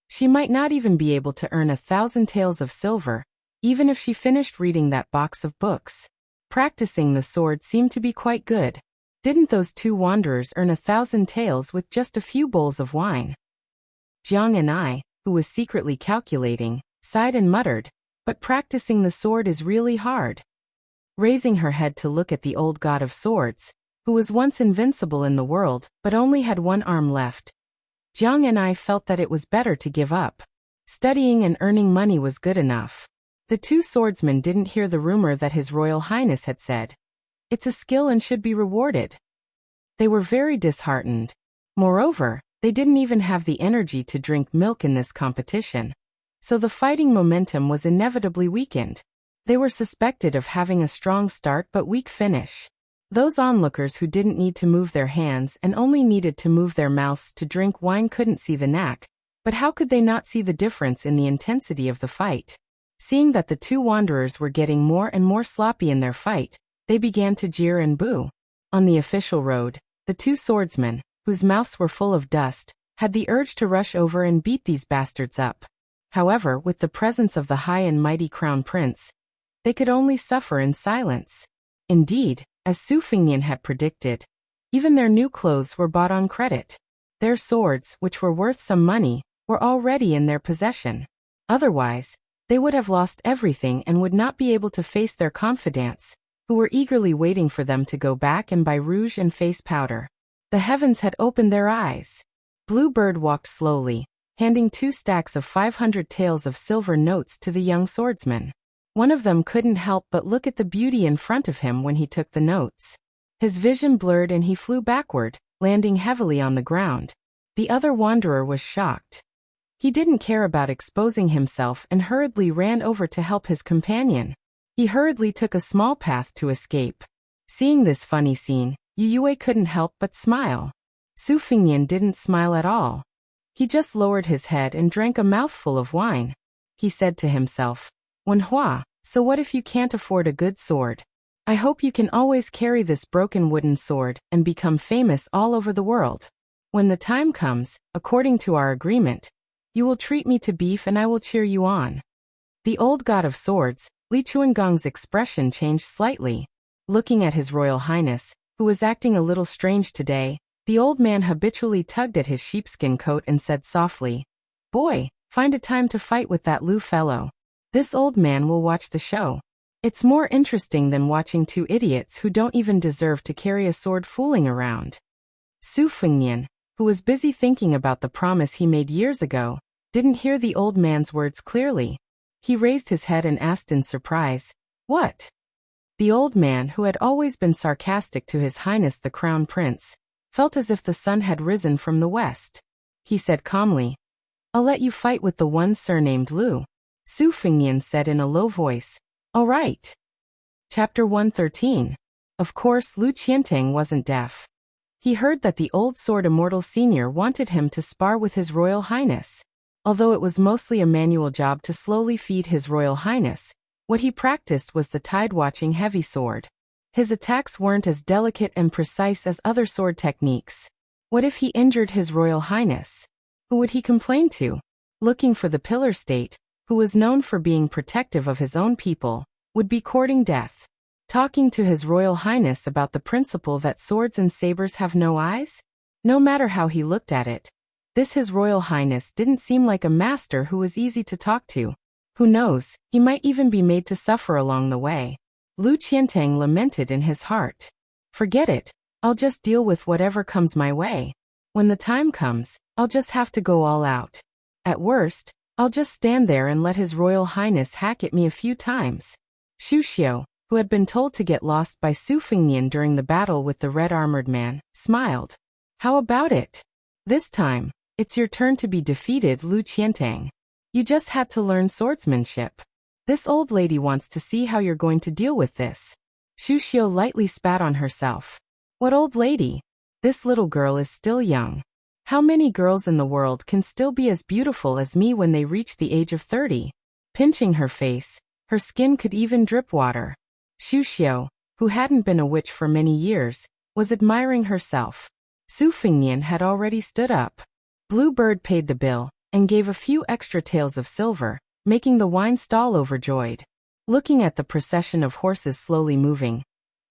She might not even be able to earn 1,000 taels of silver, even if she finished reading that box of books. Practicing the sword seemed to be quite good. Didn't those 2 wanderers earn 1,000 taels with just a few bowls of wine? Jiang and I, who was secretly calculating, sighed and muttered, but practicing the sword is really hard. Raising her head to look at the old god of swords, who was once invincible in the world but only had 1 arm left, Jiang and I felt that it was better to give up. Studying and earning money was good enough. The 2 swordsmen didn't hear the rumor that His Royal Highness had said, "It's a skill and should be rewarded." They were very disheartened. Moreover, they didn't even have the energy to drink milk in this competition. So the fighting momentum was inevitably weakened. They were suspected of having a strong start but weak finish. Those onlookers who didn't need to move their hands and only needed to move their mouths to drink wine couldn't see the knack, but how could they not see the difference in the intensity of the fight? Seeing that the 2 wanderers were getting more and more sloppy in their fight, they began to jeer and boo. On the official road, the 2 swordsmen, whose mouths were full of dust, had the urge to rush over and beat these bastards up. However, with the presence of the high and mighty crown prince, they could only suffer in silence. Indeed, as Su Fengnian had predicted, even their new clothes were bought on credit. Their swords, which were worth some money, were already in their possession. Otherwise, they would have lost everything and would not be able to face their confidants, who were eagerly waiting for them to go back and buy rouge and face powder. The heavens had opened their eyes. Bluebird walked slowly, handing 2 stacks of 500 taels of silver notes to the young swordsman. One of them couldn't help but look at the beauty in front of him when he took the notes. His vision blurred and he flew backward, landing heavily on the ground. The other wanderer was shocked. He didn't care about exposing himself and hurriedly ran over to help his companion. He hurriedly took a small path to escape. Seeing this funny scene, Yue couldn't help but smile. Su Fengnian didn't smile at all. He just lowered his head and drank a mouthful of wine. He said to himself, "Wenhua, so what if you can't afford a good sword? I hope you can always carry this broken wooden sword and become famous all over the world. When the time comes, according to our agreement, you will treat me to beef and I will cheer you on." The old god of swords, Li Chuangong's expression changed slightly. Looking at His Royal Highness, who was acting a little strange today, the old man habitually tugged at his sheepskin coat and said softly, "Boy, find a time to fight with that Lu fellow. This old man will watch the show. It's more interesting than watching 2 idiots who don't even deserve to carry a sword fooling around." Su Fengnian, who was busy thinking about the promise he made years ago, didn't hear the old man's words clearly. He raised his head and asked in surprise, "What?" The old man, who had always been sarcastic to His Highness the Crown Prince, felt as if the sun had risen from the west. He said calmly, "I'll let you fight with the one surnamed Lu." Su Fengnian said in a low voice, "All right." Chapter 113. Of course, Lu Qiantang wasn't deaf. He heard that the old sword immortal senior wanted him to spar with His Royal Highness. Although it was mostly a manual job to slowly feed His Royal Highness, what he practiced was the tide-watching heavy sword. His attacks weren't as delicate and precise as other sword techniques. What if he injured His Royal Highness? Who would he complain to? Looking for the Pillar State, who was known for being protective of his own people, would be courting death. Talking to His Royal Highness about the principle that swords and sabers have no eyes? No matter how he looked at it, this His Royal Highness didn't seem like a master who was easy to talk to. Who knows, he might even be made to suffer along the way. Lu Qiantang lamented in his heart. "Forget it, I'll just deal with whatever comes my way. When the time comes, I'll just have to go all out. At worst, I'll just stand there and let His Royal Highness hack at me a few times." Xu Xiu, who had been told to get lost by Su Fengnian during the battle with the red-armored man, smiled. "How about it? This time, It's your turn to be defeated, Lu Qiantang. You just had to learn swordsmanship. This old lady wants to see how you're going to deal with this. Xu Xiu lightly spat on herself. What old lady? This little girl is still young. How many girls in the world can still be as beautiful as me when they reach the age of 30? Pinching her face, her skin could even drip water. Xu Xiu, who hadn't been a witch for many years, was admiring herself. Su Fingnian had already stood up. Blue Bird paid the bill and gave a few extra taels of silver, making the wine stall overjoyed. Looking at the procession of horses slowly moving,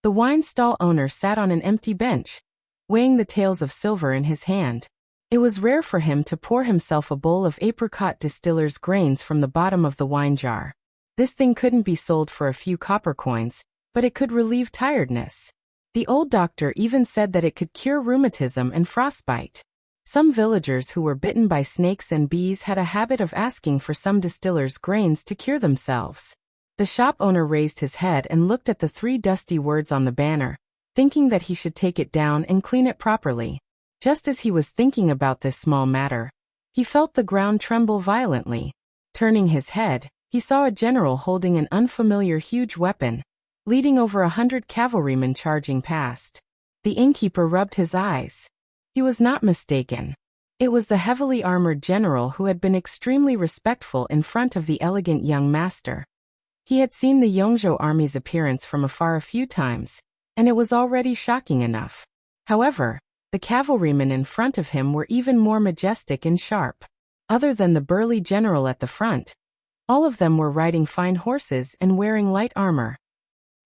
the wine stall owner sat on an empty bench, weighing the taels of silver in his hand. It was rare for him to pour himself a bowl of apricot distiller's grains from the bottom of the wine jar. This thing couldn't be sold for a few copper coins, but it could relieve tiredness. The old doctor even said that it could cure rheumatism and frostbite. Some villagers who were bitten by snakes and bees had a habit of asking for some distiller's grains to cure themselves. The shop owner raised his head and looked at the 3 dusty words on the banner, thinking that he should take it down and clean it properly. Just as he was thinking about this small matter, he felt the ground tremble violently. Turning his head, he saw a general holding an unfamiliar huge weapon, leading over 100 cavalrymen charging past. The innkeeper rubbed his eyes. He was not mistaken. It was the heavily armored general who had been extremely respectful in front of the elegant young master. He had seen the Yongzhou army's appearance from afar a few times, and it was already shocking enough. However, the cavalrymen in front of him were even more majestic and sharp. Other than the burly general at the front, all of them were riding fine horses and wearing light armor.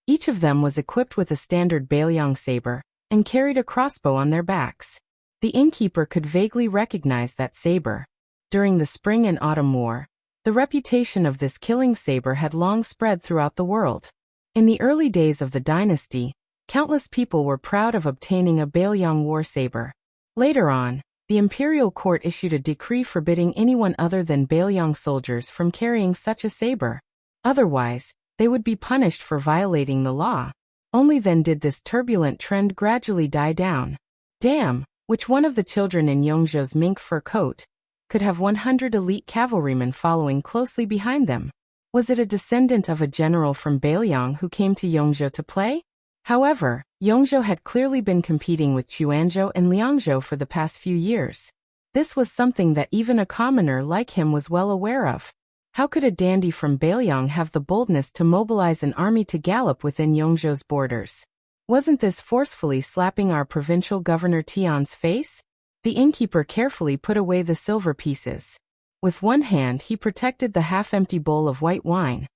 Each of them was equipped with a standard Bailiang saber and carried a crossbow on their backs. The innkeeper could vaguely recognize that saber. During the Spring and Autumn War, the reputation of this killing saber had long spread throughout the world. In the early days of the dynasty, countless people were proud of obtaining a Bailiang war saber. Later on, the imperial court issued a decree forbidding anyone other than Bailiang soldiers from carrying such a saber. Otherwise, they would be punished for violating the law. Only then did this turbulent trend gradually die down. Damn! Which one of the children in Yongzhou's mink fur coat could have 100 elite cavalrymen following closely behind them? Was it a descendant of a general from Bailiang who came to Yongzhou to play? However, Yongzhou had clearly been competing with Quanzhou and Liangzhou for the past few years. This was something that even a commoner like him was well aware of. How could a dandy from Bailiang have the boldness to mobilize an army to gallop within Yongzhou's borders? Wasn't this forcefully slapping our provincial governor Tian's face? The innkeeper carefully put away the silver pieces. With one hand he protected the half-empty bowl of white wine.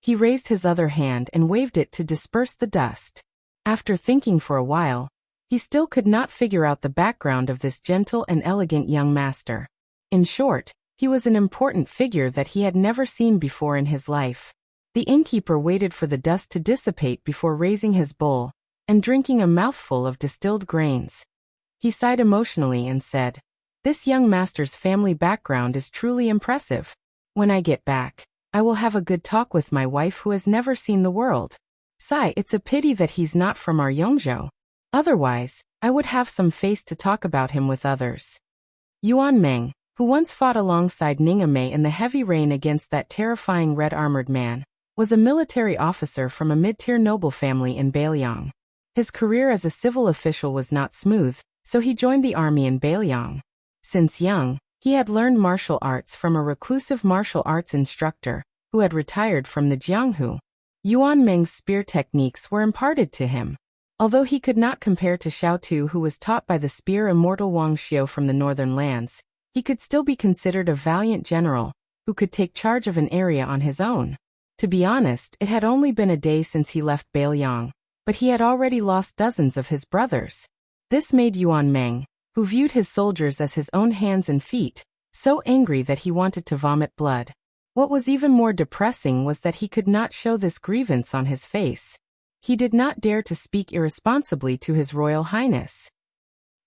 He raised his other hand and waved it to disperse the dust. After thinking for a while, he still could not figure out the background of this gentle and elegant young master. In short, he was an important figure that he had never seen before in his life. The innkeeper waited for the dust to dissipate before raising his bowl and drinking a mouthful of distilled grains. He sighed emotionally and said, "This young master's family background is truly impressive. When I get back, I will have a good talk with my wife who has never seen the world. Sigh, it's a pity that he's not from our Yongzhou. Otherwise, I would have some face to talk about him with others." Yuan Meng, who once fought alongside Ningame in the heavy rain against that terrifying red-armored man, was a military officer from a mid-tier noble family in Bailiang. His career as a civil official was not smooth, so he joined the army in Bailiang. Since young, he had learned martial arts from a reclusive martial arts instructor who had retired from the Jianghu. Yuan Meng's spear techniques were imparted to him. Although he could not compare to Xiao Tu, who was taught by the spear immortal Wang Xiu from the northern lands, he could still be considered a valiant general who could take charge of an area on his own. To be honest, it had only been a day since he left Bailiang, but he had already lost dozens of his brothers. This made Yuan Meng, who viewed his soldiers as his own hands and feet, so angry that he wanted to vomit blood. What was even more depressing was that he could not show this grievance on his face. He did not dare to speak irresponsibly to His Royal Highness.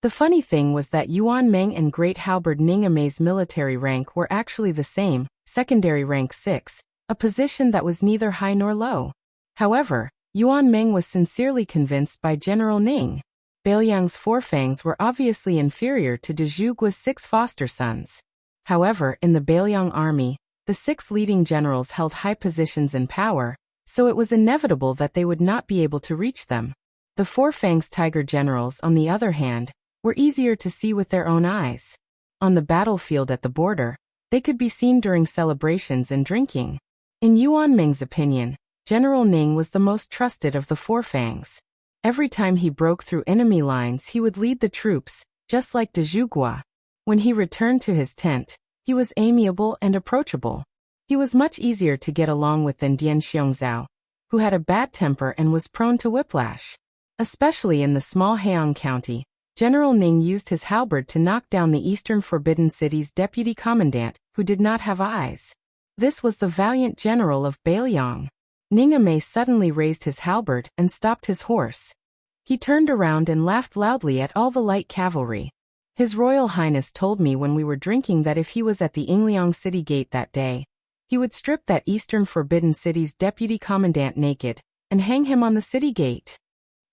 The funny thing was that Yuan Meng and Great Halberd Ningame's military rank were actually the same, secondary rank 6, a position that was neither high nor low. However, Yuan Meng was sincerely convinced by General Ning. Beiliang's four fangs were obviously inferior to de Zhugua's 6 foster sons. However, in the Beiliang army, the 6 leading generals held high positions in power, so it was inevitable that they would not be able to reach them. The four fangs tiger generals, on the other hand, were easier to see with their own eyes. On the battlefield at the border, they could be seen during celebrations and drinking. In Yuan Ming's opinion, General Ning was the most trusted of the four fangs. Every time he broke through enemy lines, he would lead the troops, just like de Zhugua. When he returned to his tent, he was amiable and approachable. He was much easier to get along with than Dian Xiongzhao, who had a bad temper and was prone to whiplash. Especially in the small Heian County, General Ning used his halberd to knock down the Eastern Forbidden City's deputy commandant, who did not have eyes. This was the valiant general of Beiliang. Ningame suddenly raised his halberd and stopped his horse. He turned around and laughed loudly at all the light cavalry. His Royal Highness told me when we were drinking that if he was at the Yingliang city gate that day, he would strip that Eastern Forbidden City's deputy commandant naked and hang him on the city gate.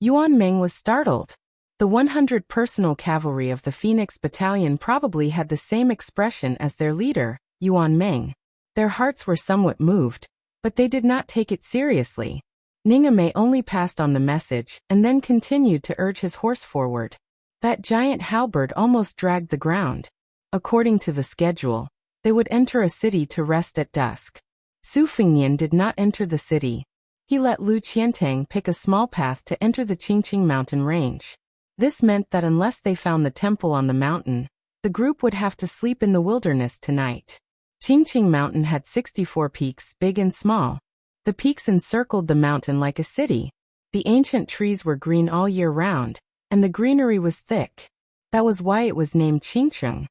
Yuan Ming was startled. The 100 personal cavalry of the Phoenix Battalion probably had the same expression as their leader, Yuan Ming. Their hearts were somewhat moved, but they did not take it seriously. Ningame only passed on the message and then continued to urge his horse forward. That giant halberd almost dragged the ground. According to the schedule, they would enter a city to rest at dusk. Su Fengnian did not enter the city. He let Lu Qiantang pick a small path to enter the Qingqing mountain range. This meant that unless they found the temple on the mountain, the group would have to sleep in the wilderness tonight. Qingqing Mountain had 64 peaks, big and small. The peaks encircled the mountain like a city. The ancient trees were green all year round, and the greenery was thick. That was why it was named Qingqing.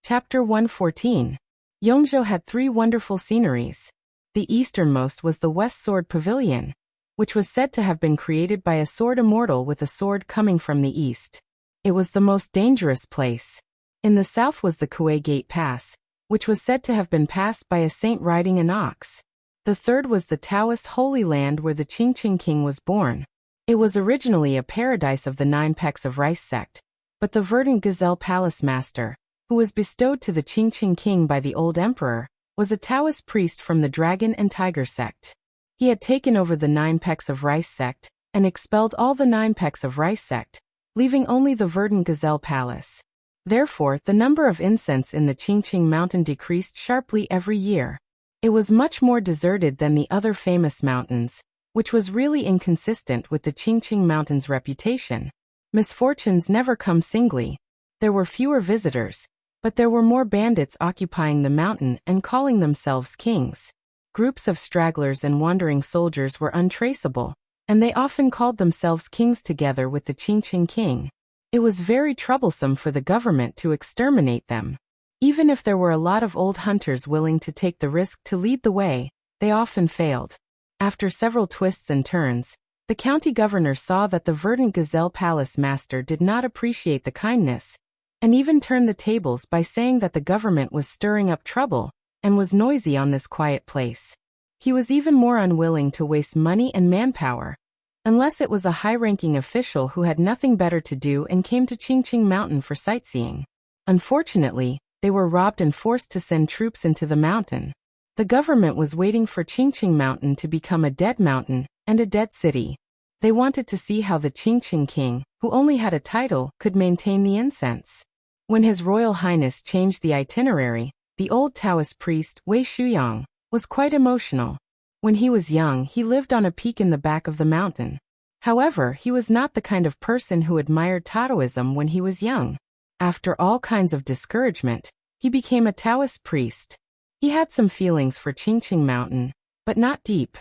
Chapter 114. Yongzhou had 3 wonderful sceneries. The easternmost was the West Sword Pavilion, which was said to have been created by a sword immortal with a sword coming from the east. It was the most dangerous place. In the south was the Kuei Gate Pass, which was said to have been passed by a saint riding an ox. The third was the Taoist Holy Land where the Qingqing king was born. It was originally a paradise of the 9 pecks of rice sect, but the verdant gazelle palace master, who was bestowed to the Qingqing king by the old emperor, was a Taoist priest from the dragon and tiger sect. He had taken over the 9 pecks of rice sect and expelled all the 9 pecks of rice sect, leaving only the verdant gazelle palace. Therefore, the number of incense in the Qingqing mountain decreased sharply every year. It was much more deserted than the other famous mountains, which was really inconsistent with the Qingqing mountain's reputation. Misfortunes never come singly. There were fewer visitors, but there were more bandits occupying the mountain and calling themselves kings. Groups of stragglers and wandering soldiers were untraceable, and they often called themselves kings together with the Qingqing king. It was very troublesome for the government to exterminate them. Even if there were a lot of old hunters willing to take the risk to lead the way, they often failed. After several twists and turns, the county governor saw that the verdant gazelle palace master did not appreciate the kindness, and even turned the tables by saying that the government was stirring up trouble and was noisy on this quiet place. He was even more unwilling to waste money and manpower, unless it was a high-ranking official who had nothing better to do and came to Qingqing Mountain for sightseeing. Unfortunately, they were robbed and forced to send troops into the mountain. The government was waiting for Qingqing Mountain to become a dead mountain and a dead city. They wanted to see how the Qingqing king, who only had a title, could maintain the incense. When His Royal Highness changed the itinerary, the old Taoist priest, Wei Shuyang, was quite emotional. When he was young, he lived on a peak in the back of the mountain. However, he was not the kind of person who admired Taoism when he was young. After all kinds of discouragement, he became a Taoist priest. He had some feelings for Qingqing Mountain, but not deep.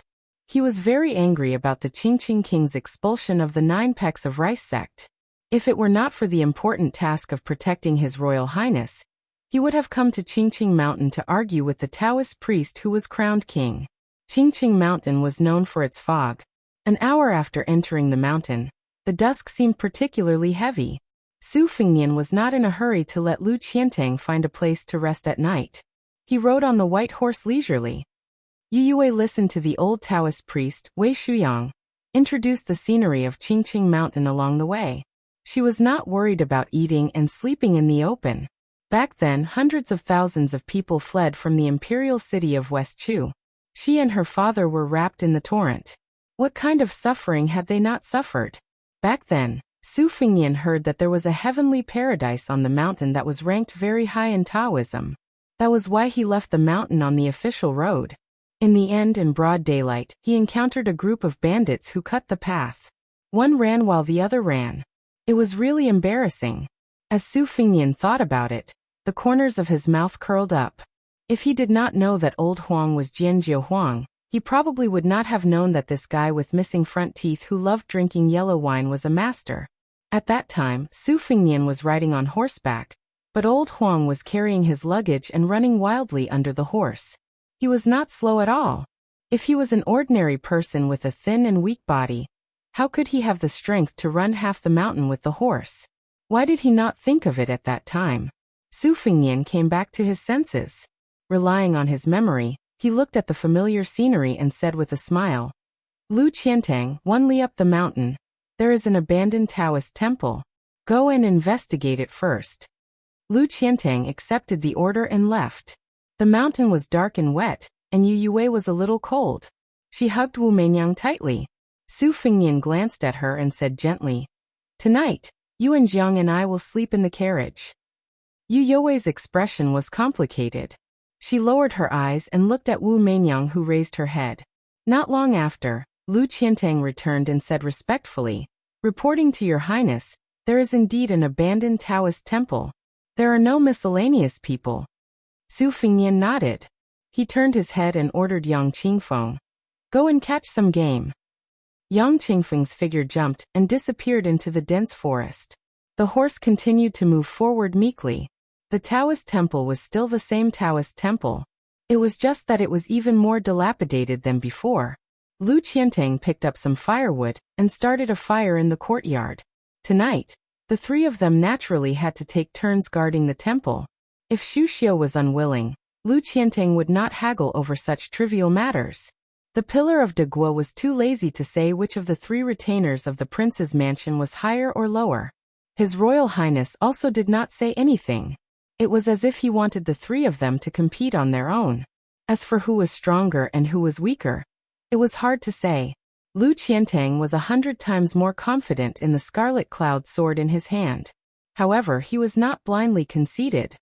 He was very angry about the Qingqing king's expulsion of the 9 pecks of rice sect. If it were not for the important task of protecting His Royal Highness, he would have come to Qingqing Mountain to argue with the Taoist priest who was crowned king. Qingqing Mountain was known for its fog. An hour after entering the mountain, the dusk seemed particularly heavy. Su Fengnian was not in a hurry to let Lu Qiantang find a place to rest at night. He rode on the white horse leisurely. Yu Yue listened to the old Taoist priest, Wei Shuyang, introduce the scenery of Qingqing Mountain along the way. She was not worried about eating and sleeping in the open. Back then, hundreds of thousands of people fled from the imperial city of West Chu. She and her father were wrapped in the torrent. What kind of suffering had they not suffered? Back then, Su Fingyan heard that there was a heavenly paradise on the mountain that was ranked very high in Taoism. That was why he left the mountain on the official road. In the end, in broad daylight, he encountered a group of bandits who cut the path. One ran while the other ran. It was really embarrassing. As Su Fingyan thought about it, the corners of his mouth curled up. If he did not know that old Huang was Jianjiu Huang, he probably would not have known that this guy with missing front teeth who loved drinking yellow wine was a master. At that time, Su Fingyan was riding on horseback, but old Huang was carrying his luggage and running wildly under the horse. He was not slow at all. If he was an ordinary person with a thin and weak body, how could he have the strength to run half the mountain with the horse? Why did he not think of it at that time? Su Fingyan came back to his senses. Relying on his memory, he looked at the familiar scenery and said with a smile, "Lu Qiantang, 1 li up the mountain, there is an abandoned Taoist temple. Go and investigate it first." Lu Qiantang accepted the order and left. The mountain was dark and wet, and Yu Yue was a little cold. She hugged Wu Menyang tightly. Su Fingyan glanced at her and said gently, "Tonight, you and Jiang and I will sleep in the carriage." Yu Yue's expression was complicated. She lowered her eyes and looked at Wu Menyang, who raised her head. Not long after, Lu Qiantang returned and said respectfully, "Reporting to your highness, there is indeed an abandoned Taoist temple. There are no miscellaneous people." Su Fingyan nodded. He turned his head and ordered Yang Qingfeng, "Go and catch some game." Yang Qingfeng's figure jumped and disappeared into the dense forest. The horse continued to move forward meekly. The Taoist temple was still the same Taoist temple. It was just that it was even more dilapidated than before. Lu Qiantang picked up some firewood and started a fire in the courtyard. Tonight, the three of them naturally had to take turns guarding the temple. If Xu Xiu was unwilling, Lu Qiantang would not haggle over such trivial matters. The pillar of De Guo was too lazy to say which of the three retainers of the prince's mansion was higher or lower. His Royal Highness also did not say anything. It was as if he wanted the three of them to compete on their own. As for who was stronger and who was weaker, it was hard to say. Lu Qiantang was 100 times more confident in the scarlet cloud sword in his hand. However, he was not blindly conceited.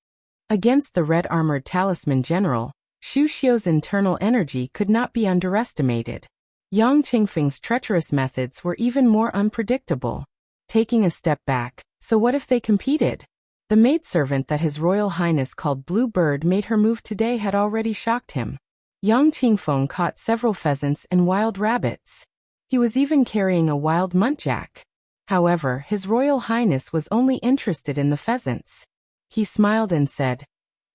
Against the red-armored talisman general, Xu Xiu's internal energy could not be underestimated. Yang Qingfeng's treacherous methods were even more unpredictable. Taking a step back, so what if they competed? The maidservant that His Royal Highness called Blue Bird made her move today had already shocked him. Yang Qingfeng caught several pheasants and wild rabbits. He was even carrying a wild muntjac. However, His Royal Highness was only interested in the pheasants. He smiled and said,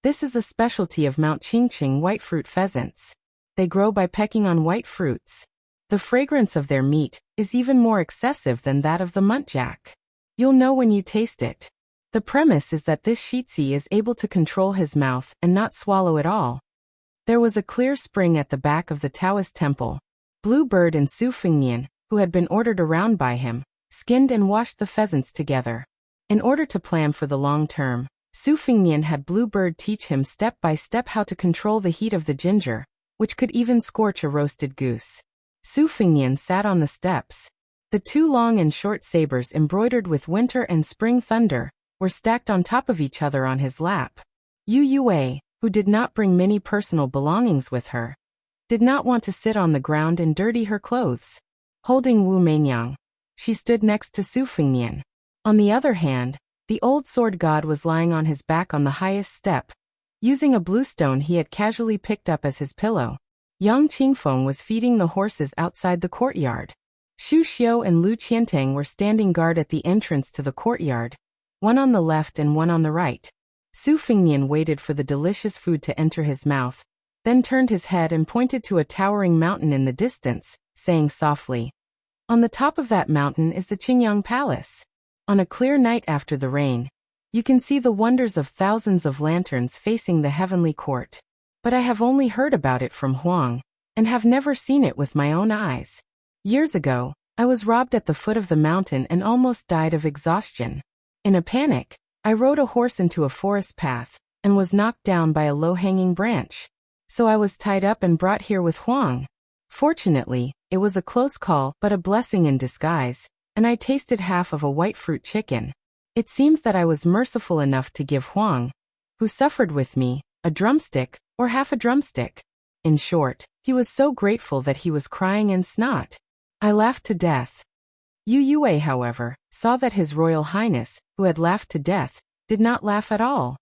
"This is a specialty of Mount Qingqing white fruit pheasants. They grow by pecking on white fruits. The fragrance of their meat is even more excessive than that of the muntjac. You'll know when you taste it." The premise is that this Shitzi is able to control his mouth and not swallow it all. There was a clear spring at the back of the Taoist temple. Blue Bird and Su Fingyan, who had been ordered around by him, skinned and washed the pheasants together. In order to plan for the long term, Su Fingyan had Blue Bird teach him step by step how to control the heat of the ginger, which could even scorch a roasted goose. Su Fingyan sat on the steps. The two long and short sabers embroidered with winter and spring thunder were stacked on top of each other on his lap. Yu Yue, who did not bring many personal belongings with her, did not want to sit on the ground and dirty her clothes. Holding Wu Menyang, she stood next to Su Fingyan. On the other hand, the old sword god was lying on his back on the highest step, using a blue stone he had casually picked up as his pillow. Yang Qingfeng was feeding the horses outside the courtyard. Xu Xiu and Lu Qiantang were standing guard at the entrance to the courtyard, one on the left and one on the right. Su Fingyan waited for the delicious food to enter his mouth, then turned his head and pointed to a towering mountain in the distance, saying softly, "On the top of that mountain is the Qingyang Palace. On a clear night after the rain, you can see the wonders of thousands of lanterns facing the heavenly court. But I have only heard about it from Huang, and have never seen it with my own eyes. Years ago, I was robbed at the foot of the mountain and almost died of exhaustion. In a panic, I rode a horse into a forest path and was knocked down by a low-hanging branch. So I was tied up and brought here with Huang. Fortunately, it was a close call but a blessing in disguise, and I tasted half of a white fruit chicken. It seems that I was merciful enough to give Huang, who suffered with me, a drumstick, or half a drumstick. In short, he was so grateful that he was crying and snot. I laughed to death. Yu Yue, however, saw that His Royal Highness, who had laughed to death, did not laugh at all.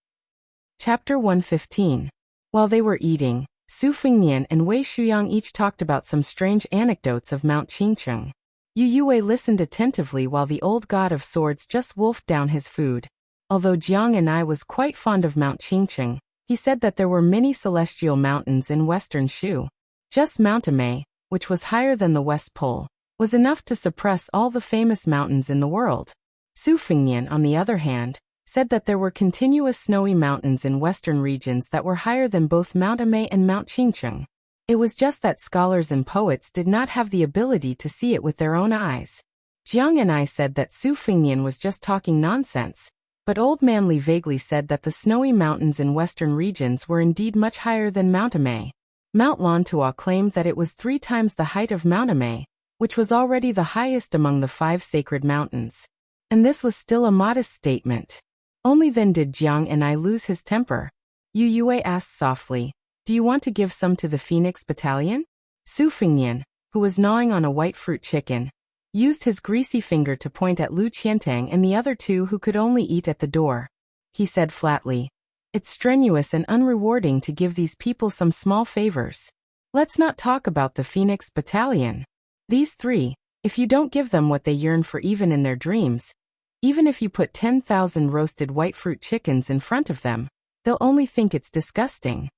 Chapter 115. While they were eating, Su Fengnian and Wei Shuyang each talked about some strange anecdotes of Mount Qingcheng. Yu Yue listened attentively while the old god of swords just wolfed down his food. Although Jiang and I was quite fond of Mount Qingcheng, he said that there were many celestial mountains in western Shu. Just Mount Amei, which was higher than the West Pole, was enough to suppress all the famous mountains in the world. Su Fengnian, on the other hand, said that there were continuous snowy mountains in western regions that were higher than both Mount Amei and Mount Qingcheng. It was just that scholars and poets did not have the ability to see it with their own eyes. Jiang and I said that Su Fengnian was just talking nonsense, but Old Man Li vaguely said that the snowy mountains in western regions were indeed much higher than Mount Amei. Mount Lantua claimed that it was 3 times the height of Mount Amei, which was already the highest among the 5 sacred mountains. And this was still a modest statement. Only then did Jiang and I lose his temper. Yu Yue asked softly, "Do you want to give some to the Phoenix Battalion?" Su Fengnian, who was gnawing on a white fruit chicken, used his greasy finger to point at Lu Qiantang and the other 2 who could only eat at the door. He said flatly, "It's strenuous and unrewarding to give these people some small favors. Let's not talk about the Phoenix Battalion. These 3, if you don't give them what they yearn for even in their dreams, even if you put 10,000 roasted white fruit chickens in front of them, they'll only think it's disgusting."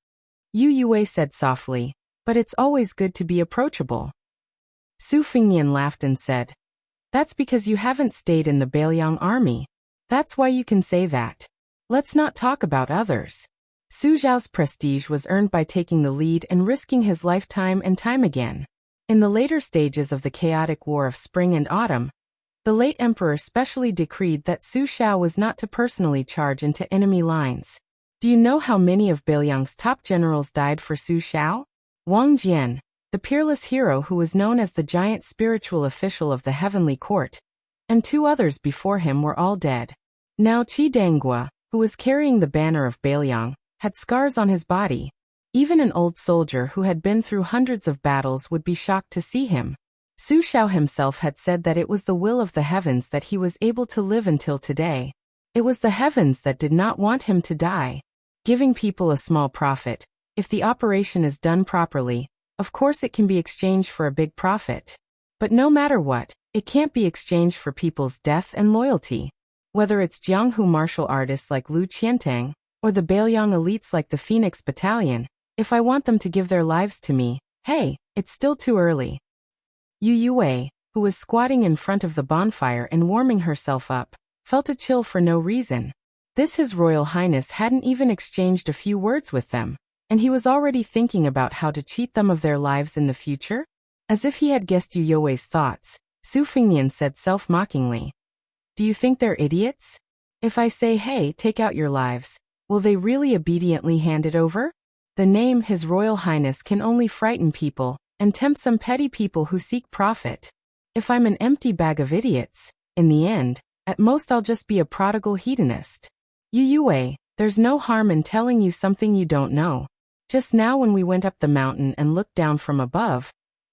Yu Yue said softly, "But it's always good to be approachable." Su Fengnian laughed and said, "That's because you haven't stayed in the Bailiang army. That's why you can say that. Let's not talk about others." Su Zhao's prestige was earned by taking the lead and risking his life time and time again. In the later stages of the chaotic war of spring and autumn, the late emperor specially decreed that Su Xiao was not to personally charge into enemy lines. Do you know how many of Bailiang's top generals died for Su Xiao? Wang Jian, the peerless hero who was known as the giant spiritual official of the heavenly court, and 2 others before him were all dead. Now Qi Danggua, who was carrying the banner of Bailiang, had scars on his body. Even an old soldier who had been through hundreds of battles would be shocked to see him. Su Xiao himself had said that it was the will of the heavens that he was able to live until today. It was the heavens that did not want him to die. Giving people a small profit, if the operation is done properly, of course it can be exchanged for a big profit. But no matter what, it can't be exchanged for people's death and loyalty. Whether it's Jianghu martial artists like Lu Qiantang, or the Bailiang elites like the Phoenix Battalion, if I want them to give their lives to me, hey, it's still too early. Yu Yue, who was squatting in front of the bonfire and warming herself up, felt a chill for no reason. His Royal Highness hadn't even exchanged a few words with them, and he was already thinking about how to cheat them of their lives in the future? As if he had guessed Yu Yue's thoughts, Su Fengnian said self-mockingly, "Do you think they're idiots? If I say, hey, take out your lives, will they really obediently hand it over? The name His Royal Highness can only frighten people and tempt some petty people who seek profit. If I'm an empty bag of idiots, in the end, at most I'll just be a prodigal hedonist. Yu Yue, there's no harm in telling you something you don't know. Just now when we went up the mountain and looked down from above,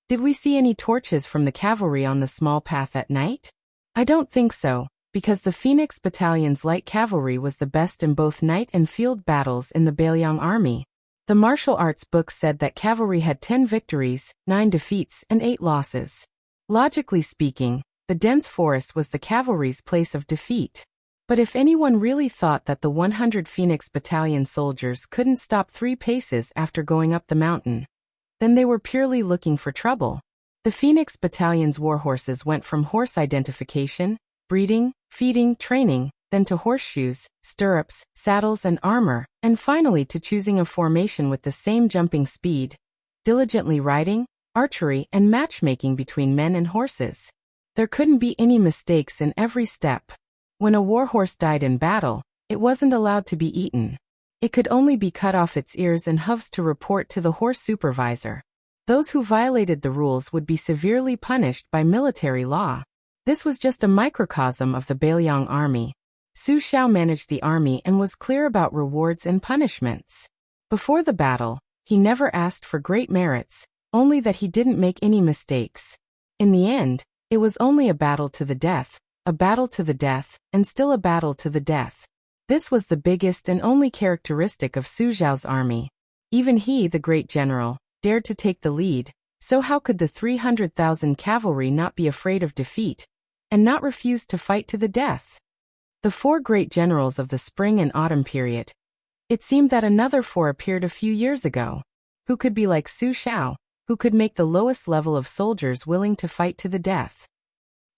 did we see any torches from the cavalry on the small path at night? I don't think so, because the Phoenix Battalion's light cavalry was the best in both night and field battles in the Bailiang army. The martial arts book said that cavalry had 10 victories, 9 defeats, and 8 losses. Logically speaking, the dense forest was the cavalry's place of defeat. But if anyone really thought that the 100 Phoenix Battalion soldiers couldn't stop 3 paces after going up the mountain, then they were purely looking for trouble. The Phoenix Battalion's warhorses went from horse identification, breeding, feeding, training, then to horseshoes, stirrups, saddles and armor, and finally to choosing a formation with the same jumping speed, diligently riding, archery and matchmaking between men and horses. There couldn't be any mistakes in every step. When a warhorse died in battle, it wasn't allowed to be eaten. It could only be cut off its ears and hooves to report to the horse supervisor. Those who violated the rules would be severely punished by military law. This was just a microcosm of the Bailiang army. Su Xiao managed the army and was clear about rewards and punishments. Before the battle, he never asked for great merits, only that he didn't make any mistakes. In the end, it was only a battle to the death, and still a battle to the death. This was the biggest and only characteristic of Su Xiao's army. Even he, the great general, dared to take the lead, so how could the 300,000 cavalry not be afraid of defeat, and not refuse to fight to the death? The 4 great generals of the spring and autumn period. It seemed that another 4 appeared a few years ago. Who could be like Su Xiao, who could make the lowest level of soldiers willing to fight to the death?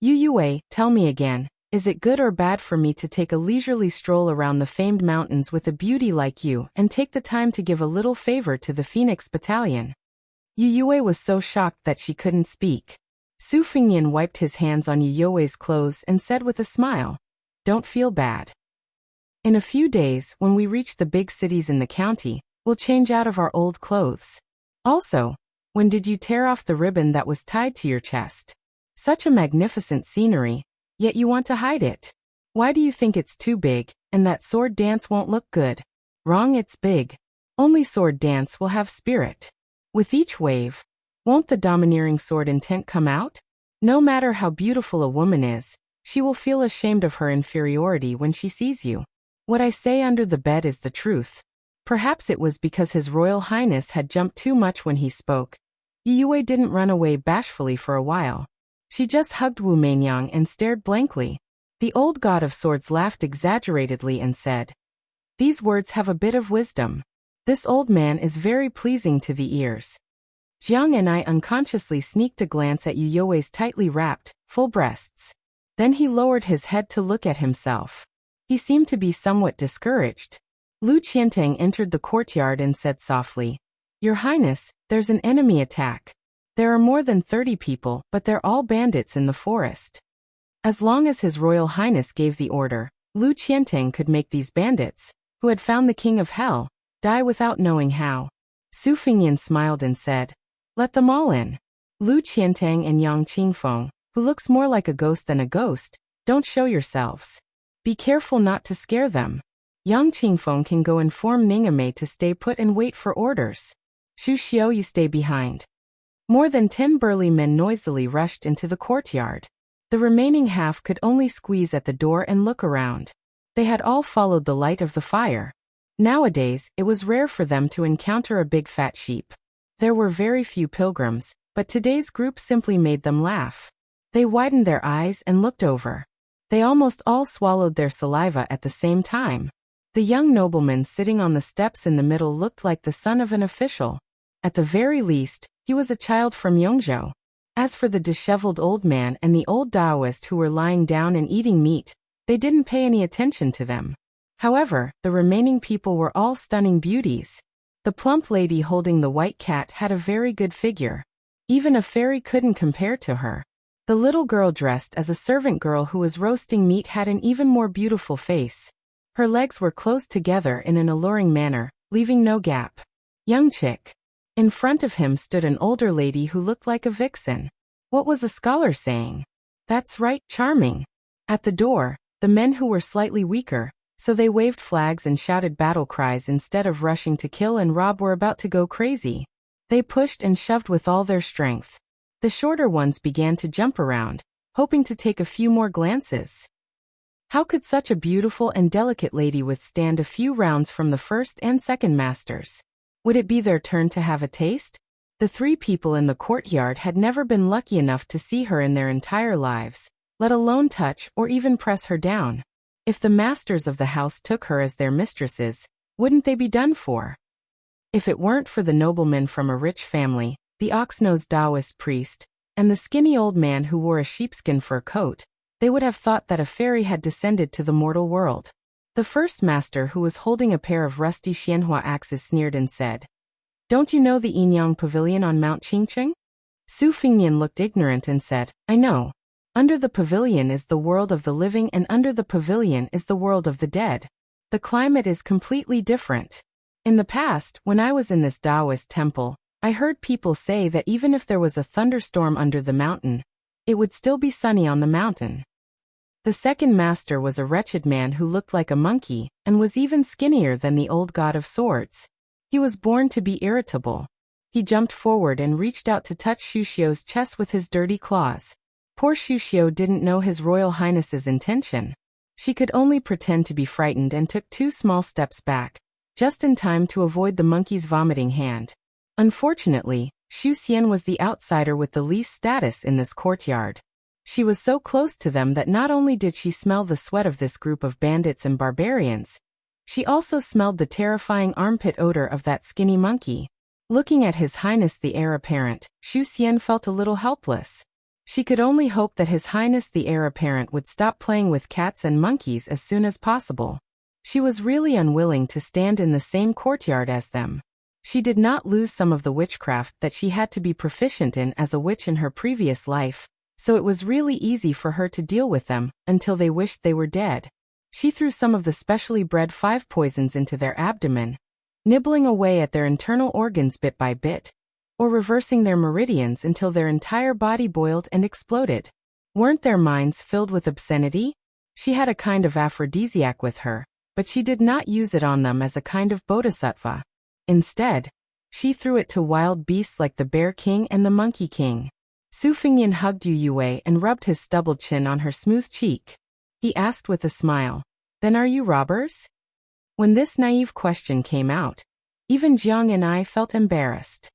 Yu Yue, tell me again, is it good or bad for me to take a leisurely stroll around the famed mountains with a beauty like you and take the time to give a little favor to the Phoenix Battalion? Yu Yue was so shocked that she couldn't speak. Su Fengnian wiped his hands on Yu Yue's clothes and said with a smile, "Don't feel bad. In a few days, when we reach the big cities in the county, we'll change out of our old clothes. Also, when did you tear off the ribbon that was tied to your chest? Such a magnificent scenery, yet you want to hide it. Why do you think it's too big, and that sword dance won't look good? Wrong, it's big. Only sword dance will have spirit. With each wave, won't the domineering sword intent come out? No matter how beautiful a woman is, she will feel ashamed of her inferiority when she sees you. What I say under the bed is the truth." Perhaps it was because His Royal Highness had jumped too much when he spoke. Yu Yue didn't run away bashfully for a while. She just hugged Wu Mainyang and stared blankly. The old god of swords laughed exaggeratedly and said, "These words have a bit of wisdom. This old man is very pleasing to the ears." Jiang and I unconsciously sneaked a glance at Yu Yue's tightly wrapped, full breasts. Then he lowered his head to look at himself. He seemed to be somewhat discouraged. Lu Qiantang entered the courtyard and said softly, "Your Highness, there's an enemy attack. There are more than 30 people, but they're all bandits in the forest." As long as His Royal Highness gave the order, Lu Qiantang could make these bandits, who had found the King of Hell, die without knowing how. Su Fengnian smiled and said, "Let them all in." Lu Qiantang and Yang Qingfeng, who looks more like a ghost than a ghost, don't show yourselves. Be careful not to scare them. Yang Qingfeng can go inform Ningame to stay put and wait for orders. Xu Xiao, you stay behind. More than 10 burly men noisily rushed into the courtyard. The remaining half could only squeeze at the door and look around. They had all followed the light of the fire. Nowadays, it was rare for them to encounter a big fat sheep. There were very few pilgrims, but today's group simply made them laugh. They widened their eyes and looked over. They almost all swallowed their saliva at the same time. The young nobleman sitting on the steps in the middle looked like the son of an official. At the very least, he was a child from Yongzhou. As for the disheveled old man and the old Taoist who were lying down and eating meat, they didn't pay any attention to them. However, the remaining people were all stunning beauties. The plump lady holding the white cat had a very good figure. Even a fairy couldn't compare to her. The little girl dressed as a servant girl who was roasting meat had an even more beautiful face. Her legs were closed together in an alluring manner, leaving no gap. Young chick. In front of him stood an older lady who looked like a vixen. What was a scholar saying? That's right, charming. At the door, the men who were slightly weaker, so they waved flags and shouted battle cries instead of rushing to kill and rob, were about to go crazy. They pushed and shoved with all their strength. The shorter ones began to jump around, hoping to take a few more glances. How could such a beautiful and delicate lady withstand a few rounds from the first and second masters? Would it be their turn to have a taste? The 3 people in the courtyard had never been lucky enough to see her in their entire lives, let alone touch or even press her down. If the masters of the house took her as their mistresses, wouldn't they be done for? If it weren't for the nobleman from a rich family, the ox-nosed Taoist priest, and the skinny old man who wore a sheepskin fur coat, they would have thought that a fairy had descended to the mortal world. The first master, who was holding a pair of rusty Xianhua axes, sneered and said, "Don't you know the Yinyang Pavilion on Mount Qingcheng?" Su Fengnian looked ignorant and said, "I know. Under the pavilion is the world of the living, and under the pavilion is the world of the dead. The climate is completely different. In the past, when I was in this Taoist temple, I heard people say that even if there was a thunderstorm under the mountain, it would still be sunny on the mountain. The second master was a wretched man who looked like a monkey, and was even skinnier than the old god of swords. He was born to be irritable. He jumped forward and reached out to touch Shuxiu's chest with his dirty claws. Poor Shuxiu didn't know His Royal Highness's intention. She could only pretend to be frightened and took 2 small steps back, just in time to avoid the monkey's vomiting hand. Unfortunately, Xu Xian was the outsider with the least status in this courtyard. She was so close to them that not only did she smell the sweat of this group of bandits and barbarians, she also smelled the terrifying armpit odor of that skinny monkey. Looking at His Highness the Heir Apparent, Xu Xian felt a little helpless. She could only hope that His Highness the Heir Apparent would stop playing with cats and monkeys as soon as possible. She was really unwilling to stand in the same courtyard as them. She did not lose some of the witchcraft that she had to be proficient in as a witch in her previous life, so it was really easy for her to deal with them until they wished they were dead. She threw some of the specially bred 5 poisons into their abdomen, nibbling away at their internal organs bit by bit, or reversing their meridians until their entire body boiled and exploded. Weren't their minds filled with obscenity? She had a kind of aphrodisiac with her, but she did not use it on them as a kind of bodhisattva. Instead, she threw it to wild beasts like the Bear King and the Monkey King. Su Fingyan hugged Yu Yue and rubbed his stubbled chin on her smooth cheek. He asked with a smile, "Then are you robbers?" When this naive question came out, even Jiang and I felt embarrassed.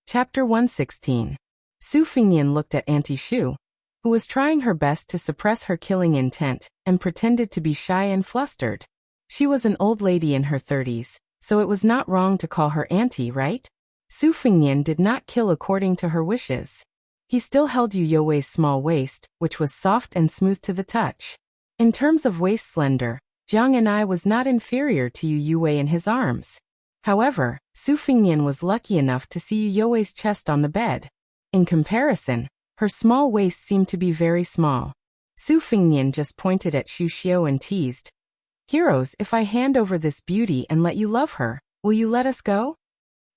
Chapter 116. Su Fingyan looked at Auntie Shu, who was trying her best to suppress her killing intent, and pretended to be shy and flustered. She was an old lady in her 30s, so it was not wrong to call her auntie, right? Su Fingyan did not kill according to her wishes. He still held Yu Yue's small waist, which was soft and smooth to the touch. In terms of waist slender, Jiang and I was not inferior to Yu Yue in his arms. However, Su Fingyan was lucky enough to see Yu Yue's chest on the bed. In comparison, her small waist seemed to be very small. Su Fingyan just pointed at Xu Xiu and teased, "Heroes, if I hand over this beauty and let you love her, will you let us go?"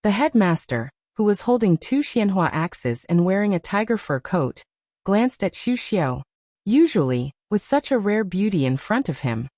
The headmaster, who was holding 2 xianhua axes and wearing a tiger fur coat, glanced at Xu Xiu. Usually, with such a rare beauty in front of him,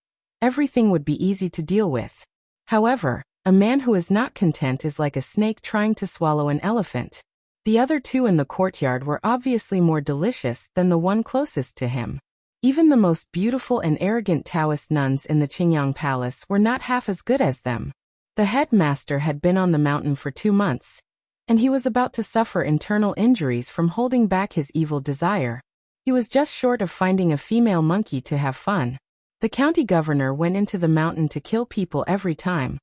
everything would be easy to deal with. However, a man who is not content is like a snake trying to swallow an elephant. The other 2 in the courtyard were obviously more delicious than the one closest to him. Even the most beautiful and arrogant Taoist nuns in the Qingyang Palace were not half as good as them. The headmaster had been on the mountain for 2 months, and he was about to suffer internal injuries from holding back his evil desire. He was just short of finding a female monkey to have fun. The county governor went into the mountain to kill people every time,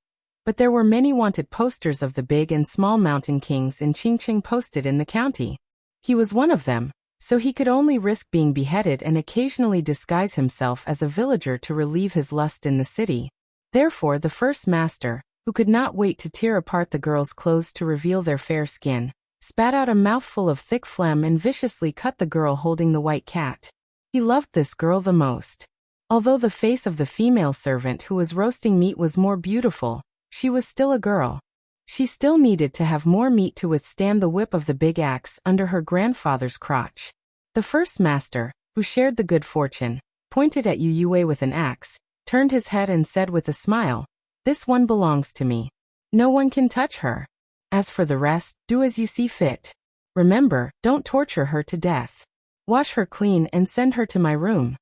but there were many wanted posters of the big and small mountain kings in Qingqing posted in the county. He was one of them, so he could only risk being beheaded and occasionally disguise himself as a villager to relieve his lust in the city. Therefore the first master, who could not wait to tear apart the girls' clothes to reveal their fair skin, spat out a mouthful of thick phlegm and viciously cut the girl holding the white cat. He loved this girl the most. Although the face of the female servant who was roasting meat was more beautiful, she was still a girl. She still needed to have more meat to withstand the whip of the big axe under her grandfather's crotch. The first master, who shared the good fortune, pointed at Yu Yue with an axe, turned his head and said with a smile, "This one belongs to me. No one can touch her. As for the rest, do as you see fit. Remember, don't torture her to death. Wash her clean and send her to my room."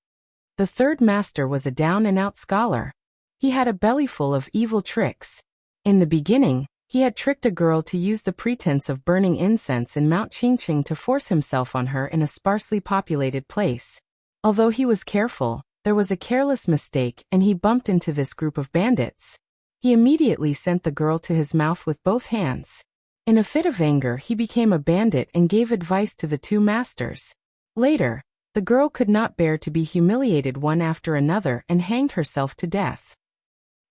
The third master was a down-and-out scholar. He had a bellyful of evil tricks. In the beginning, he had tricked a girl to use the pretense of burning incense in Mount Qingqing to force himself on her in a sparsely populated place. Although he was careful, there was a careless mistake and he bumped into this group of bandits. He immediately sent the girl to his mouth with both hands. In a fit of anger, he became a bandit and gave advice to the 2 masters. Later, the girl could not bear to be humiliated one after another and hanged herself to death.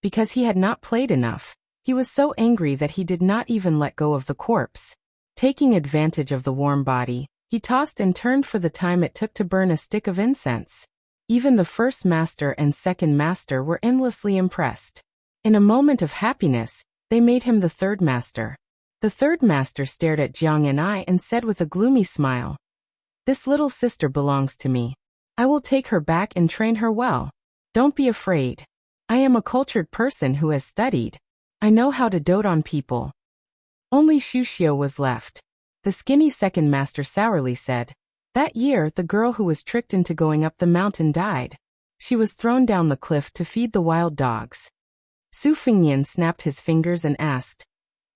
Because he had not played enough, he was so angry that he did not even let go of the corpse. Taking advantage of the warm body, He tossed and turned for the time it took to burn a stick of incense. Even the first master and second master were endlessly impressed. In a moment of happiness, they made him the third master. The third master stared at Jiang and I and said with a gloomy smile, "This little sister belongs to me. I will take her back and train her well. Don't be afraid. I am a cultured person who has studied. I know how to dote on people." Only Shushio was left. The skinny second master sourly said, "That year, the girl who was tricked into going up the mountain died. She was thrown down the cliff to feed the wild dogs." Su Fengnian snapped his fingers and asked,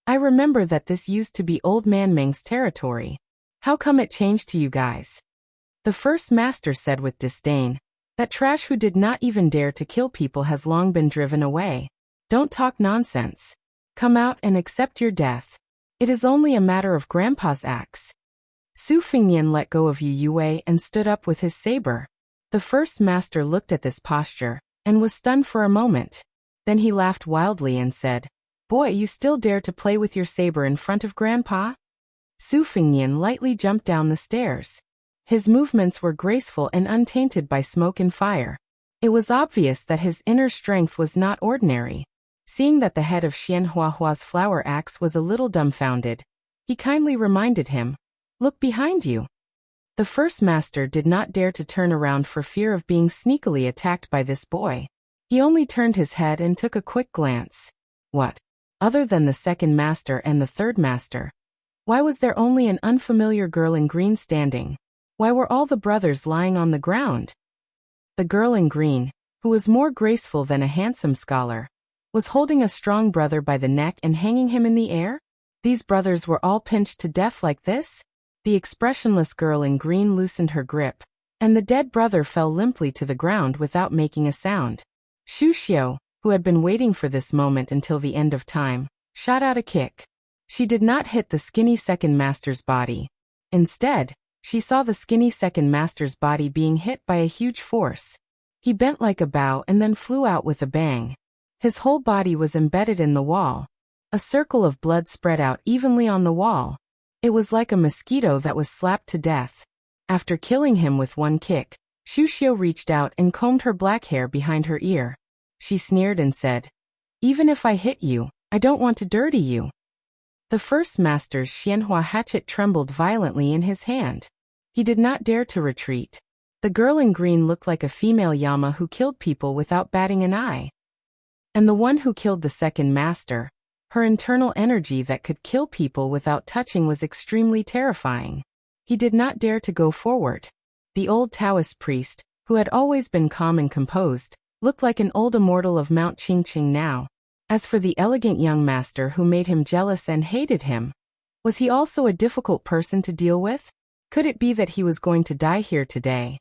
"I remember that this used to be Old Man Meng's territory. How come it changed to you guys?" The first master said with disdain, "That trash who did not even dare to kill people has long been driven away. Don't talk nonsense. Come out and accept your death. It is only a matter of Grandpa's axe." Su Fengnian let go of Yu Yue and stood up with his saber. The first master looked at this posture and was stunned for a moment. Then he laughed wildly and said, "Boy, you still dare to play with your saber in front of Grandpa?" Su Fengnian lightly jumped down the stairs. His movements were graceful and untainted by smoke and fire. It was obvious that his inner strength was not ordinary. Seeing that the head of Xian Huahua's flower axe was a little dumbfounded, he kindly reminded him, "Look behind you." The first master did not dare to turn around for fear of being sneakily attacked by this boy. He only turned his head and took a quick glance. What? Other than the second master and the third master? Why was there only an unfamiliar girl in green standing? Why were all the brothers lying on the ground? The girl in green, who was more graceful than a handsome scholar, was holding a strong brother by the neck and hanging him in the air? These brothers were all pinched to death like this? The expressionless girl in green loosened her grip, and the dead brother fell limply to the ground without making a sound. Shushio, who had been waiting for this moment until the end of time, shot out a kick. She did not hit the skinny second master's body. Instead, she saw the skinny second master's body being hit by a huge force. He bent like a bow and then flew out with a bang. His whole body was embedded in the wall. A circle of blood spread out evenly on the wall. It was like a mosquito that was slapped to death. After killing him with one kick, Shushio reached out and combed her black hair behind her ear. She sneered and said, "Even if I hit you, I don't want to dirty you." The first master's Xianhua hatchet trembled violently in his hand. He did not dare to retreat. The girl in green looked like a female Yama who killed people without batting an eye. And the one who killed the second master, her internal energy that could kill people without touching was extremely terrifying. He did not dare to go forward. The old Taoist priest, who had always been calm and composed, looked like an old immortal of Mount Qingqing now. As for the elegant young master who made him jealous and hated him, was he also a difficult person to deal with? Could it be that he was going to die here today?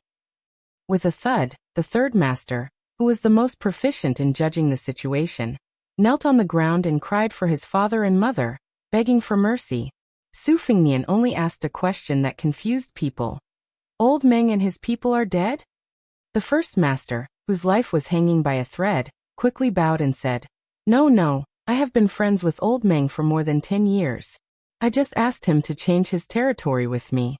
With a thud, the third master, who was the most proficient in judging the situation, knelt on the ground and cried for his father and mother, begging for mercy. Su Fengnian only asked a question that confused people. "Old Meng and his people are dead?" The first master, whose life was hanging by a thread, quickly bowed and said, No, I have been friends with Old Meng for more than 10 years. I just asked him to change his territory with me."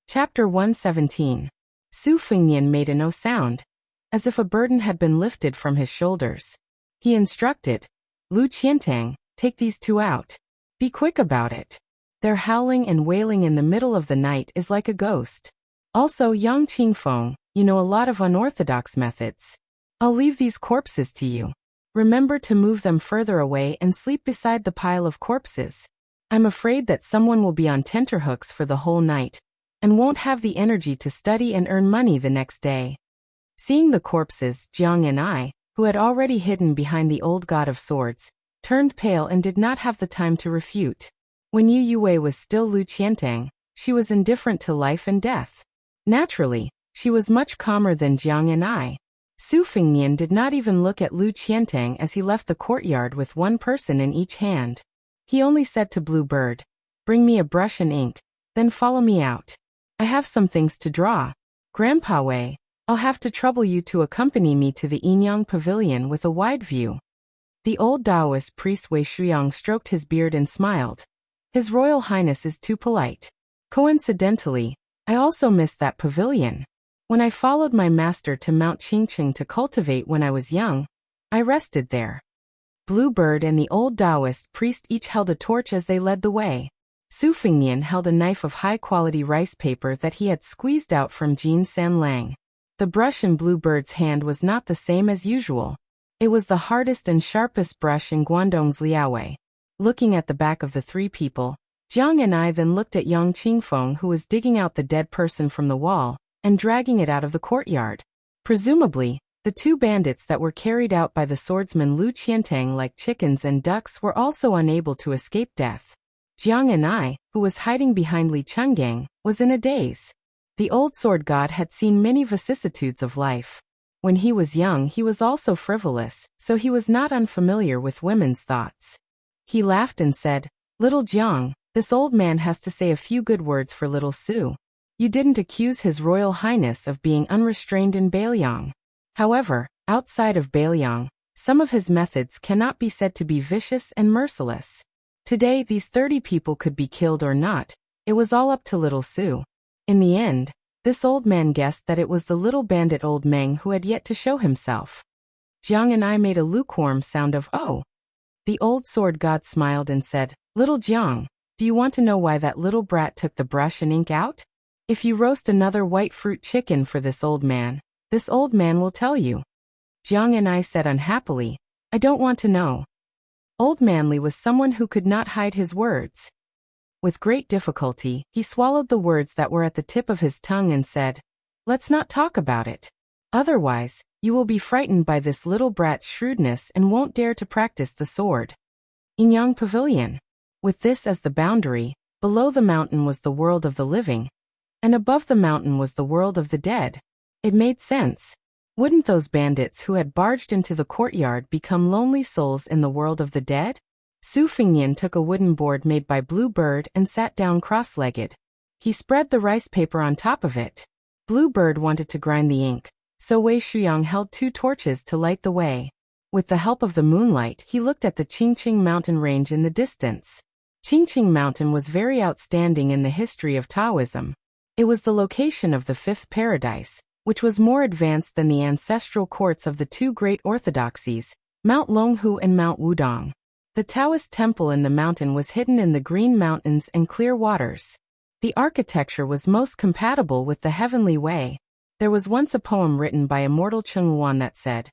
Chapter 117. Su Fengnian made a no sound, as if a burden had been lifted from his shoulders. He instructed, "Lu Qiantang, take these two out. Be quick about it. Their howling and wailing in the middle of the night is like a ghost. Also, Yang Qingfeng, you know a lot of unorthodox methods. I'll leave these corpses to you. Remember to move them further away and sleep beside the pile of corpses. I'm afraid that someone will be on tenterhooks for the whole night, and won't have the energy to study and earn money the next day." Seeing the corpses, Jiang and I, who had already hidden behind the old god of swords, turned pale and did not have the time to refute. When Yu Yue was still Lu Qiantang, she was indifferent to life and death. Naturally, she was much calmer than Jiang and I. Su Fengnian did not even look at Lu Qiantang as he left the courtyard with one person in each hand. He only said to Blue Bird, "Bring me a brush and ink, then follow me out. I have some things to draw. Grandpa Wei, I'll have to trouble you to accompany me to the Yinyang Pavilion with a wide view." The old Taoist priest Wei Shuyang stroked his beard and smiled. "His Royal Highness is too polite. Coincidentally, I also missed that pavilion. When I followed my master to Mount Qingqing to cultivate when I was young, I rested there. Bluebird and the old Taoist priest each held a torch as they led the way. Su Fingnian held a knife of high-quality rice paper that he had squeezed out from Jin San Lang. The brush in Bluebird's hand was not the same as usual. It was the hardest and sharpest brush in Guangdong's Liaowei. Looking at the back of the three people, Jiang and I then looked at Yang Qingfeng, who was digging out the dead person from the wall and dragging it out of the courtyard. Presumably, the two bandits that were carried out by the swordsman Lu Qiantang like chickens and ducks were also unable to escape death. Jiang and I, who was hiding behind Li Chungang, was in a daze. The old sword god had seen many vicissitudes of life. When he was young, he was also frivolous, so he was not unfamiliar with women's thoughts. He laughed and said, "Little Jiang, this old man has to say a few good words for little Su. You didn't accuse His Royal Highness of being unrestrained in Bailiang. However, outside of Bailiang, some of his methods cannot be said to be vicious and merciless. Today these 30 people could be killed or not. It was all up to little Su." In the end, this old man guessed that it was the little bandit old Meng who had yet to show himself. Jiang and I made a lukewarm sound of "oh." The old sword god smiled and said, "Little Jiang, do you want to know why that little brat took the brush and ink out? If you roast another white fruit chicken for this old man will tell you." Jiang and I said unhappily, "I don't want to know." Old Manly was someone who could not hide his words. With great difficulty, he swallowed the words that were at the tip of his tongue and said, "Let's not talk about it. Otherwise, you will be frightened by this little brat's shrewdness and won't dare to practice the sword." Inyang Pavilion. With this as the boundary, below the mountain was the world of the living, and above the mountain was the world of the dead. It made sense. Wouldn't those bandits who had barged into the courtyard become lonely souls in the world of the dead? Su Fingnian took a wooden board made by Bluebird and sat down cross-legged. He spread the rice paper on top of it. Bluebird wanted to grind the ink, so Wei Shuyang held 2 torches to light the way. With the help of the moonlight, he looked at the Qingqing mountain range in the distance. Qingqing Mountain was very outstanding in the history of Taoism. It was the location of the 5th paradise, which was more advanced than the ancestral courts of the 2 great orthodoxies, Mount Longhu and Mount Wudong. The Taoist temple in the mountain was hidden in the green mountains and clear waters. The architecture was most compatible with the heavenly way. There was once a poem written by immortal Cheng Yuan that said,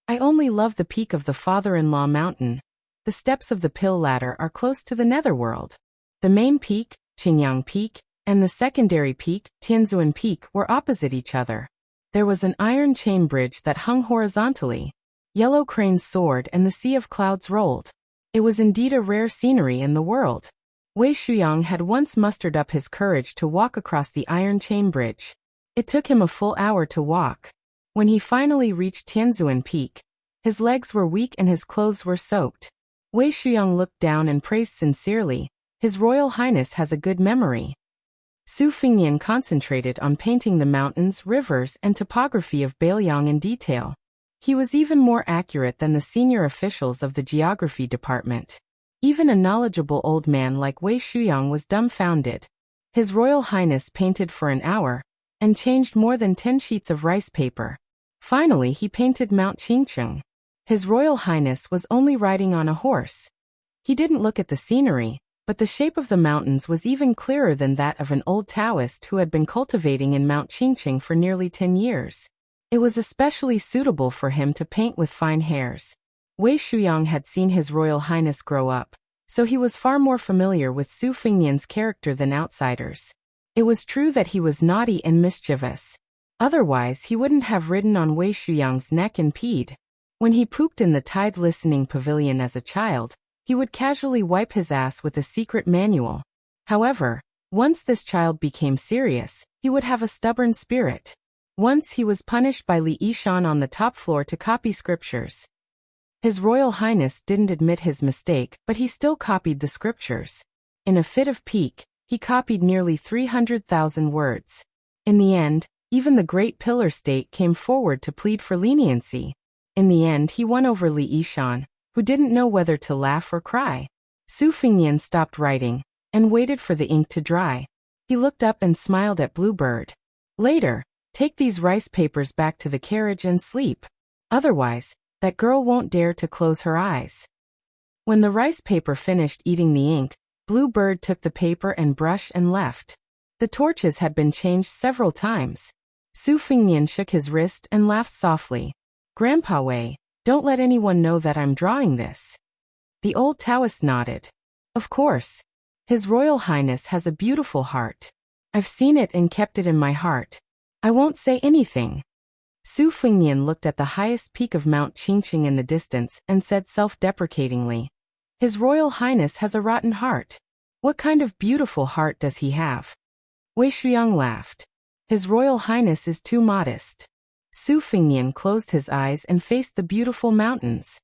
"I only love the peak of the father-in-law mountain. The steps of the pill ladder are close to the netherworld." The main peak, Qingyang Peak, and the secondary peak, Tianzuan Peak, were opposite each other. There was an iron chain bridge that hung horizontally. Yellow cranes soared and the sea of clouds rolled. It was indeed a rare scenery in the world. Wei Shuyang had once mustered up his courage to walk across the iron chain bridge. It took him a full hour to walk. When he finally reached Tianzuan Peak, his legs were weak and his clothes were soaked. Wei Shuyang looked down and praised sincerely, "His Royal Highness has a good memory." Su Fingnian concentrated on painting the mountains, rivers, and topography of Bailiang in detail. He was even more accurate than the senior officials of the geography department. Even a knowledgeable old man like Wei Shuyang was dumbfounded. His Royal Highness painted for an hour, and changed more than 10 sheets of rice paper. Finally he painted Mount Qingqing. His Royal Highness was only riding on a horse. He didn't look at the scenery, but the shape of the mountains was even clearer than that of an old Taoist who had been cultivating in Mount Qingqing for nearly 10 years. It was especially suitable for him to paint with fine hairs. Wei Shuyang had seen His Royal Highness grow up, so he was far more familiar with Su Fingnian's character than outsiders. It was true that he was naughty and mischievous. Otherwise he wouldn't have ridden on Wei Shuyang's neck and peed. When he pooped in the tide listening pavilion as a child, he would casually wipe his ass with a secret manual. However, once this child became serious, he would have a stubborn spirit. Once he was punished by Li Yishan on the top floor to copy scriptures. His Royal Highness didn't admit his mistake, but he still copied the scriptures. In a fit of pique, he copied nearly 300,000 words. In the end, even the great pillar state came forward to plead for leniency. In the end he won over Li Yishan, who didn't know whether to laugh or cry. Su Fingnian stopped writing, and waited for the ink to dry. He looked up and smiled at Bluebird. Later, take these rice papers back to the carriage and sleep. Otherwise, that girl won't dare to close her eyes. When the rice paper finished eating the ink, Bluebird took the paper and brush and left. The torches had been changed several times. Su Fengnian shook his wrist and laughed softly. Grandpa Wei, don't let anyone know that I'm drawing this. The old Taoist nodded. Of course. His Royal Highness has a beautiful heart. I've seen it and kept it in my heart. I won't say anything. Su Fengnian looked at the highest peak of Mount Qingqing in the distance and said self-deprecatingly, His Royal Highness has a rotten heart. What kind of beautiful heart does he have? Wei Shuang laughed. His Royal Highness is too modest. Su Fengnian closed his eyes and faced the beautiful mountains.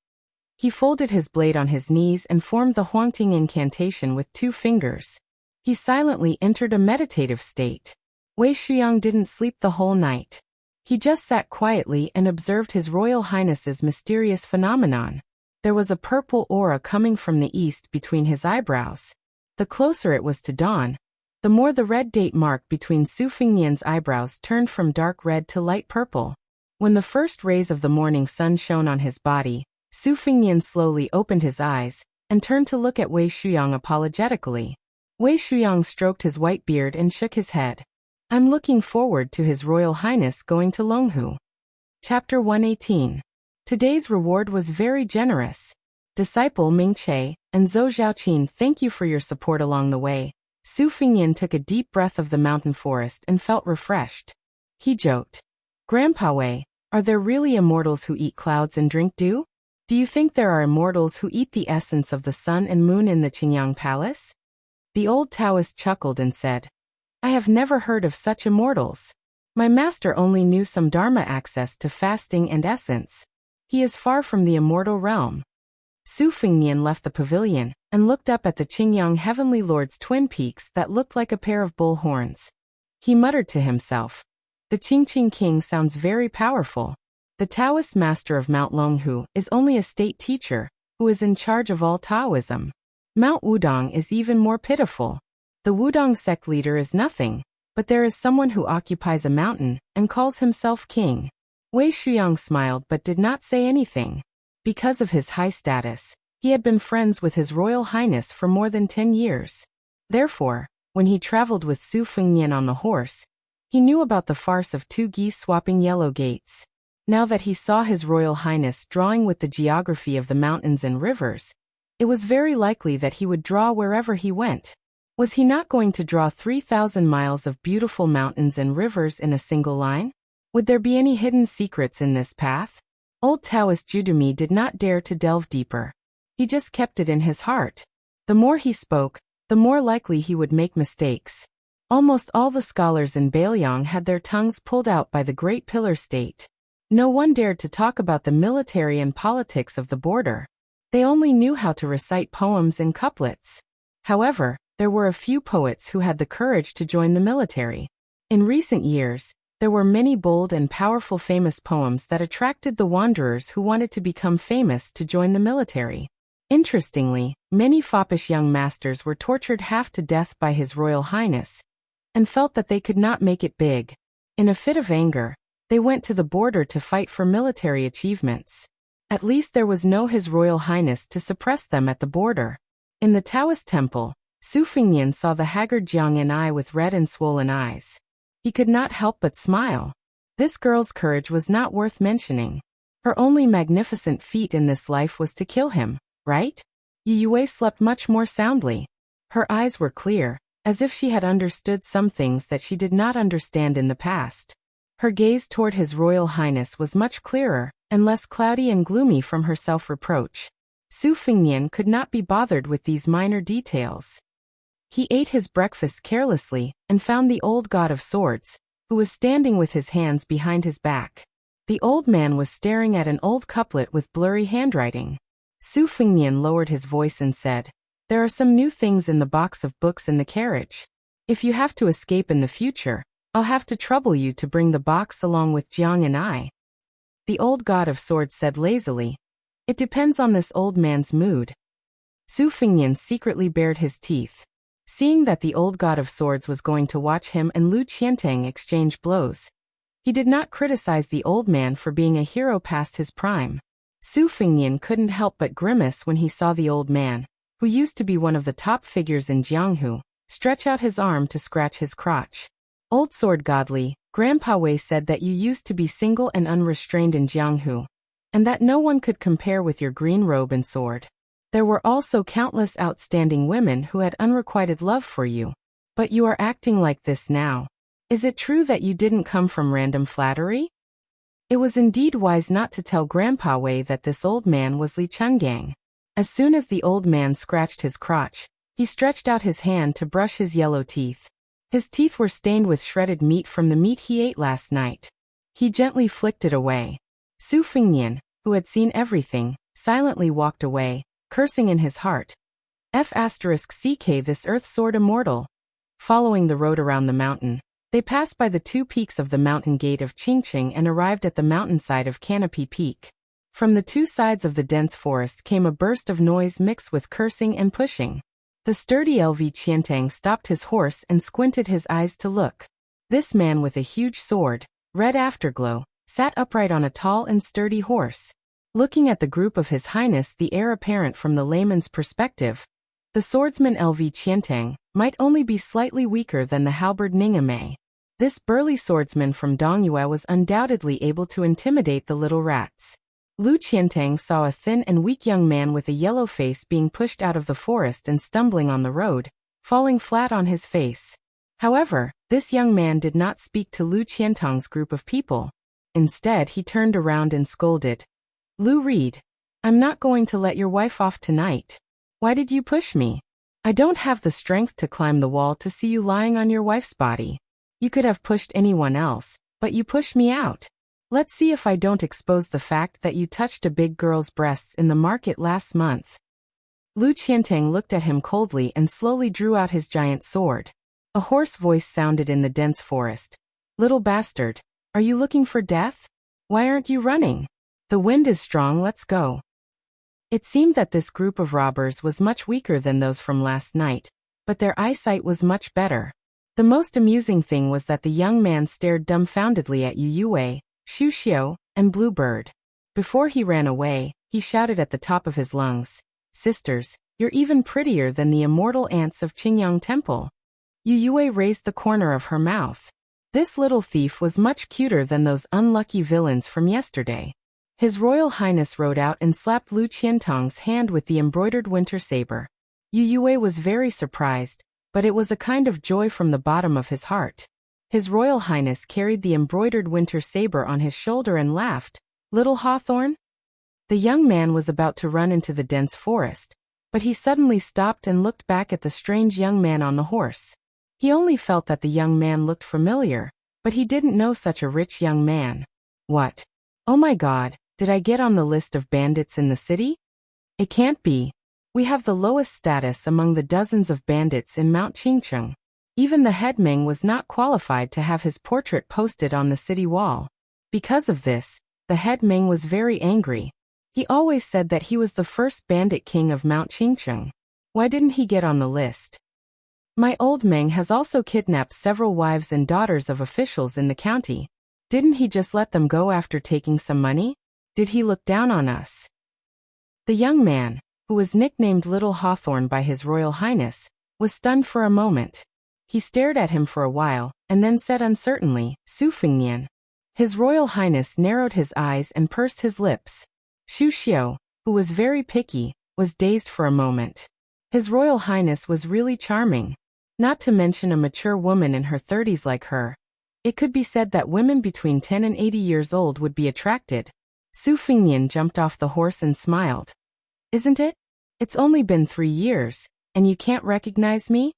He folded his blade on his knees and formed the Huangting incantation with 2 fingers. He silently entered a meditative state. Wei Shuang didn't sleep the whole night. He just sat quietly and observed His Royal Highness's mysterious phenomenon. There was a purple aura coming from the east between his eyebrows. The closer it was to dawn, the more the red date mark between Su Fengnian's eyebrows turned from dark red to light purple. When the first rays of the morning sun shone on his body, Su Fengnian slowly opened his eyes and turned to look at Wei Shuang apologetically. Wei Shuang stroked his white beard and shook his head. I'm looking forward to His Royal Highness going to Longhu. Chapter 118. Today's reward was very generous. Disciple Ming Che and Zhou Zhaoqin, thank you for your support along the way. Su Fengnian took a deep breath of the mountain forest and felt refreshed. He joked. Grandpa Wei, are there really immortals who eat clouds and drink dew? Do you think there are immortals who eat the essence of the sun and moon in the Qingyang Palace? The old Taoist chuckled and said, I have never heard of such immortals. My master only knew some Dharma access to fasting and essence. He is far from the immortal realm. Su Fengnian left the pavilion and looked up at the Qingyang Heavenly Lord's twin peaks that looked like a pair of bull horns. He muttered to himself, the Qingqing King sounds very powerful. The Taoist master of Mount Longhu is only a state teacher who is in charge of all Taoism. Mount Wudong is even more pitiful. The Wudong sect leader is nothing, but there is someone who occupies a mountain and calls himself king. Wei Shuang smiled but did not say anything. Because of his high status, he had been friends with His Royal Highness for more than 10 years. Therefore, when he traveled with Su Fengnian on the horse, he knew about the farce of 2 geese swapping yellow gates. Now that he saw His Royal Highness drawing with the geography of the mountains and rivers, it was very likely that he would draw wherever he went. Was he not going to draw 3,000 miles of beautiful mountains and rivers in a single line? Would there be any hidden secrets in this path? Old Taoist Judumi did not dare to delve deeper. He just kept it in his heart. The more he spoke, the more likely he would make mistakes. Almost all the scholars in Bailiang had their tongues pulled out by the Great Pillar State. No one dared to talk about the military and politics of the border. They only knew how to recite poems and couplets. However, there were a few poets who had the courage to join the military. In recent years, there were many bold and powerful famous poems that attracted the wanderers who wanted to become famous to join the military. Interestingly, many foppish young masters were tortured half to death by His Royal Highness, and felt that they could not make it big. In a fit of anger, they went to the border to fight for military achievements. At least there was no His Royal Highness to suppress them at the border. In the Taoist temple, Su Fengnian saw the haggard Jiang with red and swollen eyes. He could not help but smile. This girl's courage was not worth mentioning. Her only magnificent feat in this life was to kill him, right? Yue slept much more soundly. Her eyes were clear, as if she had understood some things that she did not understand in the past. Her gaze toward His Royal Highness was much clearer and less cloudy and gloomy from her self-reproach. Su Fengnian could not be bothered with these minor details. He ate his breakfast carelessly and found the old god of swords, who was standing with his hands behind his back. The old man was staring at an old couplet with blurry handwriting. Su Fengnian lowered his voice and said, There are some new things in the box of books in the carriage. If you have to escape in the future, I'll have to trouble you to bring the box along with Jiang and I. The old god of swords said lazily, It depends on this old man's mood. Su Fengnian secretly bared his teeth. Seeing that the old god of swords was going to watch him and Lu Qiantang exchange blows, he did not criticize the old man for being a hero past his prime. Su Fengnian couldn't help but grimace when he saw the old man, who used to be one of the top figures in Jianghu, stretch out his arm to scratch his crotch. Old sword godly, Grandpa Wei said that you used to be single and unrestrained in Jianghu, and that no one could compare with your green robe and sword. There were also countless outstanding women who had unrequited love for you. But you are acting like this now. Is it true that you didn't come from random flattery? It was indeed wise not to tell Grandpa Wei that this old man was Li Chungang. As soon as the old man scratched his crotch, he stretched out his hand to brush his yellow teeth. His teeth were stained with shredded meat from the meat he ate last night. He gently flicked it away. Su Fengnian, who had seen everything, silently walked away, cursing in his heart. F***ck this earth sword immortal. Following the road around the mountain, they passed by the two peaks of the mountain gate of Qingqing and arrived at the mountainside of Canopy Peak. From the two sides of the dense forest came a burst of noise mixed with cursing and pushing. The sturdy LV Qiantang stopped his horse and squinted his eyes to look. This man with a huge sword, red afterglow, sat upright on a tall and sturdy horse. Looking at the group of His Highness, the heir apparent from the layman's perspective, the swordsman LV Qiantang might only be slightly weaker than the halberd Ningame. This burly swordsman from Dongyue was undoubtedly able to intimidate the little rats. Lu Qiantang saw a thin and weak young man with a yellow face being pushed out of the forest and stumbling on the road, falling flat on his face. However, this young man did not speak to Lu Qiantang's group of people. Instead, he turned around and scolded. Lu Reed, I'm not going to let your wife off tonight. Why did you push me? I don't have the strength to climb the wall to see you lying on your wife's body. You could have pushed anyone else, but you pushed me out. Let's see if I don't expose the fact that you touched a big girl's breasts in the market last month. Lu Qiantang looked at him coldly and slowly drew out his giant sword. A hoarse voice sounded in the dense forest. Little bastard, are you looking for death? Why aren't you running? The wind is strong, let's go. It seemed that this group of robbers was much weaker than those from last night, but their eyesight was much better. The most amusing thing was that the young man stared dumbfoundedly at Yu Yue, Xu Xiu, and Bluebird. Before he ran away, he shouted at the top of his lungs, Sisters, you're even prettier than the immortal ants of Qingyang Temple. Yu Yue raised the corner of her mouth. This little thief was much cuter than those unlucky villains from yesterday. His Royal Highness rode out and slapped Lu Qiantang's hand with the embroidered winter saber. Yu Yue was very surprised, but it was a kind of joy from the bottom of his heart. His Royal Highness carried the embroidered winter saber on his shoulder and laughed. Little Hawthorne? The young man was about to run into the dense forest, but he suddenly stopped and looked back at the strange young man on the horse. He only felt that the young man looked familiar, but he didn't know such a rich young man. What? Oh my God, did I get on the list of bandits in the city? It can't be. We have the lowest status among the dozens of bandits in Mount Qingcheng. Even the head Meng was not qualified to have his portrait posted on the city wall. Because of this, the head Meng was very angry. He always said that he was the first bandit king of Mount Qingcheng. Why didn't he get on the list? My old Meng has also kidnapped several wives and daughters of officials in the county. Didn't he just let them go after taking some money? Did he look down on us? The young man, who was nicknamed Little Hawthorne by His Royal Highness, was stunned for a moment. He stared at him for a while, and then said uncertainly, Su Fengnian. His Royal Highness narrowed his eyes and pursed his lips. Xu Xiu, who was very picky, was dazed for a moment. His Royal Highness was really charming. Not to mention a mature woman in her 30s like her. It could be said that women between 10 and 80 years old would be attracted. Su Fengnian jumped off the horse and smiled. Isn't it? It's only been 3 years, and you can't recognize me?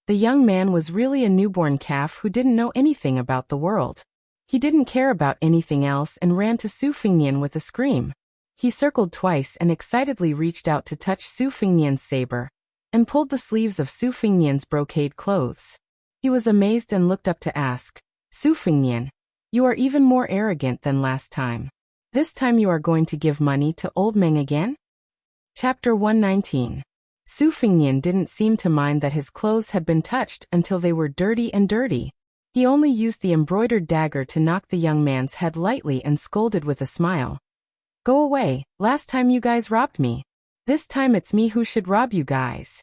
The young man was really a newborn calf who didn't know anything about the world. He didn't care about anything else and ran to Su Fengnian with a scream. He circled twice and excitedly reached out to touch Su Fengnian's saber, and pulled the sleeves of Su Fengnian's brocade clothes. He was amazed and looked up to ask, Su Fengnian, you are even more arrogant than last time. This time you are going to give money to old Meng again? Chapter 119. Su Fingnian didn't seem to mind that his clothes had been touched until they were dirty. He only used the embroidered dagger to knock the young man's head lightly and scolded with a smile. Go away, last time you guys robbed me. This time it's me who should rob you guys.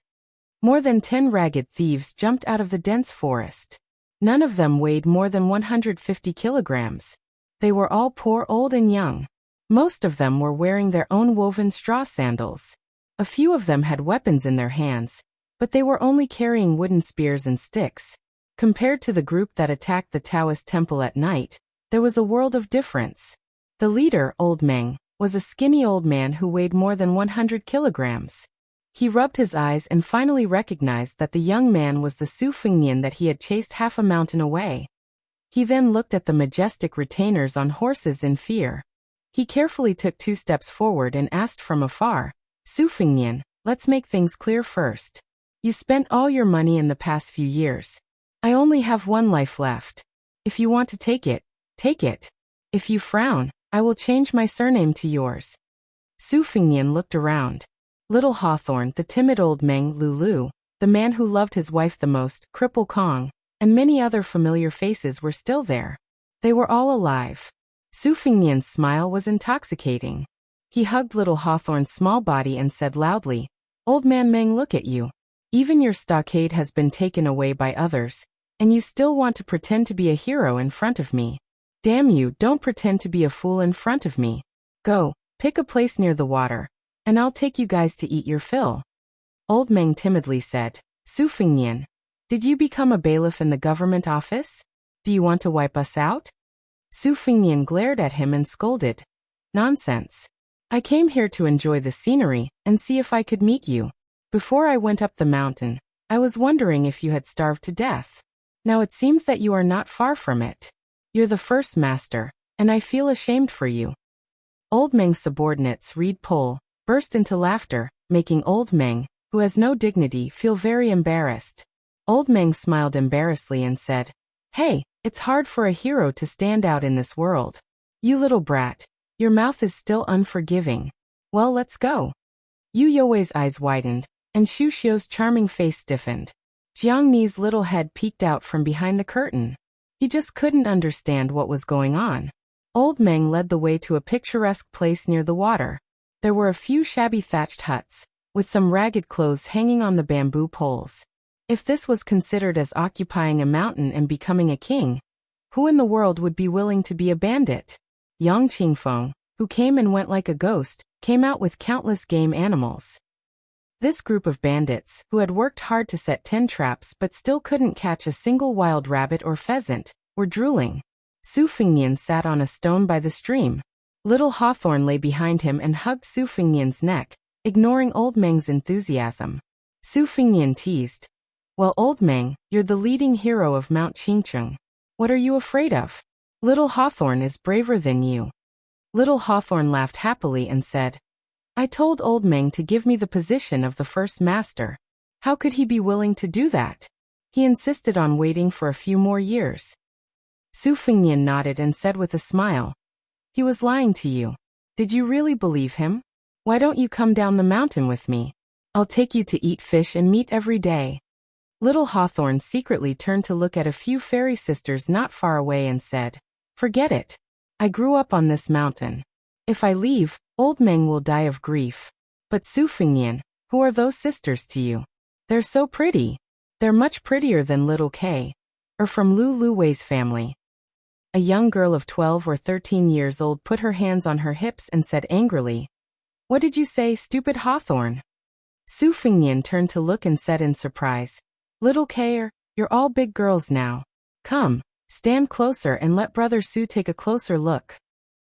More than 10 ragged thieves jumped out of the dense forest. None of them weighed more than 150 kilograms. They were all poor, old and young. Most of them were wearing their own woven straw sandals. A few of them had weapons in their hands, but they were only carrying wooden spears and sticks. Compared to the group that attacked the Taoist temple at night, there was a world of difference. The leader, Old Meng, was a skinny old man who weighed more than 100 kilograms. He rubbed his eyes and finally recognized that the young man was the Su Fingnian that he had chased half a mountain away. He then looked at the majestic retainers on horses in fear. He carefully took 2 steps forward and asked from afar, Su Fingnian, let's make things clear first. You spent all your money in the past few years. I only have 1 life left. If you want to take it, take it. If you frown, I will change my surname to yours. Su Fingnian looked around. Little Hawthorne, the timid old Meng Lulu, the man who loved his wife the most, Cripple Kong, and many other familiar faces were still there. They were all alive. Su Fingnian's smile was intoxicating. He hugged little Hawthorne's small body and said loudly, Old man Meng, look at you. Even your stockade has been taken away by others, and you still want to pretend to be a hero in front of me. Damn you, don't pretend to be a fool in front of me. Go, pick a place near the water, and I'll take you guys to eat your fill. Old Meng timidly said, Su Fingnian, did you become a bailiff in the government office? Do you want to wipe us out? Su Fingnian glared at him and scolded. Nonsense. I came here to enjoy the scenery and see if I could meet you. Before I went up the mountain, I was wondering if you had starved to death. Now it seems that you are not far from it. You're the first master, and I feel ashamed for you. Old Meng's subordinates, Reed Pole, burst into laughter, making Old Meng, who has no dignity, feel very embarrassed. Old Meng smiled embarrassedly and said, Hey, it's hard for a hero to stand out in this world. You little brat, your mouth is still unforgiving. Well, let's go. Yu Youwei's eyes widened, and Xu Xiu's charming face stiffened. Jiang Ni's little head peeked out from behind the curtain. He just couldn't understand what was going on. Old Meng led the way to a picturesque place near the water. There were a few shabby thatched huts, with some ragged clothes hanging on the bamboo poles. If this was considered as occupying a mountain and becoming a king, who in the world would be willing to be a bandit? Yang Qingfeng, who came and went like a ghost, came out with countless game animals. This group of bandits, who had worked hard to set 10 traps but still couldn't catch a single wild rabbit or pheasant, were drooling. Su Fingnian sat on a stone by the stream. Little Hawthorne lay behind him and hugged Su Fingnian's neck, ignoring Old Meng's enthusiasm. Su Fingnian teased, Well, Old Meng, you're the leading hero of Mount Qingcheng. What are you afraid of? Little Hawthorne is braver than you. Little Hawthorne laughed happily and said, I told Old Meng to give me the position of the first master. How could he be willing to do that? He insisted on waiting for a few more years. Su Fingnian nodded and said with a smile, He was lying to you. Did you really believe him? Why don't you come down the mountain with me? I'll take you to eat fish and meat every day. Little Hawthorne secretly turned to look at a few fairy sisters not far away and said, Forget it. I grew up on this mountain. If I leave, Old Meng will die of grief. But Su Fingnian, who are those sisters to you? They're so pretty. They're much prettier than little Kay. Or from Lu Luwei's family. A young girl of 12 or 13 years old put her hands on her hips and said angrily, What did you say, stupid Hawthorne? Su Fingnian turned to look and said in surprise, Little Kay, you're all big girls now. Come, stand closer and let Brother Su take a closer look.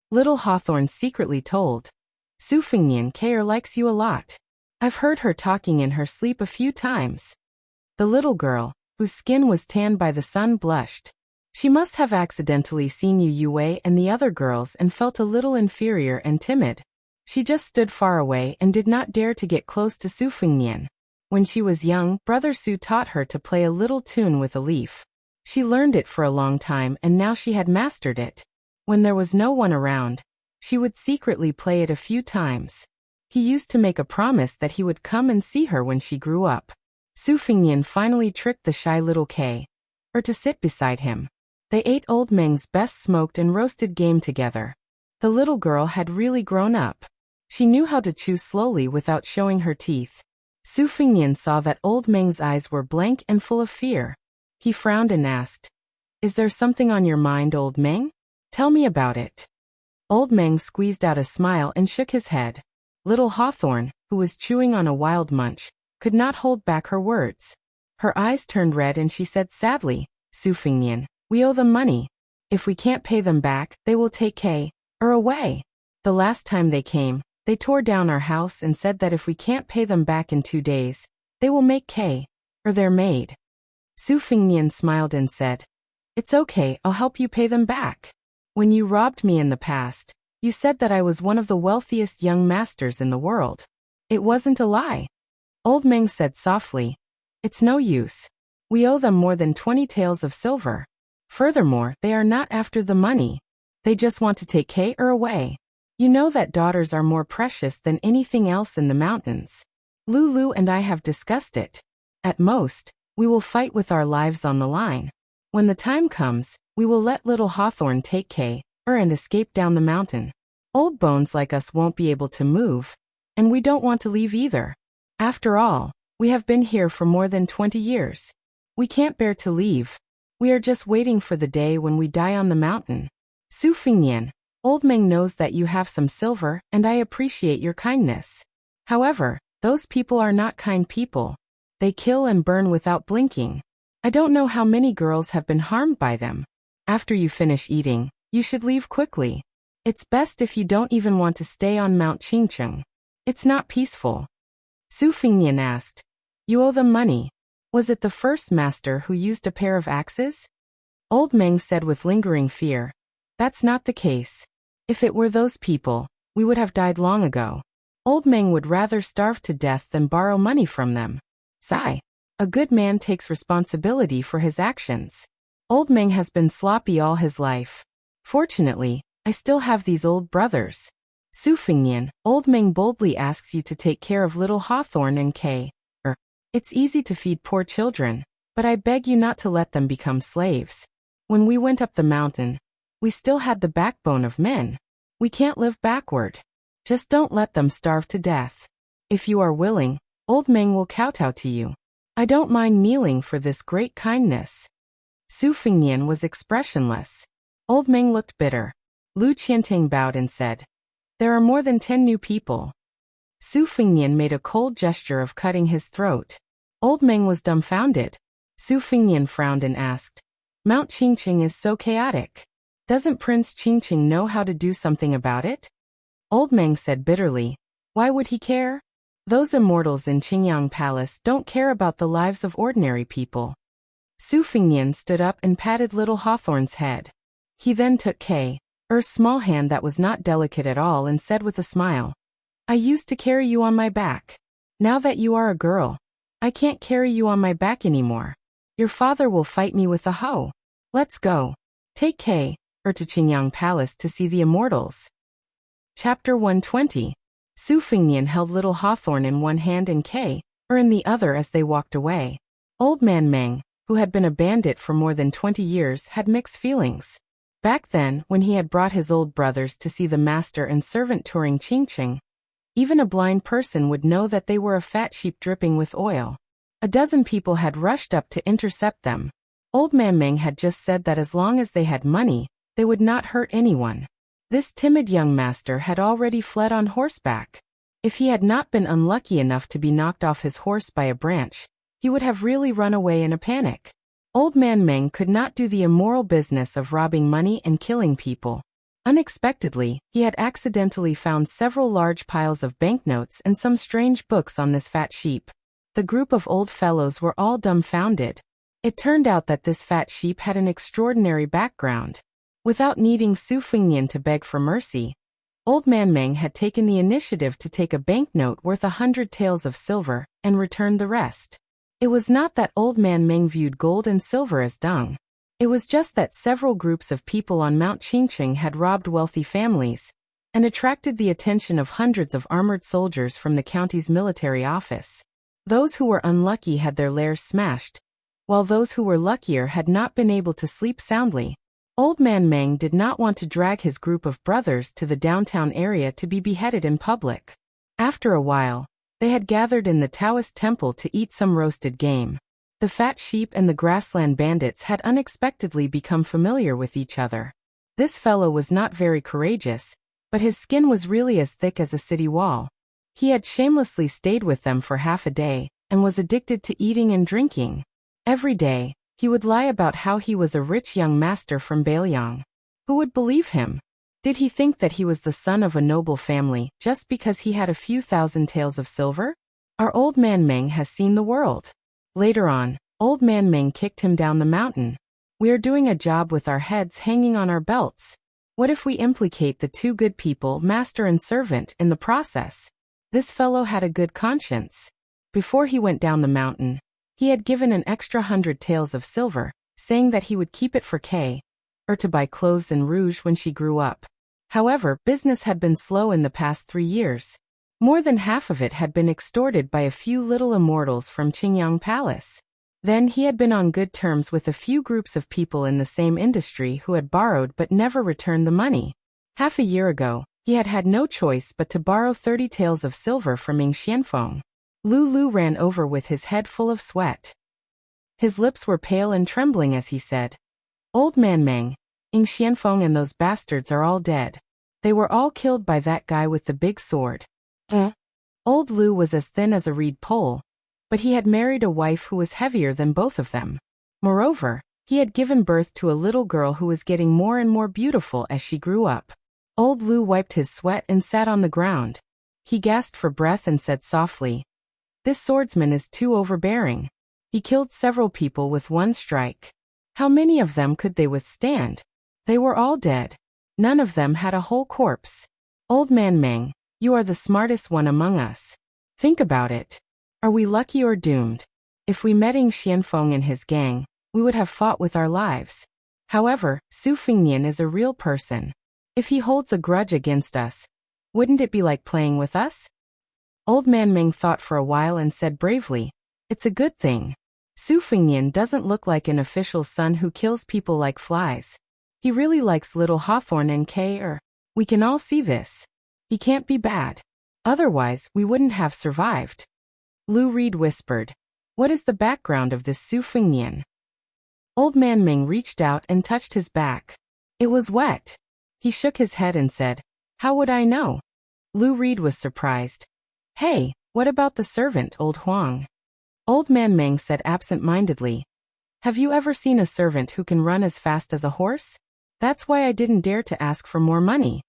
Little Hawthorne secretly told, Su Fingnian, Kay likes you a lot. I've heard her talking in her sleep a few times. The little girl, whose skin was tanned by the sun, blushed. She must have accidentally seen Yu Youwei and the other girls and felt a little inferior and timid. She just stood far away and did not dare to get close to Su Fingnian. When she was young, Brother Su taught her to play a little tune with a leaf. She learned it for a long time and now she had mastered it. When there was no one around, she would secretly play it a few times. He used to make a promise that he would come and see her when she grew up. Su Fingnian finally tricked the shy little K, to sit beside him. They ate Old Meng's best smoked and roasted game together. The little girl had really grown up. She knew how to chew slowly without showing her teeth. Su Fingnian saw that Old Meng's eyes were blank and full of fear. He frowned and asked, "Is there something on your mind, Old Meng? Tell me about it." Old Meng squeezed out a smile and shook his head. Little Hawthorne, who was chewing on a wild munch, could not hold back her words. Her eyes turned red and she said sadly, "Su Fingnian, we owe them money. If we can't pay them back, they will take K away. The last time they came, they tore down our house and said that if we can't pay them back in 2 days, they will make K their maid." Su Fingnian smiled and said, "It's okay, I'll help you pay them back. When you robbed me in the past, you said that I was one of the wealthiest young masters in the world. It wasn't a lie." Old Meng said softly, "It's no use. We owe them more than 20 taels of silver. Furthermore, they are not after the money. They just want to take K away. You know that daughters are more precious than anything else in the mountains. Lulu and I have discussed it. At most, we will fight with our lives on the line. When the time comes, we will let little Hawthorne take K and escape down the mountain. Old bones like us won't be able to move, and we don't want to leave either. After all, we have been here for more than 20 years. We can't bear to leave. We are just waiting for the day when we die on the mountain. Su Fingnian, Old Meng knows that you have some silver, and I appreciate your kindness. However, those people are not kind people. They kill and burn without blinking. I don't know how many girls have been harmed by them. After you finish eating, you should leave quickly. It's best if you don't even want to stay on Mount Qingcheng. It's not peaceful." Su Fingnian asked, "You owe them money. Was it the first master who used a pair of axes?" Old Meng said with lingering fear, "That's not the case. If it were those people, we would have died long ago. Old Meng would rather starve to death than borrow money from them. Sigh. A good man takes responsibility for his actions. Old Meng has been sloppy all his life. Fortunately, I still have these old brothers. Su Fingnian, Old Meng boldly asks you to take care of little Hawthorne and K. It's easy to feed poor children, but I beg you not to let them become slaves. When we went up the mountain, we still had the backbone of men. We can't live backward. Just don't let them starve to death. If you are willing, Old Meng will kowtow to you. I don't mind kneeling for this great kindness." Su Fingnian was expressionless. Old Meng looked bitter. Lu Qianting bowed and said, "There are more than 10 new people." Su Fingnian made a cold gesture of cutting his throat. Old Meng was dumbfounded. Su Fingnian frowned and asked, "Mount Qingcheng is so chaotic. Doesn't Prince Qingcheng know how to do something about it?" Old Meng said bitterly, "Why would he care? Those immortals in Qingyang Palace don't care about the lives of ordinary people." Su Fingnian stood up and patted little Hawthorne's head. He then took K's small hand that was not delicate at all and said with a smile, "I used to carry you on my back. Now that you are a girl, I can't carry you on my back anymore. Your father will fight me with a hoe. Let's go. Take K to Qingyang Palace to see the immortals." Chapter 120. Su Fingnian held little Hawthorne in one hand and K in the other as they walked away. Old Man Meng, who had been a bandit for more than 20 years, had mixed feelings. Back then, when he had brought his old brothers to see the master and servant touring Qingcheng, even a blind person would know that they were a fat sheep dripping with oil. A dozen people had rushed up to intercept them. Old Man Meng had just said that as long as they had money, they would not hurt anyone. This timid young master had already fled on horseback. If he had not been unlucky enough to be knocked off his horse by a branch, he would have really run away in a panic. Old Man Meng could not do the immoral business of robbing money and killing people. Unexpectedly, he had accidentally found several large piles of banknotes and some strange books on this fat sheep. The group of old fellows were all dumbfounded. It turned out that this fat sheep had an extraordinary background. Without needing Su Fingnian to beg for mercy, Old Man Meng had taken the initiative to take a banknote worth 100 taels of silver and return the rest. It was not that Old Man Meng viewed gold and silver as dung. It was just that several groups of people on Mount Qingcheng had robbed wealthy families, and attracted the attention of hundreds of armored soldiers from the county's military office. Those who were unlucky had their lairs smashed, while those who were luckier had not been able to sleep soundly. Old Man Meng did not want to drag his group of brothers to the downtown area to be beheaded in public. After a while, they had gathered in the Taoist temple to eat some roasted game. The fat sheep and the grassland bandits had unexpectedly become familiar with each other. This fellow was not very courageous, but his skin was really as thick as a city wall. He had shamelessly stayed with them for half a day, and was addicted to eating and drinking. Every day, he would lie about how he was a rich young master from Bailiang. Who would believe him? Did he think that he was the son of a noble family just because he had a few thousand taels of silver? Our Old Man Meng has seen the world. Later on, Old Man Meng kicked him down the mountain. We are doing a job with our heads hanging on our belts. What if we implicate the two good people, master and servant, in the process? This fellow had a good conscience. Before he went down the mountain, he had given an extra 100 taels of silver, saying that he would keep it for Kay, or to buy clothes and rouge when she grew up. However, business had been slow in the past 3 years. More than half of it had been extorted by a few little immortals from Qingyang Palace. Then he had been on good terms with a few groups of people in the same industry who had borrowed but never returned the money. Half a year ago, he had had no choice but to borrow 30 taels of silver from Ming Xianfeng. Lu ran over with his head full of sweat. His lips were pale and trembling as he said, "Old Man Meng, Ying Xianfeng and those bastards are all dead. They were all killed by that guy with the big sword." Old Lu was as thin as a reed pole, but he had married a wife who was heavier than both of them. Moreover, he had given birth to a little girl who was getting more and more beautiful as she grew up. Old Lu wiped his sweat and sat on the ground. He gasped for breath and said softly, "This swordsman is too overbearing. He killed several people with one strike. How many of them could they withstand? They were all dead. None of them had a whole corpse. Old Man Meng, you are the smartest one among us. Think about it. Are we lucky or doomed? If we met Ying Xianfeng and his gang, we would have fought with our lives. However, Su Fingnian is a real person. If he holds a grudge against us, wouldn't it be like playing with us?" Old Man Meng thought for a while and said bravely, "It's a good thing. Su Fingnian doesn't look like an official's son who kills people like flies. He really likes little Hawthorne and Kay. We can all see this. He can't be bad. Otherwise, we wouldn't have survived." Lu Reed whispered, "What is the background of this Su Fingnian?" Old Man Meng reached out and touched his back. It was wet. He shook his head and said, "How would I know?" Lu Reed was surprised. "Hey, what about the servant, Old Huang?" Old Man Meng said absent-mindedly, "Have you ever seen a servant who can run as fast as a horse? That's why I didn't dare to ask for more money."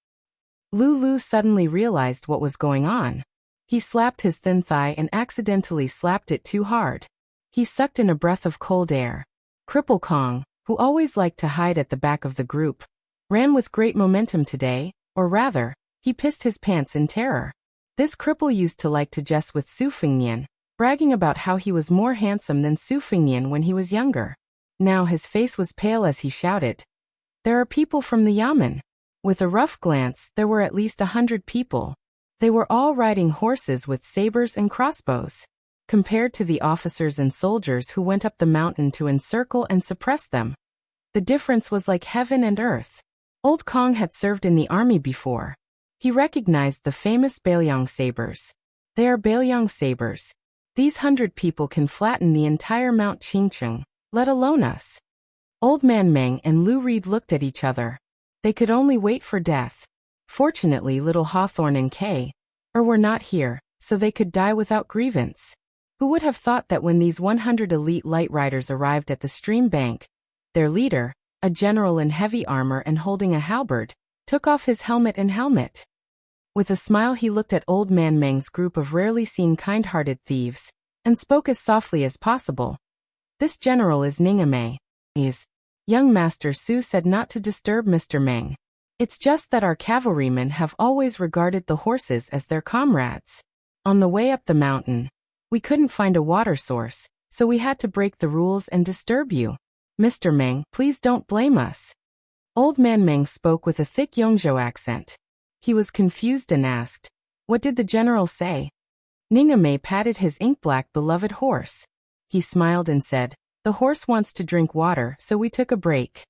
Lu suddenly realized what was going on. He slapped his thin thigh and accidentally slapped it too hard. He sucked in a breath of cold air. Cripple Kong, who always liked to hide at the back of the group, ran with great momentum today, or rather, he pissed his pants in terror. This cripple used to like to jest with Su Fingnian, bragging about how he was more handsome than Su Fingnian when he was younger. Now his face was pale as he shouted, "There are people from the Yamen." With a rough glance, there were at least 100 people. They were all riding horses with sabers and crossbows. Compared to the officers and soldiers who went up the mountain to encircle and suppress them, the difference was like heaven and earth. Old Kong had served in the army before. He recognized the famous Bailiang sabers. They are Bailiang sabers. These 100 people can flatten the entire Mount Qingcheng, let alone us. Old Man Meng and Lu Reed looked at each other. They could only wait for death. Fortunately, little Hawthorne and Kay were not here, so they could die without grievance. Who would have thought that when these 100 elite light riders arrived at the stream bank, their leader, a general in heavy armor and holding a halberd, took off his helmet and helmet. With a smile he looked at Old Man Meng's group of rarely seen kind-hearted thieves, and spoke as softly as possible. "This general is Ningame. Young Master Su said not to disturb Mr. Meng. It's just that our cavalrymen have always regarded the horses as their comrades. On the way up the mountain, we couldn't find a water source, so we had to break the rules and disturb you. Mr. Meng, please don't blame us." Old Man Meng spoke with a thick Yongzhou accent. He was confused and asked, "What did the general say?" Ningame patted his ink-black beloved horse. He smiled and said, "The horse wants to drink water, so we took a break."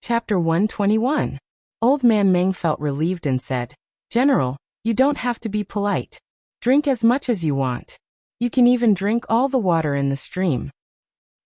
Chapter 121. Old Man Meng felt relieved and said, "General, you don't have to be polite. Drink as much as you want. You can even drink all the water in the stream."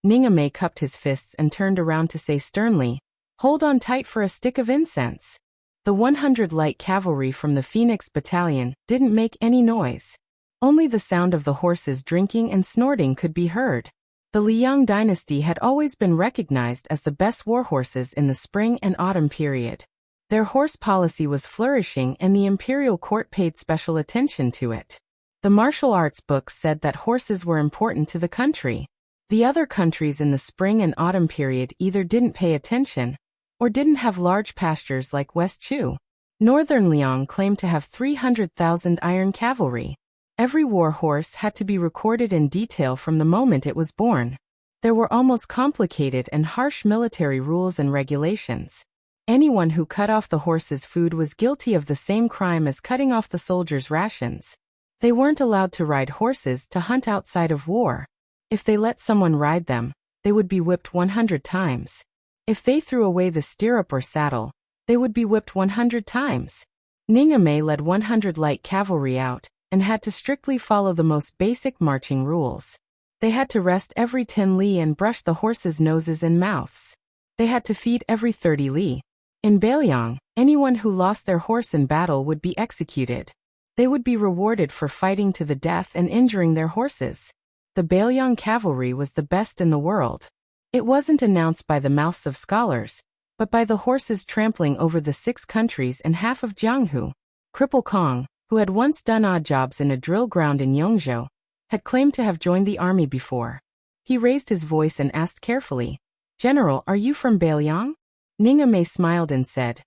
Ningame cupped his fists and turned around to say sternly, "Hold on tight for a stick of incense." The 100 light cavalry from the Phoenix Battalion didn't make any noise. Only the sound of the horses drinking and snorting could be heard. The Liang dynasty had always been recognized as the best warhorses in the spring and autumn period. Their horse policy was flourishing and the imperial court paid special attention to it. The martial arts books said that horses were important to the country. The other countries in the spring and autumn period either didn't pay attention or didn't have large pastures like West Chu. Northern Liang claimed to have 300,000 iron cavalry. Every war horse had to be recorded in detail from the moment it was born. There were almost complicated and harsh military rules and regulations. Anyone who cut off the horse's food was guilty of the same crime as cutting off the soldiers' rations. They weren't allowed to ride horses to hunt outside of war. If they let someone ride them, they would be whipped 100 times. If they threw away the stirrup or saddle, they would be whipped 100 times. Ningame led 100 light cavalry out and had to strictly follow the most basic marching rules. They had to rest every 10 li and brush the horses' noses and mouths. They had to feed every 30 li. In Beiliang, anyone who lost their horse in battle would be executed. They would be rewarded for fighting to the death and injuring their horses. The Beiliang cavalry was the best in the world. It wasn't announced by the mouths of scholars, but by the horses trampling over the 6 countries and half of Jianghu. Cripple Kong, who had once done odd jobs in a drill ground in Yongzhou, had claimed to have joined the army before. He raised his voice and asked carefully, "General, are you from Beiliang?" Ningame smiled and said,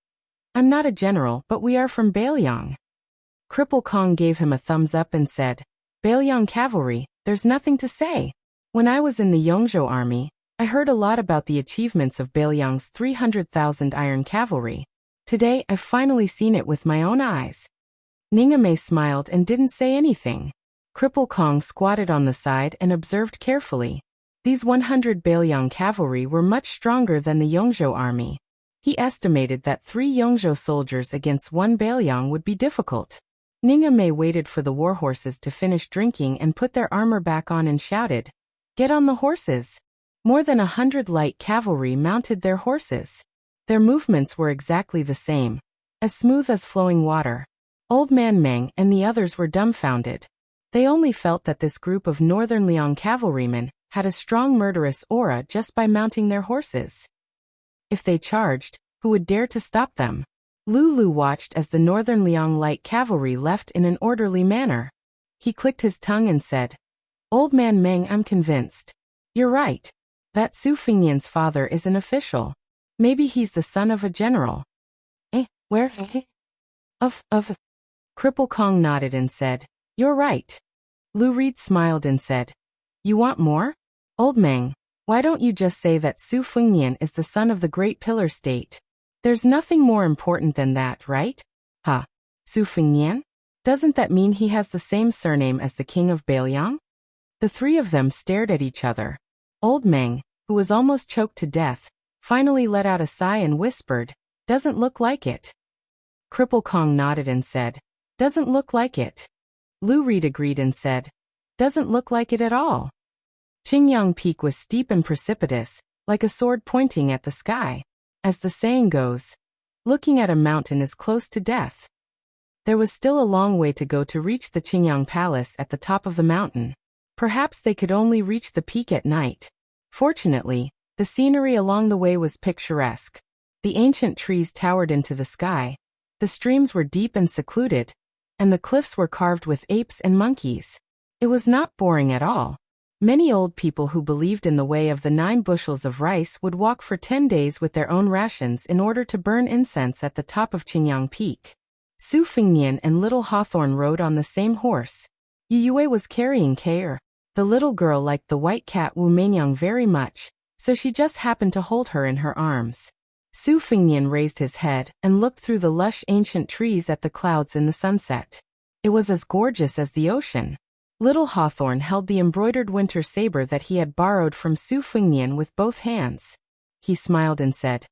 "I'm not a general, but we are from Beiliang." Cripple Kong gave him a thumbs up and said, "Beiliang cavalry, there's nothing to say. When I was in the Yongzhou army, I heard a lot about the achievements of Beiliang's 300,000 iron cavalry. Today I've finally seen it with my own eyes." Ningame smiled and didn't say anything. Cripple Kong squatted on the side and observed carefully. These 100 Beiliang cavalry were much stronger than the Yongzhou army. He estimated that 3 Yongzhou soldiers against 1 Beiliang would be difficult. Ningame waited for the warhorses to finish drinking and put their armor back on and shouted, "Get on the horses!" More than 100 light cavalry mounted their horses. Their movements were exactly the same, as smooth as flowing water. Old Man Meng and the others were dumbfounded. They only felt that this group of Northern Liang cavalrymen had a strong murderous aura just by mounting their horses. If they charged, who would dare to stop them? Lulu watched as the Northern Liang light cavalry left in an orderly manner. He clicked his tongue and said, "Old Man Meng, I'm convinced. You're right. That Su Fingyan's father is an official. Maybe he's the son of a general." Where? Of. Cripple Kong nodded and said, "You're right." Lu Reed smiled and said, "You want more? Old Meng, why don't you just say that Su Fingyan is the son of the Great Pillar State? There's nothing more important than that, right?" Su Fingyan? Doesn't that mean he has the same surname as the king of Beiliang? The 3 of them stared at each other. Old Meng, who was almost choked to death, finally let out a sigh and whispered, "Doesn't look like it." Cripple Kong nodded and said, "Doesn't look like it." Lu Reed agreed and said, "Doesn't look like it at all." Qingyang Peak was steep and precipitous, like a sword pointing at the sky. As the saying goes, looking at a mountain is close to death. There was still a long way to go to reach the Qingyang Palace at the top of the mountain. Perhaps they could only reach the peak at night. Fortunately, the scenery along the way was picturesque. The ancient trees towered into the sky, the streams were deep and secluded, and the cliffs were carved with apes and monkeys. It was not boring at all. Many old people who believed in the way of the 9 bushels of rice would walk for 10 days with their own rations in order to burn incense at the top of Qingyang Peak. Su Fingyan and Little Hawthorne rode on the same horse. Yue was carrying Kair. The little girl liked the white cat Wu Meinyang very much, so she just happened to hold her in her arms. Su Fengnian raised his head and looked through the lush ancient trees at the clouds in the sunset. It was as gorgeous as the ocean. Little Hawthorne held the embroidered winter saber that he had borrowed from Su Fengnian with both hands. He smiled and said,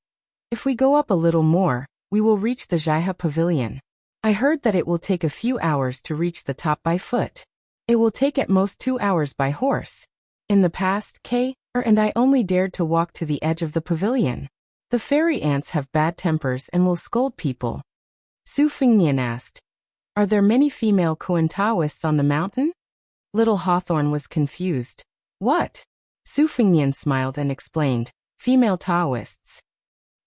"If we go up a little more, we will reach the Jaiha Pavilion. I heard that it will take a few hours to reach the top by foot. It will take at most 2 hours by horse. In the past, and I only dared to walk to the edge of the pavilion. The fairy ants have bad tempers and will scold people." Su Fengnian asked, "Are there many female Koan Taoists on the mountain?" Little Hawthorne was confused. "What?" Su Fengnian smiled and explained, "Female Taoists."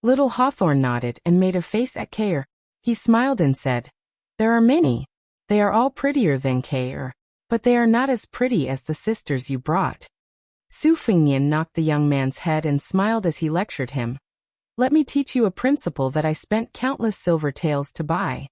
Little Hawthorne nodded and made a face at Kair. He smiled and said, "There are many. They are all prettier than Kair, but they are not as pretty as the sisters you brought." Su Fengnian knocked the young man's head and smiled as he lectured him. "Let me teach you a principle that I spent countless silver taels to buy.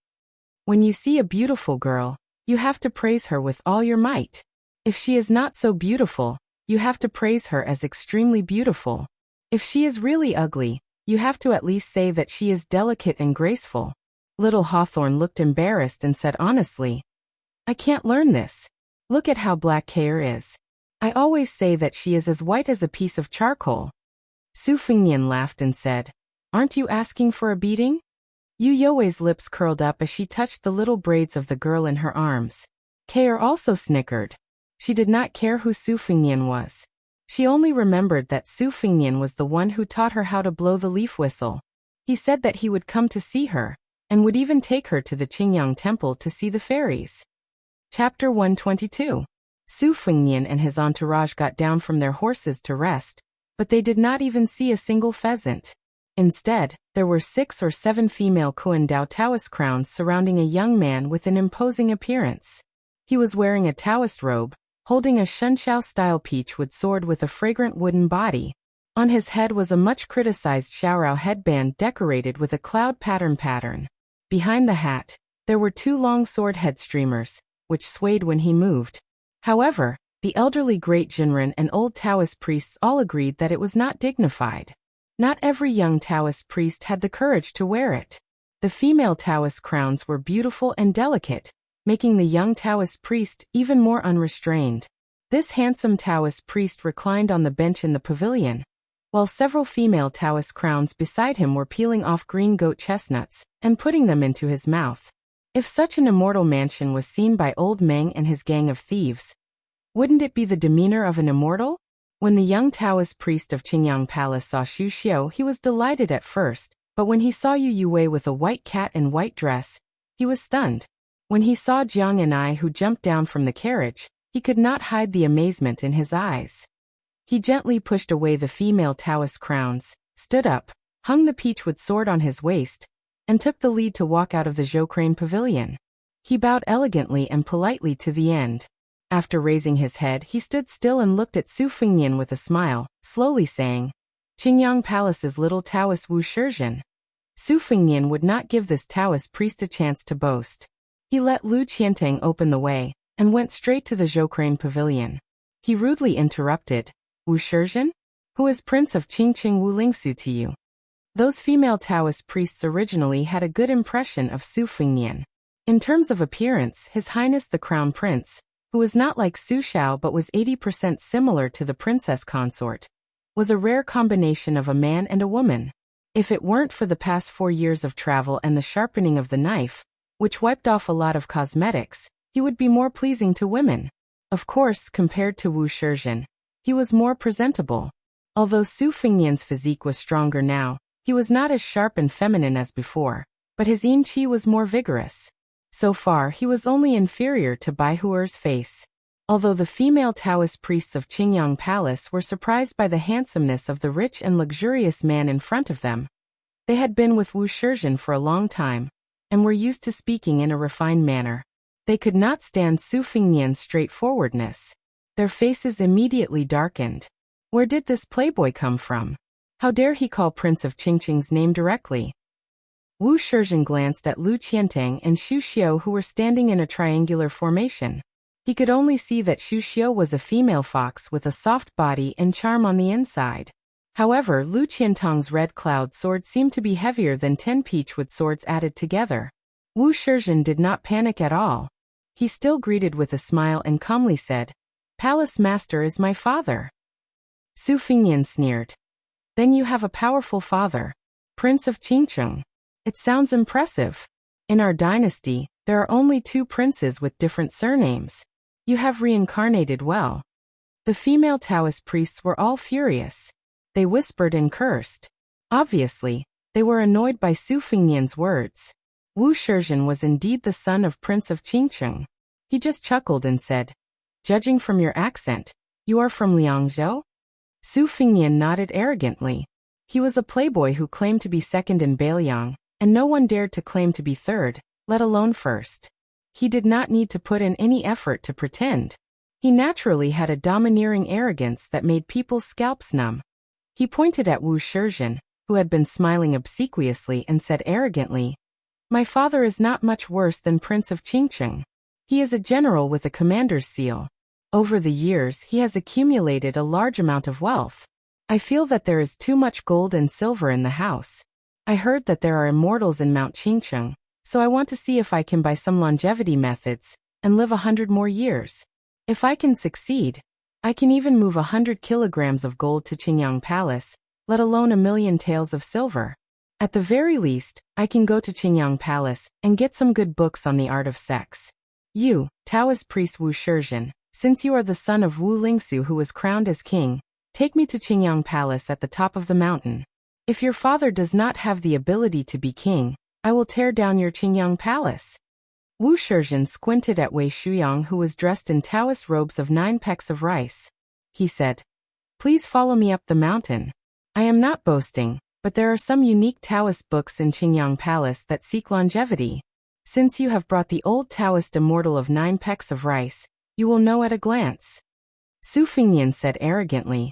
When you see a beautiful girl, you have to praise her with all your might. If she is not so beautiful, you have to praise her as extremely beautiful. If she is really ugly, you have to at least say that she is delicate and graceful." Little Hawthorne looked embarrassed and said honestly, "I can't learn this. Look at how black Kair is. I always say that she is as white as a piece of charcoal." Su Fengnian laughed and said, "Aren't you asking for a beating?" Yu Youwei's lips curled up as she touched the little braids of the girl in her arms. Kair also snickered. She did not care who Su Fengnian was. She only remembered that Su Fengnian was the one who taught her how to blow the leaf whistle. He said that he would come to see her, and would even take her to the Qingyang Temple to see the fairies. Chapter 122. Su Fengnian and his entourage got down from their horses to rest, but they did not even see a single pheasant. Instead, there were 6 or 7 female Koan Dao Taoist crowns surrounding a young man with an imposing appearance. He was wearing a Taoist robe, holding a Shunxiao-style peachwood sword with a fragrant wooden body. On his head was a much-criticized Xiaorao headband decorated with a cloud pattern. Behind the hat, there were 2 long sword head streamers, which swayed when he moved. However, the elderly great Jinren and old Taoist priests all agreed that it was not dignified. Not every young Taoist priest had the courage to wear it. The female Taoist crowns were beautiful and delicate, making the young Taoist priest even more unrestrained. This handsome Taoist priest reclined on the bench in the pavilion, while several female Taoist crowns beside him were peeling off green goat chestnuts and putting them into his mouth. If such an immortal mansion was seen by old Meng and his gang of thieves, wouldn't it be the demeanor of an immortal? When the young Taoist priest of Qingyang Palace saw Xu Xiu, he was delighted at first, but when he saw Yu Youwei with a white cat and white dress, he was stunned. When he saw Jiang and I who jumped down from the carriage, he could not hide the amazement in his eyes. He gently pushed away the female Taoist crowns, stood up, hung the peachwood sword on his waist, and took the lead to walk out of the Zhokrane pavilion. He bowed elegantly and politely to the end. After raising his head, he stood still and looked at Su Fengnian with a smile, slowly saying, "Qingyang Palace's little Taoist Wu Shizhen." Su Fengnian would not give this Taoist priest a chance to boast. He let Lu Qiantang open the way, and went straight to the Zhokrane pavilion. He rudely interrupted, "Wu Shizhen? Who is Prince of Qingqing Wu Lingsu to you?" Those female Taoist priests originally had a good impression of Su Fengnian. In terms of appearance, His Highness the Crown Prince, who was not like Su Xiao but was 80% similar to the princess consort, was a rare combination of a man and a woman. If it weren't for the past 4 years of travel and the sharpening of the knife, which wiped off a lot of cosmetics, he would be more pleasing to women. Of course, compared to Wu Shizhen, he was more presentable. Although Su Fengnian's physique was stronger now, he was not as sharp and feminine as before, but his yin qi was more vigorous. So far, he was only inferior to Bai Huer's face. Although the female Taoist priests of Qingyang Palace were surprised by the handsomeness of the rich and luxurious man in front of them, they had been with Wu Shizhen for a long time, and were used to speaking in a refined manner. They could not stand Su Fengnian's straightforwardness. Their faces immediately darkened. Where did this playboy come from? How dare he call Prince of Qingqing's name directly? Wu Shizhen glanced at Lu Qiantang and Xu Xiu, who were standing in a triangular formation. He could only see that Xu Xiu was a female fox with a soft body and charm on the inside. However, Lu Qiantong's red cloud sword seemed to be heavier than 10 peachwood swords added together. Wu Shizhen did not panic at all. He still greeted with a smile and calmly said, "Palace master is my father." Su Fingyan sneered. "Then you have a powerful father, Prince of Qingcheng. It sounds impressive. In our dynasty, there are only 2 princes with different surnames. You have reincarnated well." The female Taoist priests were all furious. They whispered and cursed. Obviously, they were annoyed by Su Fingyan's words. Wu Shizhen was indeed the son of Prince of Qingcheng. He just chuckled and said, "Judging from your accent, you are from Liangzhou?" Su Fingyan nodded arrogantly. He was a playboy who claimed to be second in Beiliang, and no one dared to claim to be third, let alone first. He did not need to put in any effort to pretend. He naturally had a domineering arrogance that made people's scalps numb. He pointed at Wu Shizhen, who had been smiling obsequiously, and said arrogantly, "My father is not much worse than Prince of Qingcheng. He is a general with a commander's seal. Over the years he has accumulated a large amount of wealth. I feel that there is too much gold and silver in the house. I heard that there are immortals in Mount Qingcheng, so I want to see if I can buy some longevity methods and live 100 more years. If I can succeed, I can even move 100 kilograms of gold to Qingyang Palace, let alone 1,000,000 taels of silver. At the very least, I can go to Qingyang Palace and get some good books on the art of sex. You, Taoist priest Wu Shizhen, since you are the son of Wu Lingsu who was crowned as king, take me to Qingyang Palace at the top of the mountain. If your father does not have the ability to be king, I will tear down your Qingyang Palace." Wu Shizhen squinted at Wei Shuyang, who was dressed in Taoist robes of 9 pecks of rice. He said, "Please follow me up the mountain. I am not boasting, but there are some unique Taoist books in Qingyang Palace that seek longevity. Since you have brought the old Taoist immortal of 9 pecks of rice, you will know at a glance." Su Fingyan said arrogantly,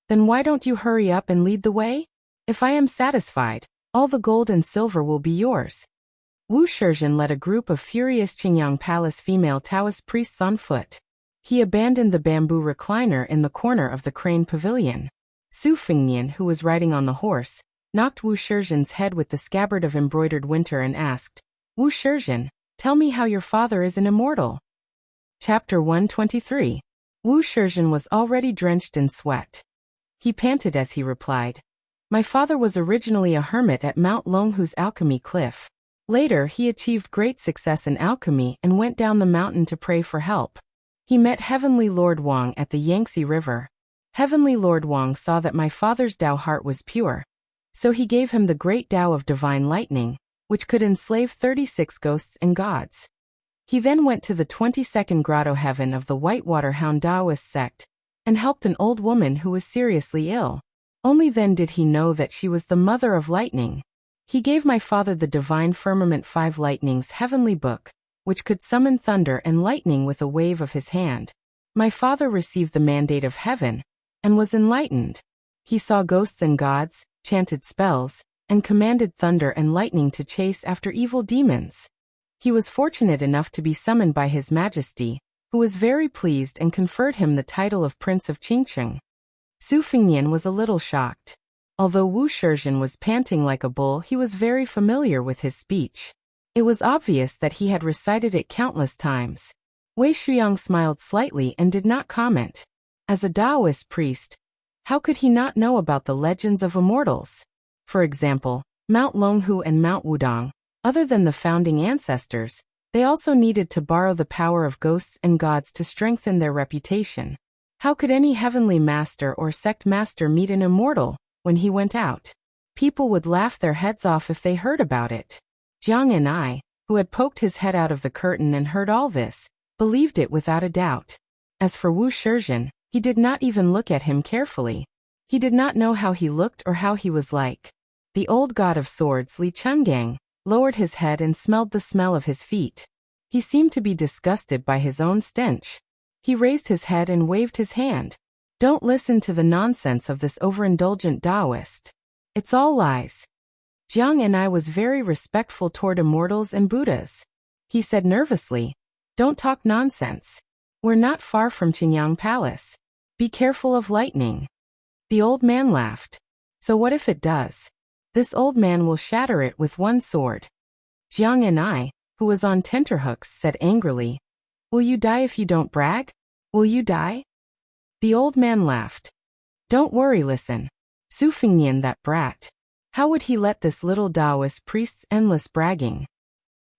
"Then why don't you hurry up and lead the way? If I am satisfied, all the gold and silver will be yours." Wu Shizhen led a group of furious Qingyang Palace female Taoist priests on foot. He abandoned the bamboo recliner in the corner of the crane pavilion. Su Fingyan, who was riding on the horse, knocked Wu Shizhen's head with the scabbard of embroidered winter and asked, "Wu Shizhen, tell me how your father is an immortal." Chapter 123. Wu Shizhen was already drenched in sweat. He panted as he replied, "My father was originally a hermit at Mount Longhu's alchemy cliff. Later he achieved great success in alchemy and went down the mountain to pray for help. He met Heavenly Lord Wang at the Yangtze River. Heavenly Lord Wang saw that my father's Tao heart was pure. So he gave him the great Tao of divine lightning, which could enslave 36 ghosts and gods. He then went to the 22nd grotto heaven of the Whitewater Hound Taoist sect and helped an old woman who was seriously ill. Only then did he know that she was the mother of lightning. He gave my father the Divine Firmament 5 Lightnings Heavenly Book, which could summon thunder and lightning with a wave of his hand. My father received the mandate of heaven and was enlightened. He saw ghosts and gods, chanted spells, and commanded thunder and lightning to chase after evil demons. He was fortunate enough to be summoned by His Majesty, who was very pleased and conferred him the title of Prince of Qingcheng." Su Fingyan was a little shocked. Although Wu Shizhen was panting like a bull, he was very familiar with his speech. It was obvious that he had recited it countless times. Wei Shuyang smiled slightly and did not comment. As a Taoist priest, how could he not know about the legends of immortals? For example, Mount Longhu and Mount Wudong, other than the founding ancestors, they also needed to borrow the power of ghosts and gods to strengthen their reputation. How could any heavenly master or sect master meet an immortal when he went out? People would laugh their heads off if they heard about it. Jiang and I, who had poked his head out of the curtain and heard all this, believed it without a doubt. As for Wu Shizhen, he did not even look at him carefully. He did not know how he looked or how he was like. The old god of swords, Li Chungang, lowered his head and smelled the smell of his feet. He seemed to be disgusted by his own stench. He raised his head and waved his hand. "Don't listen to the nonsense of this overindulgent Taoist. It's all lies." Jiang and I was very respectful toward immortals and Buddhas. He said nervously, "Don't talk nonsense. We're not far from Qingyang Palace. Be careful of lightning." The old man laughed. So what if it does? This old man will shatter it with one sword. Jiang and I, who was on tenterhooks, said angrily, Will you die if you don't brag? Will you die? The old man laughed. Don't worry, listen. Su Fengnian, that brat. How would he let this little Taoist priest's endless bragging?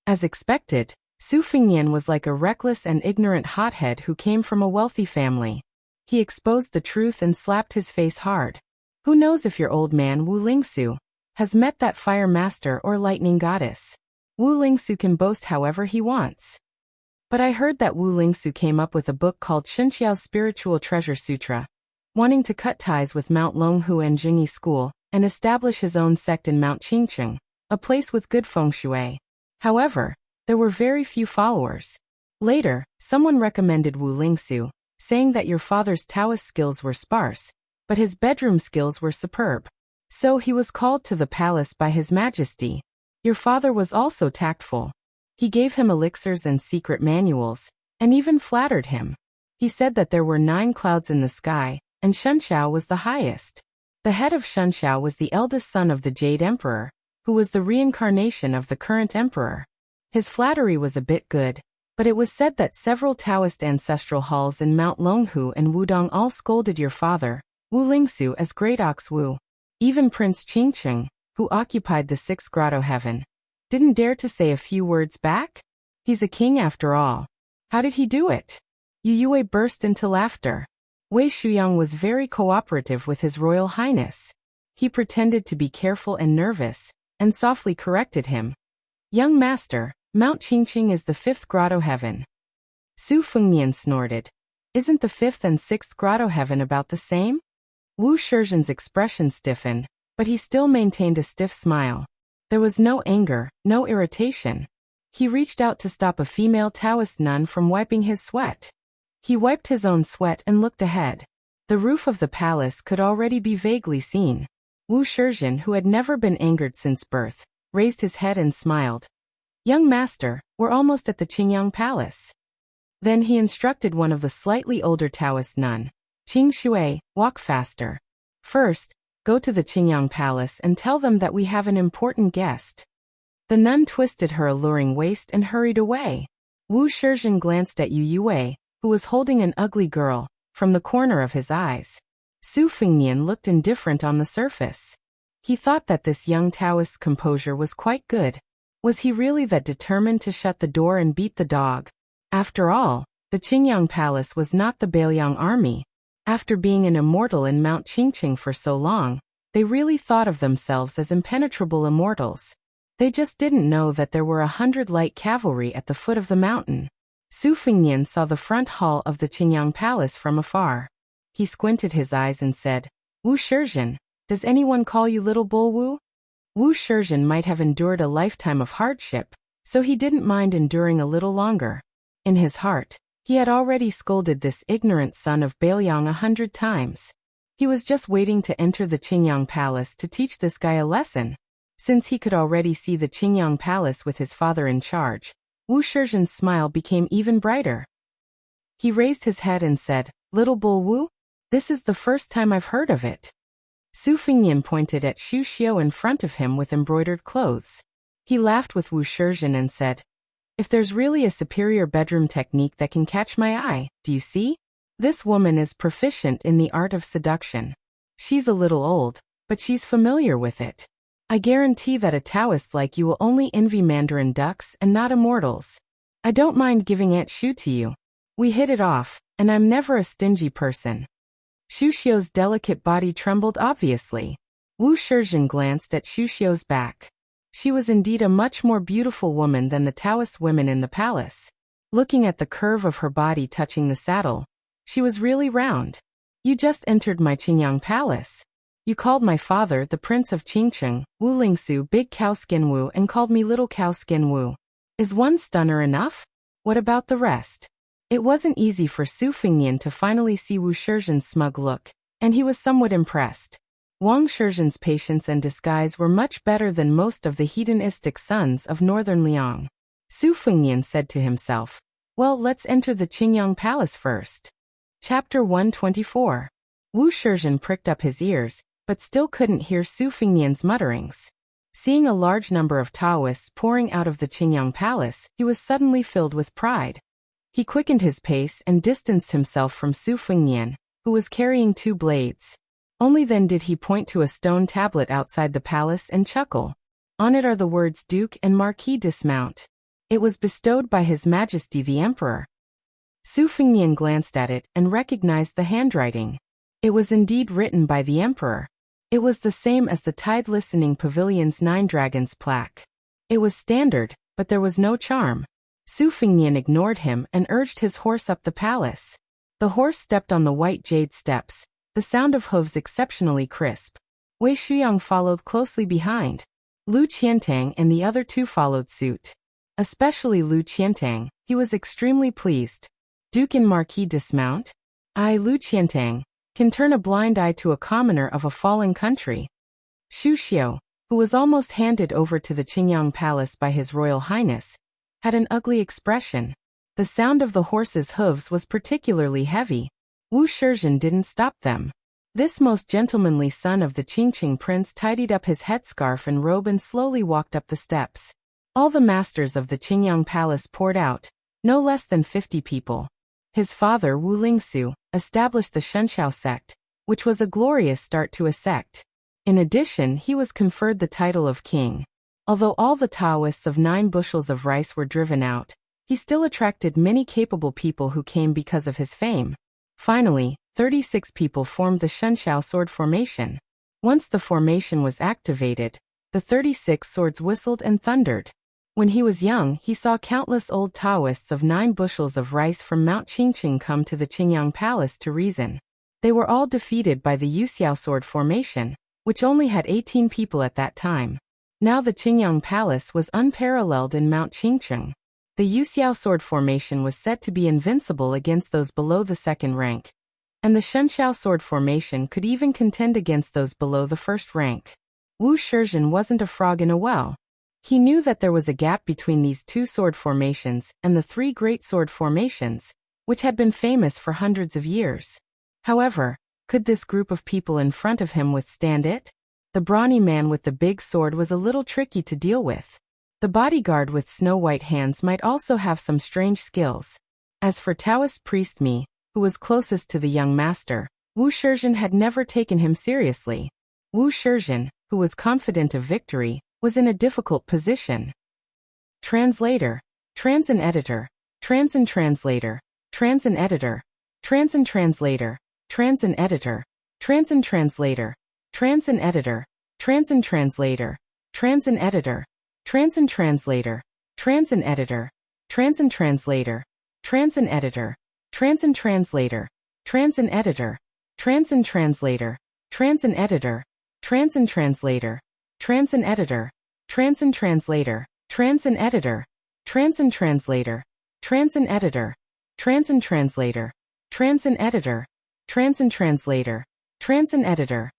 As expected, Su Fengnian was like a reckless and ignorant hothead who came from a wealthy family. He exposed the truth and slapped his face hard. Who knows if your old man Wu Lingsu has met that fire master or lightning goddess? Wu Lingsu can boast however he wants. But I heard that Wu Lingsu came up with a book called Xinxiao's Spiritual Treasure Sutra, wanting to cut ties with Mount Longhu and Jingyi School and establish his own sect in Mount Qingcheng, a place with good feng shui. However, there were very few followers. Later, someone recommended Wu Lingsu, saying that your father's Taoist skills were sparse, but his bedroom skills were superb. So he was called to the palace by His Majesty. Your father was also tactful. He gave him elixirs and secret manuals, and even flattered him. He said that there were 9 clouds in the sky, and Shunxiao was the highest. The head of Shunxiao was the eldest son of the Jade Emperor, who was the reincarnation of the current emperor. His flattery was a bit good, but it was said that several Taoist ancestral halls in Mount Longhu and Wudong all scolded your father, Wu Lingsu, as Great Ox Wu. Even Prince Qingcheng, who occupied the 6th grotto heaven, didn't dare to say a few words back? He's a king after all. How did he do it? Yu Yue burst into laughter. Wei Shuyang was very cooperative with His Royal Highness. He pretended to be careful and nervous, and softly corrected him. Young master, Mount Qingcheng is the 5th grotto heaven. Su Fengnian snorted. Isn't the 5th and 6th grotto heaven about the same? Wu Shizhen's expression stiffened, but he still maintained a stiff smile. There was no anger, no irritation. He reached out to stop a female Taoist nun from wiping his sweat. He wiped his own sweat and looked ahead. The roof of the palace could already be vaguely seen. Wu Shizhen, who had never been angered since birth, raised his head and smiled. Young master, we're almost at the Qingyang Palace. Then he instructed one of the slightly older Taoist nun, Qing Shui, walk faster. First, go to the Qingyang Palace and tell them that we have an important guest. The nun twisted her alluring waist and hurried away. Wu Shizhen glanced at Yu Yue, who was holding an ugly girl, from the corner of his eyes. Su Fengnian looked indifferent on the surface. He thought that this young Taoist's composure was quite good. Was he really that determined to shut the door and beat the dog? After all, the Qingyang Palace was not the Bailiang army. After being an immortal in Mount Qingcheng for so long, they really thought of themselves as impenetrable immortals. They just didn't know that there were 100 light cavalry at the foot of the mountain. Su Fengnian saw the front hall of the Qingyang Palace from afar. He squinted his eyes and said, Wu Shizhen, does anyone call you Little Bull Wu? Wu Shizhen might have endured a lifetime of hardship, so he didn't mind enduring a little longer. In his heart, he had already scolded this ignorant son of Bailiang 100 times. He was just waiting to enter the Qingyang Palace to teach this guy a lesson. Since he could already see the Qingyang Palace with his father in charge, Wu Shizhen's smile became even brighter. He raised his head and said, Little Bull Wu? This is the first time I've heard of it. Su Fengnian pointed at Xu Xiu in front of him with embroidered clothes. He laughed with Wu Shizhen and said, If there's really a superior bedroom technique that can catch my eye, do you see? This woman is proficient in the art of seduction. She's a little old, but she's familiar with it. I guarantee that a Taoist like you will only envy Mandarin ducks and not immortals. I don't mind giving Aunt Xu to you. We hit it off, and I'm never a stingy person. Xu Xiu's delicate body trembled obviously. Wu Shizhen glanced at Xu Xiu's back. She was indeed a much more beautiful woman than the Taoist women in the palace. Looking at the curve of her body touching the saddle, she was really round. You just entered my Qingyang Palace. You called my father the Prince of Qingcheng, Wu Lingsu, Big Cow Skin Wu, and called me Little Cow Skin Wu. Is one stunner enough? What about the rest? It wasn't easy for Su Fengnian to finally see Wu Shizhen's smug look, and he was somewhat impressed. Wang Shizhen's patience and disguise were much better than most of the hedonistic sons of northern Liang. Su Fengnian said to himself, Well, let's enter the Qingyang Palace first. Chapter 124. Wu Shizhen pricked up his ears, but still couldn't hear Su Fengnian's mutterings. Seeing a large number of Taoists pouring out of the Qingyang Palace, he was suddenly filled with pride. He quickened his pace and distanced himself from Su Fengnian, who was carrying 2 blades. Only then did he point to a stone tablet outside the palace and chuckle. On it are the words Duke and Marquis dismount. It was bestowed by His Majesty the Emperor. Su Fengnian glanced at it and recognized the handwriting. It was indeed written by the Emperor. It was the same as the Tide Listening Pavilion's 9 dragons plaque. It was standard, but there was no charm. Su Fengnian ignored him and urged his horse up the palace. The horse stepped on the white jade steps, the sound of hooves exceptionally crisp. Wei Shuyang followed closely behind. Lu Qiantang and the other 2 followed suit. Especially Lu Qiantang, he was extremely pleased. Duke and Marquis dismount? I, Lu Qiantang, can turn a blind eye to a commoner of a fallen country. Xu Xiu, who was almost handed over to the Qingyang Palace by His Royal Highness, had an ugly expression. The sound of the horse's hooves was particularly heavy. Wu Shizhen didn't stop them. This most gentlemanly son of the Qingqing prince tidied up his headscarf and robe and slowly walked up the steps. All the masters of the Qingyang Palace poured out, no less than 50 people. His father, Wu Lingsu, established the Shenxiao sect, which was a glorious start to a sect. In addition, he was conferred the title of king. Although all the Taoists of 9 bushels of rice were driven out, he still attracted many capable people who came because of his fame. Finally, 36 people formed the Shenxiao sword formation. Once the formation was activated, the 36 swords whistled and thundered. When he was young, he saw countless old Taoists of 9 bushels of rice from Mount Qingqing come to the Qingyang Palace to reason. They were all defeated by the Yuxiao sword formation, which only had 18 people at that time. Now the Qingyang Palace was unparalleled in Mount Qingqing. The Yuxiao sword formation was said to be invincible against those below the 2nd rank, and the Shenxiao sword formation could even contend against those below the 1st rank. Wu Shizhen wasn't a frog in a well. He knew that there was a gap between these 2 sword formations and the 3 great sword formations, which had been famous for hundreds of years. However, could this group of people in front of him withstand it? The brawny man with the big sword was a little tricky to deal with. The bodyguard with snow-white hands might also have some strange skills. As for Taoist priest Mi, who was closest to the young master, Wu Shizhen had never taken him seriously. Wu Shizhen, who was confident of victory, was in a difficult position. Translator, Transin editor, Transin translator, Transin editor, Transin translator, Transin editor, Transin translator, Transin editor, Transin translator, Transin editor, Transin translator, Transin editor, Transin translator, Transin editor, Transin translator, Transin editor, Transin translator, Transin editor, Transin translator, Transin editor, Transin translator, Transin editor, Transin translator, Transin editor, Transin translator, Transin editor, Transin translator, Transin editor.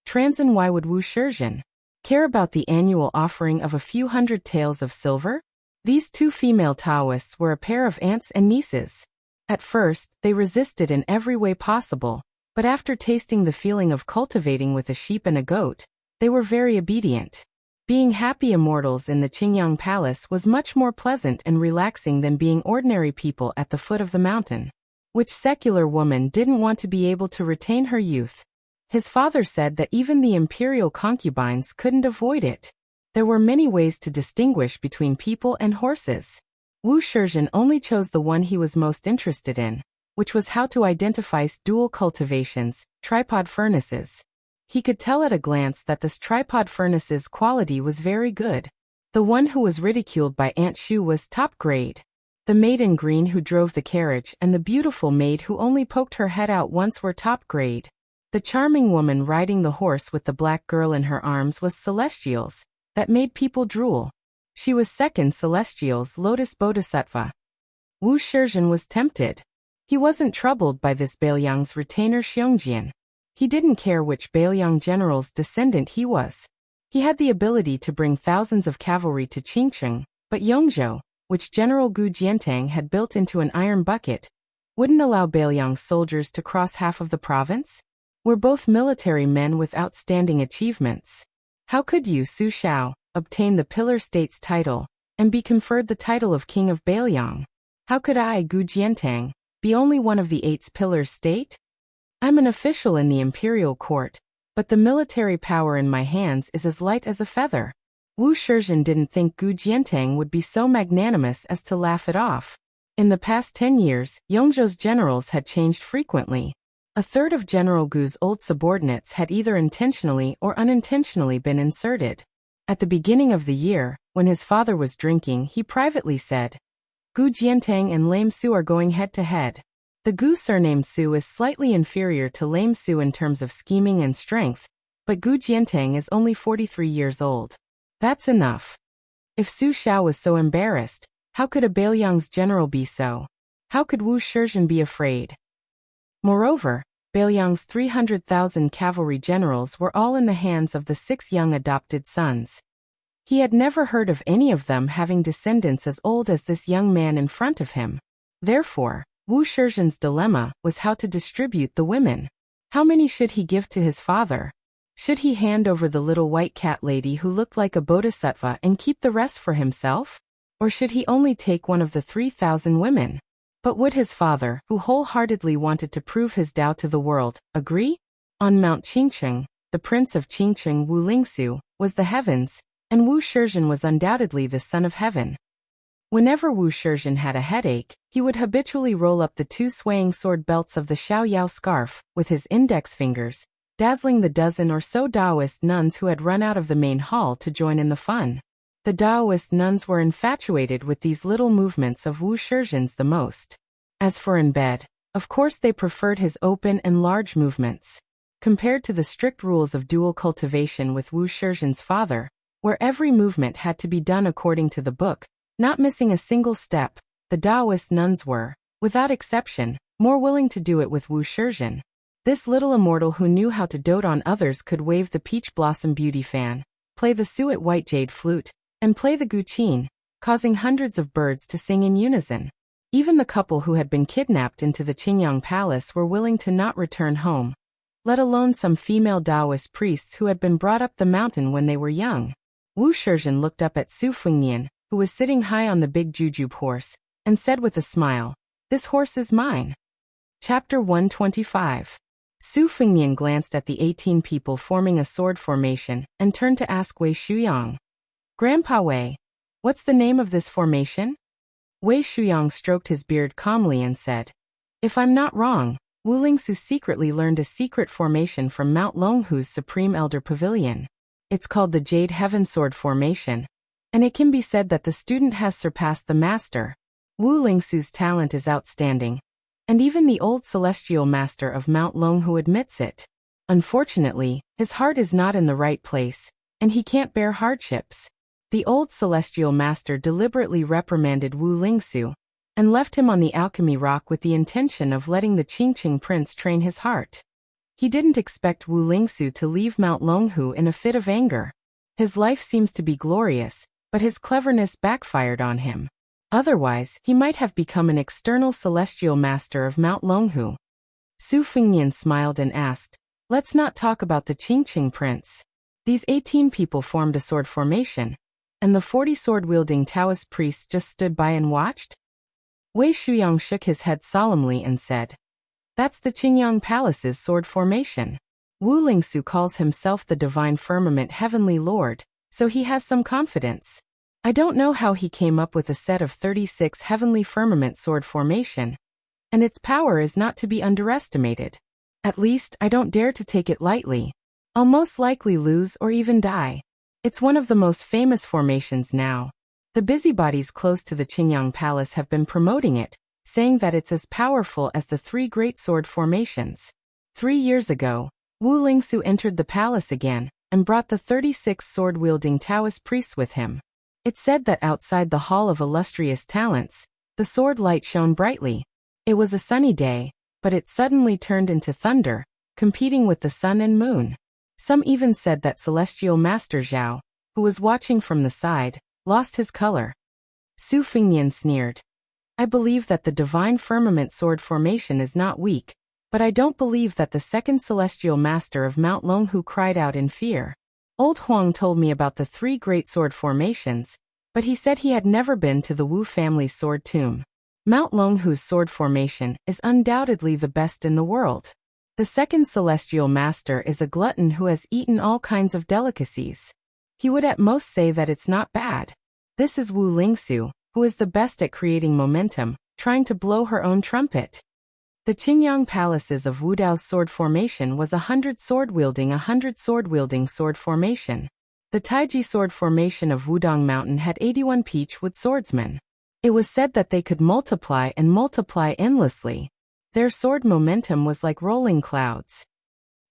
Transin. Why would Wu Shizhen care about the annual offering of a few hundred taels of silver? These 2 female Taoists were a pair of aunts and nieces. At first, they resisted in every way possible, but after tasting the feeling of cultivating with a sheep and a goat, they were very obedient. Being happy immortals in the Qingyang Palace was much more pleasant and relaxing than being ordinary people at the foot of the mountain. Which secular woman didn't want to be able to retain her youth? His father said that even the imperial concubines couldn't avoid it. There were many ways to distinguish between people and horses. Wu Shizhen only chose the one he was most interested in, which was how to identify dual cultivations, tripod furnaces. He could tell at a glance that this tripod furnace's quality was very good. The one who was ridiculed by Aunt Shu was top grade. The maid in green who drove the carriage and the beautiful maid who only poked her head out once were top grade. The charming woman riding the horse with the black girl in her arms was Celestial's, that made people drool. She was second Celestial's Lotus Bodhisattva. Wu Shizhen was tempted. He wasn't troubled by this Bailiang's retainer Xiongjian. He didn't care which Bailiang general's descendant he was. He had the ability to bring thousands of cavalry to Qingqing, but Yongzhou, which General Gu Jiantang had built into an iron bucket, wouldn't allow Bailiang's soldiers to cross half of the province. were both military men with outstanding achievements. How could you, Su Xiao, obtain the Pillar State's title and be conferred the title of King of Bailiang? How could I, Gu Jiantang, be only one of the 8 Pillars State? I'm an official in the imperial court, but the military power in my hands is as light as a feather. Wu Shizhen didn't think Gu Jiantang would be so magnanimous as to laugh it off. In the past 10 years, Yongzhou's generals had changed frequently. A third of General Gu's old subordinates had either intentionally or unintentionally been inserted. At the beginning of the year, when his father was drinking, he privately said, Gu Jiantang and Lame Su are going head-to-head. The Gu surnamed Su is slightly inferior to Lame Su in terms of scheming and strength, but Gu Jiantang is only 43 years old. That's enough. If Su Xiao was so embarrassed, how could a Bailiang's general be so? How could Wu Shizhen be afraid? Moreover, Bailiang's 300,000 cavalry generals were all in the hands of the 6 young adopted sons. He had never heard of any of them having descendants as old as this young man in front of him. Therefore, Wu Shizhen's dilemma was how to distribute the women. How many should he give to his father? Should he hand over the little white cat lady who looked like a bodhisattva and keep the rest for himself? Or should he only take one of the 3,000 women? But would his father, who wholeheartedly wanted to prove his Tao to the world, agree? On Mount Qingcheng, the prince of Qingcheng, Wu Lingsu, was the heavens, and Wu Shizhen was undoubtedly the son of heaven. Whenever Wu Shizhen had a headache, he would habitually roll up the 2 swaying sword belts of the Xiaoyao scarf with his index fingers, dazzling the dozen or so Taoist nuns who had run out of the main hall to join in the fun. The Taoist nuns were infatuated with these little movements of Wu Shizhen's the most. As for in bed, of course they preferred his open and large movements. Compared to the strict rules of dual cultivation with Wu Shizhen's father, where every movement had to be done according to the book, not missing a single step, the Taoist nuns were, without exception, more willing to do it with Wu Shizhen. This little immortal who knew how to dote on others could wave the peach blossom beauty fan, play the suet white jade flute, and play the guqin, causing hundreds of birds to sing in unison. Even the couple who had been kidnapped into the Qingyang Palace were willing to not return home, let alone some female Taoist priests who had been brought up the mountain when they were young. Wu Shizhen looked up at Su Fengnian, who was sitting high on the big jujube horse, and said with a smile, "This horse is mine." Chapter 125. Su Fengnian glanced at the 18 people forming a sword formation and turned to ask Wei Shuyang, "Grandpa Wei, what's the name of this formation?" Wei Shuyang stroked his beard calmly and said, "If I'm not wrong, Wu Lingsu secretly learned a secret formation from Mount Longhu's Supreme Elder Pavilion. It's called the Jade Heaven Sword Formation, and it can be said that the student has surpassed the master. Wu Lingsu's talent is outstanding, and even the old celestial master of Mount Longhu admits it. Unfortunately, his heart is not in the right place, and he can't bear hardships." The old celestial master deliberately reprimanded Wu Lingsu and left him on the alchemy rock with the intention of letting the Qingqing prince train his heart. He didn't expect Wu Lingsu to leave Mount Longhu in a fit of anger. His life seems to be glorious, but his cleverness backfired on him. Otherwise, he might have become an external celestial master of Mount Longhu. Su Fengnian smiled and asked, "Let's not talk about the Qingqing prince." These 18 people formed a sword formation, and the 40 sword-wielding Taoist priests just stood by and watched? Wei Shuyang shook his head solemnly and said, "That's the Qingyang Palace's sword formation. Wu Lingsu calls himself the Divine Firmament Heavenly Lord, so he has some confidence. I don't know how he came up with a set of 36 Heavenly Firmament sword formation, and its power is not to be underestimated. At least, I don't dare to take it lightly. I'll most likely lose or even die. It's one of the most famous formations now. The busybodies close to the Qingyang Palace have been promoting it, saying that it's as powerful as the 3 great sword formations. 3 years ago, Wu Lingsu entered the palace again and brought the 36 sword-wielding Taoist priests with him. It's said that outside the Hall of Illustrious Talents, the sword light shone brightly. It was a sunny day, but it suddenly turned into thunder, competing with the sun and moon. Some even said that Celestial Master Zhao, who was watching from the side, lost his color. Su Fengnian sneered. "I believe that the Divine Firmament sword formation is not weak, But I don't believe that the second celestial master of Mount Longhu cried out in fear. Old Huang told me about the 3 great sword formations, but he said he had never been to the Wu family's sword tomb. Mount Longhu's sword formation is undoubtedly the best in the world. The second celestial master is a glutton who has eaten all kinds of delicacies. He would at most say that it's not bad. This is Wu Lingsu, who is the best at creating momentum, trying to blow her own trumpet. The Qingyang palaces of Wudao's sword formation was 100 sword-wielding sword formation. The Taiji sword formation of Wudong Mountain had 81 peachwood swordsmen. It was said that they could multiply and multiply endlessly. Their sword momentum was like rolling clouds.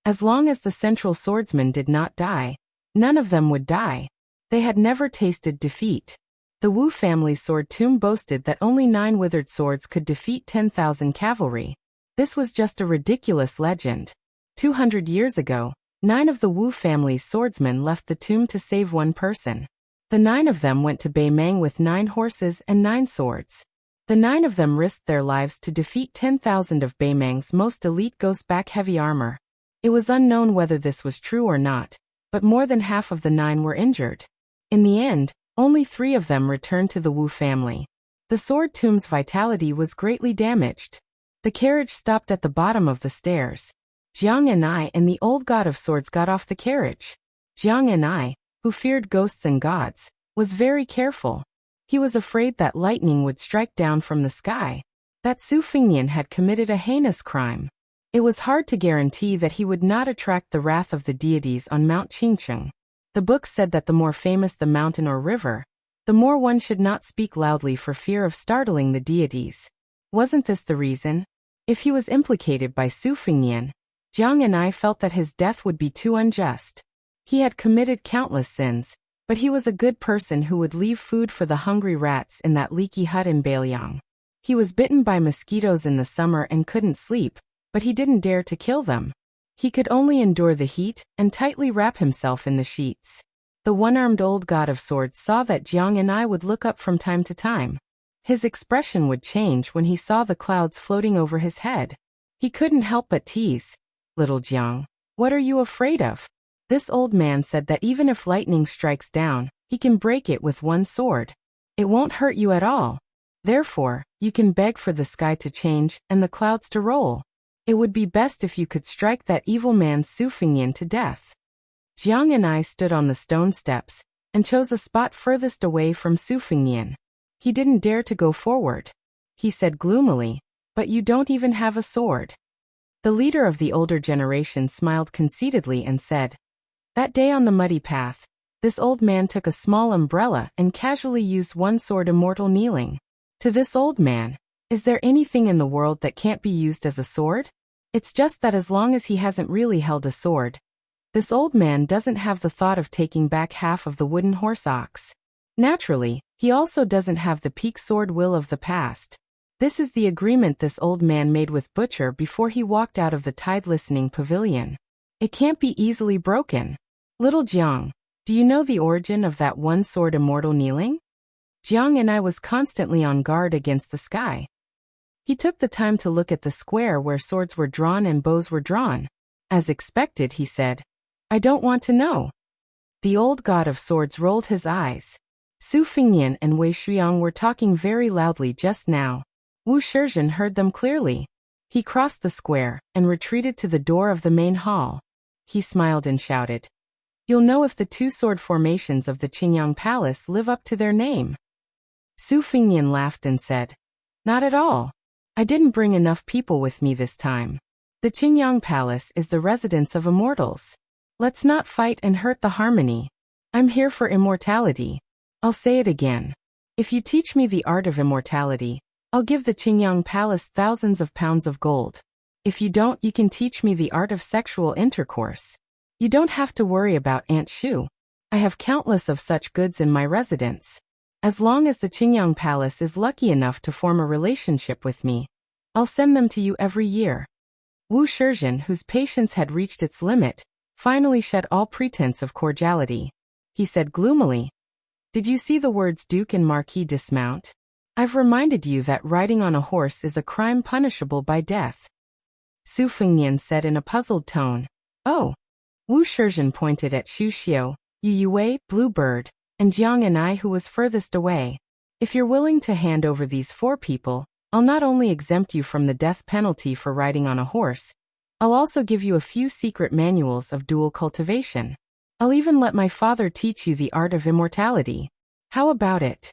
As long as the central swordsman did not die, none of them would die. They had never tasted defeat. The Wu family's sword tomb boasted that only 9 withered swords could defeat 10,000 cavalry. This was just a ridiculous legend. 200 years ago, 9 of the Wu family's swordsmen left the tomb to save 1 person. The 9 of them went to Beimang with 9 horses and 9 swords. The 9 of them risked their lives to defeat 10,000 of Beimang's most elite ghost-back heavy armor. It was unknown whether this was true or not, but more than half of the 9 were injured. In the end, only 3 of them returned to the Wu family. The sword tomb's vitality was greatly damaged. The carriage stopped at the bottom of the stairs. Jiang and I and the old god of swords got off the carriage. Jiang and I, who feared ghosts and gods, was very careful. He was afraid that lightning would strike down from the sky, that Su Fingnian had committed a heinous crime. It was hard to guarantee that he would not attract the wrath of the deities on Mount Qingcheng. The book said that the more famous the mountain or river, the more one should not speak loudly for fear of startling the deities. Wasn't this the reason? If he was implicated by Su Fingnian, Jiang and I felt that his death would be too unjust. He had committed countless sins, but he was a good person who would leave food for the hungry rats in that leaky hut in Beiliang. He was bitten by mosquitoes in the summer and couldn't sleep, but he didn't dare to kill them. He could only endure the heat and tightly wrap himself in the sheets. The one-armed old god of swords saw that Jiang and I would look up from time to time. His expression would change when he saw the clouds floating over his head. He couldn't help but tease. "Little Jiang, what are you afraid of?" This old man said that even if lightning strikes down, he can break it with 1 sword. It won't hurt you at all. Therefore, you can beg for the sky to change and the clouds to roll. It would be best if you could strike that evil man Su Fingnian to death. Jiang and I stood on the stone steps and chose a spot furthest away from Su Fingnian. He didn't dare to go forward. He said gloomily, "But you don't even have a sword." The leader of the older generation smiled conceitedly and said, "That day on the muddy path, this old man took a small umbrella and casually used 1 sword immortal kneeling." To this old man, is there anything in the world that can't be used as a sword? It's just that as long as he hasn't really held a sword, this old man doesn't have the thought of taking back half of the wooden horse ox. Naturally, he also doesn't have the peak sword will of the past. This is the agreement this old man made with Butcher before he walked out of the tide-listening pavilion. It can't be easily broken. "Little Jiang, do you know the origin of that 1 sword immortal kneeling?" Jiang and I was constantly on guard against the sky. He took the time to look at the square where swords were drawn and bows were drawn. As expected, he said, "I don't want to know." The old god of swords rolled his eyes. Su Fingnian and Wei Shuang were talking very loudly just now. Wu Shizhen heard them clearly. He crossed the square and retreated to the door of the main hall. He smiled and shouted, "You'll know if the 2 sword formations of the Qingyang Palace live up to their name." Su Fingnian laughed and said, "Not at all. I didn't bring enough people with me this time. The Qingyang Palace is the residence of immortals. Let's not fight and hurt the harmony. I'm here for immortality. I'll say it again. If you teach me the art of immortality, I'll give the Qingyang Palace thousands of pounds of gold. If you don't, you can teach me the art of sexual intercourse. You don't have to worry about Aunt Shu. I have countless of such goods in my residence. As long as the Qingyang Palace is lucky enough to form a relationship with me, I'll send them to you every year." Wu Shizhen, whose patience had reached its limit, finally shed all pretense of cordiality. He said gloomily, "Did you see the words Duke and Marquis dismount? I've reminded you that riding on a horse is a crime punishable by death." Su Fengnian said in a puzzled tone. Oh. Wu Shizhen pointed at Xu Xiu, Yu Yue, Bluebird, and Jiang and I who was furthest away. If you're willing to hand over these 4 people, I'll not only exempt you from the death penalty for riding on a horse, I'll also give you a few secret manuals of dual cultivation. I'll even let my father teach you the art of immortality. How about it?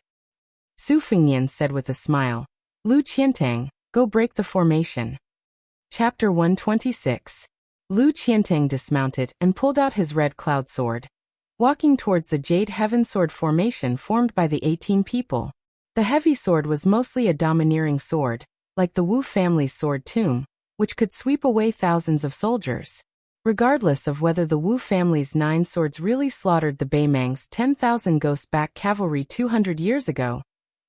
Su Fengnian said with a smile. Lu Qiantang, go break the formation. Chapter 126. Lu Qiantang dismounted and pulled out his red cloud sword, walking towards the Jade Heaven Sword formation formed by the 18 people. The heavy sword was mostly a domineering sword, like the Wu family's sword tomb, which could sweep away thousands of soldiers. Regardless of whether the Wu family's 9 swords really slaughtered the Beimang's 10,000 ghost-back cavalry 200 years ago,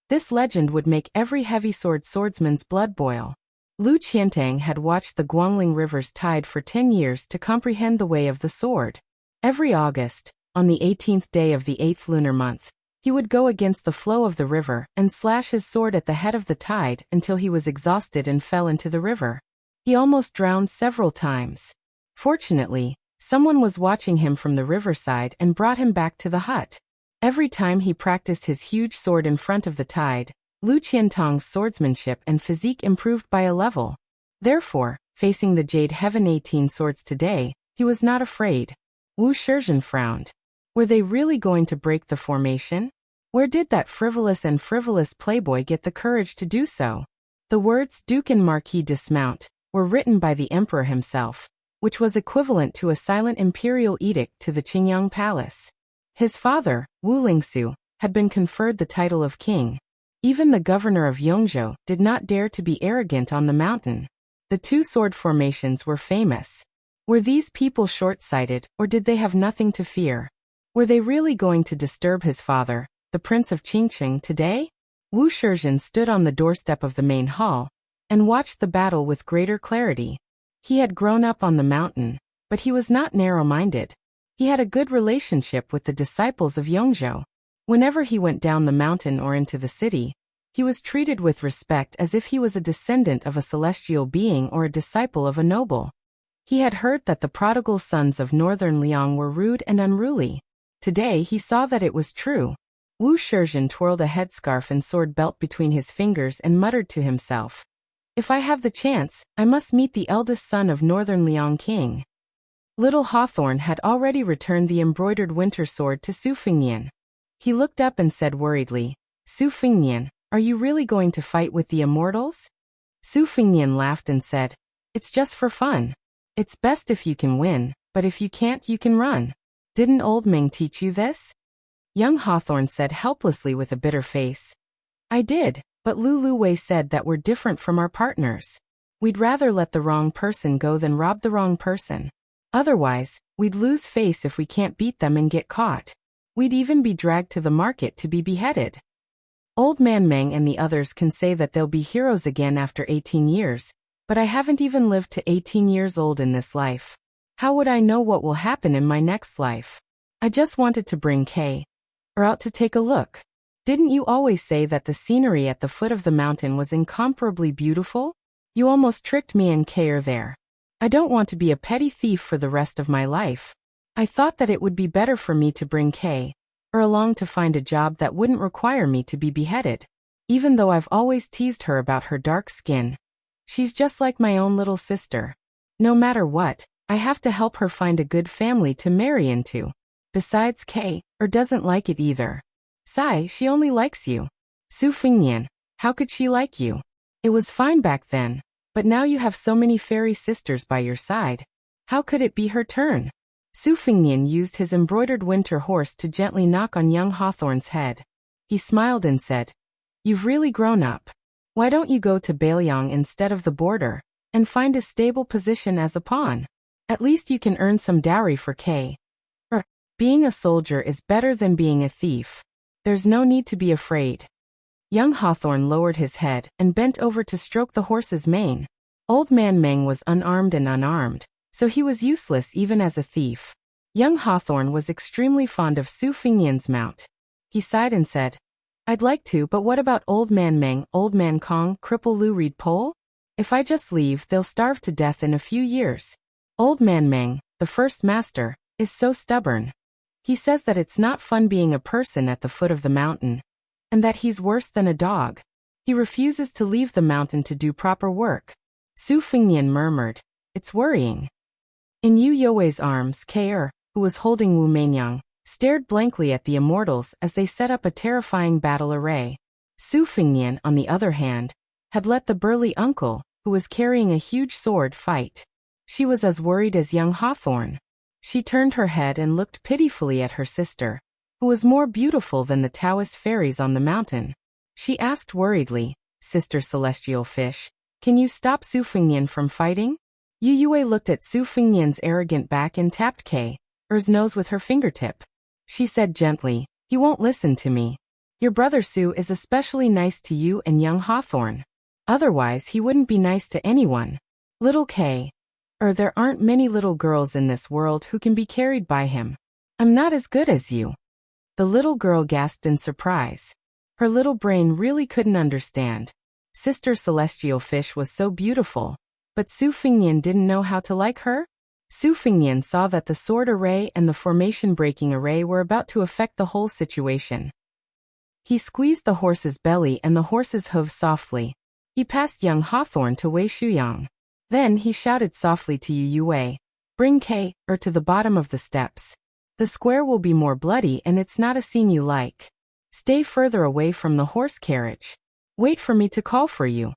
this legend would make every heavy sword swordsman's blood boil. Lu Qiantang had watched the Guangling River's tide for 10 years to comprehend the way of the sword. Every August, on the 18th day of the 8th lunar month, he would go against the flow of the river and slash his sword at the head of the tide until he was exhausted and fell into the river. He almost drowned several times. Fortunately, someone was watching him from the riverside and brought him back to the hut. Every time he practiced his huge sword in front of the tide, Lu Qiantang's swordsmanship and physique improved by a level. Therefore, facing the Jade Heaven 18 swords today, he was not afraid. Wu Shizhen frowned. Were they really going to break the formation? Where did that frivolous playboy get the courage to do so? The words Duke and Marquis dismount were written by the emperor himself, which was equivalent to a silent imperial edict to the Qingyang palace. His father, Wu Lingsu, had been conferred the title of king. Even the governor of Yongzhou did not dare to be arrogant on the mountain. The 2 sword formations were famous. Were these people short-sighted, or did they have nothing to fear? Were they really going to disturb his father, the Prince of Qingqing, today? Wu Shizhen stood on the doorstep of the main hall and watched the battle with greater clarity. He had grown up on the mountain, but he was not narrow-minded. He had a good relationship with the disciples of Yongzhou. Whenever he went down the mountain or into the city, he was treated with respect as if he was a descendant of a celestial being or a disciple of a noble. He had heard that the prodigal sons of northern Liang were rude and unruly. Today he saw that it was true. Wu Shizhen twirled a headscarf and sword belt between his fingers and muttered to himself, "If I have the chance, I must meet the eldest son of northern Liang King." Little Hawthorne had already returned the embroidered winter sword to Su Fengnian. He looked up and said worriedly, "Su Fengnian, are you really going to fight with the immortals?" Su Fengnian laughed and said, "It's just for fun. It's best if you can win, but if you can't, you can run. Didn't old Ming teach you this?" Young Hawthorne said helplessly with a bitter face, "I did, but Lu Wei said that we're different from our partners. We'd rather let the wrong person go than rob the wrong person. Otherwise, we'd lose face if we can't beat them and get caught. We'd even be dragged to the market to be beheaded. Old Man Meng and the others can say that they'll be heroes again after 18 years, but I haven't even lived to 18 years old in this life. How would I know what will happen in my next life? I just wanted to bring Kay out to take a look. Didn't you always say that the scenery at the foot of the mountain was incomparably beautiful? You almost tricked me and Kay there. I don't want to be a petty thief for the rest of my life. I thought that it would be better for me to bring Kay along to find a job that wouldn't require me to be beheaded. Even though I've always teased her about her dark skin. She's just like my own little sister. No matter what, I have to help her find a good family to marry into. Besides, Kay doesn't like it either. Sai, she only likes you. Su Fengnian, how could she like you? It was fine back then, but now you have so many fairy sisters by your side. How could it be her turn?" Su Fengnian used his embroidered winter horse to gently knock on young Hawthorne's head. He smiled and said, "You've really grown up. Why don't you go to Bailiang instead of the border, and find a stable position as a pawn? At least you can earn some dowry for Kay. Being a soldier is better than being a thief. There's no need to be afraid." Young Hawthorne lowered his head and bent over to stroke the horse's mane. Old Man Meng was unarmed and unarmed, so he was useless even as a thief. Young Hawthorne was extremely fond of Su Fengnian's mount. He sighed and said, "I'd like to, but what about Old Man Meng, Old Man Kong, Cripple Lu Reed Pole? If I just leave, they'll starve to death in a few years. Old Man Meng, the first master, is so stubborn. He says that it's not fun being a person at the foot of the mountain, and that he's worse than a dog. He refuses to leave the mountain to do proper work. Su Fengnian murmured, "It's worrying." In Yu Youwei's arms, Ke, who was holding Wu Meinyang, stared blankly at the immortals as they set up a terrifying battle array. Su Fengnian, on the other hand, had let the burly uncle, who was carrying a huge sword, fight. She was as worried as young Hawthorne. She turned her head and looked pitifully at her sister, who was more beautiful than the Taoist fairies on the mountain. She asked worriedly, "Sister Celestial Fish, can you stop Su Fengnian from fighting?" Yu Yue looked at Su Fengnian's arrogant back and tapped Ke's nose with her fingertip. She said gently, "He won't listen to me. Your brother Su is especially nice to you and young Hawthorne. Otherwise he wouldn't be nice to anyone. Little Ke, there aren't many little girls in this world who can be carried by him. I'm not as good as you." The little girl gasped in surprise. Her little brain really couldn't understand. Sister Celestial Fish was so beautiful, but Su Fengnian didn't know how to like her? Su Fengnian saw that the sword array and the formation-breaking array were about to affect the whole situation. He squeezed the horse's belly and the horse's hooves softly. He passed young Hawthorne to Wei Shuyang. Then he shouted softly to Yu Yue, "Bring Ke to the bottom of the steps. The square will be more bloody and it's not a scene you like. Stay further away from the horse carriage. Wait for me to call for you."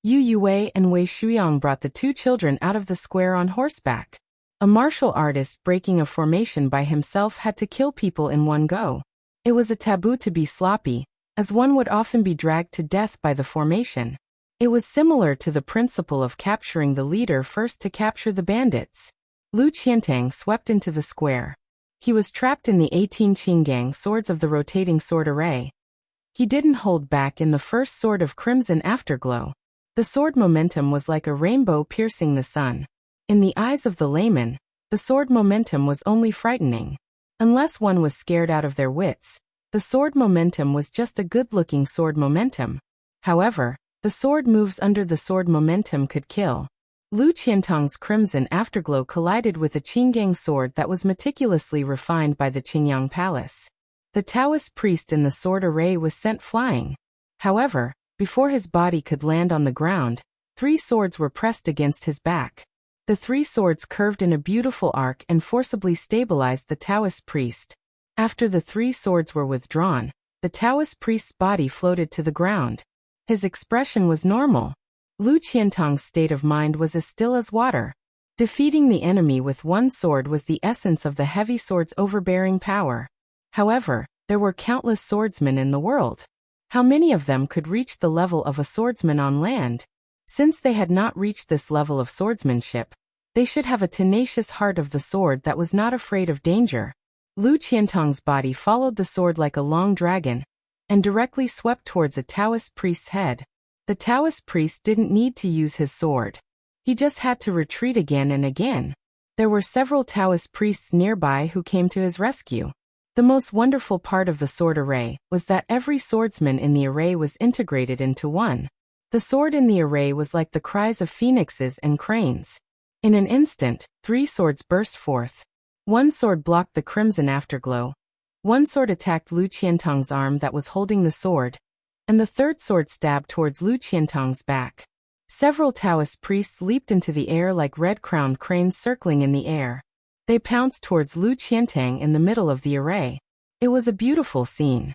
Yu Yue and Wei Shuyang brought the two children out of the square on horseback. A martial artist breaking a formation by himself had to kill people in one go. It was a taboo to be sloppy, as one would often be dragged to death by the formation. It was similar to the principle of capturing the leader first to capture the bandits. Lu Qiantang swept into the square. He was trapped in the 18 Qinggang swords of the rotating sword array. He didn't hold back in the first sword of crimson afterglow. The sword momentum was like a rainbow piercing the sun. In the eyes of the layman, the sword momentum was only frightening. Unless one was scared out of their wits, the sword momentum was just a good-looking sword momentum. However, the sword moves under the sword momentum could kill. Lu Qiantang's crimson afterglow collided with a Qinggang sword that was meticulously refined by the Qingyang Palace. The Taoist priest in the sword array was sent flying. However, before his body could land on the ground, 3 swords were pressed against his back. The 3 swords curved in a beautiful arc and forcibly stabilized the Taoist priest. After the 3 swords were withdrawn, the Taoist priest's body floated to the ground. His expression was normal. Lu Qiantang's state of mind was as still as water. Defeating the enemy with one sword was the essence of the heavy sword's overbearing power. However, there were countless swordsmen in the world. How many of them could reach the level of a swordsman on land? Since they had not reached this level of swordsmanship, they should have a tenacious heart of the sword that was not afraid of danger. Lu Qiantang's body followed the sword like a long dragon, and directly swept towards a Taoist priest's head. The Taoist priest didn't need to use his sword. He just had to retreat again and again. There were several Taoist priests nearby who came to his rescue. The most wonderful part of the sword array was that every swordsman in the array was integrated into one. The sword in the array was like the cries of phoenixes and cranes. In an instant, 3 swords burst forth. One sword blocked the crimson afterglow. One sword attacked Lu Qiantang's arm that was holding the sword, and the third sword stabbed towards Lu Qiantang's back. Several Taoist priests leaped into the air like red-crowned cranes circling in the air. They pounced towards Lu Qiantang in the middle of the array. It was a beautiful scene.